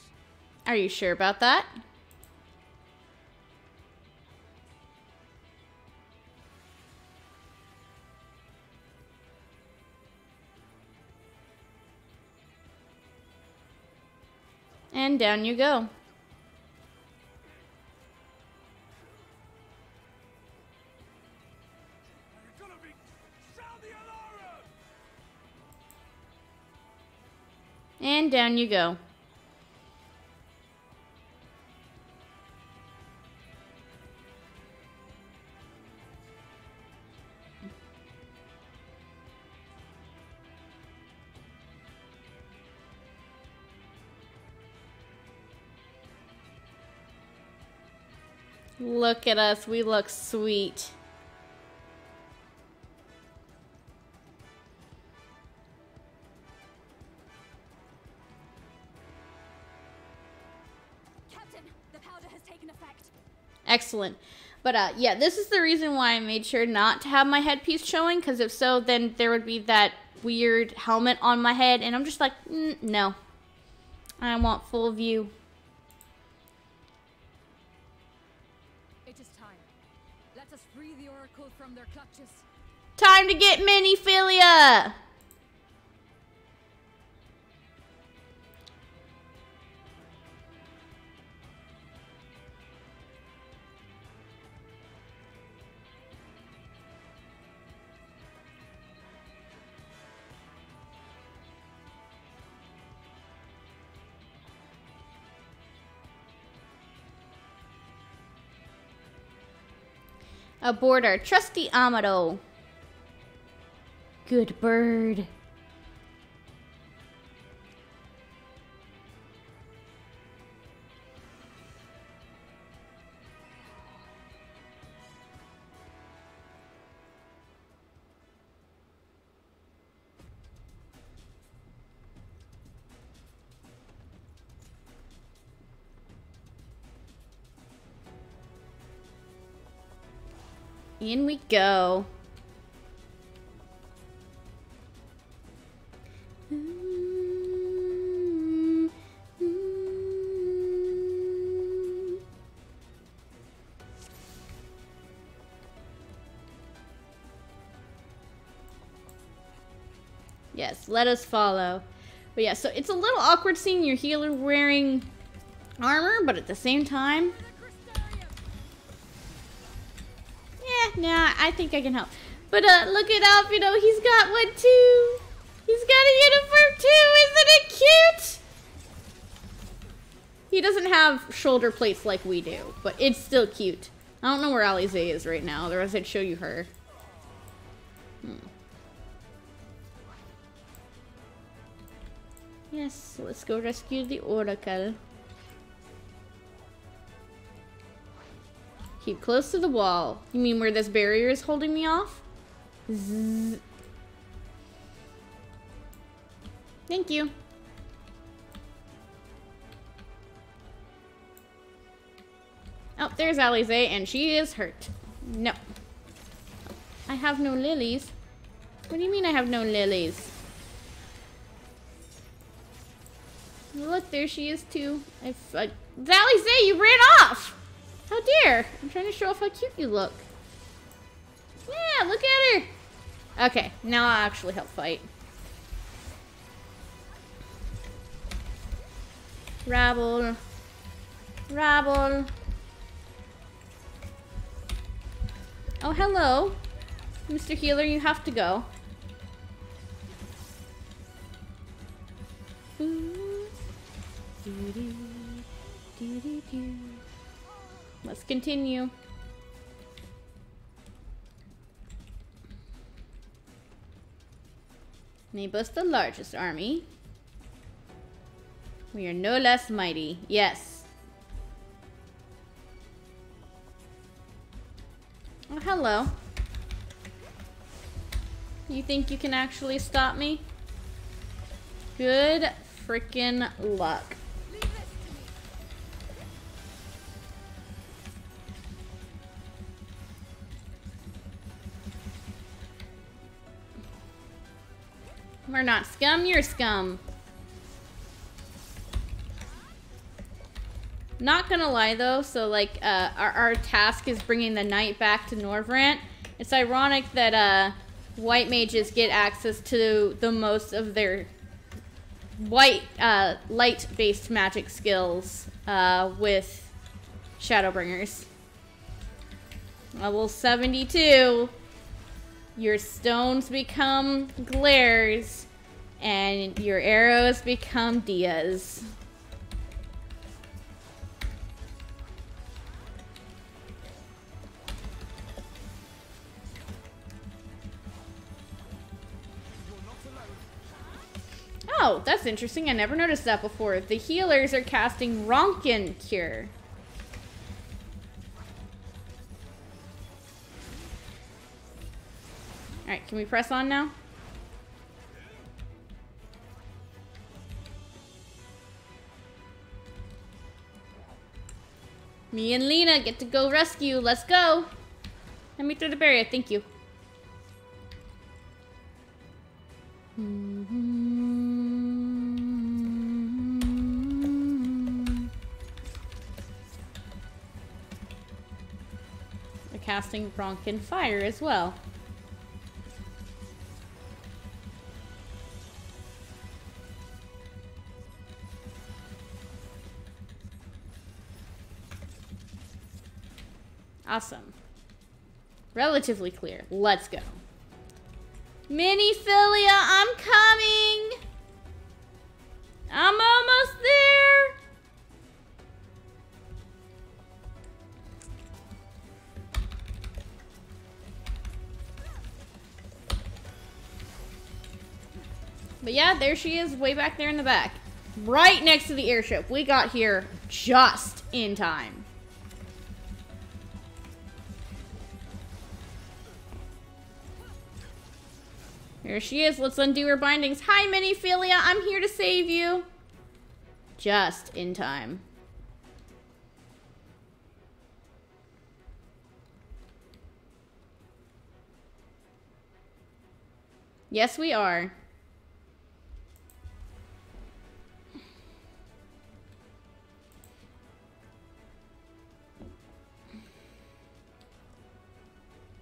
Are you sure about that? And down you go. And down you go. Look at us, we look sweet. Captain, the powder has taken effect. Excellent. But yeah, this is the reason why I made sure not to have my headpiece showing, because if so, then there would be that weird helmet on my head, and I'm just like, no. I want full view. From their clutches. Time to get Minifilia! Aboard our trusty Alphinaud. Good bird. In we go. Yes, let us follow. But yeah, so it's a little awkward seeing your healer wearing armor, but at the same time, nah, I think I can help. But look at Alphinaud, he's got one too. He's got a uniform too, isn't it cute? He doesn't have shoulder plates like we do, but it's still cute. I don't know where Alize is right now, otherwise I'd show you her. Yes, let's go rescue the Oracle. Keep close to the wall. You mean where this barrier is holding me off? Zzz. Thank you. Oh, there's Alize, and she is hurt. No. I have no lilies. What do you mean I have no lilies? Look, there she is too. Alize, you ran off! How dare! I'm trying to show off how cute you look. Yeah, look at her! Okay, now I'll actually help fight. Rabble. Rabble. Oh, hello. Mr. Healer, you have to go. Let's continue. They boast the largest army. We are no less mighty. Yes. Oh, hello. You think you can actually stop me? Good freaking luck. We're not scum, you're scum. Not gonna lie though, so like our task is bringing the knight back to Norvrant. It's ironic that white mages get access to the most of their light-based magic skills with Shadowbringers. Level 72. Your stones become glares, and your arrows become dias. Oh, that's interesting. I never noticed that before. The healers are casting Ronkin Cure. Alright, can we press on now? Me and Lena get to go rescue. Let's go. Let me through the barrier. Thank you. They're casting Bronkin Fire as well. Awesome. Relatively clear. Let's go. Minifilia, I'm coming! I'm almost there! But yeah, there she is, way back there in the back. Right next to the airship. We got here just in time. Here she is. Let's undo her bindings. Hi, Minifilia. I'm here to save you. Just in time. Yes, we are.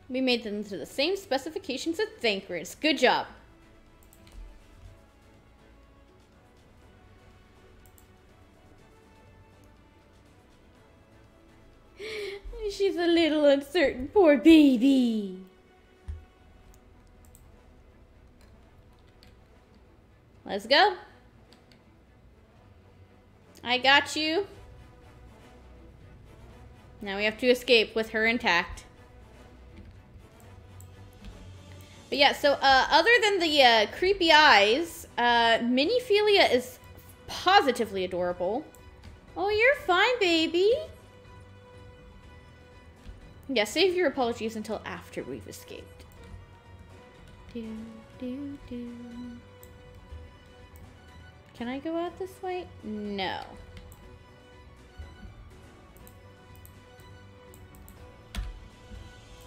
We made them to the same specifications as Thancred's. Good job. She's a little uncertain, poor baby. Let's go. I got you. Now we have to escape with her intact. But yeah, so other than the creepy eyes, Minifilia is positively adorable. Oh, you're fine, baby. Yeah, save your apologies until after we've escaped. Can I go out this way? No.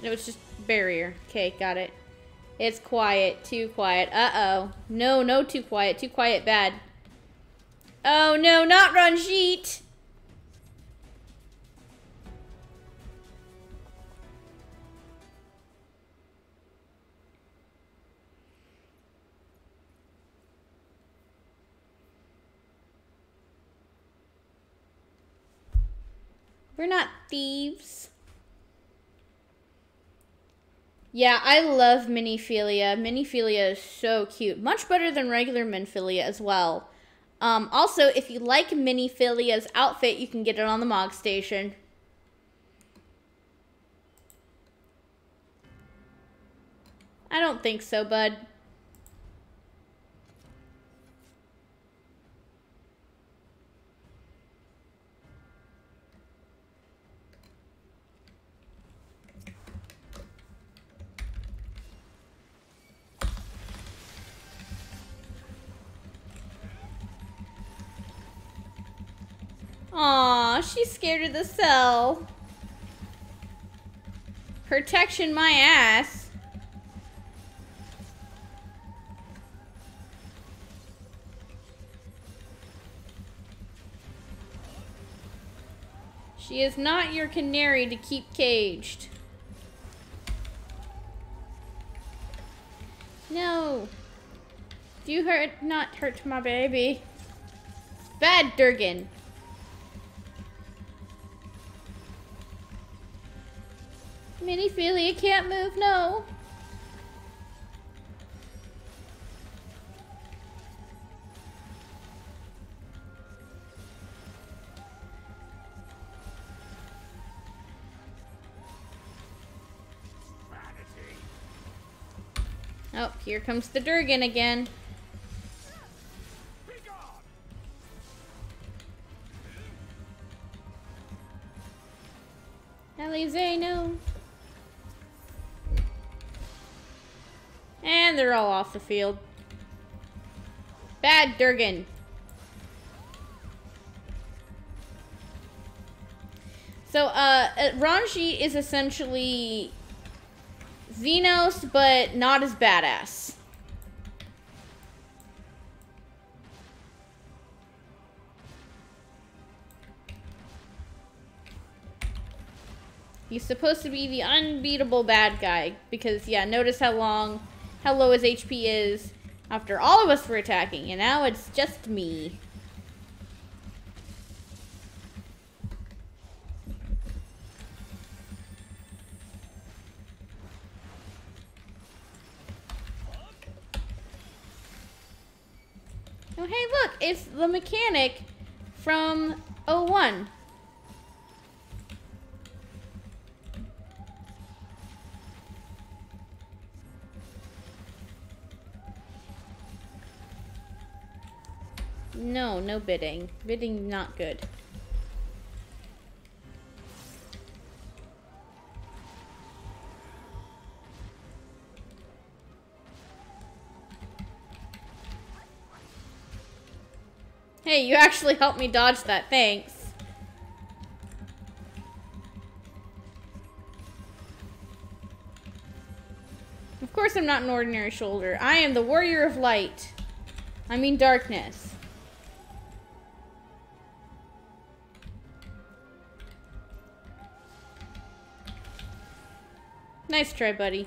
No, it's just barrier. Okay, got it. It's quiet. Too quiet. Uh-oh. No, no, too quiet. Too quiet, bad. Oh, no, not Ranjit. We're not thieves. Yeah, I love Minifilia. Minifilia is so cute. Much better than regular Minifilia as well. Also, if you like Minifilia's outfit, you can get it on the Mog Station. I don't think so, bud. Aw, she's scared of the cell. Protection my ass. She is not your canary to keep caged. No. Do You not hurt my baby. Bad Durgan. Minifilia can't move, no. Oh, here comes the Durgan again. Alize, no. And they're all off the field. Bad Durgan. So, Ranji is essentially Xenos, but not as badass. He's supposed to be the unbeatable bad guy because, yeah, notice how low his HP is after all of us were attacking, and now it's just me. Oh, hey, look, it's the mechanic from 01. No, no bidding. Bidding not good. Hey, you actually helped me dodge that, thanks. Of course I'm not an ordinary shoulder. I am the warrior of light. I mean darkness. Nice try, buddy.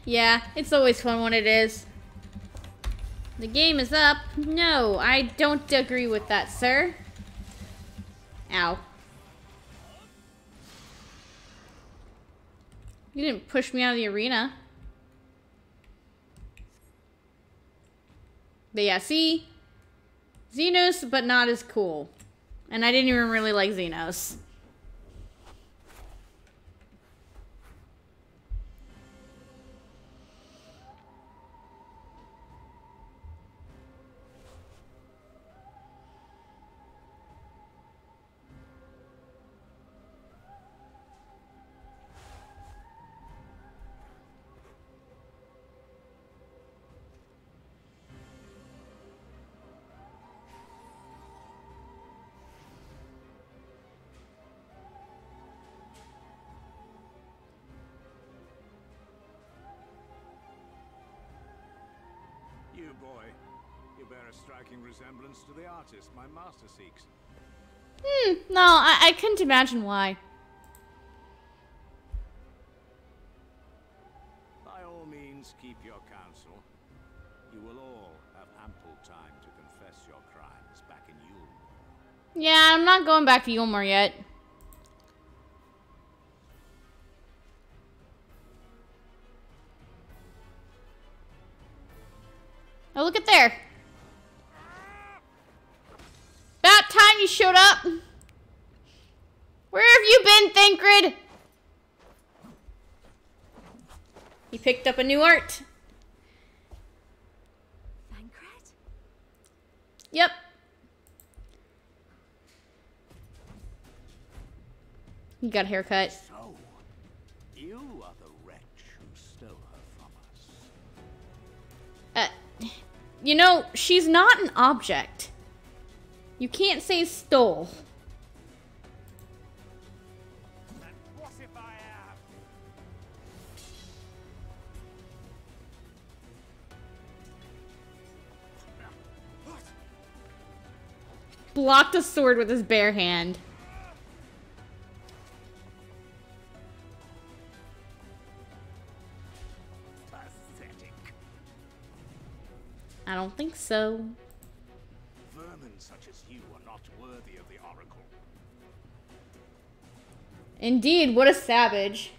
Yeah, it's always fun when it is. The game is up. No, I don't agree with that, sir. Ow. You didn't push me out of the arena. But yeah, see? Xenos, but not as cool. And I didn't even really like Xenos. Boy, you bear a striking resemblance to the artist my master seeks. No, I couldn't imagine why. By all means, keep your counsel. You will all have ample time to confess your crimes back in Eulmore. Yeah, I'm not going back to Eulmore yet. Oh, look at there. About time you showed up. Where have you been, Thancred? He picked up a new art. Thancred? Yep. You got a haircut. So, you are the wretch who stole her from us. You know, she's not an object. You can't say stole. And what if I am? What? Blocked a sword with his bare hand. Pathetic. I don't think so. Vermin such as you are not worthy of the Oracle. Indeed, what a savage.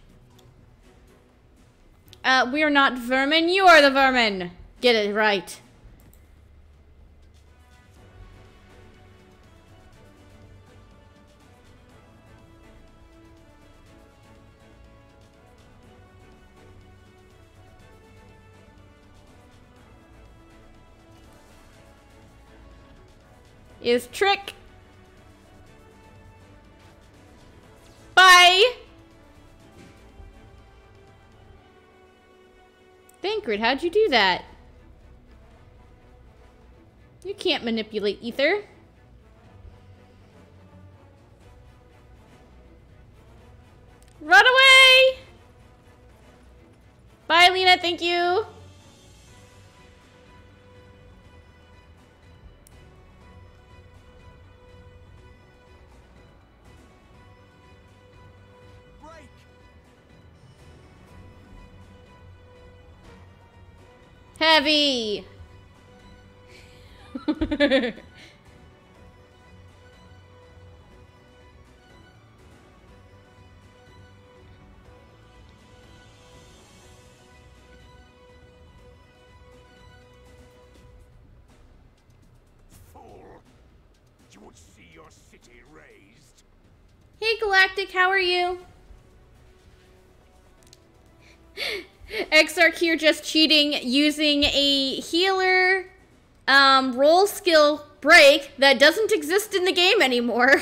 We are not vermin, you are the vermin! Get it right. Is trick. Bye! Thancred, how'd you do that? You can't manipulate ether. Run away! Bye, Lena, thank you. Break! Heavy! Fool! You would see your city razed. Hey, Galactic, how are you? Exarch here just cheating using a healer roll skill break that doesn't exist in the game anymore.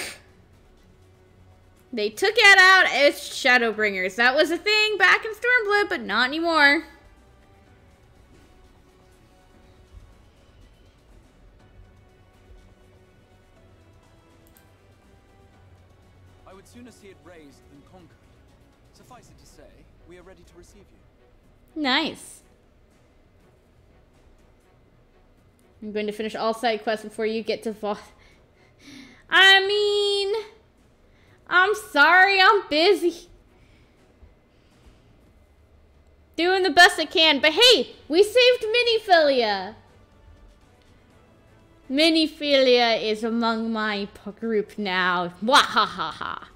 They took it out as Shadowbringers. That was a thing back in Stormblood, but not anymore. I would sooner see it razed than conquered. Suffice it to say, we are ready to receive you. Nice. I'm going to finish all side quests before you get to I mean, I'm sorry, I'm busy. Doing the best I can, but hey, we saved Minifilia. Minifilia is among my group now. Wahahaha.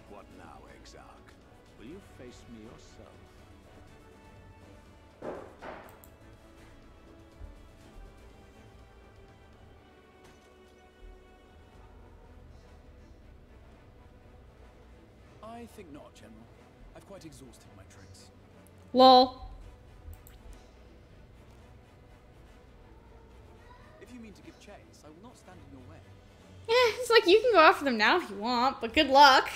What now, Exarch? Will you face me yourself? I think not, General. I've quite exhausted my tricks. Lol. If you mean to give chase, I will not stand in your way. It's like you can go after them now if you want, but good luck.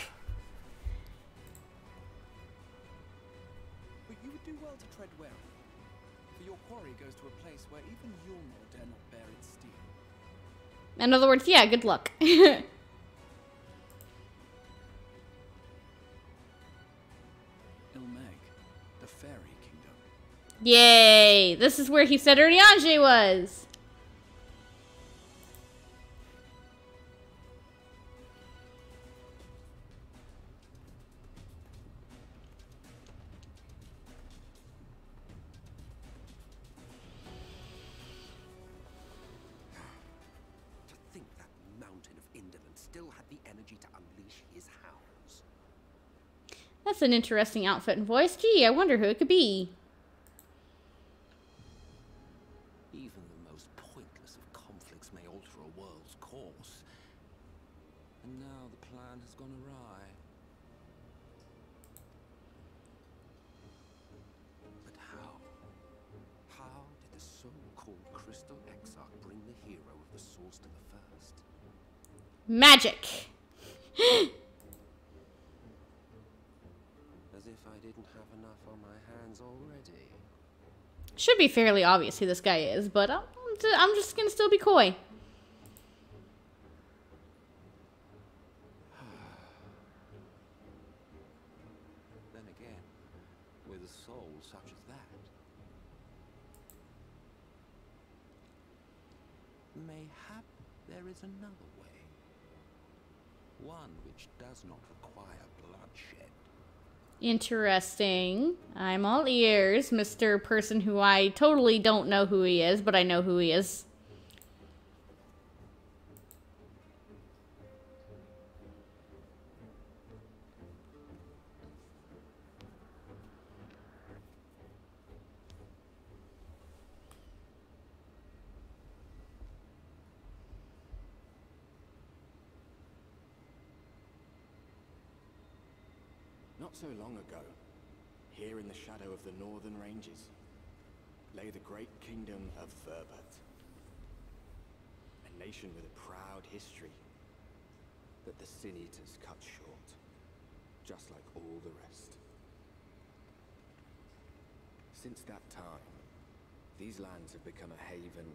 But you would do well to tread warily, for your quarry goes to a place where even Eulmore dare not bear its steel. In other words, yeah, good luck. Il Mheg, the fairy kingdom. Yay! This is where he said Urianger was. To think that mountain of indolence still had the energy to unleash his hounds. That's an interesting outfit and voice. Gee, I wonder who it could be. Even the most pointless of conflicts may alter a world's course. And now the plan has gone awry. But how? How did the so-called Crystal Exarch bring the hero of the source to the first? Magic. As if I didn't have enough on my hands already. Should be fairly obvious who this guy is, but I'm just gonna still be coy. Then again, with a soul such as that, mayhap there is another way. One which does not require bloodshed. Interesting. I'm all ears, Mr. Person who I totally don't know who he is, but I know who he is. Not so long ago, here in the shadow of the northern ranges, lay the great kingdom of Verbert. A nation with a proud history, but the Sin Eaters cut short, just like all the rest. Since that time, these lands have become a haven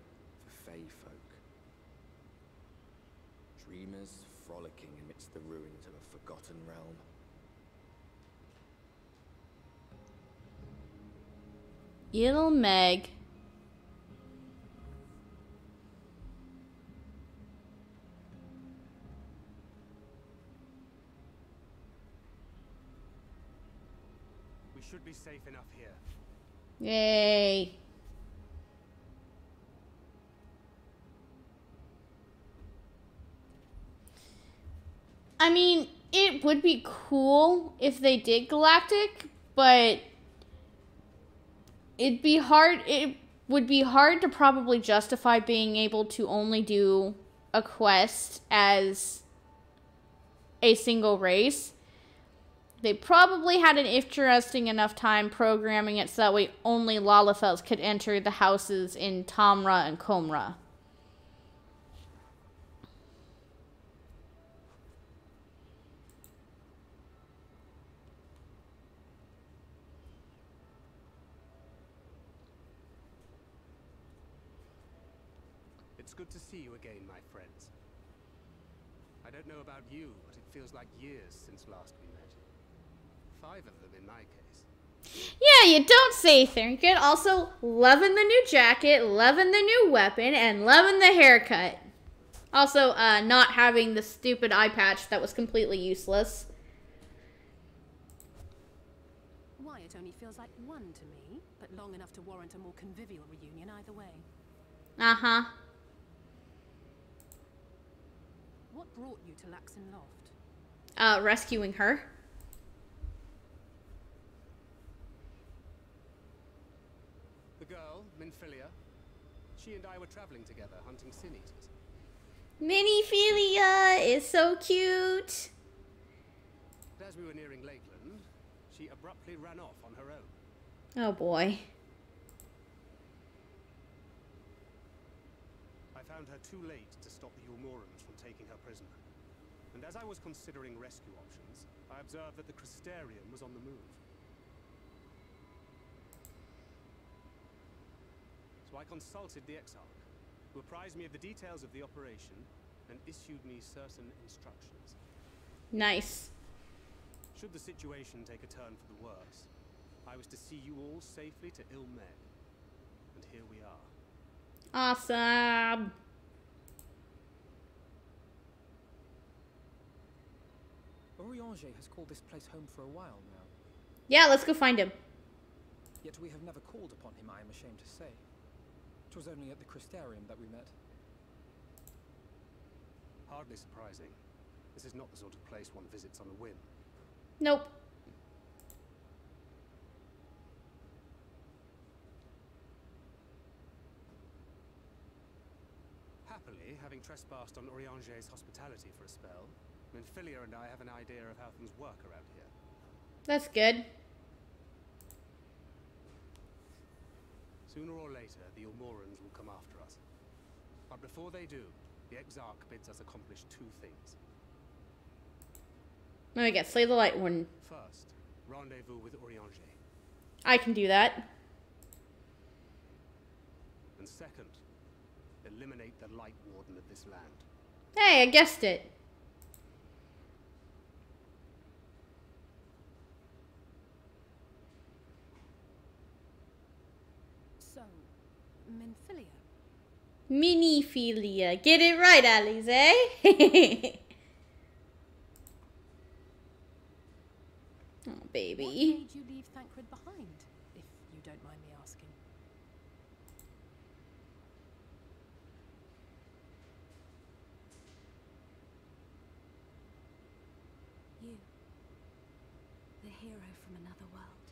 for Fey folk. Dreamers frolicking amidst the ruins of a forgotten realm. Il Mheg. We should be safe enough here. Yay. I mean, it would be cool if they did Galactic, but it would be hard to probably justify being able to only do a quest as a single race. They probably had an interesting enough time programming it so that way only Lalafels could enter the houses in Tamra and Comra. It's good to see you again, my friends. I don't know about you, but it feels like years since last we met. 5 of them in my case. Yeah, you don't say, Thrinket. Also, loving the new jacket, loving the new weapon, and loving the haircut. Also, not having the stupid eye patch that was completely useless. Why, it only feels like 1 to me, but long enough to warrant a more convivial reunion either way. Uh-huh. What brought you to Laxon Loft? Rescuing her. The girl, Minifilia, she and I were traveling together, hunting Sin Eaters. Minifilia is so cute. But as we were nearing Lakeland, she abruptly ran off on her own. Oh boy. I found her too late to stop the Eulmorans from taking her prisoner. And as I was considering rescue options, I observed that the Crystarium was on the move. So I consulted the Exarch, who apprised me of the details of the operation and issued me certain instructions. Nice. Should the situation take a turn for the worse, I was to see you all safely to Il Mheg. And here we are. Awesome. Orianger has called this place home for a while now. Yeah, let's go find him. Yet we have never called upon him, I am ashamed to say. It was only at the Crystarium that we met. Hardly surprising. This is not the sort of place one visits on a whim. Nope. Happily, having trespassed on Orianger's hospitality for a spell, Minifilia and I have an idea of how things work around here. That's good. Sooner or later, the Eulmorans will come after us. But before they do, The Exarch bids us accomplish two things. Let me get slay the light one. First, rendezvous with Urianger. I can do that. And second, eliminate the Light Warden of this land. Hey, I guessed it. So, Minifilia. Minifilia. Get it right, Alice, eh? Oh, baby. What made you leave Thancred behind, if you don't mind me asking? You. The hero from another world.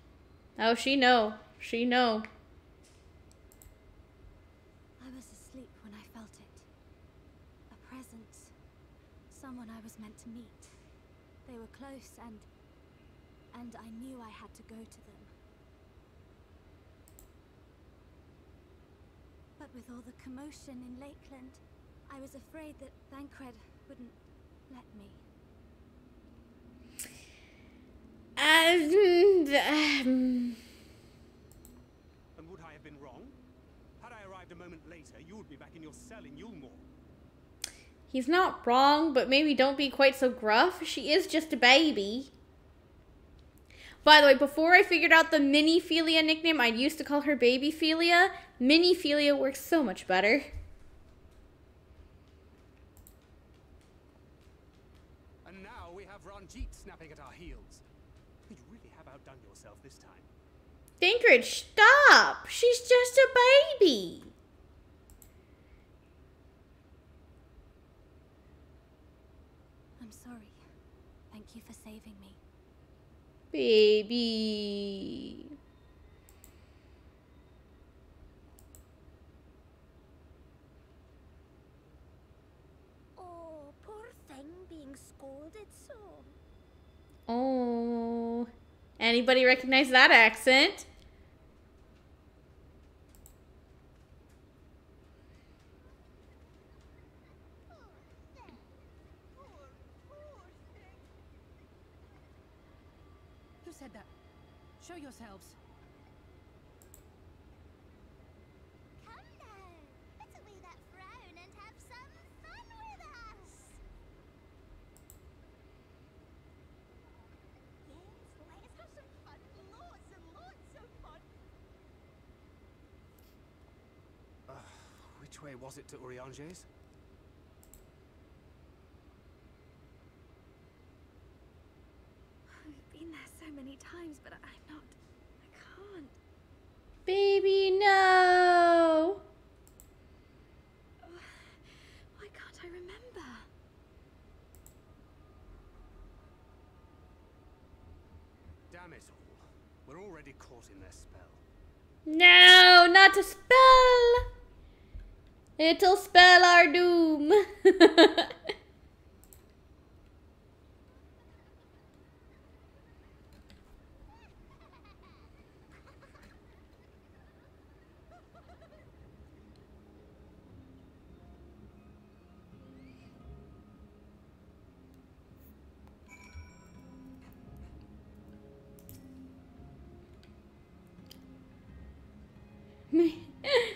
Oh, she know. She know. I was asleep when I felt it. A presence. Someone I was meant to meet. They were close and I knew I had to go to them. But with all the commotion in Lakeland, I was afraid that Thancred wouldn't let me. And would I have been wrong? Had I arrived a moment later, you would be back in your cell in Eulmore. He's not wrong, but maybe don't be quite so gruff. She is just a baby. By the way, before I figured out the Minifilia nickname, I used to call her Babyfilia. Minifilia works so much better. And now we have Ranjit snapping at our heels. You really have outdone yourself this time. Thancred, stop! She's just a baby. I'm sorry. Thank you for saving me. Baby. Oh, poor thing being scolded so. Oh. Anybody recognize that accent? Who said that? Show yourselves. Come now, let's away that frown and have some fun with us. Yes, let us have some fun, lots and lots of fun. Which way was it to Urianger's? I've been there so many times, but I can't. Baby, no. Why can't I remember? Damn it all. We're already caught in their spell. No, not a spell. It'll spell our doom.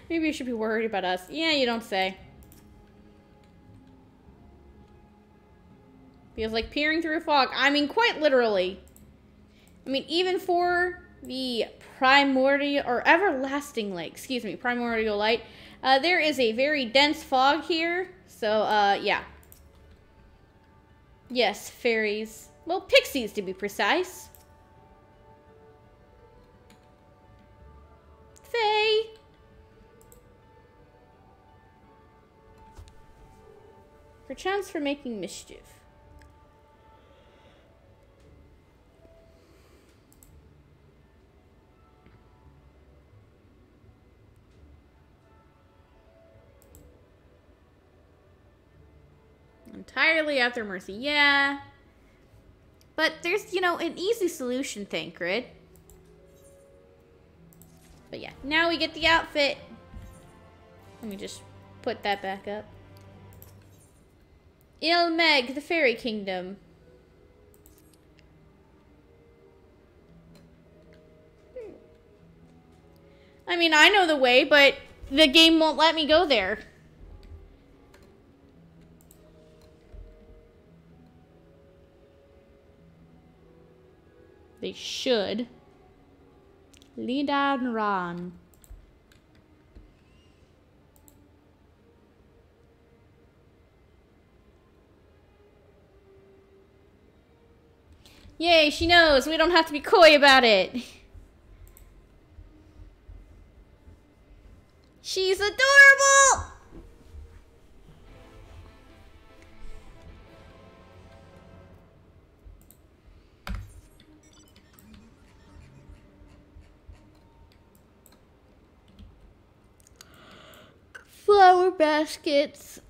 Maybe you should be worried about us. Yeah, you don't say. Feels like peering through a fog. I mean, quite literally. I mean, even for the primordial or everlasting light, excuse me, primordial light, there is a very dense fog here. So, yeah. Yes, fairies. Well, pixies to be precise. Faye. Perchance for making mischief. Entirely at their mercy, yeah. But there's, you know, an easy solution, Thancred. But yeah, now we get the outfit. Let me just put that back up. Il Mheg, the Fairy Kingdom. I mean, I know the way, but the game won't let me go there. They should. Lidan Ran. Yay, she knows. We don't have to be coy about it. She's adorable! Flower baskets.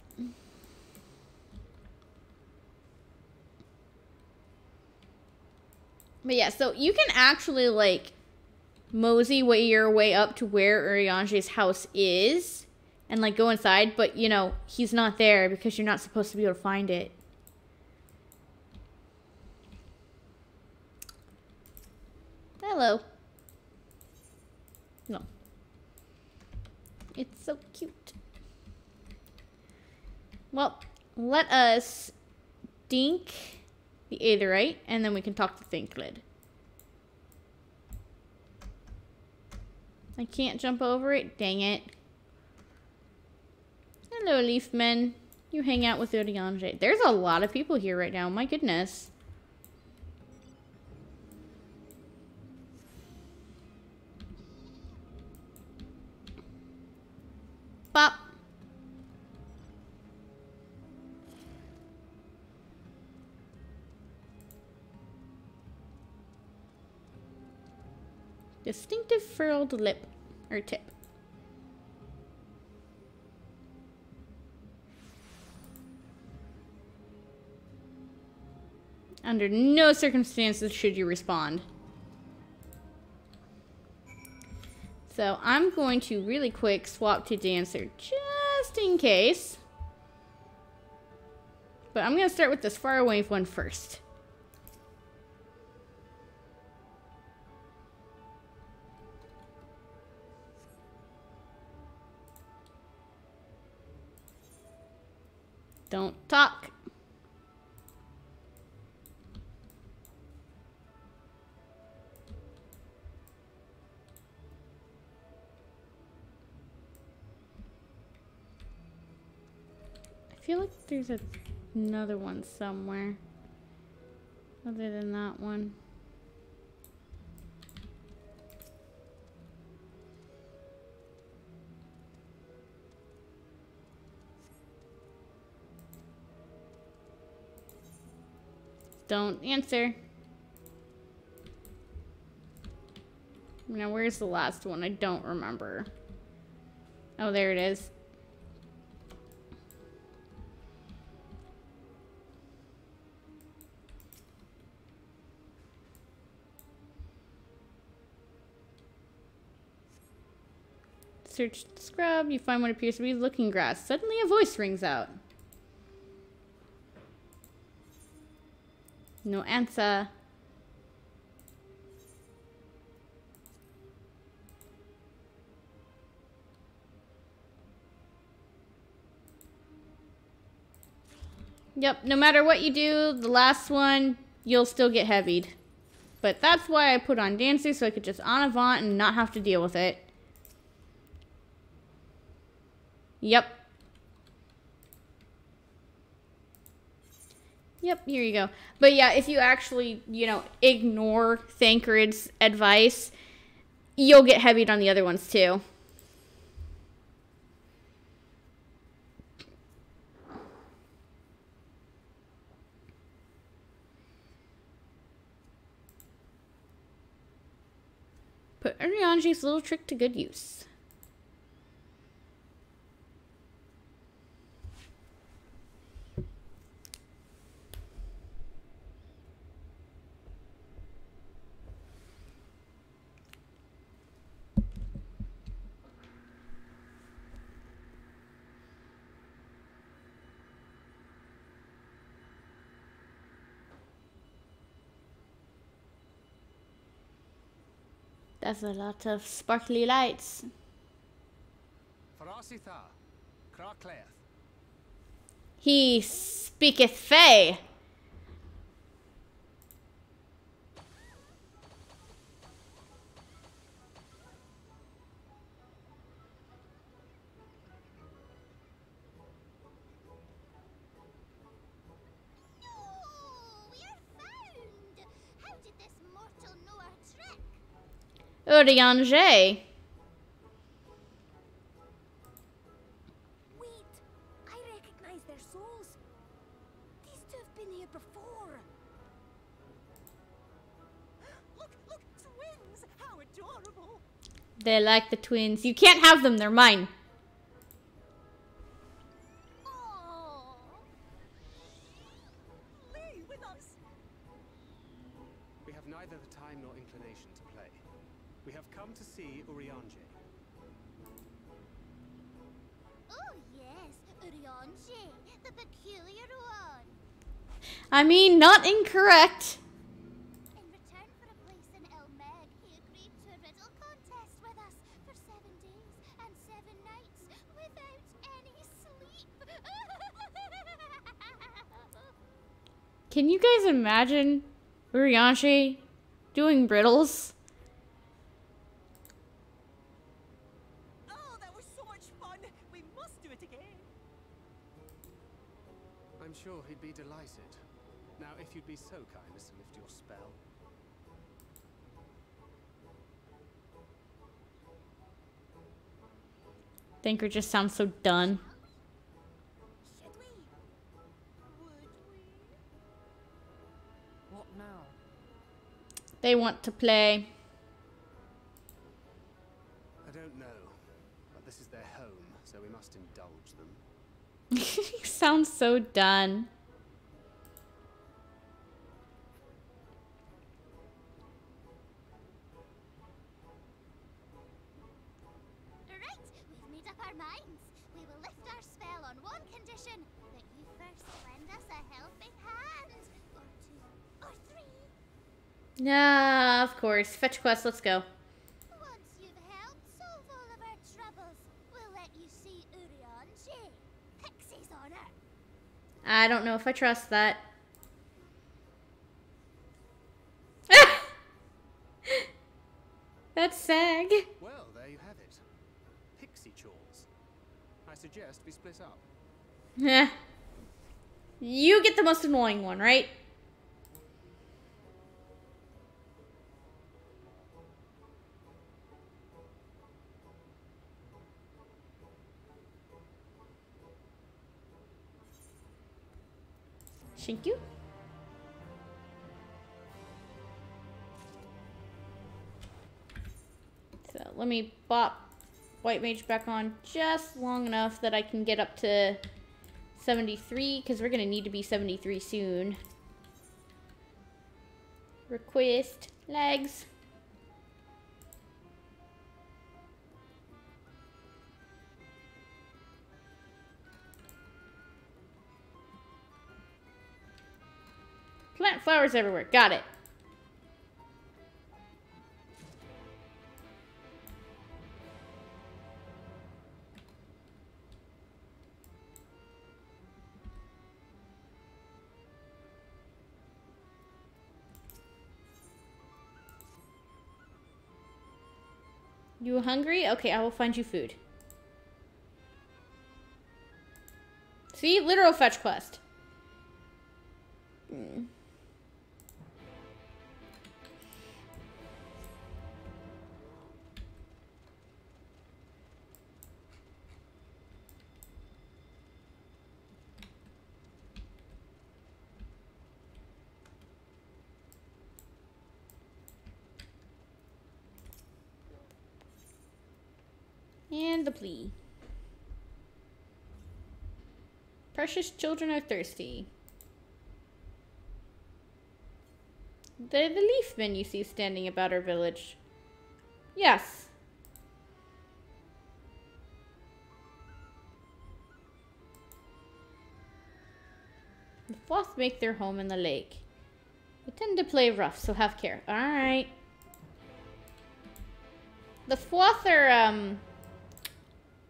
But yeah, so you can actually, like, mosey your way up to where Urianger's house is and, like, go inside, but, you know, he's not there because you're not supposed to be able to find it. Hello. No. It's so cute. Well, let us dink the Aetherite, and then we can talk to Thinklid. I can't jump over it. Dang it. Hello, Leafman. You hang out with Urianger. There's a lot of people here right now. My goodness. Bop. Distinctive furled lip, or tip. Under no circumstances should you respond. So I'm going to really quick swap to Dancer just in case. But I'm going to start with this far away one first. Don't talk. I feel like there's another one somewhere other than that one. Don't answer. Now, where's the last one? I don't remember. Oh, there it is. Search the scrub. You find what appears to be looking grass. Suddenly a voice rings out. No answer. Yep, no matter what you do, the last one, you'll still get heavied. But that's why I put on Dancer, so I could just en avant and not have to deal with it. Yep. Yep, here you go. But yeah, if you actually, you know, ignore Thancred's advice, you'll get heavied on the other ones too. Put Urianger's little trick to good use. That's a lot of sparkly lights. Farasitha, Krakleath. He speaketh Fey. Urianger. Wait, I recognize their souls. These two have been here before. Look, twins! How adorable! They like the twins. You can't have them, they're mine. Play with us. We have neither the time nor inclination to play. We have come to see Urianger. Oh yes, Urianger, the peculiar one. I mean, not incorrect. In return for a place in Il Mheg, he agreed to a riddle contest with us for 7 days and 7 nights without any sleep. Can you guys imagine Urianger doing riddles? Oh, that was so much fun. We must do it again. I'm sure he'd be delighted. Now, if you'd be so kind as to lift your spell. Thinker just sounds so done. Should we? Would we? What now? They want to play. I don't know, but this is their home, so we must indulge them. He sounds so done. Right, we've made up our minds. We will lift our spell on one condition: that you first lend us a helping hand. Or 2, or 3. Yeah, of course. Fetch quest, let's go. Once you've helped solve all of our troubles, we'll let you see Urianger, Pixie's honor. I don't know if I trust that. That's Sag. Well, there you have it. Pixie chores. I suggest we split up. Yeah. You get the most annoying one, right? Thank you. So let me bop White Mage back on just long enough that I can get up to 73, because we're going to need to be 73 soon. Request legs. Plant flowers everywhere. Got it. You hungry? Okay, I will find you food. See? Literal fetch quest. And the plea. Precious children are thirsty. The leaf men you see standing about our village. Yes. The floth make their home in the lake. They tend to play rough, so have care. Alright. The floth are,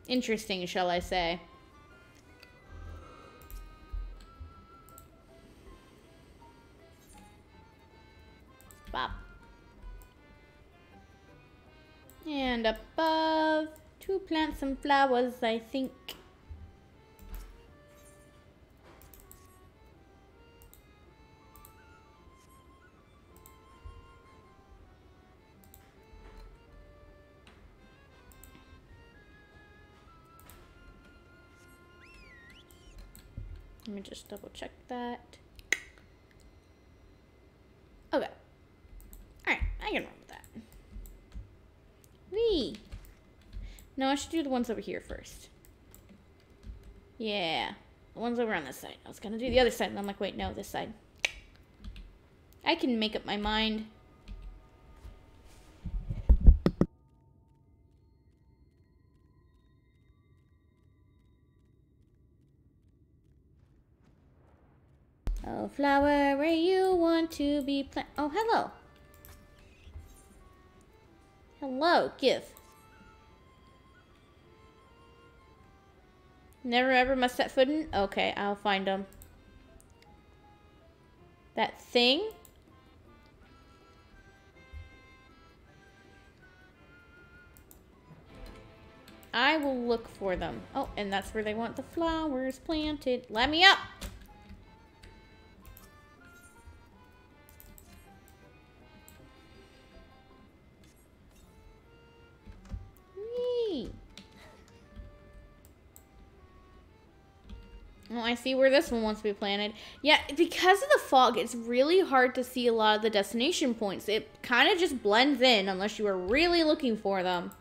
interesting, shall I say. Bop. And above, to plant some flowers, I think. Let me just double check that. Okay. Alright, I can run with that. Whee! No, I should do the ones over here first. Yeah. The ones over on this side. I was gonna do the other side, and I'm like, wait, no, this side. I can make up my mind. Oh, flower, where you want to be planted. Oh, hello. Hello, give. Never ever must set foot in? Okay, I'll find them. That thing? I will look for them. Oh, and that's where they want the flowers planted. Let me up! Whee! Oh, I see where this one wants to be planted. Yeah, because of the fog, it's really hard to see a lot of the destination points. It kind of just blends in unless you are really looking for them.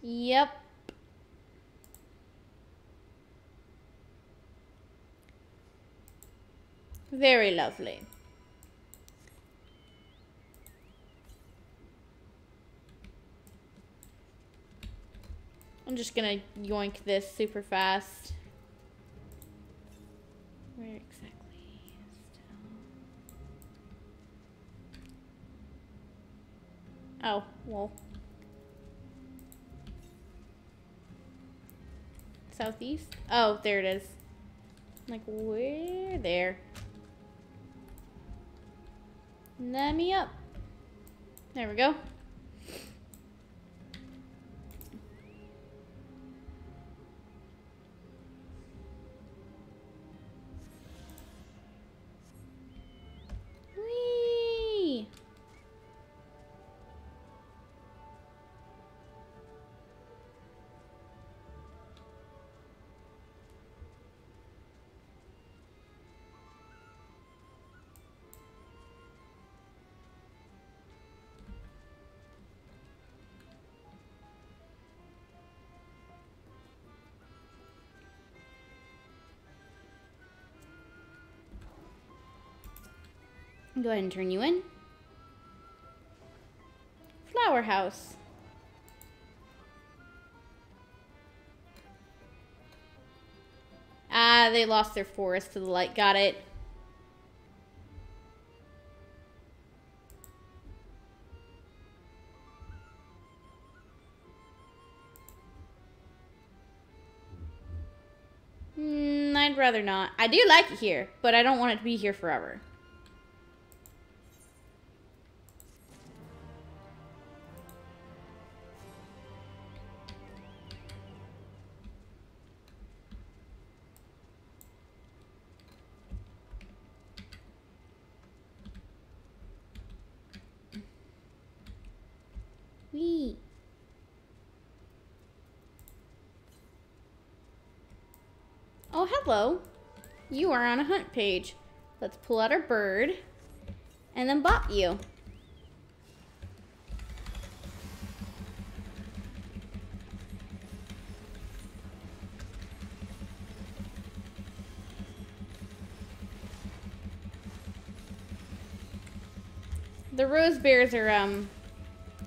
Yep. Very lovely. I'm just gonna yoink this super fast. Where exactly? Oh, well. Southeast? Oh, there it is. I'm like, where? There. Let me up. There we go. Whee! Go ahead and turn you in. Flower house. Ah, they lost their forest to the light. Got it. I'd rather not. I do like it here, but I don't want it to be here forever. Whee! Oh, hello. You are on a hunt page. Let's pull out our bird and then bop you. The rose bears are,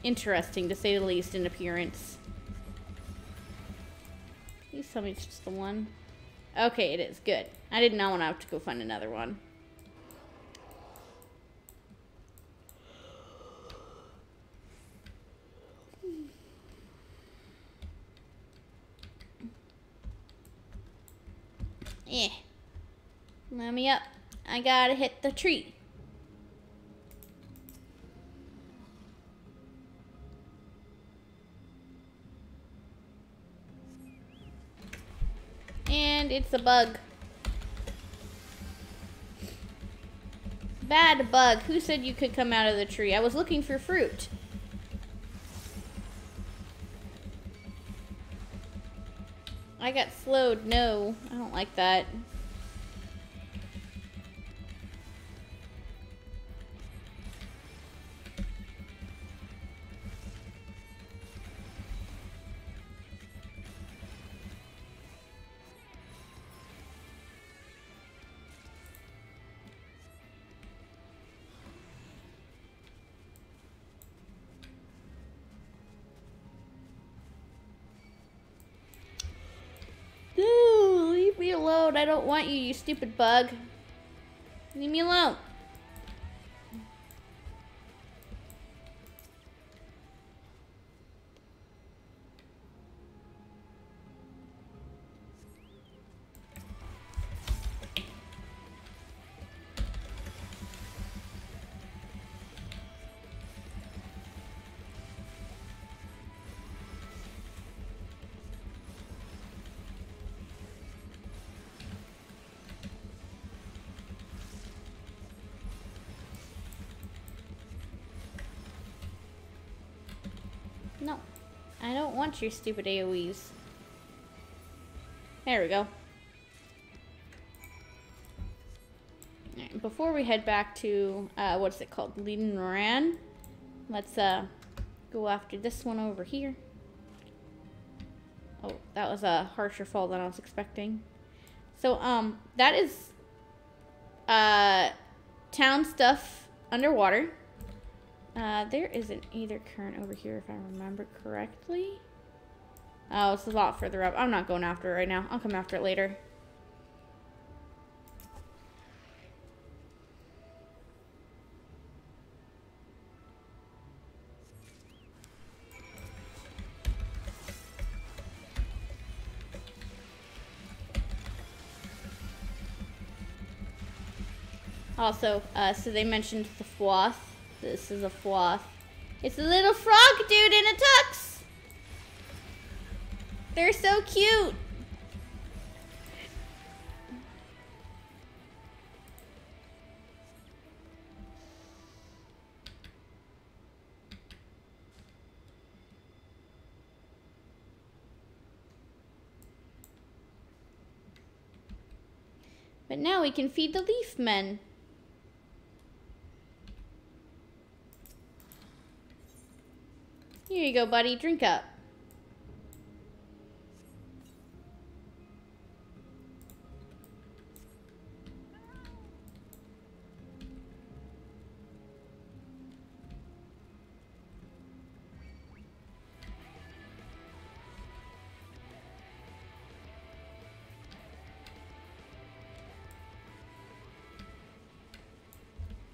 interesting to say the least in appearance. Please tell me it's just the one. Okay, it is. Good. I did not want to have to go find another one. Eh. Let me up. I gotta hit the tree. And it's a bug. Bad bug. Who said you could come out of the tree? I was looking for fruit. I got slowed. No, I don't like that. Leave me alone. I don't want you, you stupid bug. Leave me alone. No, I don't want your stupid AoEs. There we go. Alright, before we head back to, what's it called? Ran. Let's, go after this one over here. Oh, that was a harsher fall than I was expecting. So, that is, town stuff underwater. There is an Aether current over here if I remember correctly. Oh, it's a lot further up. I'm not going after it right now. I'll come after it later. Also, so they mentioned the Fwoth. This is a Fwoth. It's a little frog dude in a tux! They're so cute! But now we can feed the leaf men. Here you go, buddy. Drink up.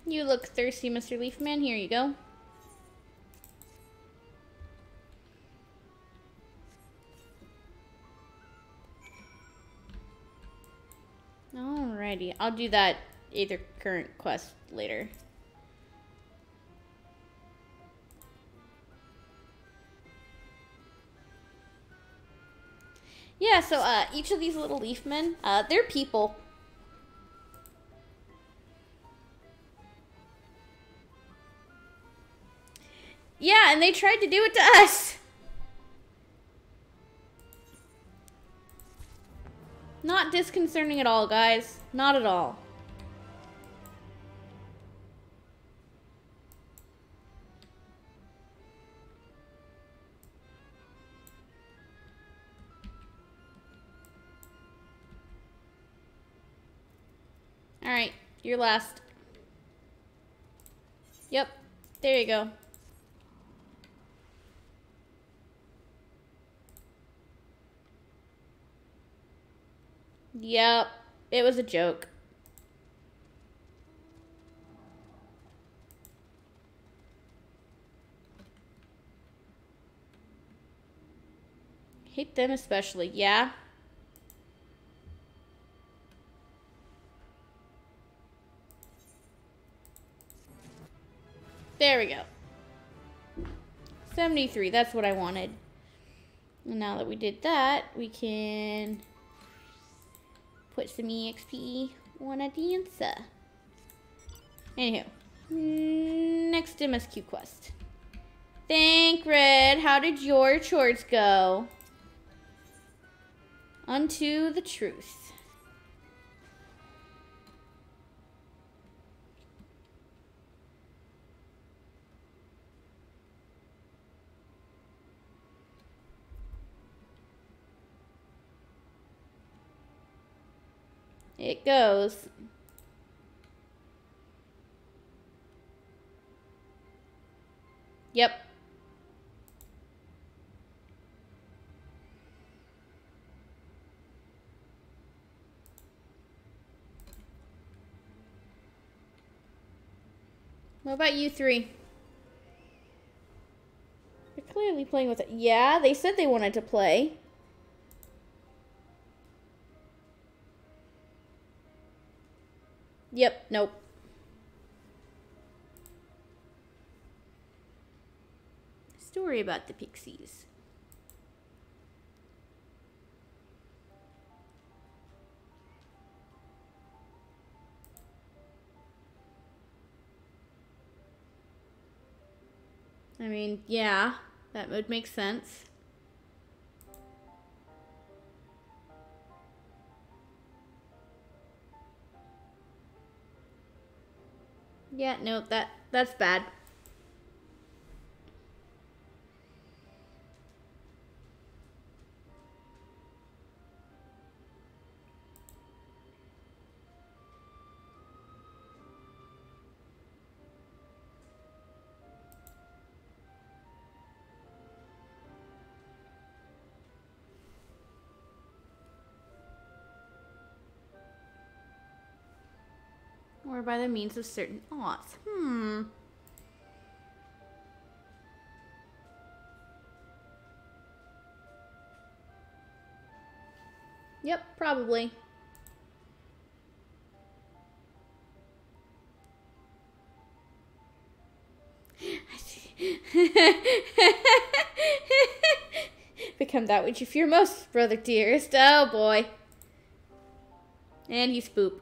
You look thirsty, Mr. Leafman. Here you go. Alrighty, I'll do that Aether current quest later. Yeah, so each of these little leafmen, they're people. Yeah, and they tried to do it to us. Not disconcerting at all, guys. Not at all. Alright, you're last. Yep. There you go. Yep, it was a joke. Hate them especially, yeah. There we go. 73, that's what I wanted. And now that we did that, we can put some EXP on a dancer. Anywho, next MSQ quest. Thank Red. How did your chores go? Unto the truth. It goes. Yep. What about you three? They're clearly playing with it. Yeah, they said they wanted to play. Yep, nope. Story about the pixies. I mean, yeah, that would make sense. Yeah, no, that's bad. Or by the means of certain aughts. Yep, probably. Become that which you fear most, brother dearest. Oh boy. And he's spoop.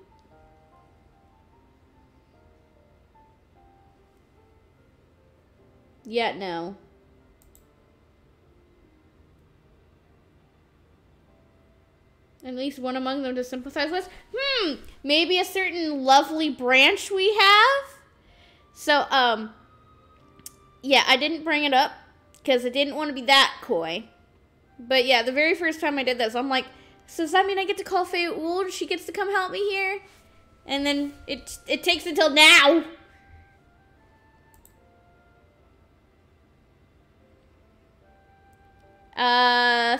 Yeah, no. At least one among them to sympathize with. Maybe a certain lovely branch we have. So, yeah, I didn't bring it up because I didn't want to be that coy. But yeah, the very first time I did this, I'm like, so does that mean I get to call Fayeul and she gets to come help me here? And then it takes until now.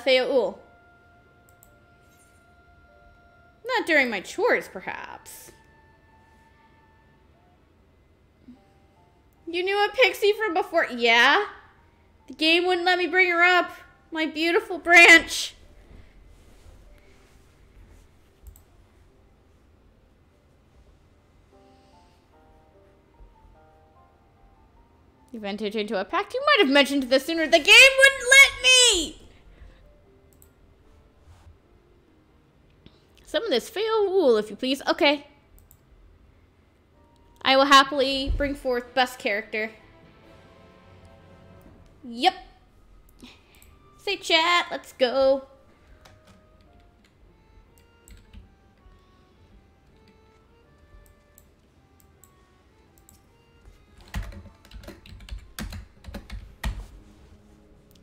Fayeul. Not during my chores, perhaps. You knew a pixie from before? Yeah. The game wouldn't let me bring her up. My beautiful branch. You've entered into a pact. You might have mentioned this sooner. The game wouldn't let me! Some of this Fayeul, if you please. Okay. I will happily bring forth best character. Yep. Say chat, let's go.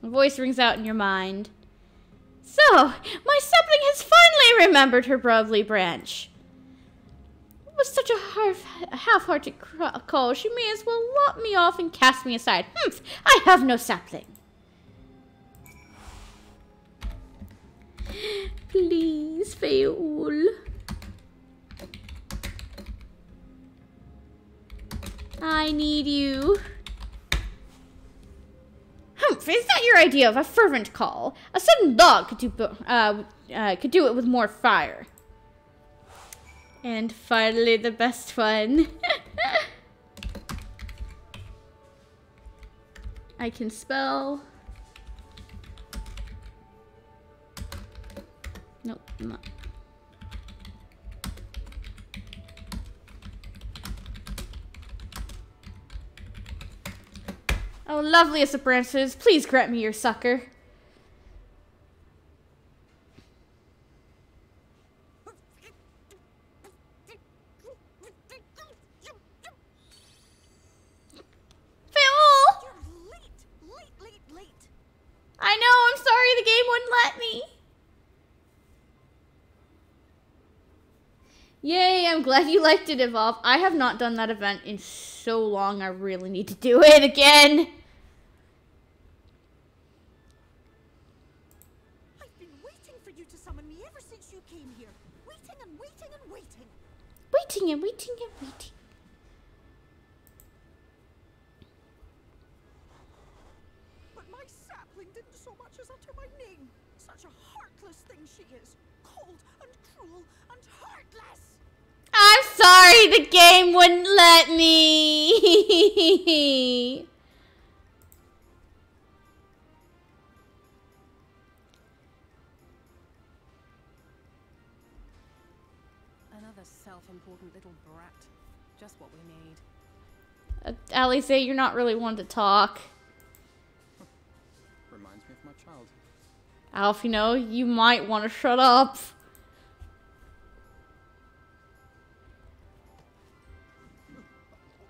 A voice rings out in your mind. So, my sibling has finally remembered her brotherly branch. was such a half-hearted call. She may as well lop me off and cast me aside. Humph! I have no sapling. Please, Faol. I need you. Humph, is that your idea of a fervent call? A sudden log could do it with more fire. And finally the best one. I can spell. Nope, not. Oh, loveliest of branches, please grant me your succor. I know, I'm sorry the game wouldn't let me. Yay, I'm glad you liked it, Evolve. I have not done that event in so long, I really need to do it again. I've been waiting for you to summon me ever since you came here. Waiting and waiting and waiting. Waiting and waiting and waiting. Didn't so much as utter my name. Such a heartless thing she is. Cold and cruel and heartless. I'm sorry the game wouldn't let me. Another self-important little brat. Just what we need. Alice, you're not really one to talk. Reminds me of my childhood. Alphinaud, you might want to shut up.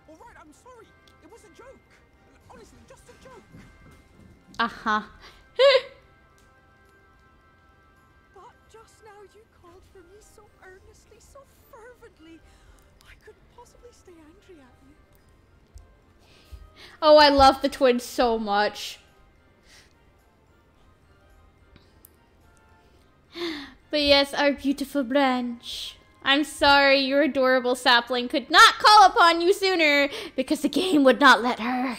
All right, I'm sorry. It was a joke. Honestly, just a joke. Uh-huh. But just now you called for me so earnestly, so fervently. I couldn't possibly stay angry at you. Oh, I love the twins so much. But yes, our beautiful branch. I'm sorry your adorable sapling could not call upon you sooner because the game would not let her.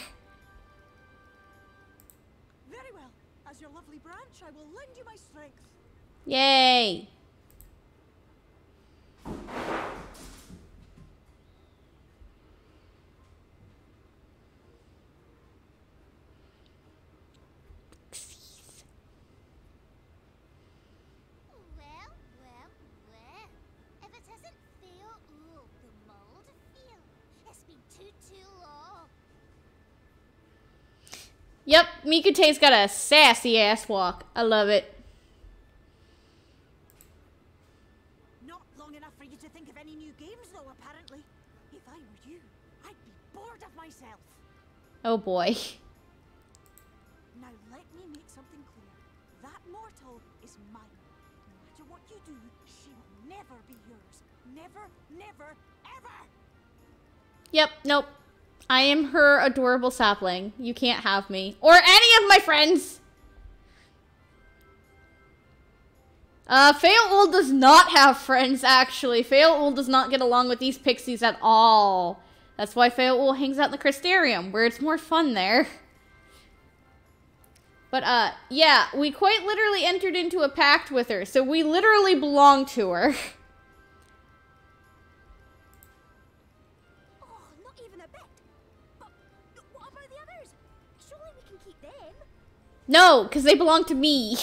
Very well. As your lovely branch, I will lend you my strength. Yay. Yep, Mikute's got a sassy ass walk. I love it. Not long enough for you to think of any new games, though, apparently. If I were you, I'd be bored of myself. Oh boy. Now let me make something clear. That mortal is mine. No matter what you do, she will never be yours. Never, never, ever! Yep, nope. I am her adorable sapling. You can't have me. Or any of my friends! Faol does not have friends, actually. Faol does not get along with these pixies at all. That's why Faol hangs out in the Crystarium, where it's more fun there. But, yeah, we quite literally entered into a pact with her, so we literally belong to her. No, because they belong to me.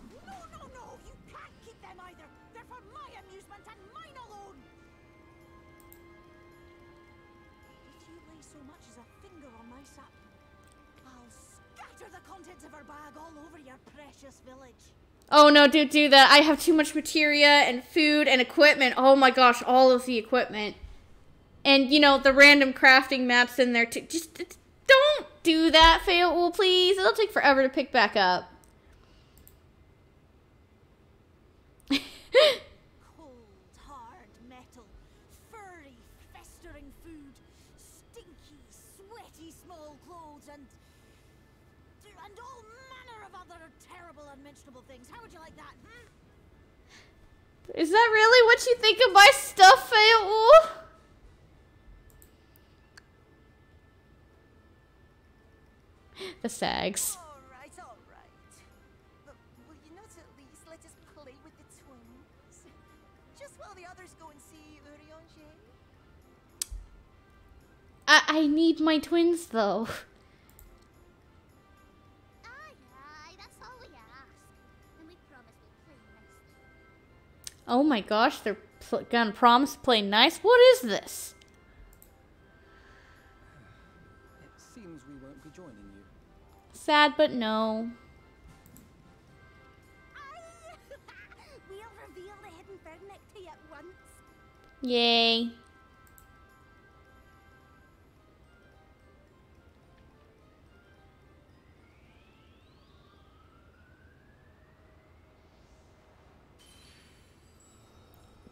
No, no, no! You can't keep them either! They're for my amusement and mine alone! If you lay so much as a finger on my sapling, I'll scatter the contents of her bag all over your precious village. Oh no, don't do that. I have too much materia and food and equipment. Oh my gosh, all of the equipment. And, you know, the random crafting mats in there too. Just don't do that, Faol, please. It'll take forever to pick back up. Cold blistering food, stinky, sweaty small clothes, and all manner of other terrible, unmentionable things. How would you like that? Is that really what you think of my stuff, Fayeul? The sags. All right. But will you not at least let us play with the twins? Just while the others go and see Urianger? I need my twins, though. Aye, that's all we ask. And we promise we'll play nicely. Oh my gosh, they're gonna promise to play nice? What is this? It seems we won't be joining you. Sad, but no. We'll reveal the hidden verdict to you at once. Yay.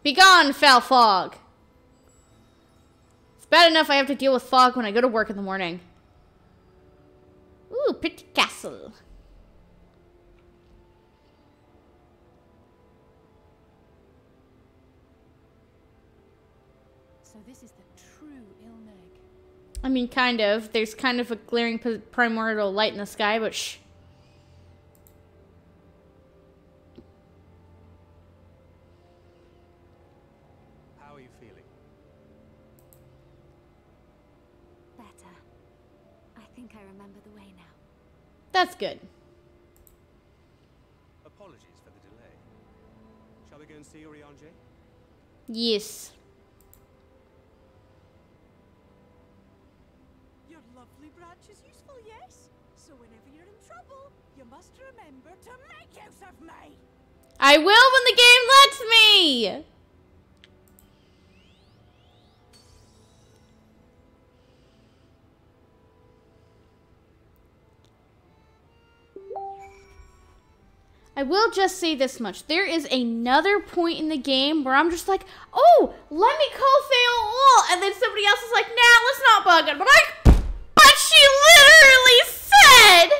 Begone, foul fog! It's bad enough I have to deal with fog when I go to work in the morning. Ooh, pretty castle. So this is the true Il Mheg. I mean, kind of. There's kind of a glaring primordial light in the sky, but shh. How are you feeling? Better. I think I remember the way now. That's good. Apologies for the delay. Shall we go and see Urianger? Yes. Your lovely branch is useful, yes? So whenever you're in trouble, you must remember to make use of me! I will when the game lets me! I will just say this much. There is another point in the game where I'm just like, oh, let me call Fayeul, and then somebody else is like, nah, let's not bug it. But she literally said...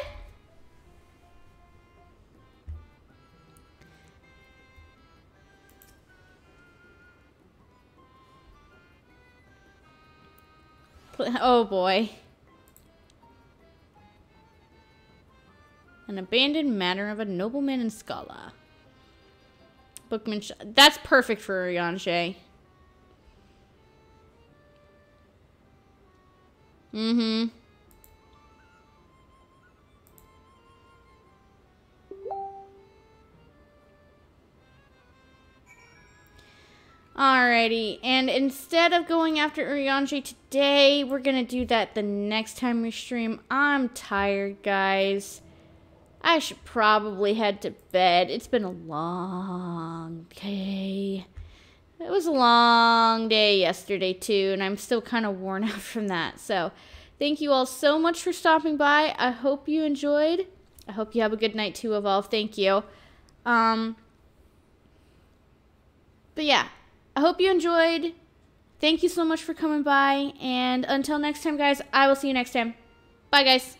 Oh boy. An abandoned manor of a nobleman in Scala. Bookman, that's perfect for Urianger. Mm-hmm. Alrighty, and instead of going after Urianger today, we're gonna do that the next time we stream. I'm tired, guys. I should probably head to bed. It's been a long day. It was a long day yesterday, too, and I'm still kind of worn out from that. So, thank you all so much for stopping by. I hope you enjoyed. I hope you have a good night, too, Evolve. Thank you. But, yeah. I hope you enjoyed. Thank you so much for coming by. And until next time, guys, I will see you next time. Bye, guys.